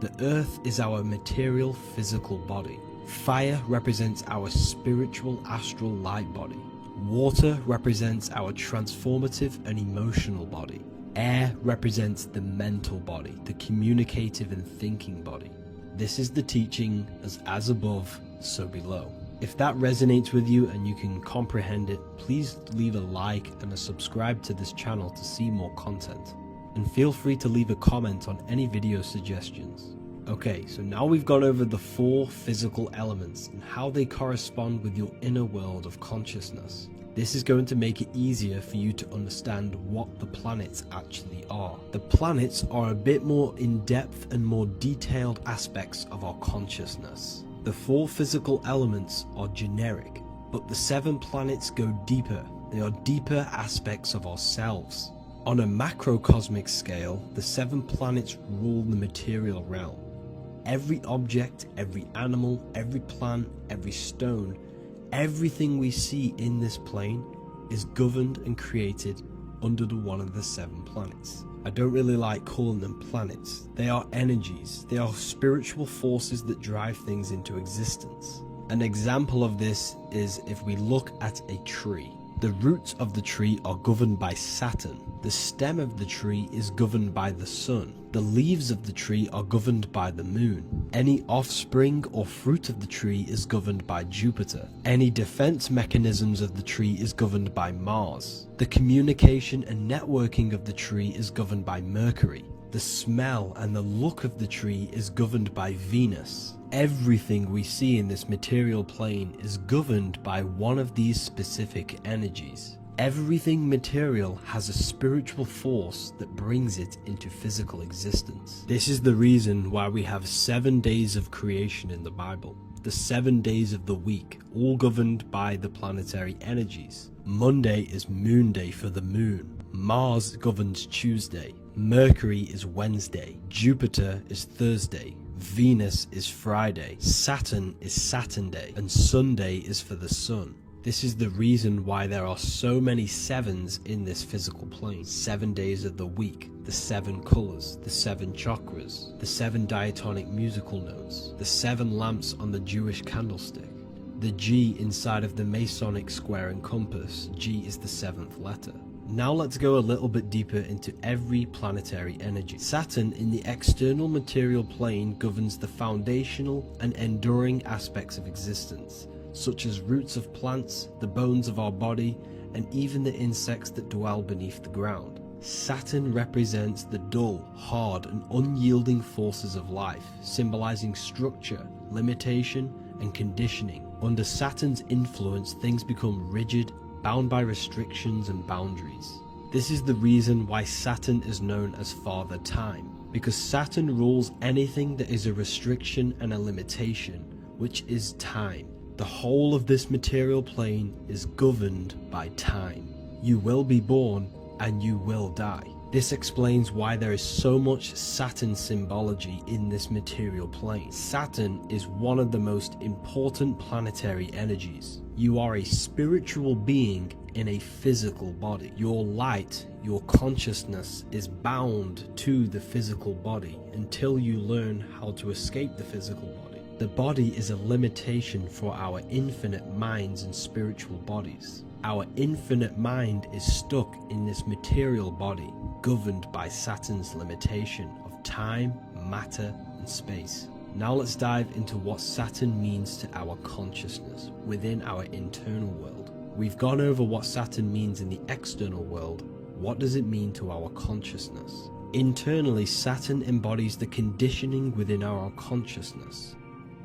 The earth is our material physical body. Fire represents our spiritual astral light body. Water represents our transformative and emotional body. Air represents the mental body, the communicative and thinking body. This is the teaching as above, so below. If that resonates with you and you can comprehend it, please leave a like and a subscribe to this channel to see more content. And feel free to leave a comment on any video suggestions. Okay, so now we've gone over the 4 physical elements and how they correspond with your inner world of consciousness. This is going to make it easier for you to understand what the planets actually are. The planets are a bit more in-depth and more detailed aspects of our consciousness. The 4 physical elements are generic, but the 7 planets go deeper. They are deeper aspects of ourselves. On a macrocosmic scale, the 7 planets rule the material realm. Every object, every animal, every plant, every stone, everything we see in this plane is governed and created under the one of the 7 planets. I don't really like calling them planets. They are energies. They are spiritual forces that drive things into existence. An example of this is if we look at a tree. The roots of the tree are governed by Saturn. The stem of the tree is governed by the sun. The leaves of the tree are governed by the moon. Any offspring or fruit of the tree is governed by Jupiter. Any defense mechanisms of the tree is governed by Mars. The communication and networking of the tree is governed by Mercury. The smell and the look of the tree is governed by Venus. Everything we see in this material plane is governed by one of these specific energies. Everything material has a spiritual force that brings it into physical existence. This is the reason why we have 7 days of creation in the Bible. The 7 days of the week, all governed by the planetary energies. Monday is Moon Day for the moon. Mars governs Tuesday. Mercury is Wednesday. Jupiter is Thursday. Venus is Friday. Saturn is Saturn Day. And Sunday is for the sun. This is the reason why there are so many 7s in this physical plane. 7 days of the week, the 7 colors, the 7 chakras, the 7 diatonic musical notes, the 7 lamps on the Jewish candlestick, the G inside of the Masonic square and compass. G is the 7th letter. Now let's go a little bit deeper into every planetary energy. Saturn in the external material plane governs the foundational and enduring aspects of existence, such as roots of plants, the bones of our body, and even the insects that dwell beneath the ground. Saturn represents the dull, hard, and unyielding forces of life, symbolizing structure, limitation, and conditioning. Under Saturn's influence, things become rigid, bound by restrictions and boundaries. This is the reason why Saturn is known as Father Time, because Saturn rules anything that is a restriction and a limitation, which is time. The whole of this material plane is governed by time. You will be born and you will die. This explains why there is so much Saturn symbology in this material plane. Saturn is one of the most important planetary energies. You are a spiritual being in a physical body. Your light, your consciousness is bound to the physical body until you learn how to escape the physical body. The body is a limitation for our infinite minds and spiritual bodies. Our infinite mind is stuck in this material body, governed by Saturn's limitation of time, matter, and space. Now let's dive into what Saturn means to our consciousness within our internal world. We've gone over what Saturn means in the external world. What does it mean to our consciousness? Internally, Saturn embodies the conditioning within our consciousness.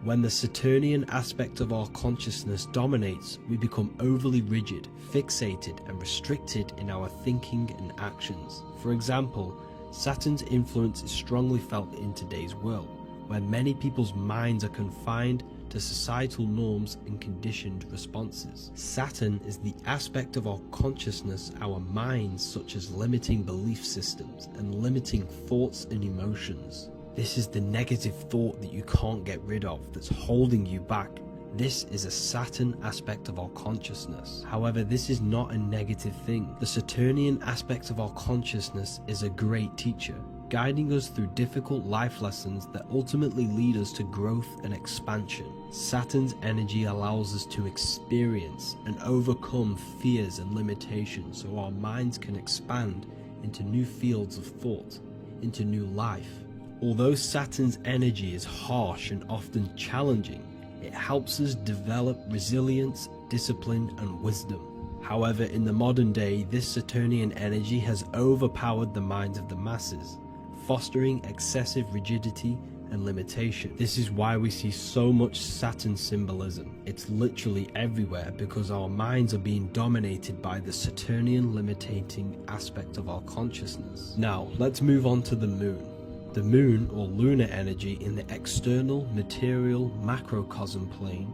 When the Saturnian aspect of our consciousness dominates, we become overly rigid, fixated, and restricted in our thinking and actions. For example, Saturn's influence is strongly felt in today's world, where many people's minds are confined to societal norms and conditioned responses. Saturn is the aspect of our consciousness, our minds, such as limiting belief systems and limiting thoughts and emotions. This is the negative thought that you can't get rid of that's holding you back. This is a Saturn aspect of our consciousness. However, this is not a negative thing. The Saturnian aspect of our consciousness is a great teacher, guiding us through difficult life lessons that ultimately lead us to growth and expansion. Saturn's energy allows us to experience and overcome fears and limitations so our minds can expand into new fields of thought, into new life. Although Saturn's energy is harsh and often challenging, it helps us develop resilience, discipline, and wisdom. However, in the modern day, this Saturnian energy has overpowered the minds of the masses, fostering excessive rigidity and limitation. This is why we see so much Saturn symbolism. It's literally everywhere because our minds are being dominated by the Saturnian limiting aspect of our consciousness. Now, let's move on to the moon. The moon, or lunar energy, in the external material macrocosm plane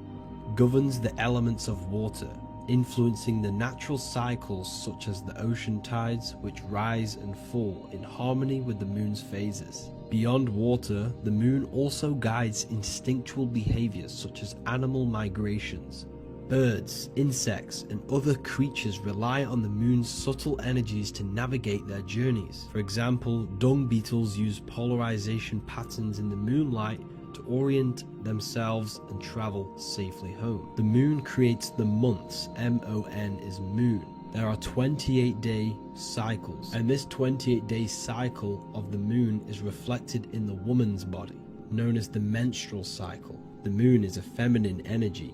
governs the elements of water. influencing the natural cycles such as the ocean tides, which rise and fall in harmony with the moon's phases. Beyond water, the moon also guides instinctual behaviors such as animal migrations. Birds, insects, and other creatures rely on the moon's subtle energies to navigate their journeys. For example, dung beetles use polarization patterns in the moonlight to orient themselves and travel safely home. The moon creates the months. M-O-N is moon. There are 28-day cycles, and this 28-day cycle of the moon is reflected in the woman's body, known as the menstrual cycle. The moon is a feminine energy,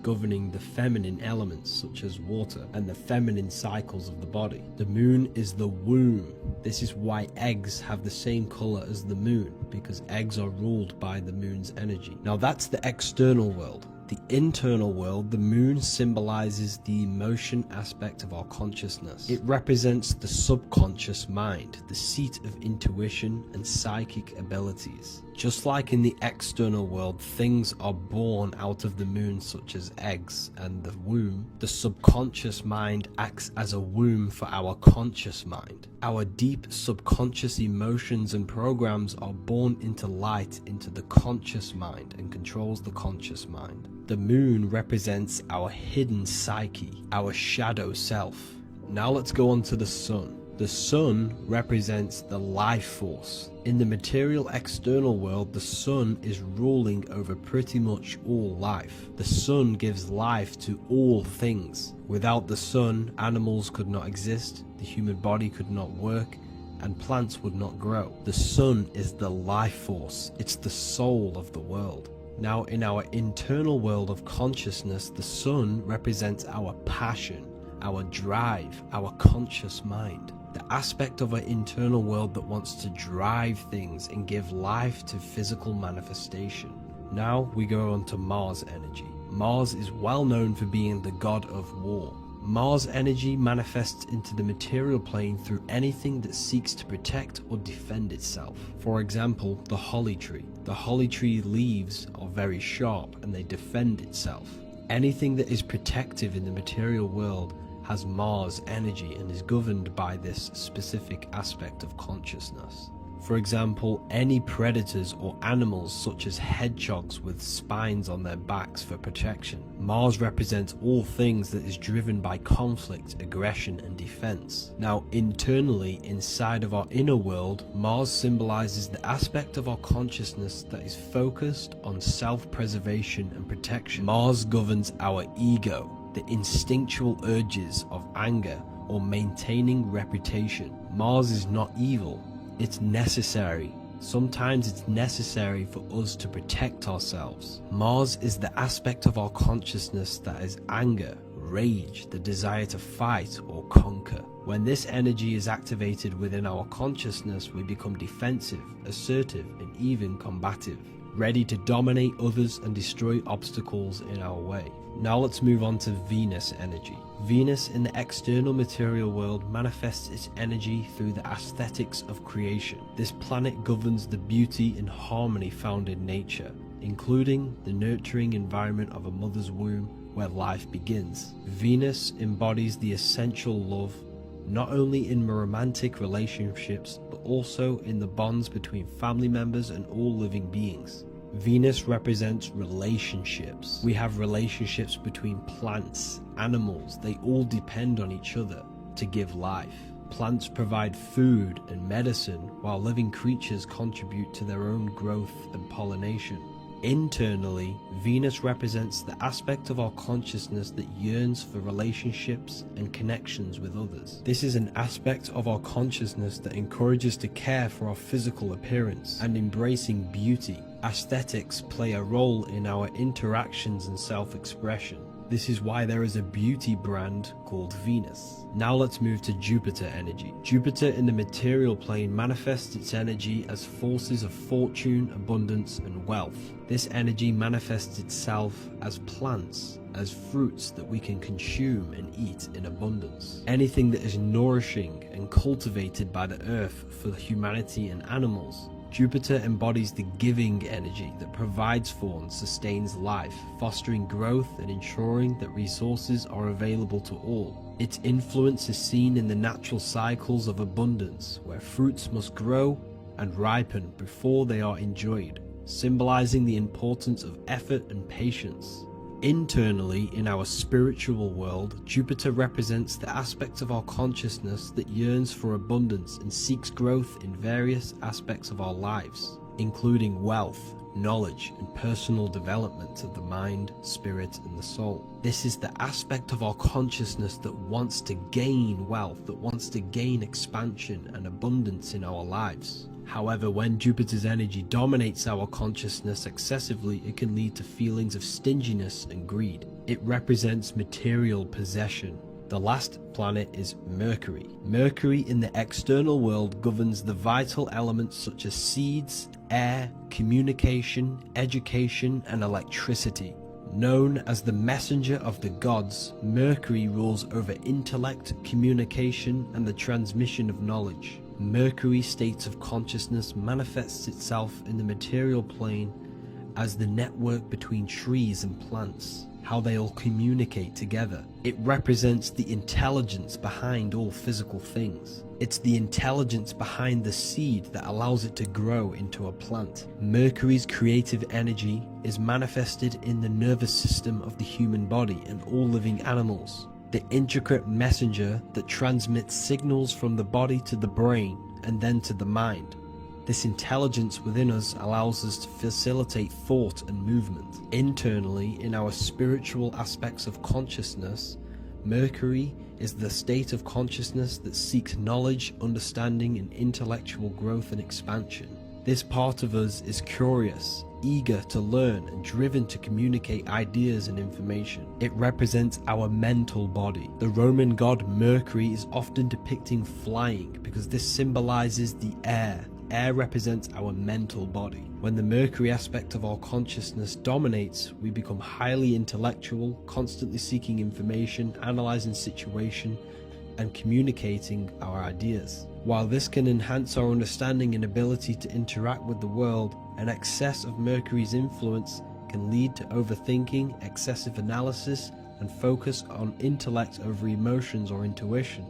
governing the feminine elements such as water and the feminine cycles of the body. The moon is the womb. This is why eggs have the same color as the moon, because eggs are ruled by the moon's energy. Now that's the external world. The internal world, the moon symbolizes the emotion aspect of our consciousness. It represents the subconscious mind, the seat of intuition and psychic abilities. Just like in the external world, things are born out of the moon, such as eggs and the womb. The subconscious mind acts as a womb for our conscious mind. Our deep subconscious emotions and programs are born into light into the conscious mind and controls the conscious mind. The moon represents our hidden psyche, our shadow self. Now let's go on to the sun. The sun represents the life force. In the material external world, the sun is ruling over pretty much all life. The sun gives life to all things. Without the sun, animals could not exist, the human body could not work, and plants would not grow. The sun is the life force. It's the soul of the world. Now, in our internal world of consciousness, the sun represents our passion, our drive, our conscious mind. The aspect of our internal world that wants to drive things and give life to physical manifestation. Now we go on to Mars energy. Mars is well known for being the god of war. Mars energy manifests into the material plane through anything that seeks to protect or defend itself. For example, the holly tree. The holly tree leaves are very sharp and they defend itself. Anything that is protective in the material world has Mars energy and is governed by this specific aspect of consciousness. For example, any predators or animals such as hedgehogs with spines on their backs for protection. Mars represents all things that is driven by conflict, aggression, and defense. Now, internally, inside of our inner world, Mars symbolizes the aspect of our consciousness that is focused on self-preservation and protection. Mars governs our ego, the instinctual urges of anger or maintaining reputation. Mars is not evil. It's necessary. Sometimes it's necessary for us to protect ourselves. Mars is the aspect of our consciousness that is anger, rage, the desire to fight or conquer. When this energy is activated within our consciousness, we become defensive, assertive, and even combative, ready to dominate others and destroy obstacles in our way. Now let's move on to Venus energy. Venus in the external material world manifests its energy through the aesthetics of creation. This planet governs the beauty and harmony found in nature, including the nurturing environment of a mother's womb where life begins. Venus embodies the essential love, not only in romantic relationships, but also in the bonds between family members and all living beings. Venus represents relationships. We have relationships between plants, animals. They all depend on each other to give life. Plants provide food and medicine, while living creatures contribute to their own growth and pollination. Internally, Venus represents the aspect of our consciousness that yearns for relationships and connections with others. This is an aspect of our consciousness that encourages to care for our physical appearance and embracing beauty. Aesthetics play a role in our interactions and self-expression. This is why there is a beauty brand called Venus. Now let's move to Jupiter energy. Jupiter in the material plane manifests its energy as forces of fortune, abundance, and wealth. This energy manifests itself as plants, as fruits that we can consume and eat in abundance. Anything that is nourishing and cultivated by the earth for humanity and animals. Jupiter embodies the giving energy that provides for and sustains life, fostering growth and ensuring that resources are available to all. Its influence is seen in the natural cycles of abundance, where fruits must grow and ripen before they are enjoyed, symbolizing the importance of effort and patience. Internally, in our spiritual world, Jupiter represents the aspect of our consciousness that yearns for abundance and seeks growth in various aspects of our lives, including wealth, knowledge, and personal development of the mind, spirit, and the soul. This is the aspect of our consciousness that wants to gain wealth, that wants to gain expansion and abundance in our lives. However, when Jupiter's energy dominates our consciousness excessively, it can lead to feelings of stinginess and greed. It represents material possession. The last planet is Mercury. Mercury in the external world governs the vital elements such as seeds, air, communication, education, and electricity. Known as the messenger of the gods, Mercury rules over intellect, communication, and the transmission of knowledge. Mercury's state of consciousness manifests itself in the material plane as the network between trees and plants, how they all communicate together. It represents the intelligence behind all physical things. It's the intelligence behind the seed that allows it to grow into a plant. Mercury's creative energy is manifested in the nervous system of the human body and all living animals, the intricate messenger that transmits signals from the body to the brain and then to the mind. This intelligence within us allows us to facilitate thought and movement. Internally, in our spiritual aspects of consciousness, Mercury is the state of consciousness that seeks knowledge, understanding, and intellectual growth and expansion. This part of us is curious, eager to learn, and driven to communicate ideas and information. It represents our mental body. The Roman god Mercury is often depicting flying because this symbolizes the air. Air represents our mental body. When the Mercury aspect of our consciousness dominates, we become highly intellectual, constantly seeking information, analyzing situation, and communicating our ideas. While this can enhance our understanding and ability to interact with the world, an excess of Mercury's influence can lead to overthinking, excessive analysis, and focus on intellect over emotions or intuition.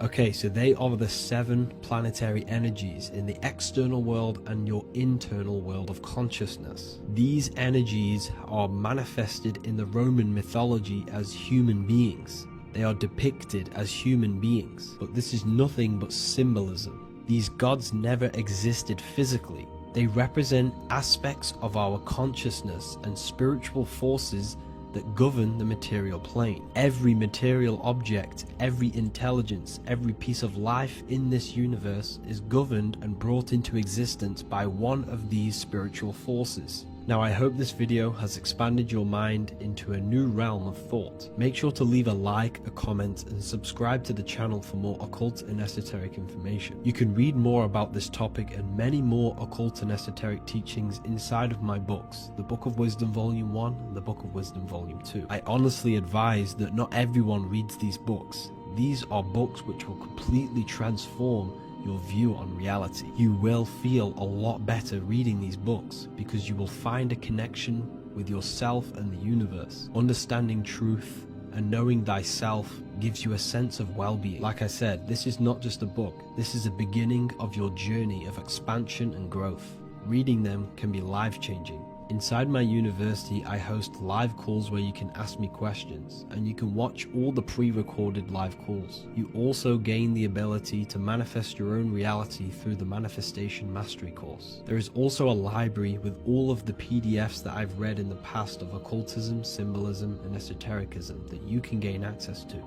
Okay, so they are the 7 planetary energies in the external world and your internal world of consciousness. These energies are manifested in the Roman mythology as human beings. They are depicted as human beings, but this is nothing but symbolism. These gods never existed physically. They represent aspects of our consciousness and spiritual forces that govern the material plane. Every material object, every intelligence, every piece of life in this universe is governed and brought into existence by one of these spiritual forces. Now, I hope this video has expanded your mind into a new realm of thought. Make sure to leave a like, a comment, and subscribe to the channel for more occult and esoteric information. You can read more about this topic and many more occult and esoteric teachings inside of my books, the Book of Wisdom Volume 1 and the Book of Wisdom Volume 2. I honestly advise that not everyone reads these books. These are books which will completely transform your view on reality. You will feel a lot better reading these books because you will find a connection with yourself and the universe. Understanding truth and knowing thyself gives you a sense of well-being. Like I said, this is not just a book. This is a beginning of your journey of expansion and growth. Reading them can be life-changing. Inside my university, I host live calls where you can ask me questions, and you can watch all the pre-recorded live calls. You also gain the ability to manifest your own reality through the Manifestation Mastery course. There is also a library with all of the PDFs that I've read in the past of occultism, symbolism, and esotericism that you can gain access to.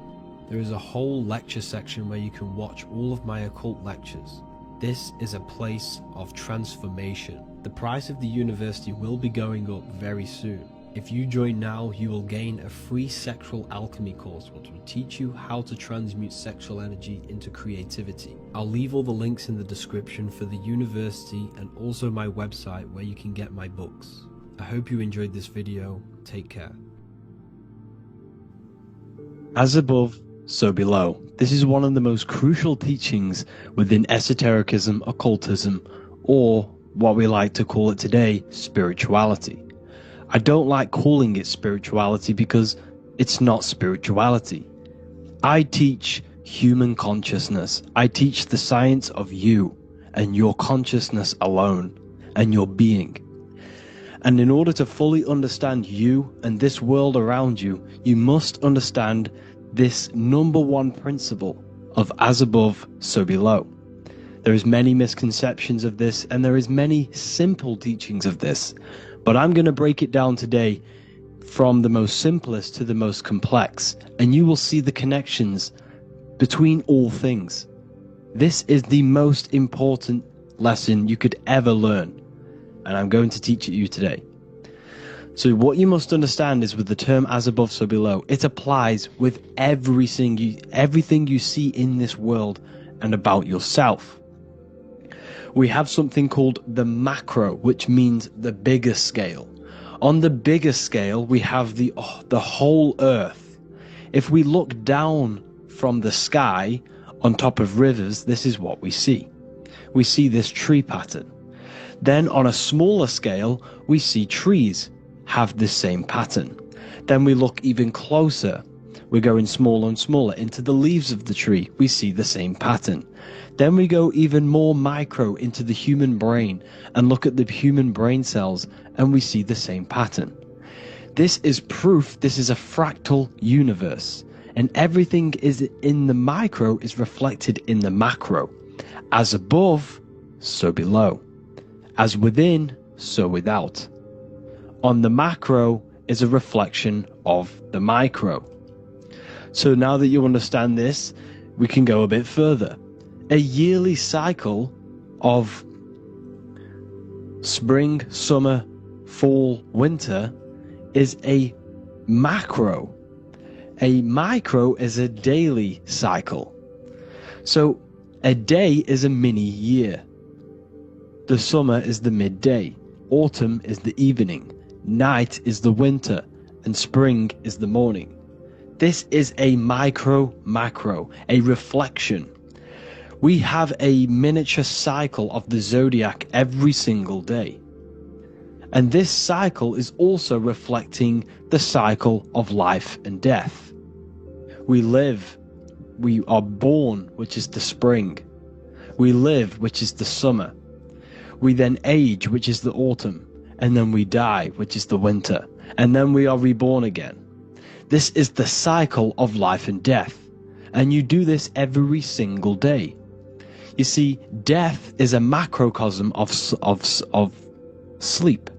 There is a whole lecture section where you can watch all of my occult lectures. This is a place of transformation. The price of the university will be going up very soon. If you join now, you will gain a free sexual alchemy course which will teach you how to transmute sexual energy into creativity. I'll leave all the links in the description for the university and also my website where you can get my books. I hope you enjoyed this video. Take care. As above, so below. This is one of the most crucial teachings within esotericism, occultism, or what we like to call it today, spirituality. I don't like calling it spirituality because it's not spirituality. I teach human consciousness. I teach the science of you and your consciousness alone and your being. And in order to fully understand you and this world around you, you must understand this number one principle of as above, so below. There is many misconceptions of this, and there is many simple teachings of this, but I'm going to break it down today from the most simplest to the most complex, and you will see the connections between all things. This is the most important lesson you could ever learn, and I'm going to teach it you today. So what you must understand is, with the term as above, so below, it applies with everything you see in this world and about yourself. We have something called the macro, which means the bigger scale. On the bigger scale, we have the whole earth. If we look down from the sky on top of rivers, this is what we see. We see this tree pattern. Then on a smaller scale, we see trees have the same pattern. Then we look even closer. We're going smaller and smaller into the leaves of the tree. We see the same pattern. Then we go even more micro into the human brain and look at the human brain cells, and we see the same pattern. This is proof this is a fractal universe, and everything is in the micro is reflected in the macro. As above, so below. As within, so without. On the macro is a reflection of the micro. So now that you understand this, we can go a bit further. A yearly cycle of spring, summer, fall, winter is a macro. A micro is a daily cycle. So a day is a mini year. The summer is the midday. Autumn is the evening. Night is the winter, and spring is the morning. This is a macro, a reflection. We have a miniature cycle of the zodiac every single day. And this cycle is also reflecting the cycle of life and death. We live, we are born, which is the spring. We live, which is the summer. We then age, which is the autumn. And then we die, which is the winter, and then we are reborn again. This is the cycle of life and death, and you do this every single day. You see, death is a macrocosm of sleep.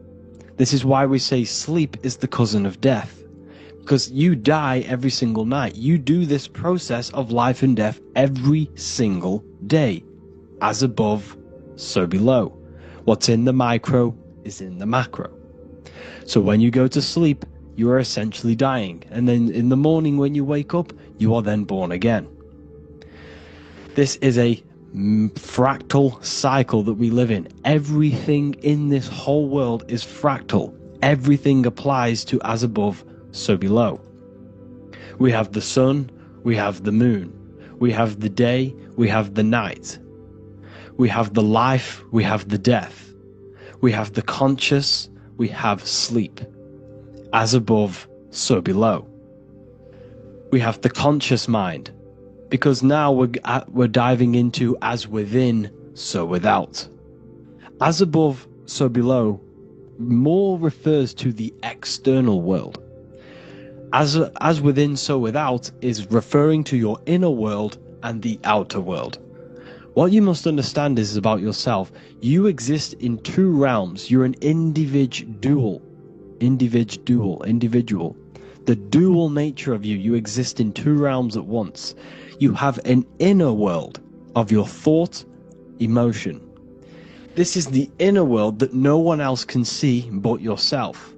This is why we say sleep is the cousin of death, because you die every single night. You do this process of life and death every single day. As above, so below. What's in the micro is in the macro. So when you go to sleep, you are essentially dying, and then in the morning when you wake up, you are then born again. This is a fractal cycle that we live in. Everything in this whole world is fractal. Everything applies to as above, so below. We have the sun, we have the moon, we have the day, we have the night. We have the life, we have the death. We have the conscious, we have sleep. As above, so below. We have the conscious mind, because now we're diving into as within, so without. As above, so below more refers to the external world. As within, so without is referring to your inner world and the outer world. What you must understand is about yourself. You exist in two realms. You're an individual. The dual nature of you. You exist in two realms at once. You have an inner world of your thought, emotion. This is the inner world that no one else can see but yourself.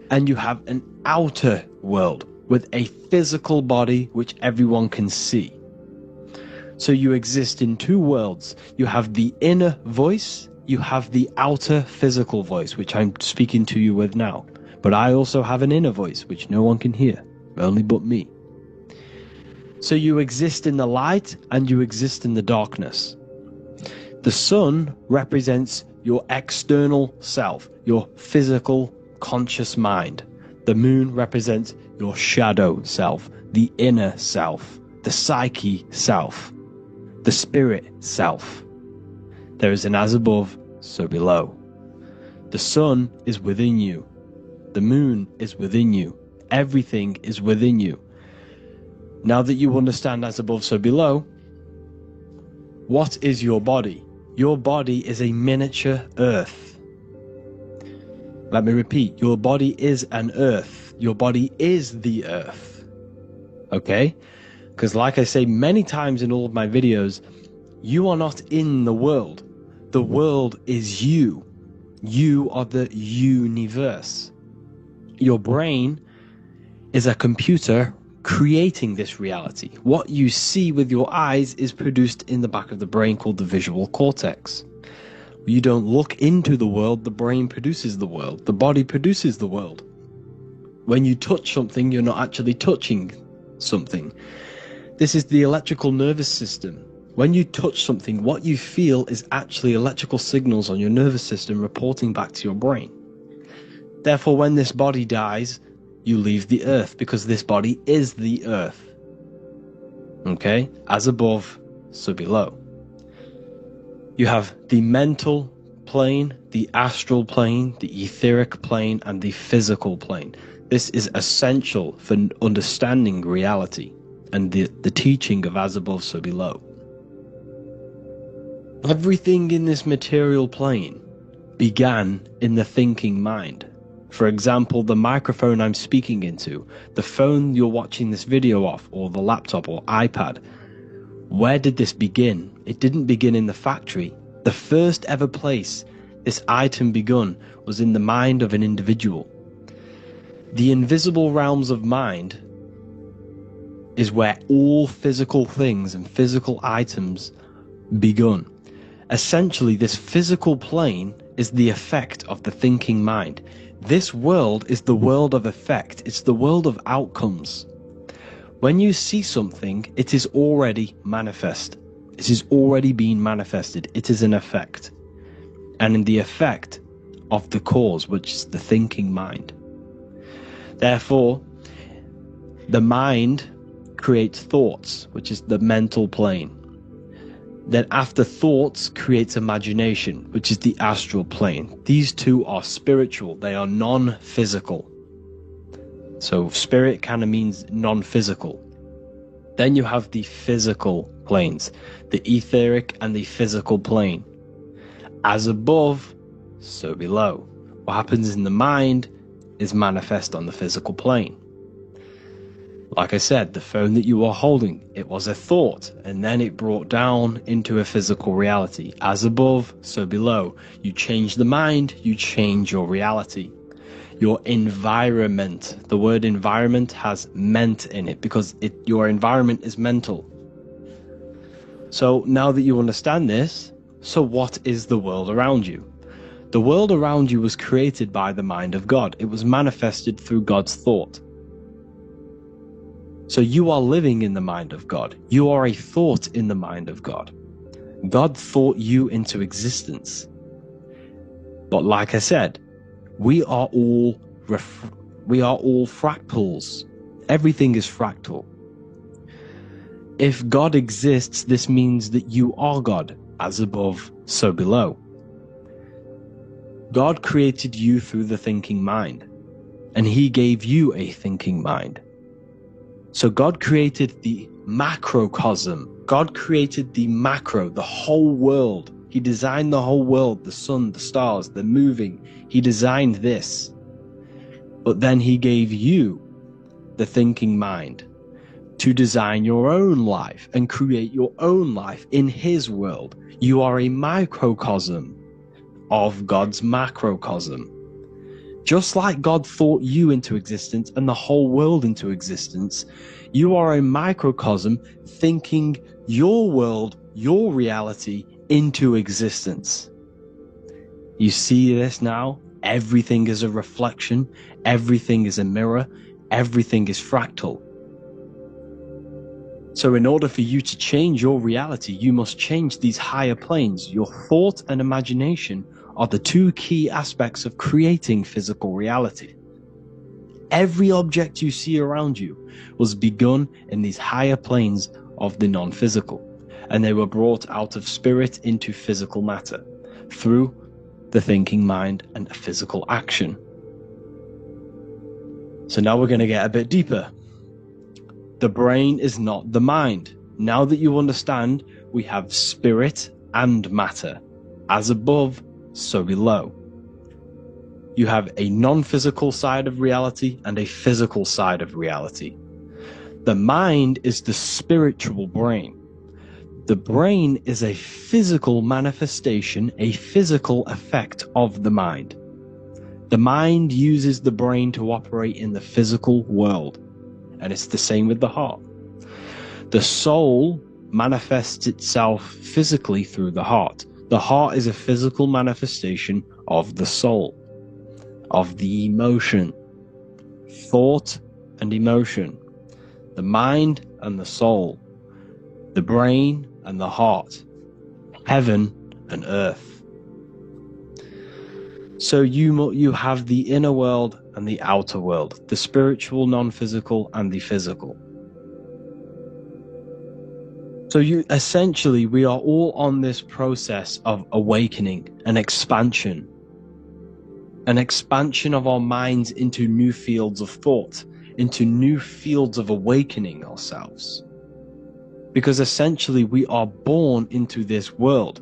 And you have an outer world with a physical body which everyone can see. So you exist in two worlds. You have the inner voice, you have the outer physical voice, which I'm speaking to you with now. But I also have an inner voice, which no one can hear, only but me. So you exist in the light and you exist in the darkness. The sun represents your external self, your physical conscious mind. The moon represents your shadow self, the inner self, the psyche self, the spirit self. There is an as above, so below. The sun is within you. The moon is within you. Everything is within you. Now that you understand as above, so below, what is your body? Your body is a miniature earth. Let me repeat, your body is an earth. Your body is the earth. Okay? Because like I say many times in all of my videos, you are not in the world. The world is you. You are the universe. Your brain is a computer creating this reality. What you see with your eyes is produced in the back of the brain called the visual cortex. You don't look into the world, the brain produces the world. The body produces the world. When you touch something, you're not actually touching something. This is the electrical nervous system. When you touch something, what you feel is actually electrical signals on your nervous system reporting back to your brain. Therefore, when this body dies, you leave the earth because this body is the earth. Okay? As above, so below. You have the mental plane, the astral plane, the etheric plane, and the physical plane. This is essential for understanding reality and the teaching of as above, so below. Everything in this material plane began in the thinking mind. For example, the microphone I'm speaking into, the phone you're watching this video off, or the laptop or iPad. Where did this begin? It didn't begin in the factory. The first ever place this item begun was in the mind of an individual. The invisible realms of mind is where all physical things and physical items begun. Essentially, this physical plane is the effect of the thinking mind. This world is the world of effect. It's the world of outcomes. When you see something, it is already manifest. It is already being manifested. It is an effect. And in the effect of the cause, which is the thinking mind. Therefore, the mind creates thoughts, which is the mental plane. Then after thoughts creates imagination, which is the astral plane. These two are spiritual. They are non-physical. So spirit kind of means non-physical. Then you have the physical planes, the etheric and the physical plane. As above, so below. What happens in the mind is manifest on the physical plane. Like I said, the phone that you are holding, it was a thought, and then it brought down into a physical reality. As above, so below. You change the mind, you change your reality. Your environment. The word environment has ment in it because your environment is mental. So now that you understand this, so what is the world around you? The world around you was created by the mind of God. It was manifested through God's thought. So you are living in the mind of God. You are a thought in the mind of God. God thought you into existence. But like I said, we are all fractals. Everything is fractal. If God exists, this means that you are God. As above, so below. God created you through the thinking mind, and He gave you a thinking mind. So God created the macrocosm. God created the macro, the whole world. He designed the whole world, the sun, the stars, the moving. He designed this. But then He gave you the thinking mind to design your own life and create your own life in His world. You are a microcosm of God's macrocosm. Just like God thought you into existence and the whole world into existence, you are a microcosm thinking your world, your reality into existence. You see this now? Everything is a reflection. Everything is a mirror. Everything is fractal. So in order for you to change your reality, you must change these higher planes. Your thought and imagination are the two key aspects of creating physical reality. Every object you see around you was begun in these higher planes of the non-physical, and they were brought out of spirit into physical matter through the thinking mind and physical action. So now we're going to get a bit deeper. The brain is not the mind. Now that you understand, we have spirit and matter. As above, so below. You have a non-physical side of reality and a physical side of reality. The mind is the spiritual brain. The brain is a physical manifestation, a physical effect of the mind. The mind uses the brain to operate in the physical world, and it's the same with the heart. The soul manifests itself physically through the heart. The heart is a physical manifestation of the soul, of the emotion, thought and emotion, the mind and the soul, the brain and the heart, heaven and earth. So you have the inner world and the outer world, the spiritual, non-physical, and the physical. So we are all on this process of awakening, an expansion of our minds into new fields of thought, into new fields of awakening ourselves. Because essentially we are born into this world,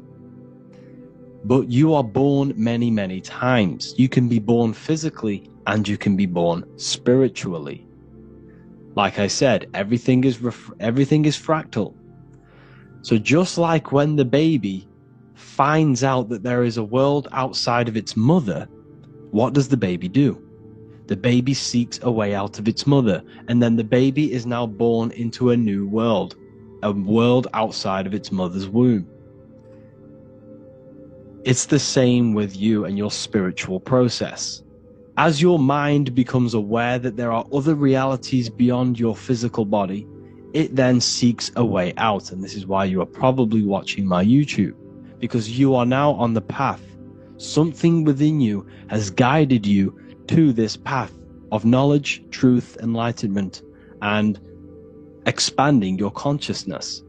but you are born many, many times. You can be born physically and you can be born spiritually. Like I said, everything is fractal. So just like when the baby finds out that there is a world outside of its mother, what does the baby do? The baby seeks a way out of its mother, and then the baby is now born into a new world, a world outside of its mother's womb. It's the same with you and your spiritual process. As your mind becomes aware that there are other realities beyond your physical body, it then seeks a way out. And this is why you are probably watching my YouTube, because you are now on the path. Something within you has guided you to this path of knowledge, truth, enlightenment, and expanding your consciousness.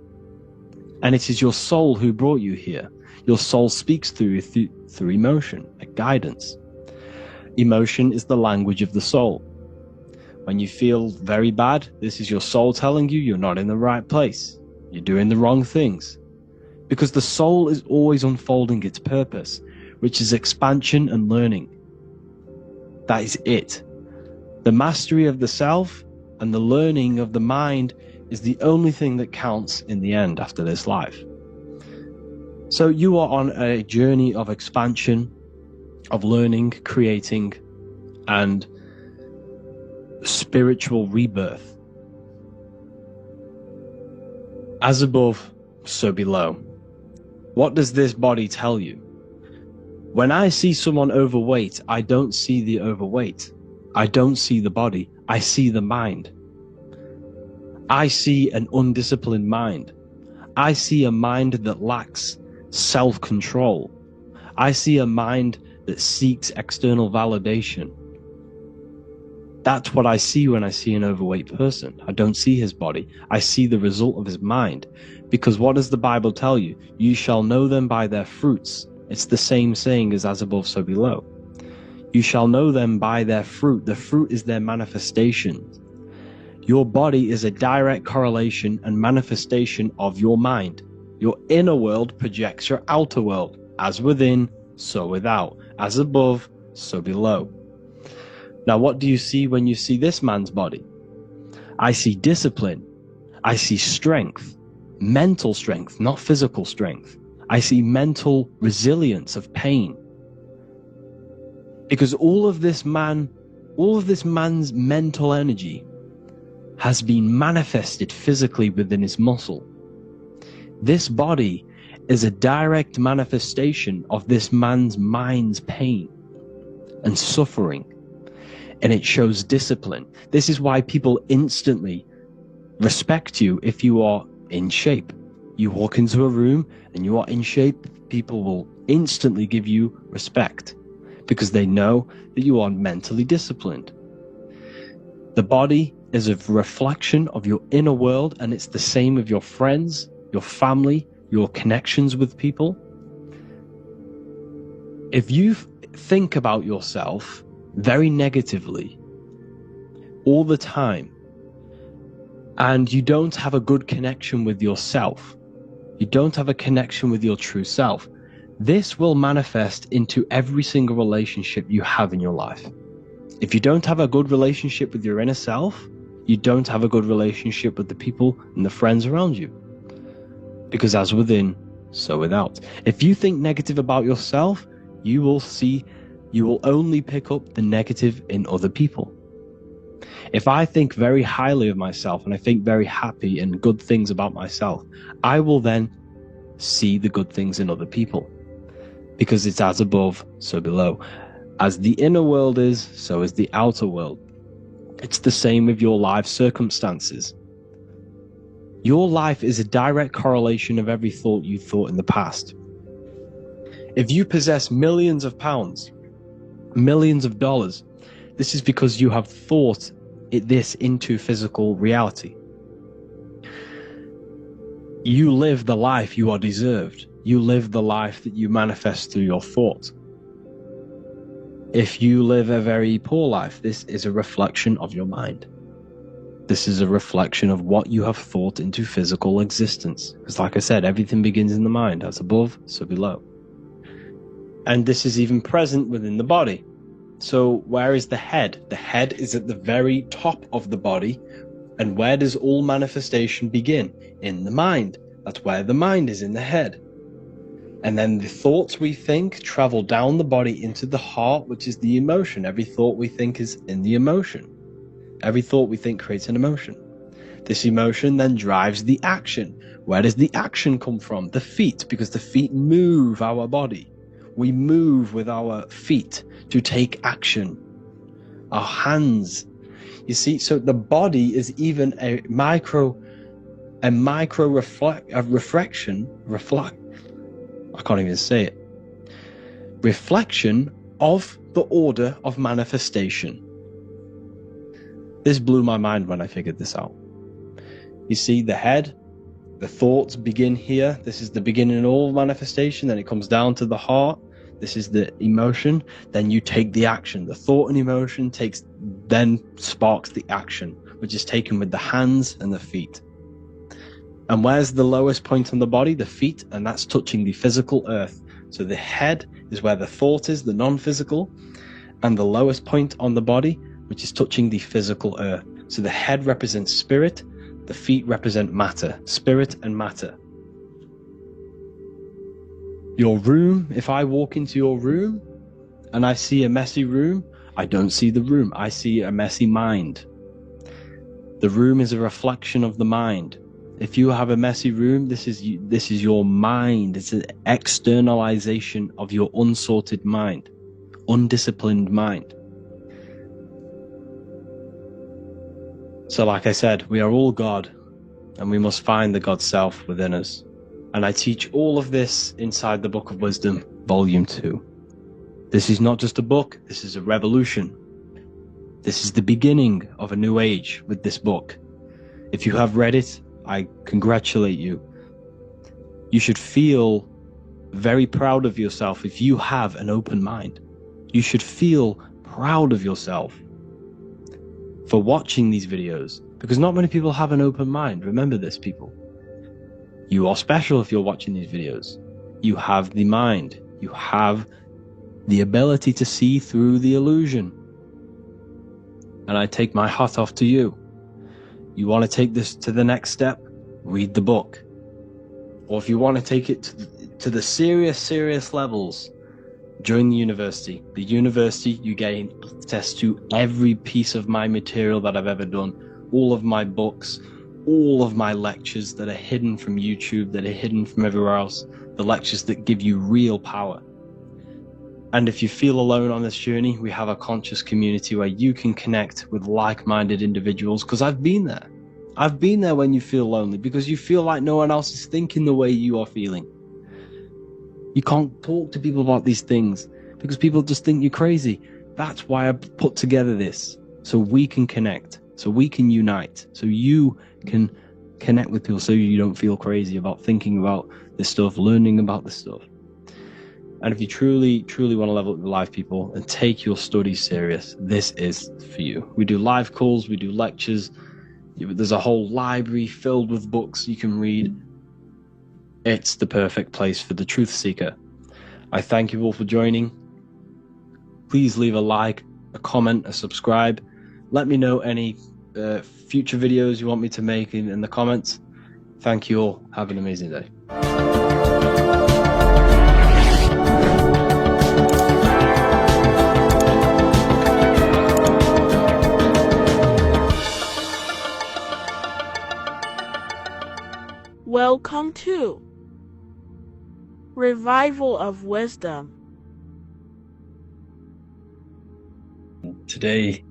And it is your soul who brought you here. Your soul speaks through emotion, like guidance. Emotion is the language of the soul. When you feel very bad, this is your soul telling you you're not in the right place. You're doing the wrong things. Because the soul is always unfolding its purpose, which is expansion and learning. That is it. The mastery of the self and the learning of the mind is the only thing that counts in the end after this life. So you are on a journey of expansion, of learning, creating, and spiritual rebirth. As above, so below. What does this body tell you? When I see someone overweight, I don't see the overweight. I don't see the body. I see the mind. I see an undisciplined mind. I see a mind that lacks self-control. I see a mind that seeks external validation. That's what I see when I see an overweight person. I don't see his body. I see the result of his mind. Because what does the Bible tell you? You shall know them by their fruits. It's the same saying as above, so below. You shall know them by their fruit. The fruit is their manifestation. Your body is a direct correlation and manifestation of your mind. Your inner world projects your outer world. As within, so without. As above, so below. Now, what do you see when you see this man's body? I see discipline. I see strength. Mental strength, not physical strength. I see mental resilience of pain. Because all of this man's mental energy has been manifested physically within his muscle. This body is a direct manifestation of this man's mind's pain and suffering. And it shows discipline. This is why people instantly respect you if you are in shape. You walk into a room and you are in shape, people will instantly give you respect because they know that you are mentally disciplined. The body is a reflection of your inner world, and it's the same with your friends, your family, your connections with people. If you think about yourself very negatively all the time, and you don't have a good connection with yourself, you don't have a connection with your true self, this will manifest into every single relationship you have in your life. If you don't have a good relationship with your inner self, you don't have a good relationship with the people and the friends around you. Because as within, so without. If you think negative about yourself, you will only pick up the negative in other people. If I think very highly of myself and I think very happy and good things about myself, I will then see the good things in other people. Because it's as above, so below. As the inner world is, so is the outer world. It's the same with your life circumstances. Your life is a direct correlation of every thought you thought in the past. If you possess millions of pounds, millions of dollars, this is because you have thought this into physical reality. You live the life you are deserved. You live the life that you manifest through your thought. If you live a very poor life, this is a reflection of your mind. This is a reflection of what you have thought into physical existence. Because like I said, everything begins in the mind. As above, so below. And this is even present within the body. So where is the head? The head is at the very top of the body. And where does all manifestation begin? In the mind. That's where the mind is, in the head. And then the thoughts we think travel down the body into the heart, which is the emotion. Every thought we think is in the emotion. Every thought we think creates an emotion. This emotion then drives the action. Where does the action come from? The feet, because the feet move our body. We move with our feet to take action. Our hands. You see, so the body is even a reflection. I can't even say it. Reflection of the order of manifestation. This blew my mind when I figured this out. You see, the head, the thoughts begin here. This is the beginning of all manifestation. Then it comes down to the heart. This is the emotion. Then you take the action. The thought and emotion then sparks the action, which is taken with the hands and the feet. And where's the lowest point on the body? The feet, and that's touching the physical earth. So the head is where the thought is, the non-physical, and the lowest point on the body, which is touching the physical earth. So the head represents spirit, the feet represent matter, spirit and matter. Your room, if I walk into your room and I see a messy room, I don't see the room, I see a messy mind. The room is a reflection of the mind. If you have a messy room, this is your mind. It's an externalization of your unsorted mind, undisciplined mind. So like I said, we are all God, and we must find the God self within us. And I teach all of this inside the Book of Wisdom, Volume 2. This is not just a book, this is a revolution. This is the beginning of a new age with this book. If you have read it, I congratulate you. You should feel very proud of yourself if you have an open mind. You should feel proud of yourself for watching these videos, because not many people have an open mind. Remember this, people. You are special if you're watching these videos. You have the mind. You have the ability to see through the illusion. And I take my hat off to you. You want to take this to the next step? Read the book. Or if you want to take it to the serious levels, join the university. The university, you gain access to every piece of my material that I've ever done, all of my books, all of my lectures that are hidden from YouTube, that are hidden from everywhere else, the lectures that give you real power. And if you feel alone on this journey, we have a conscious community where you can connect with like-minded individuals, because I've been there. I've been there when you feel lonely, because you feel like no one else is thinking the way you are feeling. You can't talk to people about these things because people just think you're crazy. That's why I put together this, so we can connect, so we can unite, so you can connect with people, so you don't feel crazy about thinking about this stuff, learning about this stuff. And if you truly want to level up your life, people, and take your studies serious, this is for you. We do live calls, we do lectures. There's a whole library filled with books you can read. It's the perfect place for the truth seeker. I thank you all for joining. Please leave a like, a comment, a subscribe. Let me know any future videos you want me to make in the comments. Thank you all. Have an amazing day. Welcome to Revival of Wisdom. Today,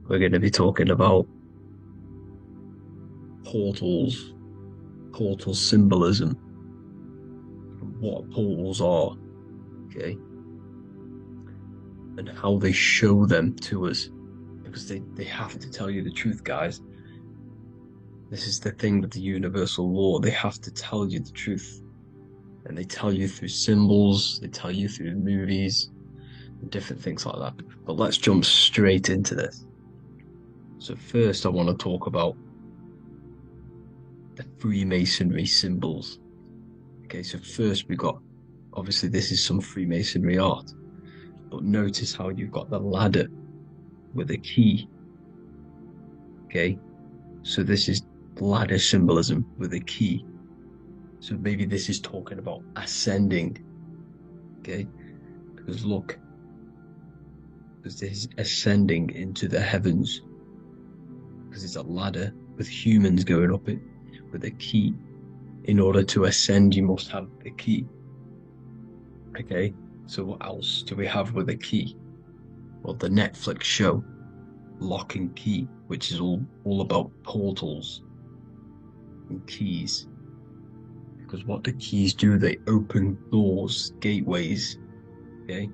we're going to be talking about portals, portal symbolism, what portals are, okay, and how they show them to us, because they have to tell you the truth, guys. This is the thing with the universal law. They have to tell you the truth. And they tell you through symbols, they tell you through movies, and different things like that. But let's jump straight into this. So first I want to talk about the Freemasonry symbols. Okay, so first we got, obviously this is some Freemasonry art. But notice how you've got the ladder with a key. Okay, so this is ladder symbolism with a key. So maybe this is talking about ascending. Okay, because look, because this is ascending into the heavens, because it's a ladder with humans going up it with a key. In order to ascend, you must have the key. Okay, so what else do we have with a key? Well, the Netflix show Lock and Key, which is all about portals and keys. Because what the keys do, they open doors, gateways. Okay,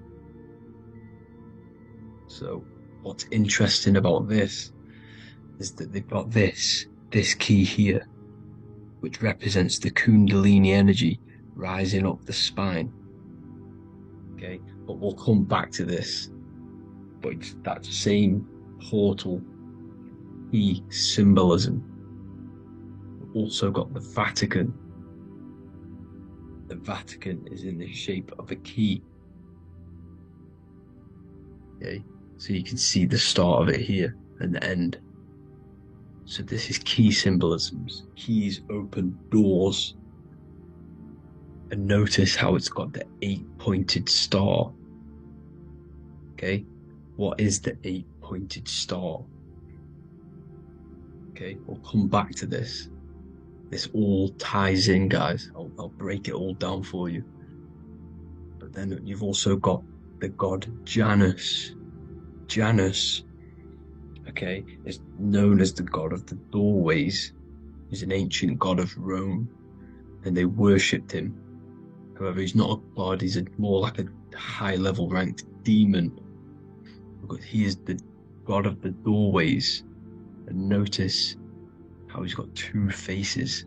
so what's interesting about this is that they've got this key here, which represents the Kundalini energy rising up the spine. Okay, but we'll come back to this. But it's that same portal key symbolism. We've also got the Vatican. The Vatican is in the shape of a key. Okay, so you can see the start of it here and the end. So this is key symbolisms. Keys open doors. And notice how it's got the 8-pointed star. Okay, what is the 8-pointed star? Okay, we'll come back to this. This all ties in, guys. I'll break it all down for you. But then you've also got the god Janus. Janus, okay, is known as the god of the doorways. He's an ancient god of Rome, and they worshipped him. However, he's not a god, he's more like a high-level ranked demon. Because he is the god of the doorways. And notice how he's got two faces.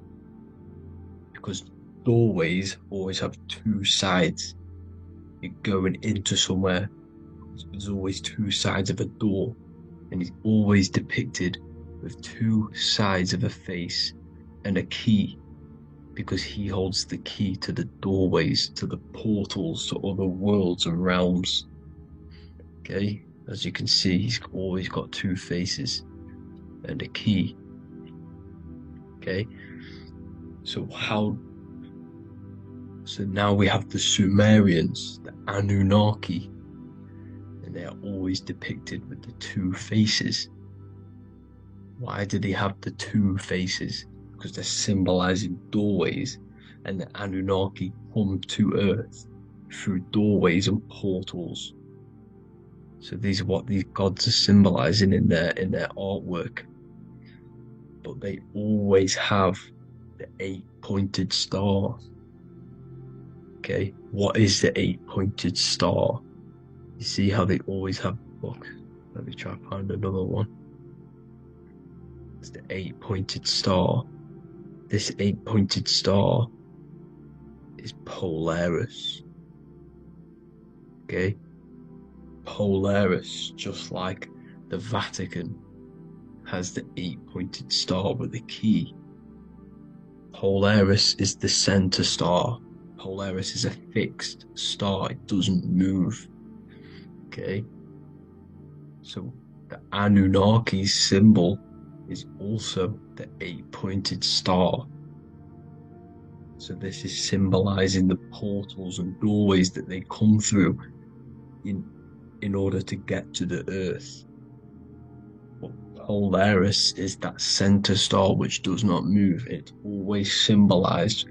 Because doorways always have two sides. You're going into somewhere. There's always two sides of a door. And he's always depicted with two sides of a face and a key. Because he holds the key to the doorways, to the portals, to other worlds and realms. Okay, as you can see, he's always got two faces and a key. Okay, so now we have the Sumerians, the Anunnaki, and they are always depicted with the two faces. Why do they have the two faces? Because they're symbolizing doorways, and the Anunnaki come to Earth through doorways and portals. So these are what these gods are symbolizing in their artwork. But they always have the 8-pointed star. Okay, what is the 8-pointed star? You see how they always have, look, let me try and find another one. It's the 8-pointed star. This 8-pointed star is Polaris. Okay, Polaris, just like the Vatican has the 8-pointed star with a key. Polaris is the center star. Polaris is a fixed star, it doesn't move. Okay, so the Anunnaki symbol is also the 8-pointed star. So this is symbolizing the portals and doorways that they come through in order to get to the Earth. But Polaris is that center star which does not move. It's always symbolized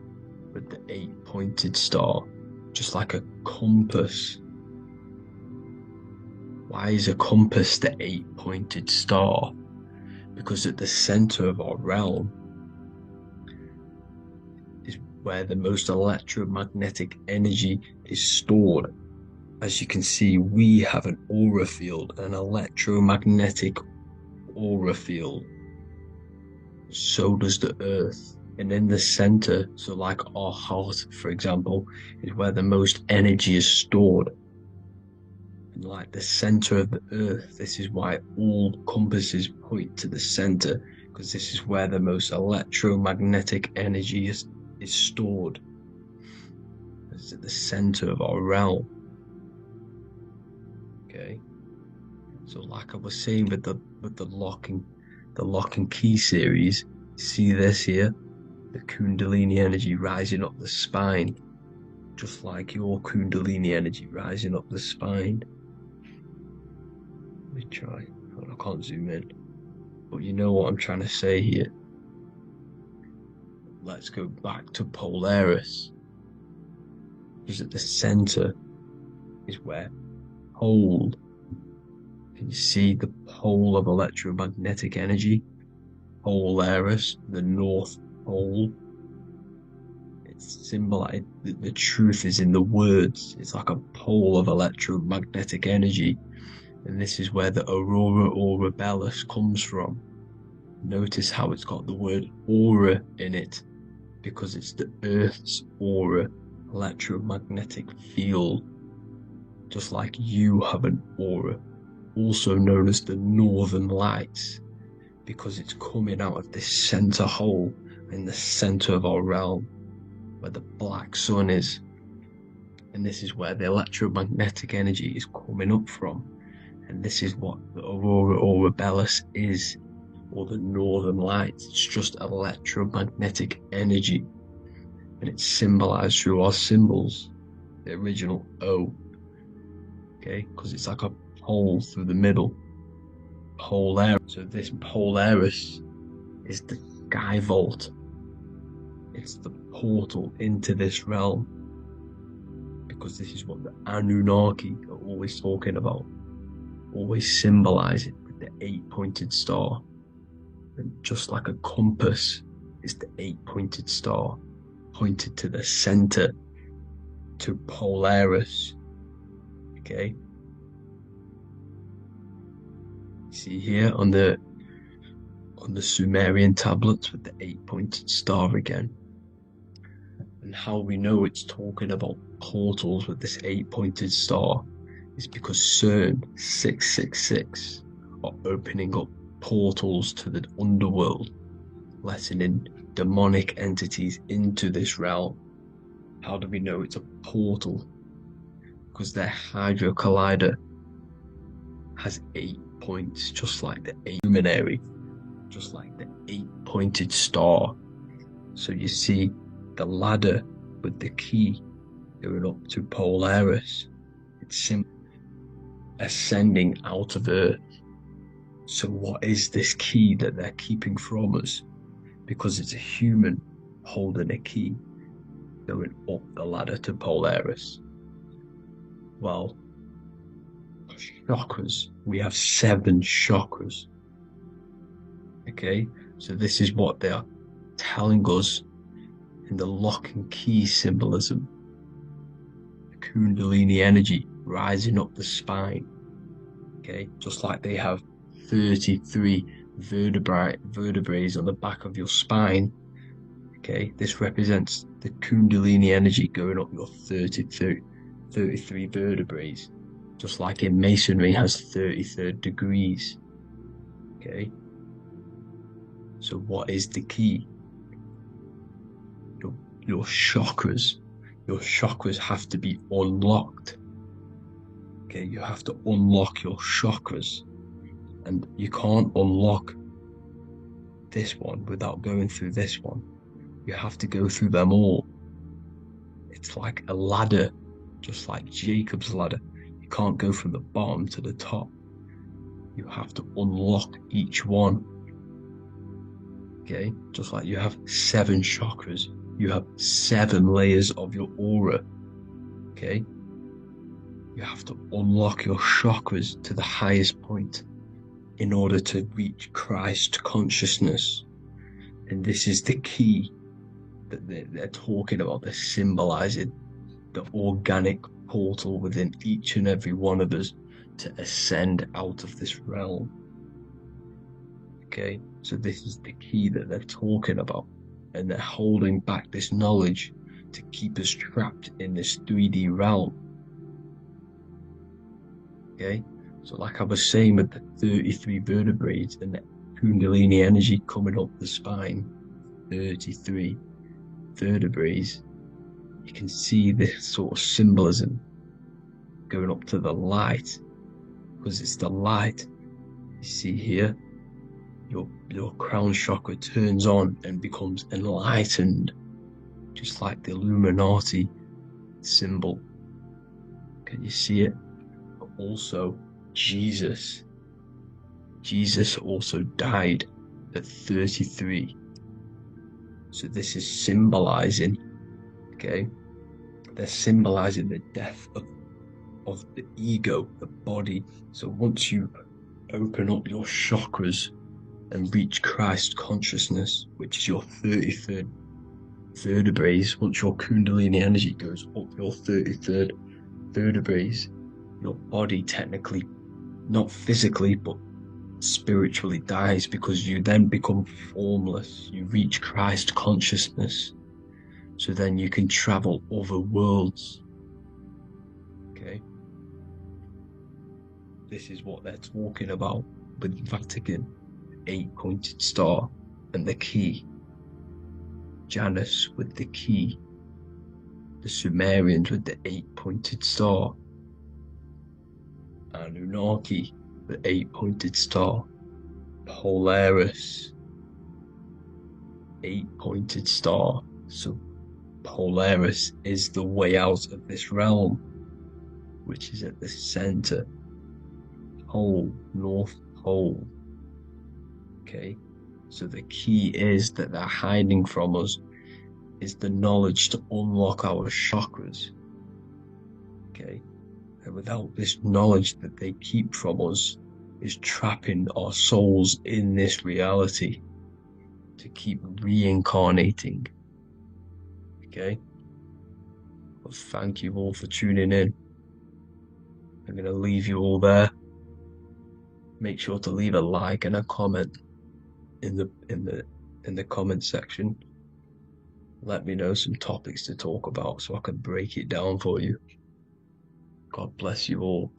with the 8-pointed star, just like a compass. Why is a compass the 8-pointed star? Because at the center of our realm is where the most electromagnetic energy is stored. As you can see, we have an aura field, an electromagnetic aura field. So does the Earth. And in the center, so like our heart, for example, is where the most energy is stored. And like the center of the Earth, this is why all compasses point to the center, because this is where the most electromagnetic energy is stored. It's at the center of our realm. Okay, so like I was saying with the lock and key series, see this here, the Kundalini energy rising up the spine, just like your Kundalini energy rising up the spine. Let me try. I can't zoom in, but you know what I'm trying to say here. Let's go back to Polaris, because at the center is where pole. Can you see the pole of electromagnetic energy? Polaris, the North Pole. It's symbolized. The truth is in the words. It's like a pole of electromagnetic energy, and this is where the Aurora Borealis comes from. Notice how it's got the word aura in it, because it's the Earth's aura, electromagnetic field. Just like you have an aura, also known as the Northern Lights, because it's coming out of this center hole in the center of our realm, where the black sun is. And this is where the electromagnetic energy is coming up from. And this is what the Aurora Borealis is, or the Northern Lights. It's just electromagnetic energy. And it's symbolized through our symbols, the original O. Okay, because it's like a hole through the middle. Polaris. So this Polaris is the sky vault. It's the portal into this realm. Because this is what the Anunnaki are always talking about. Always symbolize it with the 8-pointed star. And just like a compass is the 8-pointed star, pointed to the center, to Polaris. Okay, see here on the Sumerian tablets with the 8-pointed star again. And how we know it's talking about portals with this 8-pointed star is because CERN 666 are opening up portals to the underworld, letting in demonic entities into this realm. How do we know it's a portal? Because their Hydra Collider has 8 points, just like the luminary, just like the 8-pointed star. So you see the ladder with the key going up to Polaris. It's ascending out of Earth. So what is this key that they're keeping from us? Because it's a human holding a key going up the ladder to Polaris. Well, chakras. We have 7 chakras. Okay, so this is what they are telling us in the lock and key symbolism. Kundalini energy rising up the spine. Okay, just like they have 33 vertebrae on the back of your spine. Okay, this represents the Kundalini energy going up your 33 vertebrae, just like in Masonry has 33 degrees. Okay, so what is the key? Your chakras. Your chakras have to be unlocked. Okay, you have to unlock your chakras, and you can't unlock this one without going through this one. You have to go through them all. It's like a ladder, just like Jacob's ladder. You can't go from the bottom to the top. You have to unlock each one. Okay, just like you have 7 chakras, you have 7 layers of your aura. Okay, you have to unlock your chakras to the highest point in order to reach Christ consciousness. And this is the key that they're talking about. They're symbolizing the organic portal within each and every one of us to ascend out of this realm. Okay, so this is the key that they're talking about, and they're holding back this knowledge to keep us trapped in this 3D realm. Okay, so like I was saying with the 33 vertebrae and the Kundalini energy coming up the spine, 33 vertebrae, you can see this sort of symbolism going up to the light, because it's the light. You see here, your crown chakra turns on and becomes enlightened, just like the Illuminati symbol. Can you see it? But also Jesus also died at 33. So this is symbolizing, okay, they're symbolizing the death of the ego, the body. So once you open up your chakras and reach Christ consciousness, which is your 33rd vertebrae, once your Kundalini energy goes up your 33rd vertebrae, your body technically, not physically, but spiritually dies, because you then become formless. You reach Christ consciousness. So then you can travel other worlds. Okay? This is what they're talking about with Vatican, 8-pointed star, and the key. Janus with the key. The Sumerians with the 8-pointed star. Anunnaki, the 8-pointed star. Polaris, 8-pointed star. So Polaris is the way out of this realm, which is at the center. Pole, North Pole. Okay, so the key is that they're hiding from us is the knowledge to unlock our chakras. Okay, and without this knowledge that they keep from us is trapping our souls in this reality to keep reincarnating. Okay, well, thank you all for tuning in. I'm going to leave you all there. Make sure to leave a like and a comment in the comment section. Let me know some topics to talk about so I can break it down for you. God bless you all.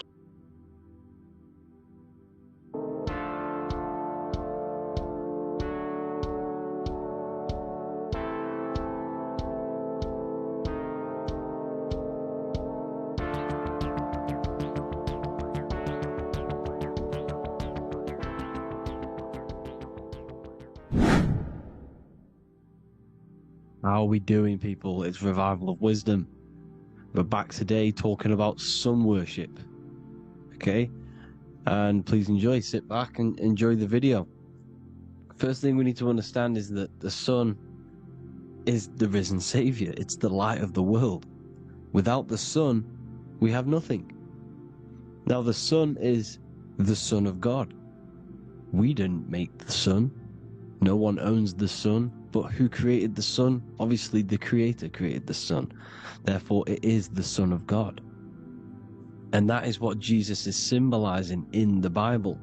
How are we doing, people? It's Revival of Wisdom. We're back today talking about sun worship. Okay? And please enjoy. Sit back and enjoy the video. First thing we need to understand is that the sun is the risen Savior. It's the light of the world. Without the sun, we have nothing. Now, the sun is the Son of God. We didn't make the sun. No one owns the sun, but who created the sun? Obviously, the Creator created the sun. Therefore, it is the Son of God. And that is what Jesus is symbolizing in the Bible.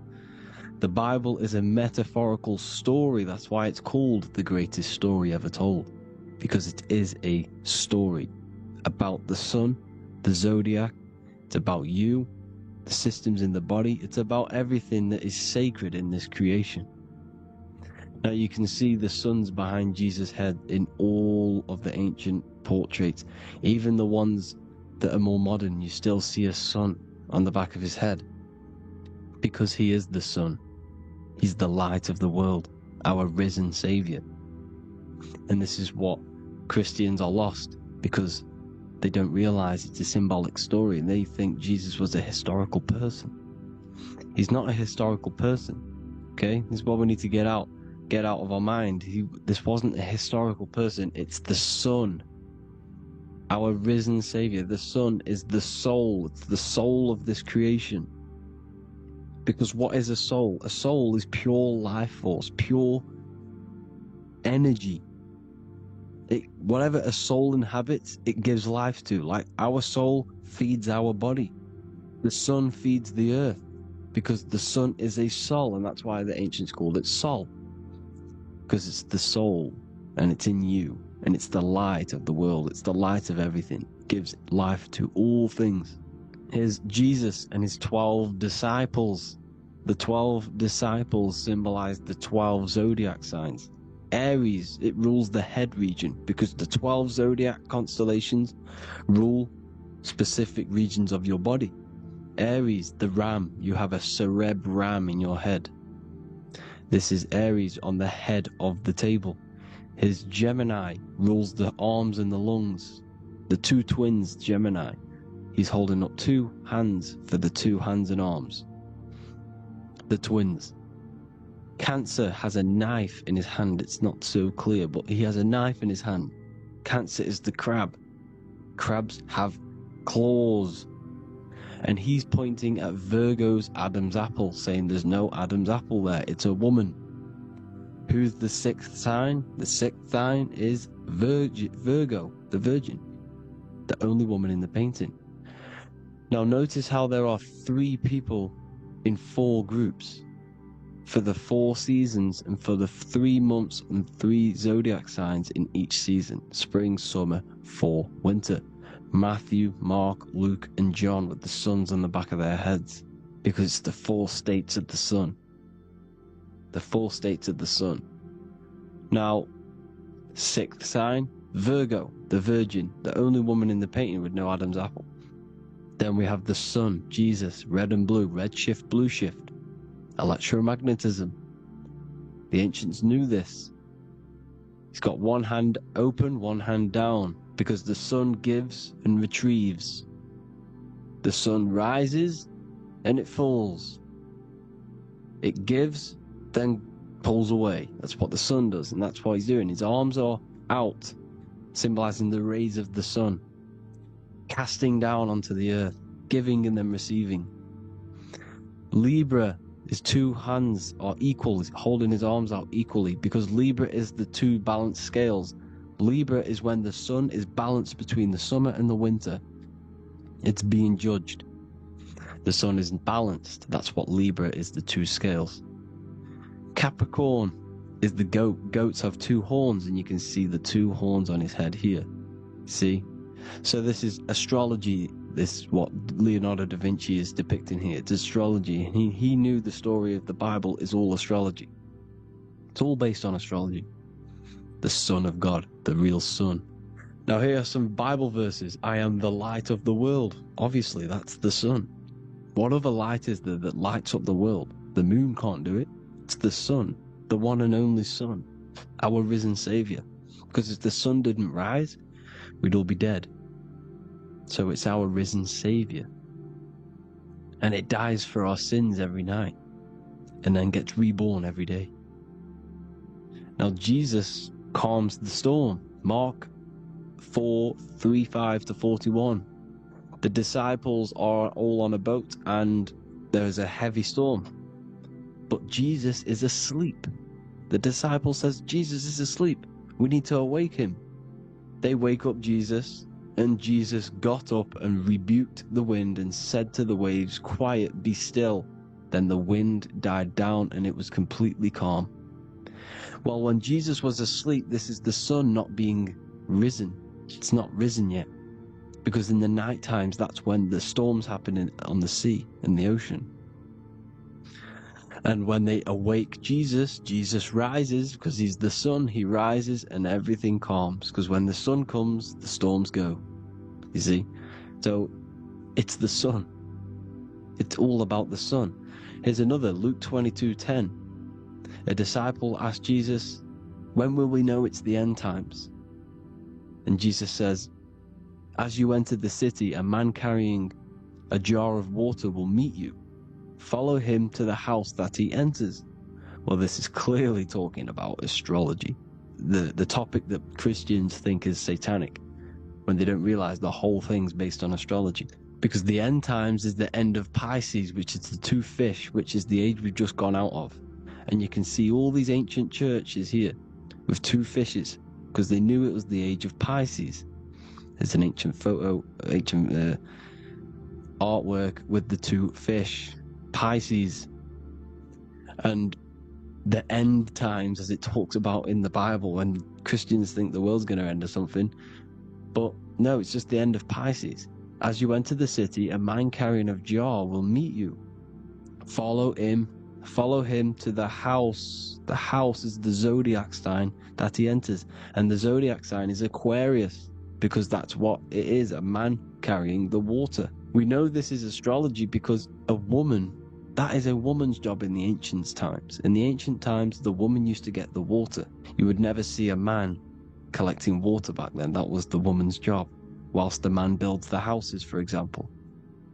The Bible is a metaphorical story. That's why it's called the greatest story ever told, because it is a story about the sun, the zodiac. It's about you, the systems in the body. It's about everything that is sacred in this creation. Now you can see the suns behind Jesus' head in all of the ancient portraits. Even the ones that are more modern, you still see a sun on the back of his head, because he is the sun. He's the light of the world, our risen Savior. And this is what Christians are lost, because they don't realize it's a symbolic story and they think Jesus was a historical person. He's not a historical person. Okay? This is what we need to get out of our mind. This wasn't a historical person. It's the Son, our risen Savior. The Son is the soul. It's the soul of this creation. Because what is a soul? A soul is pure life force, pure energy. Whatever a soul inhabits, it gives life to. Like our soul feeds our body. The sun feeds the earth, because the sun is a soul, and that's why the ancients called it Sol. Because it's the soul, and it's in you, and it's the light of the world. It's the light of everything. It gives life to all things. Here's Jesus and his 12 disciples. The 12 disciples symbolize the 12 zodiac signs. Aries, it rules the head region, because the 12 zodiac constellations rule specific regions of your body. Aries, the ram, you have a cerebrum in your head. This is Aries on the head of the table. His Gemini rules the arms and the lungs. The two twins, Gemini. He's holding up 2 hands for the 2 hands and arms. The twins. Cancer has a knife in his hand. It's not so clear, but he has a knife in his hand. Cancer is the crab. Crabs have claws. And he's pointing at Virgo's Adam's apple, saying there's no Adam's apple there. It's a woman. Who's the 6th sign? The 6th sign is Virgo, the Virgin. The only woman in the painting. Now notice how there are 3 people in 4 groups. For the 4 seasons and for the 3 months and 3 zodiac signs in each season. Spring, summer, fall, winter. Matthew, Mark, Luke, and John with the suns on the back of their heads. Because it's the 4 states of the sun. The 4 states of the sun. Now, 6th sign, Virgo, the Virgin, the only woman in the painting with no Adam's apple. Then we have the sun, Jesus, red and blue, red shift, blue shift. Electromagnetism. The ancients knew this. He's got one hand open, one hand down, because the sun gives and retrieves. The sun rises and it falls. It gives, then pulls away. That's what the sun does, and that's what he's doing. His arms are out, symbolizing the rays of the sun, casting down onto the earth, giving and then receiving. Libra, his 2 hands are equal, he's holding his arms out equally, because Libra is the 2 balanced scales. Libra is when the sun is balanced between the summer and the winter. It's being judged. The sun isn't balanced. That's what Libra is, the 2 scales. Capricorn is the goat. Goats have 2 horns, and you can see the 2 horns on his head here. See? So this is astrology. This is what Leonardo da Vinci is depicting here. It's astrology. He knew the story of the Bible is all astrology. It's all based on astrology. The Son of God, the real Son. Now here are some Bible verses. I am the light of the world. Obviously, that's the sun. What other light is there that lights up the world? The moon can't do it. It's the sun, the one and only Son, our risen Savior. Because if the sun didn't rise, we'd all be dead. So it's our risen Savior. And it dies for our sins every night, and then gets reborn every day. Now Jesus calms the storm. Mark 4:35-41. The disciples are all on a boat and there is a heavy storm. But Jesus is asleep. The disciple says, Jesus is asleep. We need to awake him. They wake up Jesus, and Jesus got up and rebuked the wind and said to the waves, "Quiet, be still." Then the wind died down and it was completely calm. Well, when Jesus was asleep, this is the sun not being risen. It's not risen yet. Because in the night times, that's when the storms happen on the sea, in the ocean. And when they awake Jesus, Jesus rises because he's the sun. He rises and everything calms. Because when the sun comes, the storms go. You see? So it's the sun. It's all about the sun. Here's another, Luke 22:10. A disciple asked Jesus, "When will we know it's the end times?" And Jesus says, "As you enter the city, a man carrying a jar of water will meet you. Follow him to the house that he enters." Well, this is clearly talking about astrology, the topic that Christians think is satanic, when they don't realize the whole thing's based on astrology. Because the end times is the end of Pisces, which is the two fish, which is the age we've just gone out of. And you can see all these ancient churches here with two fishes, because they knew it was the age of Pisces. There's an ancient photo, ancient artwork with the two fish, Pisces. And the end times, as it talks about in the Bible, when Christians think the world's going to end or something. But no, it's just the end of Pisces. As you enter the city, a man carrying a jar will meet you. Follow him to the house. The house is the zodiac sign that he enters. And the zodiac sign is Aquarius, because that's what it is, a man carrying the water. We know this is astrology because a woman, that is a woman's job in the ancient times. In the ancient times, the woman used to get the water. You would never see a man collecting water back then. That was the woman's job, whilst the man builds the houses, for example.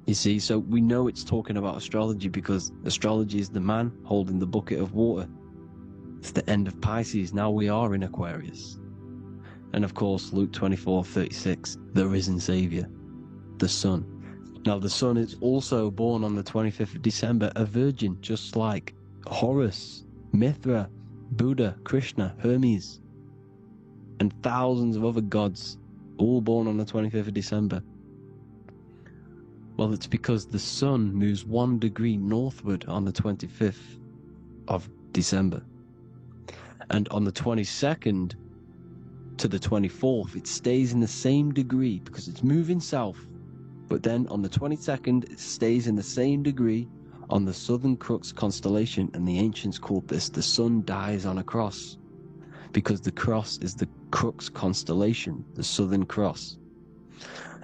You see, so we know it's talking about astrology because astrology is the man holding the bucket of water. It's the end of Pisces. Now we are in Aquarius. And of course, Luke 24:36, the risen Savior, the Son. Now the Son is also born on the 25th of December, a virgin, just like Horus, Mithra, Buddha, Krishna, Hermes, and thousands of other gods, all born on the 25th of December. Well, it's because the sun moves 1 degree northward on the 25th of December. And on the 22nd to the 24th, it stays in the same degree because it's moving south. But then on the 22nd, it stays in the same degree on the Southern Crux constellation, and the ancients called this the sun dies on a cross, because the cross is the Crux constellation, the Southern Cross.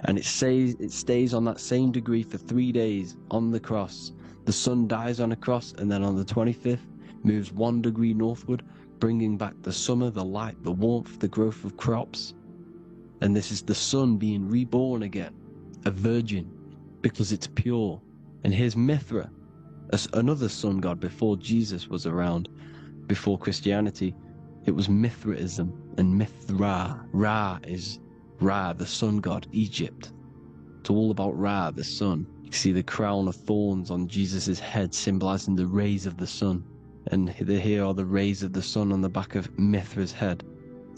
And it stays on that same degree for 3 days on the cross. The sun dies on a cross, and then on the 25th moves 1 degree northward, bringing back the summer, the light, the warmth, the growth of crops. And this is the sun being reborn again, a virgin, because it's pure. And here's Mithra, another sun god before Jesus was around, before Christianity. It was Mithraism, and Mithra, Ra is Ra, the sun god, Egypt. It's all about Ra, the sun. You see the crown of thorns on Jesus' head, symbolizing the rays of the sun. And here are the rays of the sun on the back of Mithra's head.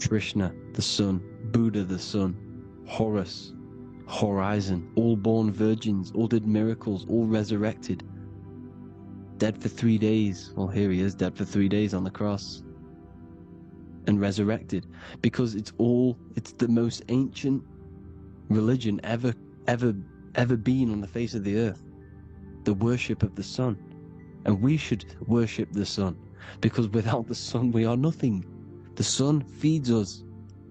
Krishna, the sun. Buddha, the sun. Horus, Horizon. All born virgins, all did miracles, all resurrected. Dead for 3 days. Well, here he is, dead for 3 days on the cross. And resurrected, because it's the most ancient religion ever been on the face of the earth, the worship of the sun. And we should worship the sun, because without the sun we are nothing. The sun feeds us,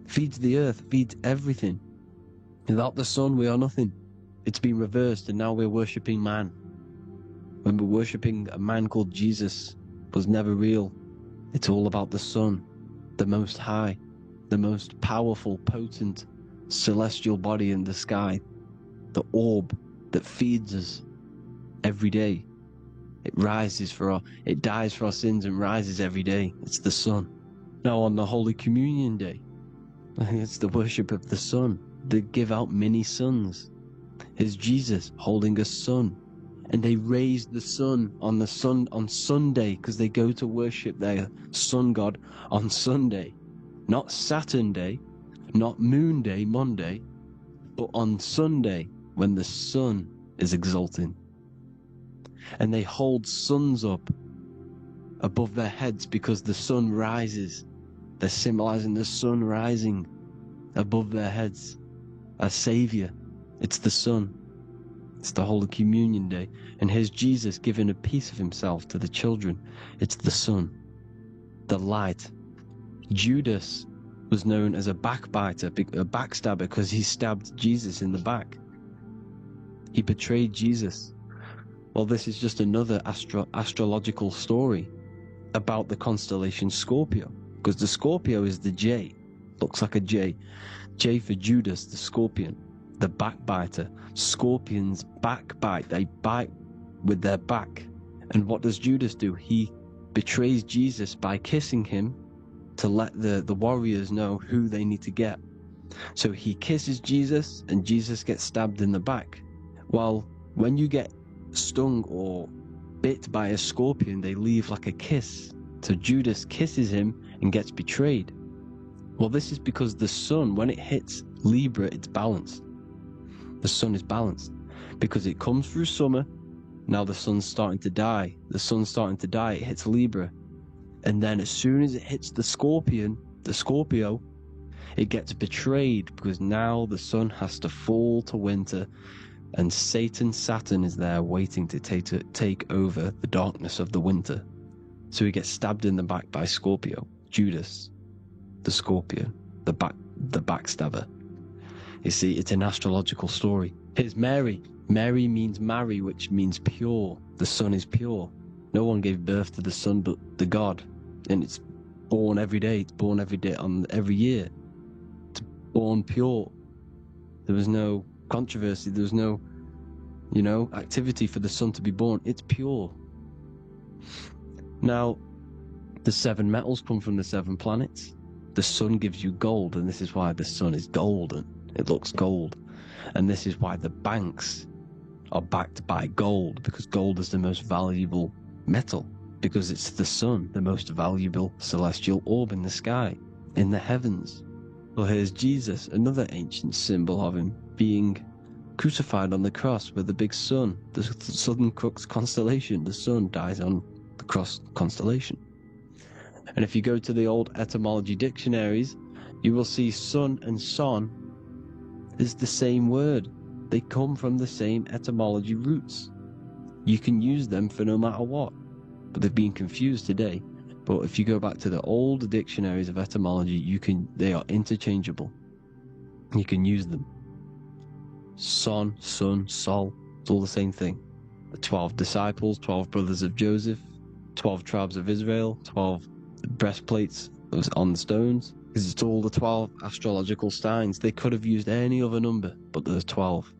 feeds the earth, feeds everything. Without the sun we are nothing. It's been reversed, and now we're worshipping man. When we're worshipping a man called Jesus, was never real. It's all about the sun, the most high, the most powerful, potent, celestial body in the sky, the orb that feeds us every day. It dies for our sins and rises every day. It's the sun. Now on the Holy Communion Day, it's the worship of the sun. They give out mini suns. Here's Jesus holding a sun. and they raise the sun on Sunday, because they go to worship their sun god on Sunday, not Saturn day, not Moon Day, Monday, but on Sunday when the sun is exalting. And they hold suns up above their heads because the sun rises. They're symbolizing the sun rising above their heads. A savior. It's the sun. It's the Holy Communion Day. And here's Jesus giving a piece of himself to the children. It's the sun, the light. Judas was known as a backbiter, a backstabber, because he stabbed Jesus in the back. He betrayed Jesus. Well, this is just another astrological story about the constellation Scorpio, because the Scorpio is the J. Looks like a J. J for Judas, the scorpion, the backbiter. Scorpions backbite. They bite with their back. And what does Judas do? He betrays Jesus by kissing him to let the warriors know who they need to get. So he kisses Jesus, and Jesus gets stabbed in the back. Well, when you get stung or bit by a scorpion, they leave like a kiss. So Judas kisses him and gets betrayed. Well, this is because the sun, when it hits Libra, it's balanced. The sun is balanced because it comes through summer. Now the sun's starting to die. The sun's starting to die. It hits Libra. And then as soon as it hits the Scorpio, it gets betrayed, because now the sun has to fall to winter, and Saturn is there waiting to take over the darkness of the winter. So he gets stabbed in the back by Scorpio, Judas, the Scorpion, the backstabber. You see, it's an astrological story. Here's Mary. Mary means marry, which means pure. The sun is pure. No one gave birth to the sun but the God. And it's born every day. It's born every day on every year. It's born pure. There was no controversy. There was no, activity for the sun to be born. It's pure. Now, the 7 metals come from the 7 planets. The sun gives you gold, and this is why the sun is golden. It looks gold. And this is why the banks are backed by gold, because gold is the most valuable metal, because it's the sun, the most valuable celestial orb in the sky, in the heavens. Well, here's Jesus, another ancient symbol of him being crucified on the cross with the big sun, the Southern Cross constellation. The sun dies on the cross constellation. And if you go to the old etymology dictionaries, you will see sun and son is the same word. They come from the same etymology roots. You can use them for no matter what, but they've been confused today. But if you go back to the old dictionaries of etymology, they are interchangeable. You can use them. Son, sun, sol, it's all the same thing. The 12 disciples, 12 brothers of Joseph, 12 tribes of Israel, 12 breastplates on the stones, because it's all the 12 astrological signs. They could have used any other number, but there's 12.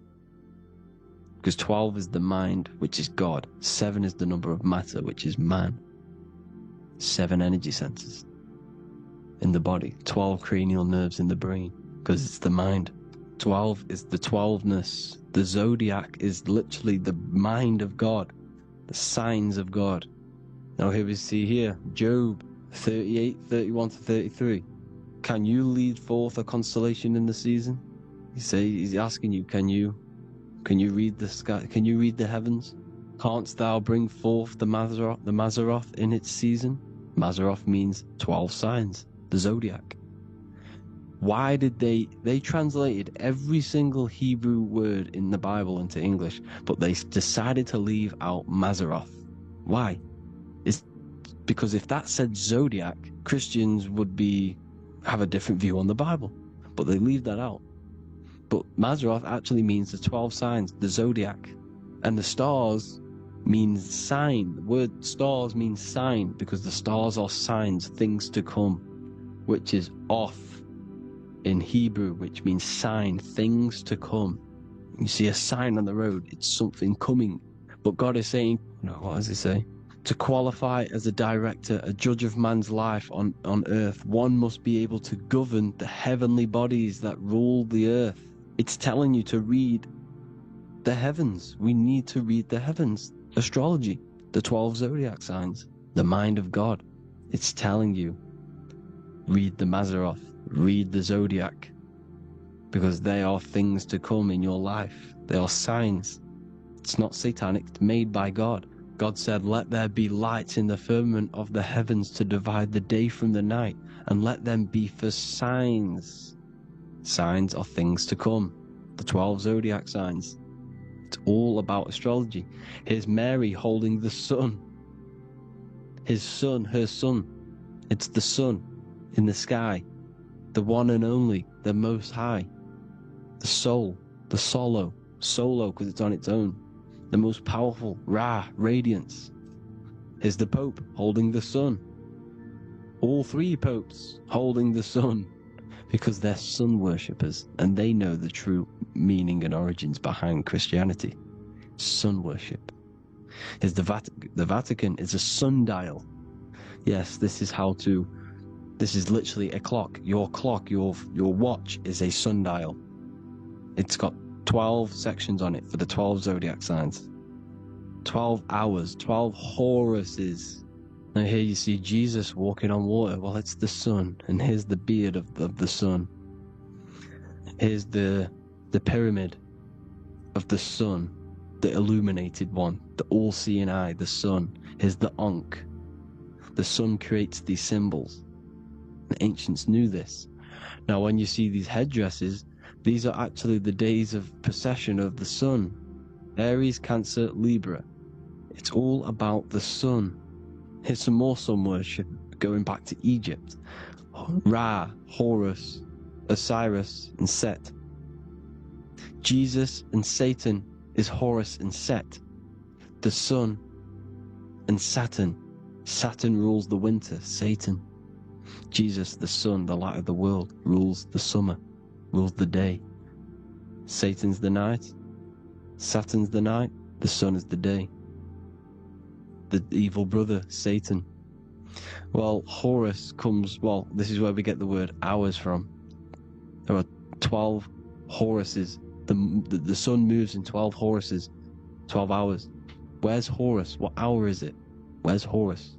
Because 12 is the mind, which is God. 7 is the number of matter, which is man. 7 energy centers in the body. 12 cranial nerves in the brain, because it's the mind. 12 is the 12ness. The zodiac is literally the mind of God, the signs of God. Now here we see here, Job 38, 31 to 33. Can you lead forth a constellation in the season? He's asking you, can you read the sky? Can you read the heavens? Canst thou bring forth the Mazzaroth in its season? Mazzaroth means 12 signs, the zodiac. Why did they translated every single Hebrew word in the Bible into English, but they decided to leave out Mazzaroth? Why? It's because if that said zodiac, Christians would have a different view on the Bible, but they leave that out. But Mazzaroth actually means the 12 signs, the zodiac, and the stars means sign. The word stars means sign, because the stars are signs, things to come, which is off in Hebrew, which means sign, things to come. You see a sign on the road, it's something coming. But God is saying, what does he say? To qualify as a director, a judge of man's life on earth, one must be able to govern the heavenly bodies that rule the earth. It's telling you to read The heavens. We need to read the heavens. Astrology, the 12 zodiac signs, the mind of God. It's telling you, read the Mazzaroth, read the zodiac, because they are things to come in your life. They are signs. It's not satanic, it's made by God. God said, let there be lights in the firmament of the heavens to divide the day from the night, and let them be for signs. Signs are things to come. The 12 zodiac signs. It's all about astrology. Here's Mary holding the sun. His son, her son. It's the sun in the sky. The one and only, the most high. The soul, the solo because it's on its own. The most powerful, Ra, radiance. Here's the Pope holding the sun. All three popes holding the sun, because they're sun worshippers and they know the true meaning and origins behind Christianity. Sun worship. Here's the Vatican is a sundial. Yes, this is literally a clock. Your watch is a sundial. It's got 12 sections on it for the 12 zodiac signs. 12 hours, 12 Horuses. Now here you see Jesus walking on water. Well, it's the sun, and here's the beard of the sun. Here's the pyramid of the sun, the illuminated one, the all-seeing eye, the sun. Here's the Ankh. The sun creates these symbols. The ancients knew this. Now when you see these headdresses, these are actually the days of precession of the sun. Aries, Cancer, Libra. It's all about the sun. Here's some more sun worship going back to Egypt. Ra, Horus, Osiris, and Set. Jesus and Satan is Horus and Set. The sun and Saturn. Saturn rules the winter, Satan. Jesus, the sun, the light of the world, rules the summer, rules the day. Satan's the night, Saturn's the night, the sun is the day. The evil brother, Satan. Well, Horus comes, this is where we get the word hours from. There are 12 Horuses. The sun moves in 12 Horuses, 12 hours. Where's Horus? What hour is it? Where's Horus?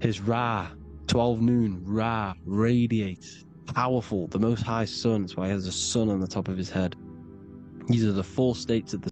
His Ra, 12 noon, Ra, radiates. Powerful, the most high sun. That's why he has a sun on the top of his head. These are the 4 states of the